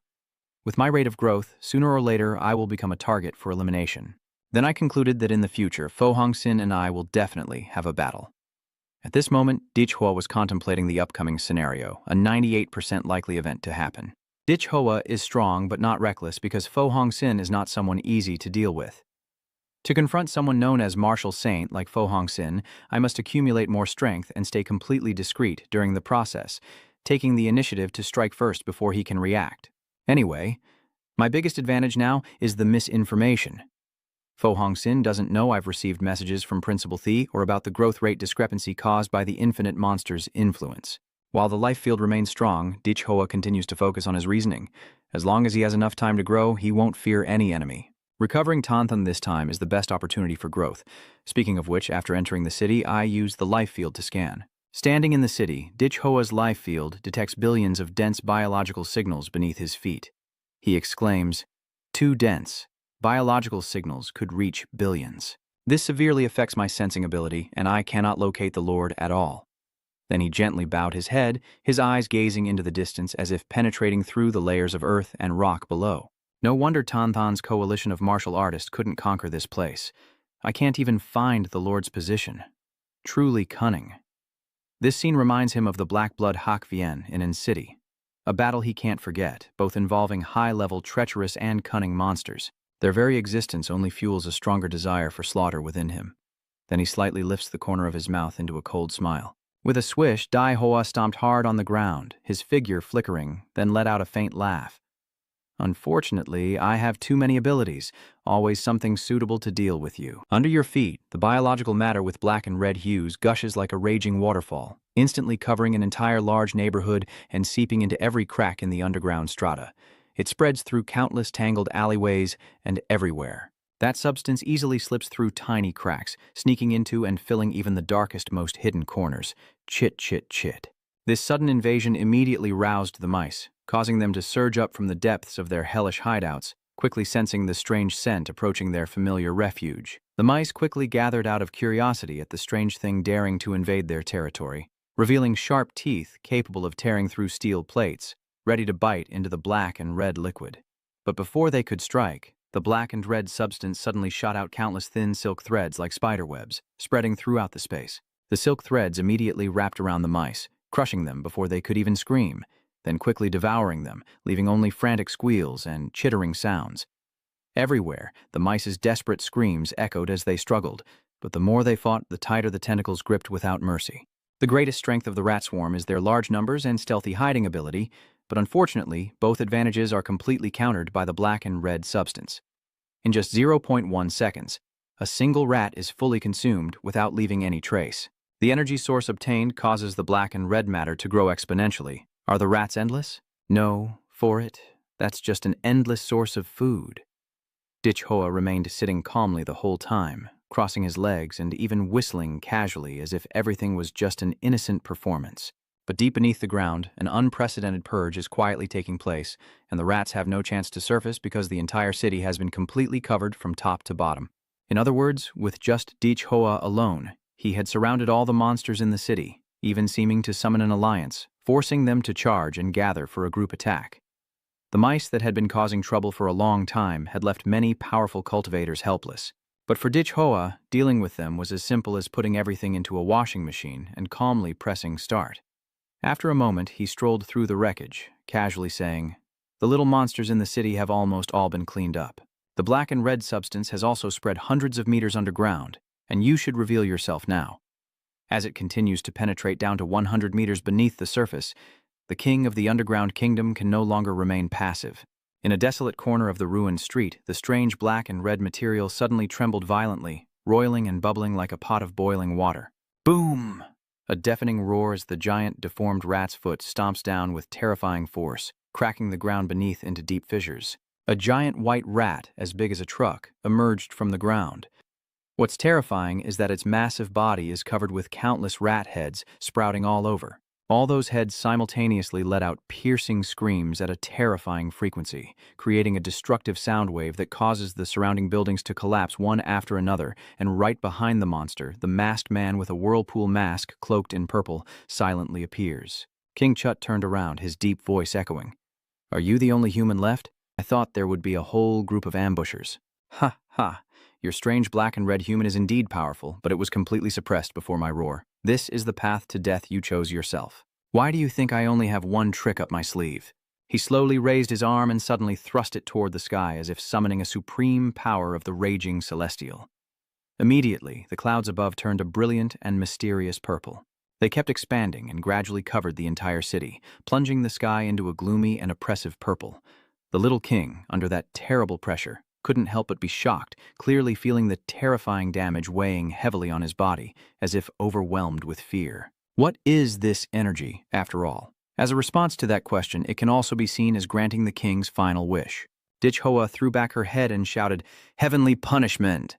With my rate of growth, sooner or later I will become a target for elimination. Then I concluded that in the future, Fo Hong Sin and I will definitely have a battle. At this moment, Dich Hoa was contemplating the upcoming scenario, a 98% likely event to happen. Dich Hoa is strong but not reckless because Fo Hong Sin is not someone easy to deal with. To confront someone known as Martial Saint like Fo Hong Sin, I must accumulate more strength and stay completely discreet during the process, taking the initiative to strike first before he can react. Anyway, my biggest advantage now is the misinformation. Fo Hong Sin doesn't know I've received messages from Principal Thi or about the growth rate discrepancy caused by the infinite monster's influence. While the life field remains strong, Dich Hoa continues to focus on his reasoning. As long as he has enough time to grow, he won't fear any enemy. Recovering Tanthan this time is the best opportunity for growth. Speaking of which, after entering the city, I use the life field to scan. Standing in the city, Dich Hoa's life field detects billions of dense biological signals beneath his feet. He exclaims, "Too dense. Biological signals could reach billions." This severely affects my sensing ability, and I cannot locate the Lord at all. Then he gently bowed his head, his eyes gazing into the distance as if penetrating through the layers of earth and rock below. No wonder Tanthan's coalition of martial artists couldn't conquer this place. I can't even find the Lord's position. Truly cunning. This scene reminds him of the Black Blood Hak Vien in N City, a battle he can't forget, both involving high-level treacherous and cunning monsters. Their very existence only fuels a stronger desire for slaughter within him. Then he slightly lifts the corner of his mouth into a cold smile. With a swish, Dai Hoa stomped hard on the ground, his figure flickering, then let out a faint laugh. Unfortunately, I have too many abilities, always something suitable to deal with you. Under your feet, the biological matter with black and red hues gushes like a raging waterfall, instantly covering an entire large neighborhood and seeping into every crack in the underground strata. It spreads through countless tangled alleyways and everywhere. That substance easily slips through tiny cracks, sneaking into and filling even the darkest, most hidden corners. Chit, chit, chit. This sudden invasion immediately roused the mice, causing them to surge up from the depths of their hellish hideouts, quickly sensing the strange scent approaching their familiar refuge. The mice quickly gathered out of curiosity at the strange thing daring to invade their territory, revealing sharp teeth capable of tearing through steel plates, ready to bite into the black and red liquid. But before they could strike, the black and red substance suddenly shot out countless thin silk threads like spider webs, spreading throughout the space. The silk threads immediately wrapped around the mice, crushing them before they could even scream, then quickly devouring them, leaving only frantic squeals and chittering sounds. Everywhere, the mice's desperate screams echoed as they struggled, but the more they fought, the tighter the tentacles gripped without mercy. The greatest strength of the rat swarm is their large numbers and stealthy hiding ability, but unfortunately, both advantages are completely countered by the black and red substance. In just 0.1 seconds, a single rat is fully consumed without leaving any trace. The energy source obtained causes the black and red matter to grow exponentially. Are the rats endless? No, for it, that's just an endless source of food. Ditch Hoa remained sitting calmly the whole time, crossing his legs and even whistling casually as if everything was just an innocent performance. But deep beneath the ground, an unprecedented purge is quietly taking place, and the rats have no chance to surface because the entire city has been completely covered from top to bottom. In other words, with just Ditch Hoa alone, he had surrounded all the monsters in the city, even seeming to summon an alliance, forcing them to charge and gather for a group attack. The mice that had been causing trouble for a long time had left many powerful cultivators helpless. But for Ditch Hoa, dealing with them was as simple as putting everything into a washing machine and calmly pressing start. After a moment, he strolled through the wreckage, casually saying, "The little monsters in the city have almost all been cleaned up. The black and red substance has also spread hundreds of meters underground, and you should reveal yourself now." As it continues to penetrate down to 100 meters beneath the surface, the king of the underground kingdom can no longer remain passive. In a desolate corner of the ruined street, the strange black and red material suddenly trembled violently, roiling and bubbling like a pot of boiling water. Boom! A deafening roar as the giant, deformed rat's foot stomps down with terrifying force, cracking the ground beneath into deep fissures. A giant white rat, as big as a truck, emerged from the ground. What's terrifying is that its massive body is covered with countless rat heads sprouting all over. All those heads simultaneously let out piercing screams at a terrifying frequency, creating a destructive sound wave that causes the surrounding buildings to collapse one after another, and right behind the monster, the masked man with a whirlpool mask cloaked in purple silently appears. King Chut turned around, his deep voice echoing. "Are you the only human left? I thought there would be a whole group of ambushers." "Ha, ha. Your strange black and red human is indeed powerful, but it was completely suppressed before my roar. This is the path to death you chose yourself. Why do you think I only have one trick up my sleeve?" He slowly raised his arm and suddenly thrust it toward the sky as if summoning a supreme power of the raging celestial. Immediately, the clouds above turned a brilliant and mysterious purple. They kept expanding and gradually covered the entire city, plunging the sky into a gloomy and oppressive purple. The little king, under that terrible pressure, couldn't help but be shocked, clearly feeling the terrifying damage weighing heavily on his body, as if overwhelmed with fear. What is this energy, after all? As a response to that question, it can also be seen as granting the king's final wish. Ditch Hoa threw back her head and shouted, "Heavenly punishment!"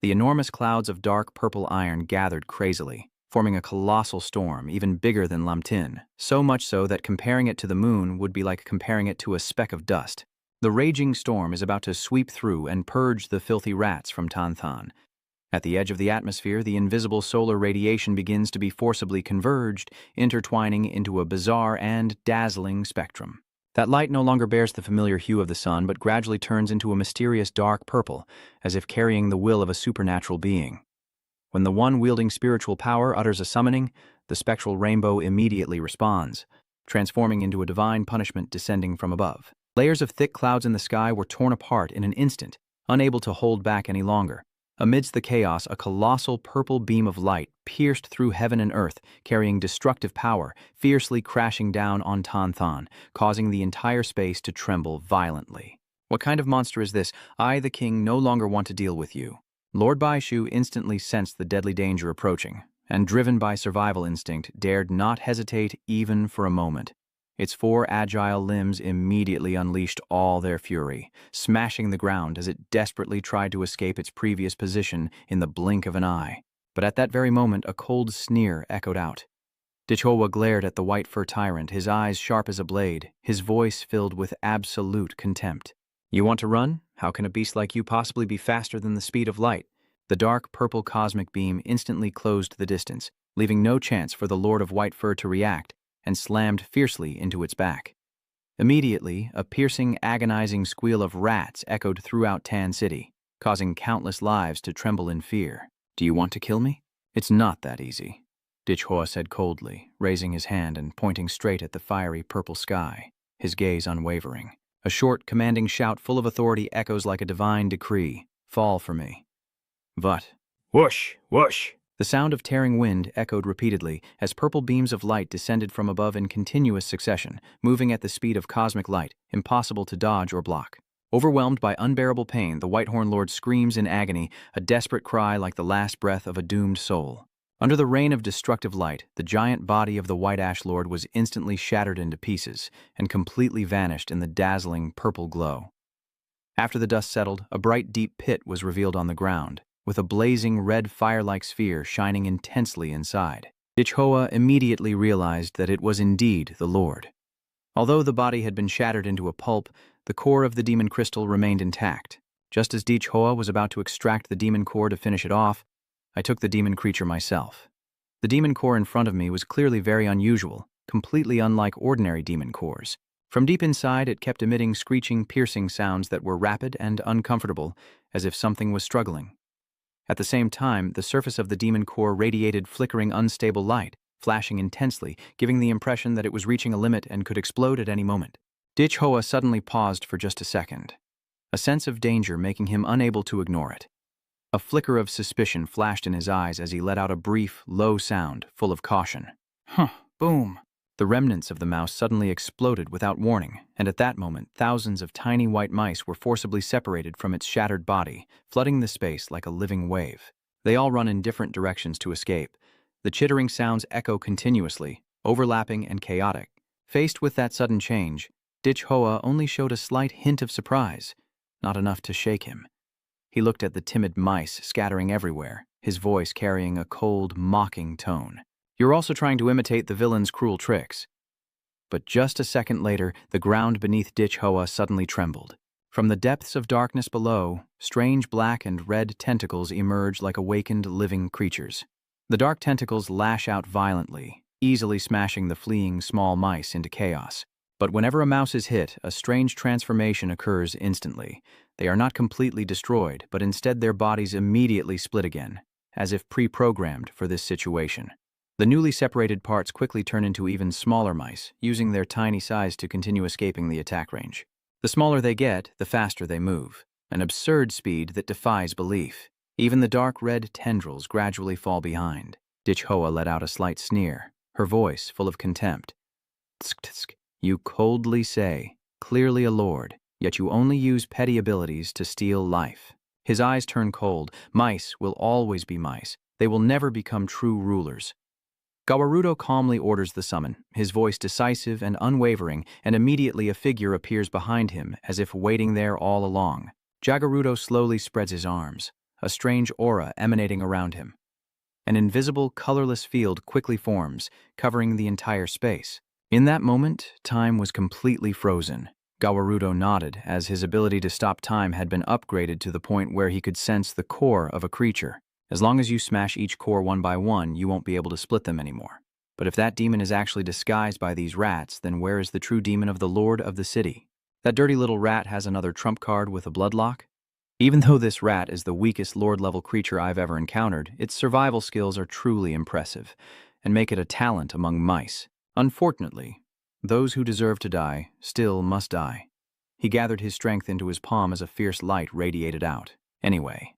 The enormous clouds of dark purple iron gathered crazily, forming a colossal storm, even bigger than Lam Tin, so much so that comparing it to the moon would be like comparing it to a speck of dust. The raging storm is about to sweep through and purge the filthy rats from Tanthan. At the edge of the atmosphere, the invisible solar radiation begins to be forcibly converged, intertwining into a bizarre and dazzling spectrum. That light no longer bears the familiar hue of the sun, but gradually turns into a mysterious dark purple, as if carrying the will of a supernatural being. When the one wielding spiritual power utters a summoning, the spectral rainbow immediately responds, transforming into a divine punishment descending from above. Layers of thick clouds in the sky were torn apart in an instant, unable to hold back any longer. Amidst the chaos, a colossal purple beam of light pierced through heaven and earth, carrying destructive power, fiercely crashing down on Tanthan, causing the entire space to tremble violently. "What kind of monster is this? I, the king, no longer want to deal with you." Lord Baishu instantly sensed the deadly danger approaching, and driven by survival instinct, dared not hesitate even for a moment. Its 4 agile limbs immediately unleashed all their fury, smashing the ground as it desperately tried to escape its previous position in the blink of an eye. But at that very moment, a cold sneer echoed out. Ditch Hoa glared at the white fur tyrant, his eyes sharp as a blade, his voice filled with absolute contempt. "You want to run? How can a beast like you possibly be faster than the speed of light?" The dark purple cosmic beam instantly closed the distance, leaving no chance for the Lord of White Fur to react, and slammed fiercely into its back. Immediately, a piercing, agonizing squeal of rats echoed throughout Tan City, causing countless lives to tremble in fear. "Do you want to kill me?" "It's not that easy," Ditch Hoa said coldly, raising his hand and pointing straight at the fiery purple sky, his gaze unwavering. A short, commanding shout full of authority echoes like a divine decree. "Fall for me." "But..." Whoosh! Whoosh! The sound of tearing wind echoed repeatedly as purple beams of light descended from above in continuous succession, moving at the speed of cosmic light, impossible to dodge or block. Overwhelmed by unbearable pain, the Whitehorn Lord screams in agony, a desperate cry like the last breath of a doomed soul. Under the rain of destructive light, the giant body of the White Ash Lord was instantly shattered into pieces and completely vanished in the dazzling purple glow. After the dust settled, a bright deep pit was revealed on the ground, with a blazing red fire-like sphere shining intensely inside. Dichhoa immediately realized that it was indeed the Lord. Although the body had been shattered into a pulp, the core of the demon crystal remained intact. Just as Dichhoa was about to extract the demon core to finish it off, I took the demon creature myself. The demon core in front of me was clearly very unusual, completely unlike ordinary demon cores. From deep inside, it kept emitting screeching, piercing sounds that were rapid and uncomfortable, as if something was struggling. At the same time, the surface of the demon core radiated flickering, unstable light, flashing intensely, giving the impression that it was reaching a limit and could explode at any moment. Dichhoa suddenly paused for just a second, a sense of danger making him unable to ignore it. A flicker of suspicion flashed in his eyes as he let out a brief, low sound, full of caution. Boom! The remnants of the mouse suddenly exploded without warning, and at that moment, thousands of tiny white mice were forcibly separated from its shattered body, flooding the space like a living wave. They all run in different directions to escape. The chittering sounds echo continuously, overlapping and chaotic. Faced with that sudden change, Dichhoa only showed a slight hint of surprise, not enough to shake him. He looked at the timid mice scattering everywhere, his voice carrying a cold, mocking tone. "You're also trying to imitate the villain's cruel tricks." But just a second later, the ground beneath Dichhoa suddenly trembled. From the depths of darkness below, strange black and red tentacles emerge like awakened living creatures. The dark tentacles lash out violently, easily smashing the fleeing small mice into chaos. But whenever a mouse is hit, a strange transformation occurs instantly. They are not completely destroyed, but instead their bodies immediately split again, as if pre-programmed for this situation. The newly separated parts quickly turn into even smaller mice, using their tiny size to continue escaping the attack range. The smaller they get, the faster they move, an absurd speed that defies belief. Even the dark red tendrils gradually fall behind. Dichhoa let out a slight sneer, her voice full of contempt. "Tsk, tsk. You coldly say, clearly a lord, yet you only use petty abilities to steal life." His eyes turn cold. Mice will always be mice. They will never become true rulers. Gawarudo calmly orders the summon, his voice decisive and unwavering, and immediately a figure appears behind him, as if waiting there all along. Jagarudo slowly spreads his arms, a strange aura emanating around him. An invisible, colorless field quickly forms, covering the entire space. In that moment, time was completely frozen. Gawarudo nodded, as his ability to stop time had been upgraded to the point where he could sense the core of a creature. As long as you smash each core one by one, you won't be able to split them anymore. But if that demon is actually disguised by these rats, then where is the true demon of the Lord of the City? That dirty little rat has another trump card with a bloodlock? Even though this rat is the weakest Lord-level creature I've ever encountered, its survival skills are truly impressive, and make it a talent among mice. Unfortunately, those who deserve to die still must die. He gathered his strength into his palm as a fierce light radiated out. Anyway,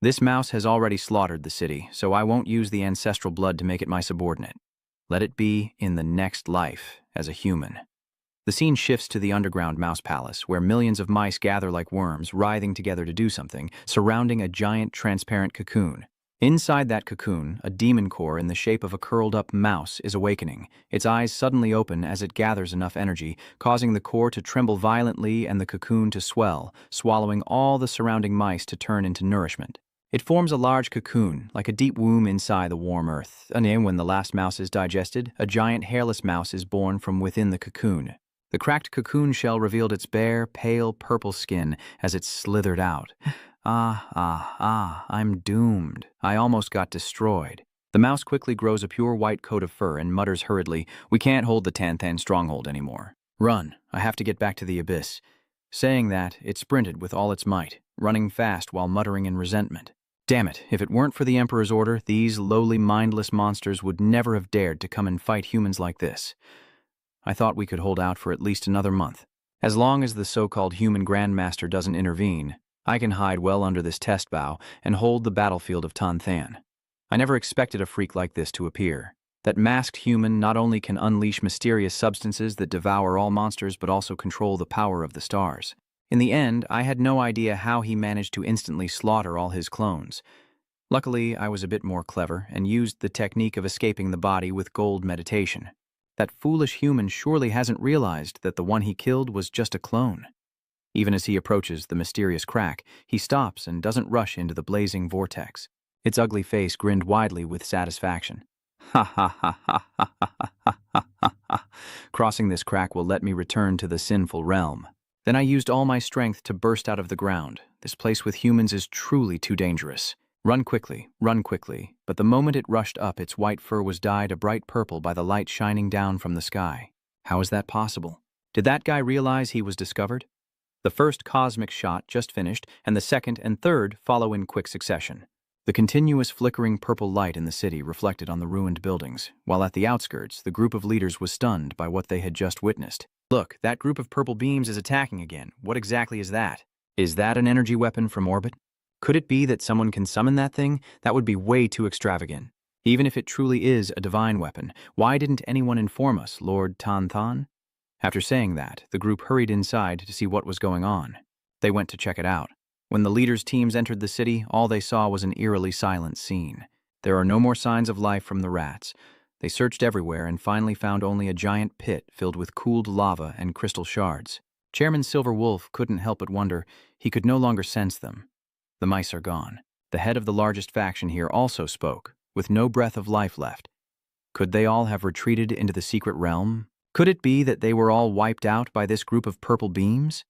this mouse has already slaughtered the city, so I won't use the ancestral blood to make it my subordinate. Let it be in the next life as a human. The scene shifts to the underground mouse palace, where millions of mice gather like worms, writhing together to do something, surrounding a giant transparent cocoon. Inside that cocoon, a demon core in the shape of a curled-up mouse is awakening. Its eyes suddenly open as it gathers enough energy, causing the core to tremble violently and the cocoon to swell, swallowing all the surrounding mice to turn into nourishment. It forms a large cocoon, like a deep womb inside the warm earth. And then, when the last mouse is digested, a giant hairless mouse is born from within the cocoon. The cracked cocoon shell revealed its bare, pale purple skin as it slithered out. I'm doomed. I almost got destroyed. The mouse quickly grows a pure white coat of fur and mutters hurriedly, "We can't hold the Tanthan stronghold anymore. Run, I have to get back to the abyss." Saying that, it sprinted with all its might, running fast while muttering in resentment. Damn it, if it weren't for the Emperor's order, these lowly, mindless monsters would never have dared to come and fight humans like this. I thought we could hold out for at least another month. As long as the so-called human Grandmaster doesn't intervene, I can hide well under this test bow and hold the battlefield of Tanthan. I never expected a freak like this to appear. That masked human not only can unleash mysterious substances that devour all monsters but also control the power of the stars. In the end, I had no idea how he managed to instantly slaughter all his clones. Luckily, I was a bit more clever and used the technique of escaping the body with gold meditation. That foolish human surely hasn't realized that the one he killed was just a clone. Even as he approaches the mysterious crack, he stops and doesn't rush into the blazing vortex. Its ugly face grinned widely with satisfaction. Ha ha ha ha ha ha ha ha ha. Crossing this crack will let me return to the sinful realm. Then I used all my strength to burst out of the ground. This place with humans is truly too dangerous. Run quickly, but the moment it rushed up, its white fur was dyed a bright purple by the light shining down from the sky. How is that possible? Did that guy realize he was discovered? The first cosmic shot just finished, and the second and third follow in quick succession. The continuous flickering purple light in the city reflected on the ruined buildings, while at the outskirts, the group of leaders was stunned by what they had just witnessed. Look, that group of purple beams is attacking again. What exactly is that? Is that an energy weapon from orbit? Could it be that someone can summon that thing? That would be way too extravagant. Even if it truly is a divine weapon, why didn't anyone inform us, Lord Tan? After saying that, the group hurried inside to see what was going on. They went to check it out. When the leaders' teams entered the city, all they saw was an eerily silent scene. There are no more signs of life from the rats. They searched everywhere and finally found only a giant pit filled with cooled lava and crystal shards. Chairman Silver Wolf couldn't help but wonder. He could no longer sense them. The mice are gone. The head of the largest faction here also spoke, with no breath of life left. Could they all have retreated into the secret realm? Could it be that they were all wiped out by this group of purple beams?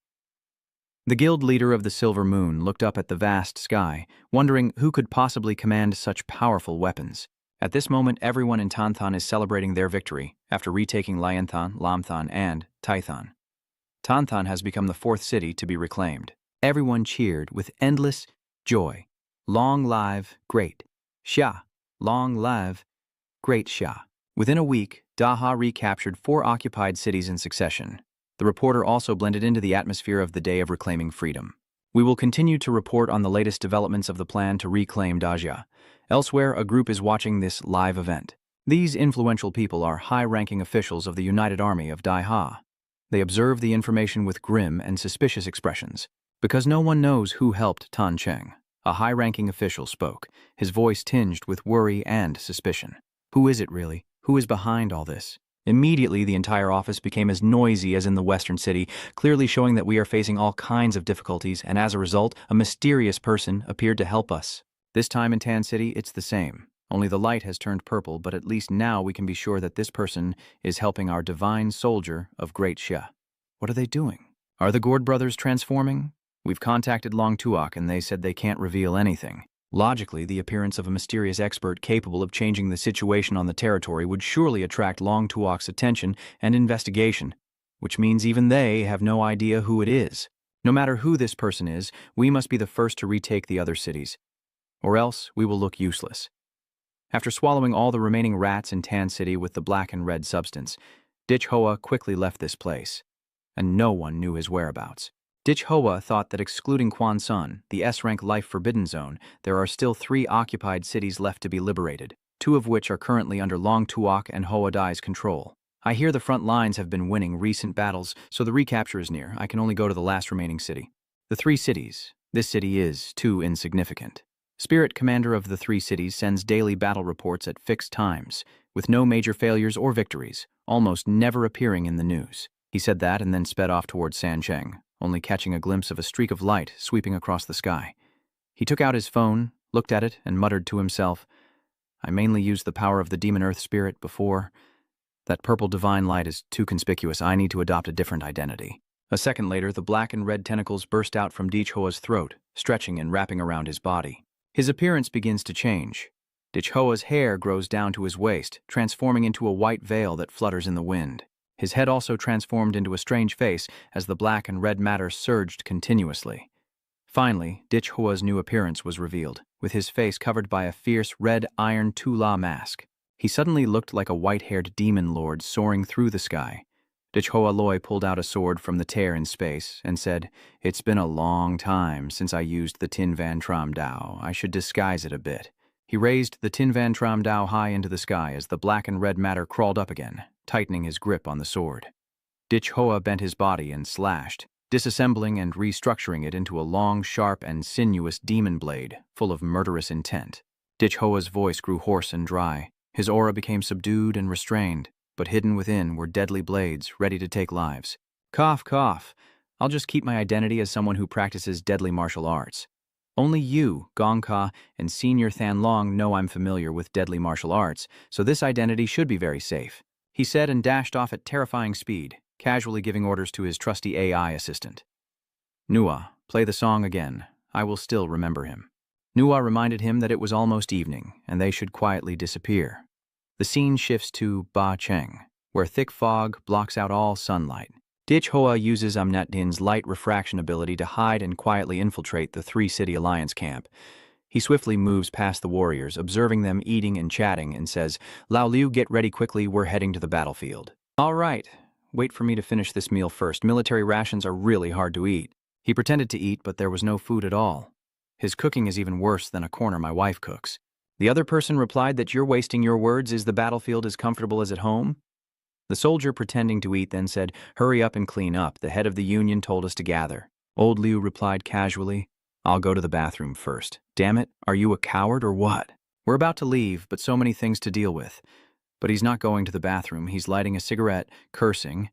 The guild leader of the Silver Moon looked up at the vast sky, wondering who could possibly command such powerful weapons. At this moment, everyone in Tanthan is celebrating their victory after retaking Lianthan, Lamthan, and Taithan. Tanthan has become the fourth city to be reclaimed. Everyone cheered with endless joy. Long live Great Shah! Long live Great Shah! Within a week, Daha recaptured 4 occupied cities in succession. The reporter also blended into the atmosphere of the Day of Reclaiming Freedom. We will continue to report on the latest developments of the plan to reclaim Dajia. Elsewhere, a group is watching this live event. These influential people are high-ranking officials of the United Army of Daiha. They observe the information with grim and suspicious expressions. Because no one knows who helped Tan Cheng, a high-ranking official spoke, his voice tinged with worry and suspicion. Who is it really? Who is behind all this? Immediately, the entire office became as noisy as in the western city, clearly showing that we are facing all kinds of difficulties, and as a result, a mysterious person appeared to help us. This time in Tan City, it's the same. Only the light has turned purple, but at least now we can be sure that this person is helping our divine soldier of Great Shah. What are they doing? Are the Gord brothers transforming? We've contacted Long Tuok and they said they can't reveal anything. Logically, the appearance of a mysterious expert capable of changing the situation on the territory would surely attract Long Tuok's attention and investigation, which means even they have no idea who it is. No matter who this person is, we must be the first to retake the other cities, or else we will look useless. After swallowing all the remaining rats in Tan City with the black and red substance, Dich Hoa quickly left this place, and no one knew his whereabouts. Dich Hoa thought that excluding Quan Sun, the S-rank life forbidden zone, there are still 3 occupied cities left to be liberated, 2 of which are currently under Long Tuok and Hoa Dai's control. I hear the front lines have been winning recent battles, so the recapture is near. I can only go to the last remaining city. The 3 cities. This city is too insignificant. Spirit Commander of the 3 cities sends daily battle reports at fixed times, with no major failures or victories, almost never appearing in the news. He said that and then sped off towards Sancheng, only catching a glimpse of a streak of light sweeping across the sky. He took out his phone, looked at it, and muttered to himself, I mainly used the power of the Demon Earth Spirit before. That purple divine light is too conspicuous. I need to adopt a different identity. A second later, the black and red tentacles burst out from Dich Hoa's throat, stretching and wrapping around his body. His appearance begins to change. Dich Hoa's hair grows down to his waist, transforming into a white veil that flutters in the wind. His head also transformed into a strange face as the black and red matter surged continuously. Finally, Dich Hoa's new appearance was revealed, with his face covered by a fierce red iron Tula mask. He suddenly looked like a white-haired demon lord soaring through the sky. Dich Hoa Loi pulled out a sword from the tear in space and said, It's been a long time since I used the Tin Van Tram Dao. I should disguise it a bit. He raised the Tin Van Tram Dao high into the sky as the black and red matter crawled up again, tightening his grip on the sword. Dich Hoa bent his body and slashed, disassembling and restructuring it into a long, sharp, and sinuous demon blade full of murderous intent. Dich Hoa's voice grew hoarse and dry. His aura became subdued and restrained, but hidden within were deadly blades ready to take lives. Cough, cough. I'll just keep my identity as someone who practices deadly martial arts. Only you, Gong Ka, and Senior Than Long know I'm familiar with deadly martial arts, so this identity should be very safe, he said and dashed off at terrifying speed, casually giving orders to his trusty AI assistant. Nua, play the song again. I will still remember him. Nua reminded him that it was almost evening, and they should quietly disappear. The scene shifts to Ba Cheng, where thick fog blocks out all sunlight. Dich Hoa uses Amnetdin's light refraction ability to hide and quietly infiltrate the Three-City Alliance camp. He swiftly moves past the warriors, observing them eating and chatting, and says, "Lao Liu, get ready quickly, we're heading to the battlefield." "All right. Wait for me to finish this meal first. Military rations are really hard to eat." He pretended to eat, but there was no food at all. His cooking is even worse than a corner my wife cooks. The other person replied that you're wasting your words. Is the battlefield as comfortable as at home? The soldier pretending to eat then said, "Hurry up and clean up. The head of the union told us to gather." Old Liu replied casually, "I'll go to the bathroom first." "Damn it, are you a coward or what?" "We're about to leave, but so many things to deal with." But he's not going to the bathroom. He's lighting a cigarette, cursing.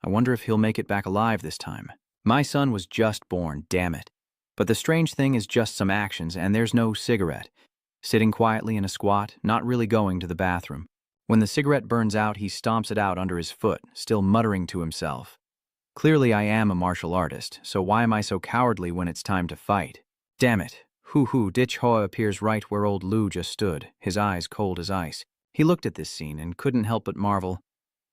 I wonder if he'll make it back alive this time. My son was just born, damn it. But the strange thing is just some actions, and there's no cigarette. Sitting quietly in a squat, not really going to the bathroom. When the cigarette burns out, he stomps it out under his foot, still muttering to himself. Clearly I am a martial artist, so why am I so cowardly when it's time to fight? Damn it. Hoo-hoo, Dich Hoa appears right where old Liu just stood, his eyes cold as ice. He looked at this scene and couldn't help but marvel.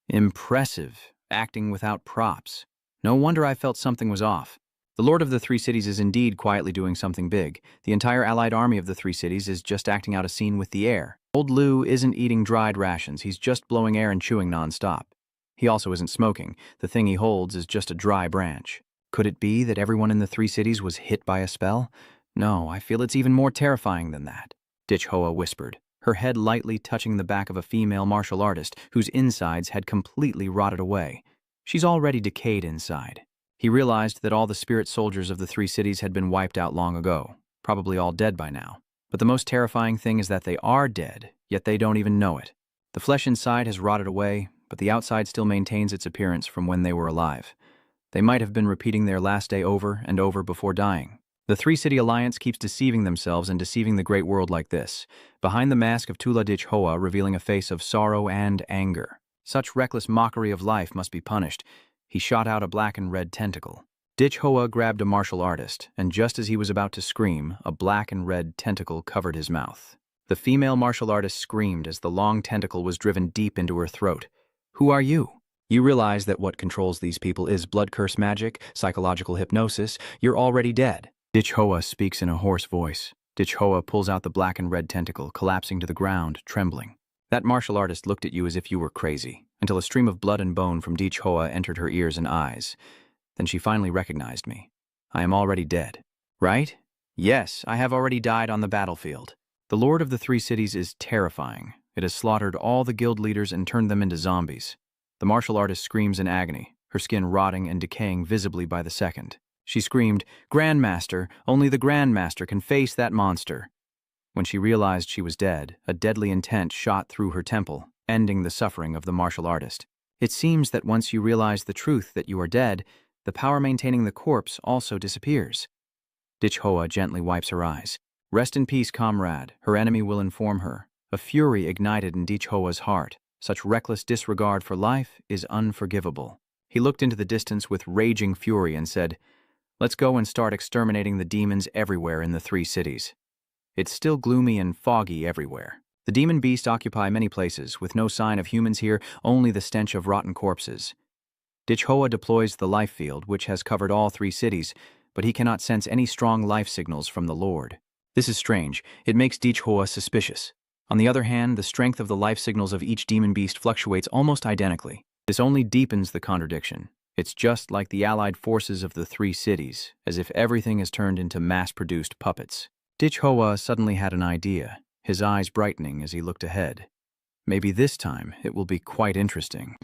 Impressive, acting without props. No wonder I felt something was off. The Lord of the Three Cities is indeed quietly doing something big. The entire allied army of the Three Cities is just acting out a scene with the air. Old Liu isn't eating dried rations, he's just blowing air and chewing non-stop. He also isn't smoking. The thing he holds is just a dry branch. Could it be that everyone in the Three Cities was hit by a spell? No, I feel it's even more terrifying than that. Dich Hoa whispered, her head lightly touching the back of a female martial artist whose insides had completely rotted away. She's already decayed inside. He realized that all the spirit soldiers of the Three Cities had been wiped out long ago, probably all dead by now. But the most terrifying thing is that they are dead, yet they don't even know it. The flesh inside has rotted away, but the outside still maintains its appearance from when they were alive. They might have been repeating their last day over and over before dying. The Three-City Alliance keeps deceiving themselves and deceiving the great world like this, behind the mask of Tula Dich Hoa revealing a face of sorrow and anger. Such reckless mockery of life must be punished. He shot out a black and red tentacle. Dich Hoa grabbed a martial artist, and just as he was about to scream, a black and red tentacle covered his mouth. The female martial artist screamed as the long tentacle was driven deep into her throat. "Who are you?" You realize that what controls these people is blood curse magic, psychological hypnosis. You're already dead. Dich Hoa speaks in a hoarse voice. Dich Hoa pulls out the black and red tentacle, collapsing to the ground, trembling. That martial artist looked at you as if you were crazy, until a stream of blood and bone from Dich Hoa entered her ears and eyes. Then she finally recognized me. I am already dead. Right? Yes, I have already died on the battlefield. The Lord of the Three Cities is terrifying. It has slaughtered all the guild leaders and turned them into zombies. The martial artist screams in agony, her skin rotting and decaying visibly by the second. She screamed, "Grandmaster, only the Grandmaster can face that monster." When she realized she was dead, a deadly intent shot through her temple, ending the suffering of the martial artist. It seems that once you realize the truth that you are dead, the power maintaining the corpse also disappears. Dich Hoa gently wipes her eyes. Rest in peace, comrade. Her enemy will inform her. A fury ignited in Dich Hoa's heart. Such reckless disregard for life is unforgivable. He looked into the distance with raging fury and said, "Let's go and start exterminating the demons everywhere in the Three Cities." It's still gloomy and foggy everywhere. The demon beasts occupy many places, with no sign of humans here, only the stench of rotten corpses. Dich Hoa deploys the life field, which has covered all Three Cities, but he cannot sense any strong life signals from the Lord. This is strange. It makes Dich Hoa suspicious. On the other hand, the strength of the life signals of each demon beast fluctuates almost identically. This only deepens the contradiction. It's just like the allied forces of the Three Cities, as if everything is turned into mass-produced puppets. Dich Hoa suddenly had an idea. his eyes brightening as he looked ahead. Maybe this time it will be quite interesting.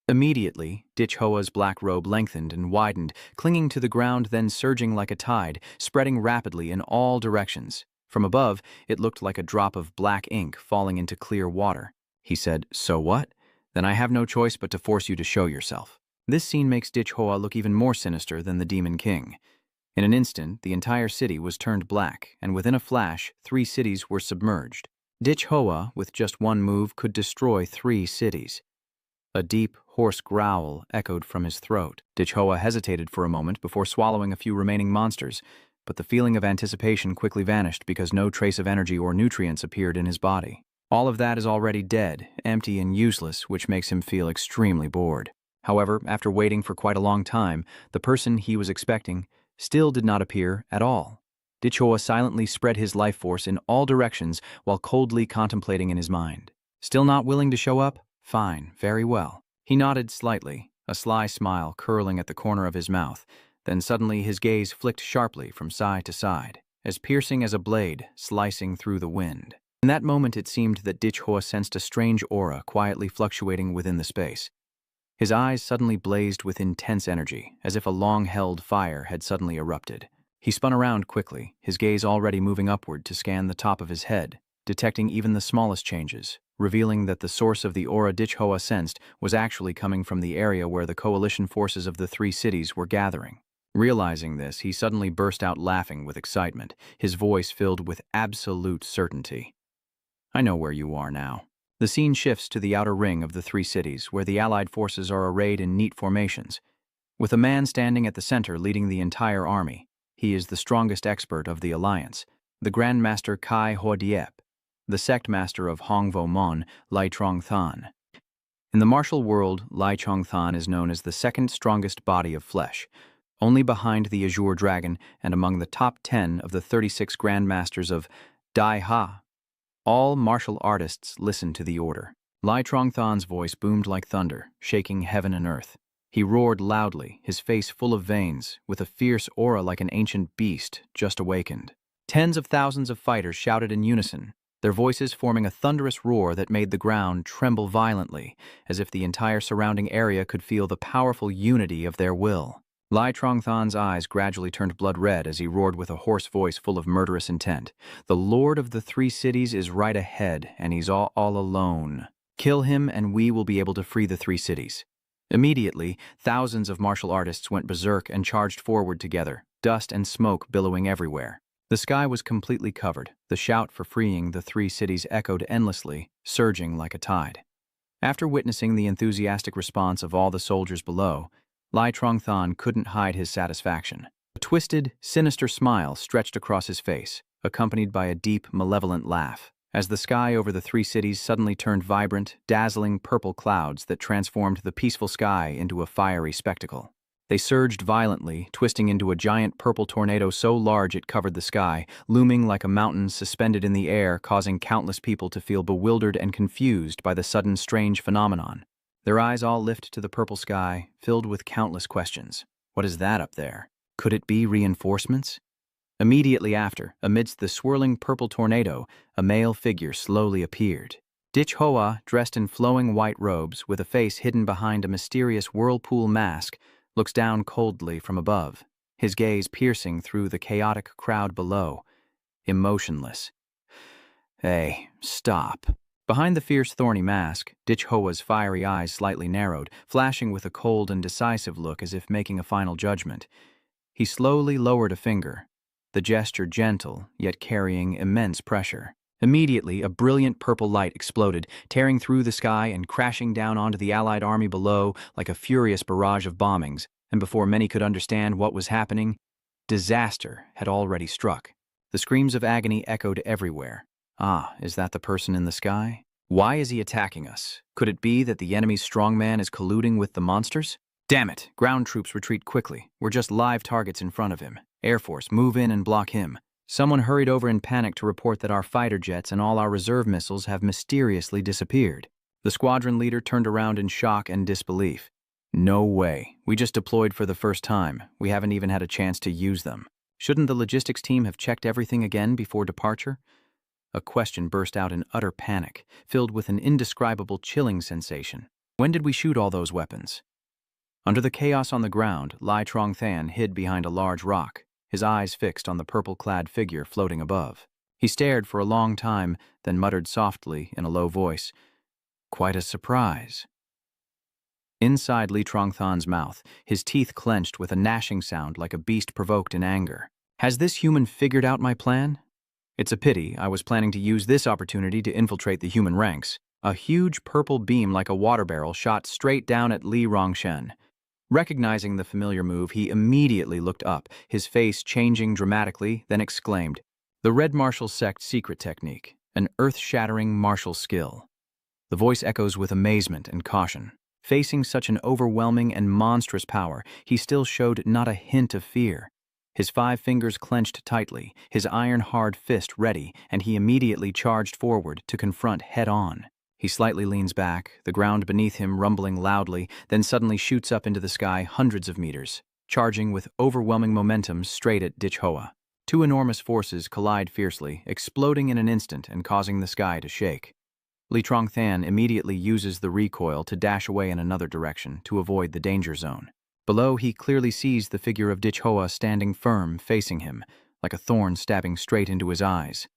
Immediately, Dich Hoa's black robe lengthened and widened, clinging to the ground, then surging like a tide, spreading rapidly in all directions. From above, it looked like a drop of black ink falling into clear water. He said, "So what? Then I have no choice but to force you to show yourself." This scene makes Dich Hoa look even more sinister than the Demon King. In an instant, the entire city was turned black, and within a flash, 3 cities were submerged. Dich Hoa, with just one move, could destroy 3 cities. A deep, hoarse growl echoed from his throat. Dich Hoa hesitated for a moment before swallowing a few remaining monsters, but the feeling of anticipation quickly vanished because no trace of energy or nutrients appeared in his body. All of that is already dead, empty and useless, which makes him feel extremely bored. However, after waiting for quite a long time, the person he was expecting still did not appear at all. Dich Hoa silently spread his life force in all directions while coldly contemplating in his mind. Still not willing to show up? Fine, very well. He nodded slightly, a sly smile curling at the corner of his mouth. Then suddenly his gaze flicked sharply from side to side, as piercing as a blade slicing through the wind. In that moment it seemed that Dich Hoa sensed a strange aura quietly fluctuating within the space. His eyes suddenly blazed with intense energy, as if a long-held fire had suddenly erupted. He spun around quickly, his gaze already moving upward to scan the top of his head, detecting even the smallest changes, revealing that the source of the aura Dich Hoa sensed was actually coming from the area where the coalition forces of the 3 cities were gathering. Realizing this, he suddenly burst out laughing with excitement, his voice filled with absolute certainty. "I know where you are now." The scene shifts to the outer ring of the 3 cities, where the Allied forces are arrayed in neat formations, with a man standing at the center leading the entire army. He is the strongest expert of the alliance, the Grand Master Kai Ho Diep, the sect master of Hongvo Mon, Lai Trong Than. In the martial world, Lai Trong Than is known as the second strongest body of flesh, only behind the Azure Dragon and among the top 10 of the 36 Grandmasters of Dai Ha. All martial artists listen to the order. Lai Trong Than's voice boomed like thunder, shaking heaven and earth. He roared loudly, his face full of veins, with a fierce aura like an ancient beast just awakened. Tens of thousands of fighters shouted in unison, their voices forming a thunderous roar that made the ground tremble violently, as if the entire surrounding area could feel the powerful unity of their will. Lai Trong Than's eyes gradually turned blood red as he roared with a hoarse voice full of murderous intent. "The Lord of the 3 cities is right ahead, and he's all alone. Kill him and we will be able to free the 3 cities." Immediately, thousands of martial artists went berserk and charged forward together, dust and smoke billowing everywhere. The sky was completely covered. The shout for freeing the 3 cities echoed endlessly, surging like a tide. After witnessing the enthusiastic response of all the soldiers below, Lai Trong Than couldn't hide his satisfaction. A twisted, sinister smile stretched across his face, accompanied by a deep, malevolent laugh, as the sky over the 3 cities suddenly turned vibrant, dazzling purple clouds that transformed the peaceful sky into a fiery spectacle. They surged violently, twisting into a giant purple tornado so large it covered the sky, looming like a mountain suspended in the air, causing countless people to feel bewildered and confused by the sudden strange phenomenon. Their eyes all lift to the purple sky, filled with countless questions. What is that up there? Could it be reinforcements? Immediately after, amidst the swirling purple tornado, a male figure slowly appeared. Dich Hoa, dressed in flowing white robes, with a face hidden behind a mysterious whirlpool mask, looks down coldly from above, his gaze piercing through the chaotic crowd below, emotionless. "Hey, stop." Behind the fierce thorny mask, Dich Hoa's fiery eyes slightly narrowed, flashing with a cold and decisive look as if making a final judgment. He slowly lowered a finger, the gesture gentle, yet carrying immense pressure. Immediately, a brilliant purple light exploded, tearing through the sky and crashing down onto the Allied army below like a furious barrage of bombings, and before many could understand what was happening, disaster had already struck. The screams of agony echoed everywhere. Ah, is that the person in the sky? Why is he attacking us? Could it be that the enemy's strongman is colluding with the monsters? Damn it! Ground troops retreat quickly. We're just live targets in front of him. Air Force, move in and block him. Someone hurried over in panic to report that our fighter jets and all our reserve missiles have mysteriously disappeared. The squadron leader turned around in shock and disbelief. No way. We just deployed for the first time. We haven't even had a chance to use them. Shouldn't the logistics team have checked everything again before departure? A question burst out in utter panic, filled with an indescribable chilling sensation. When did we shoot all those weapons? Under the chaos on the ground, Lai Trong-than hid behind a large rock, his eyes fixed on the purple-clad figure floating above. He stared for a long time, then muttered softly in a low voice, "Quite a surprise." Inside Li Trong-than's mouth, his teeth clenched with a gnashing sound like a beast provoked in anger. Has this human figured out my plan? It's a pity. I was planning to use this opportunity to infiltrate the human ranks. A huge purple beam like a water barrel shot straight down at Li Rongshen. Recognizing the familiar move, he immediately looked up, his face changing dramatically, then exclaimed, "The Red Martial Sect secret technique, an earth-shattering martial skill." The voice echoes with amazement and caution. Facing such an overwhelming and monstrous power, he still showed not a hint of fear. His 5 fingers clenched tightly, his iron-hard fist ready, and he immediately charged forward to confront head-on. He slightly leans back, the ground beneath him rumbling loudly, then suddenly shoots up into the sky hundreds of meters, charging with overwhelming momentum straight at Dichhoa. 2 enormous forces collide fiercely, exploding in an instant and causing the sky to shake. Li Trong-than immediately uses the recoil to dash away in another direction to avoid the danger zone. Below, he clearly sees the figure of Dichhoa standing firm, facing him, like a thorn stabbing straight into his eyes.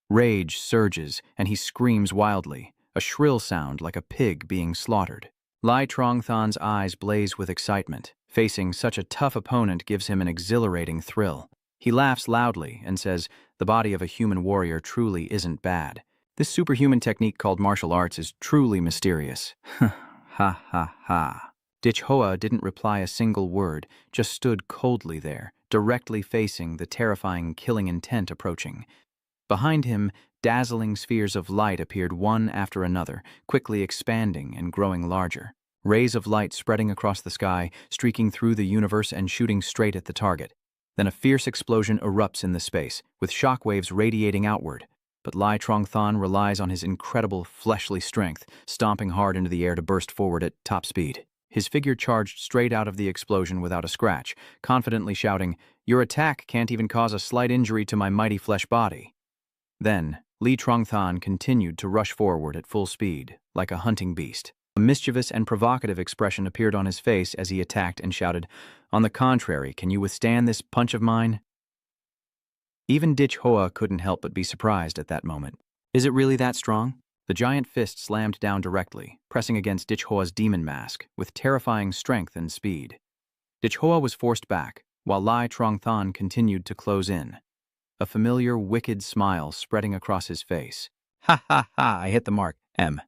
Rage surges, and he screams wildly, a shrill sound like a pig being slaughtered. Lai Trong-than's eyes blaze with excitement. Facing such a tough opponent gives him an exhilarating thrill. He laughs loudly and says, "The body of a human warrior truly isn't bad. This superhuman technique called martial arts is truly mysterious." Ha ha ha. Dichhoa didn't reply a single word, just stood coldly there, directly facing the terrifying killing intent approaching. Behind him, dazzling spheres of light appeared one after another, quickly expanding and growing larger. Rays of light spreading across the sky, streaking through the universe and shooting straight at the target. Then a fierce explosion erupts in the space, with shockwaves radiating outward. But Lai Trong-than relies on his incredible fleshly strength, stomping hard into the air to burst forward at top speed. His figure charged straight out of the explosion without a scratch, confidently shouting, "Your attack can't even cause a slight injury to my mighty flesh body." Then, Li Trong-than continued to rush forward at full speed, like a hunting beast. A mischievous and provocative expression appeared on his face as he attacked and shouted, "On the contrary, can you withstand this punch of mine?" Even Dichhoa couldn't help but be surprised at that moment. Is it really that strong? The giant fist slammed down directly, pressing against Dichhoa's demon mask, with terrifying strength and speed. Dichhoa was forced back, while Lai Trong-than continued to close in. A familiar, wicked smile spreading across his face. "Ha ha ha, I hit the mark, M."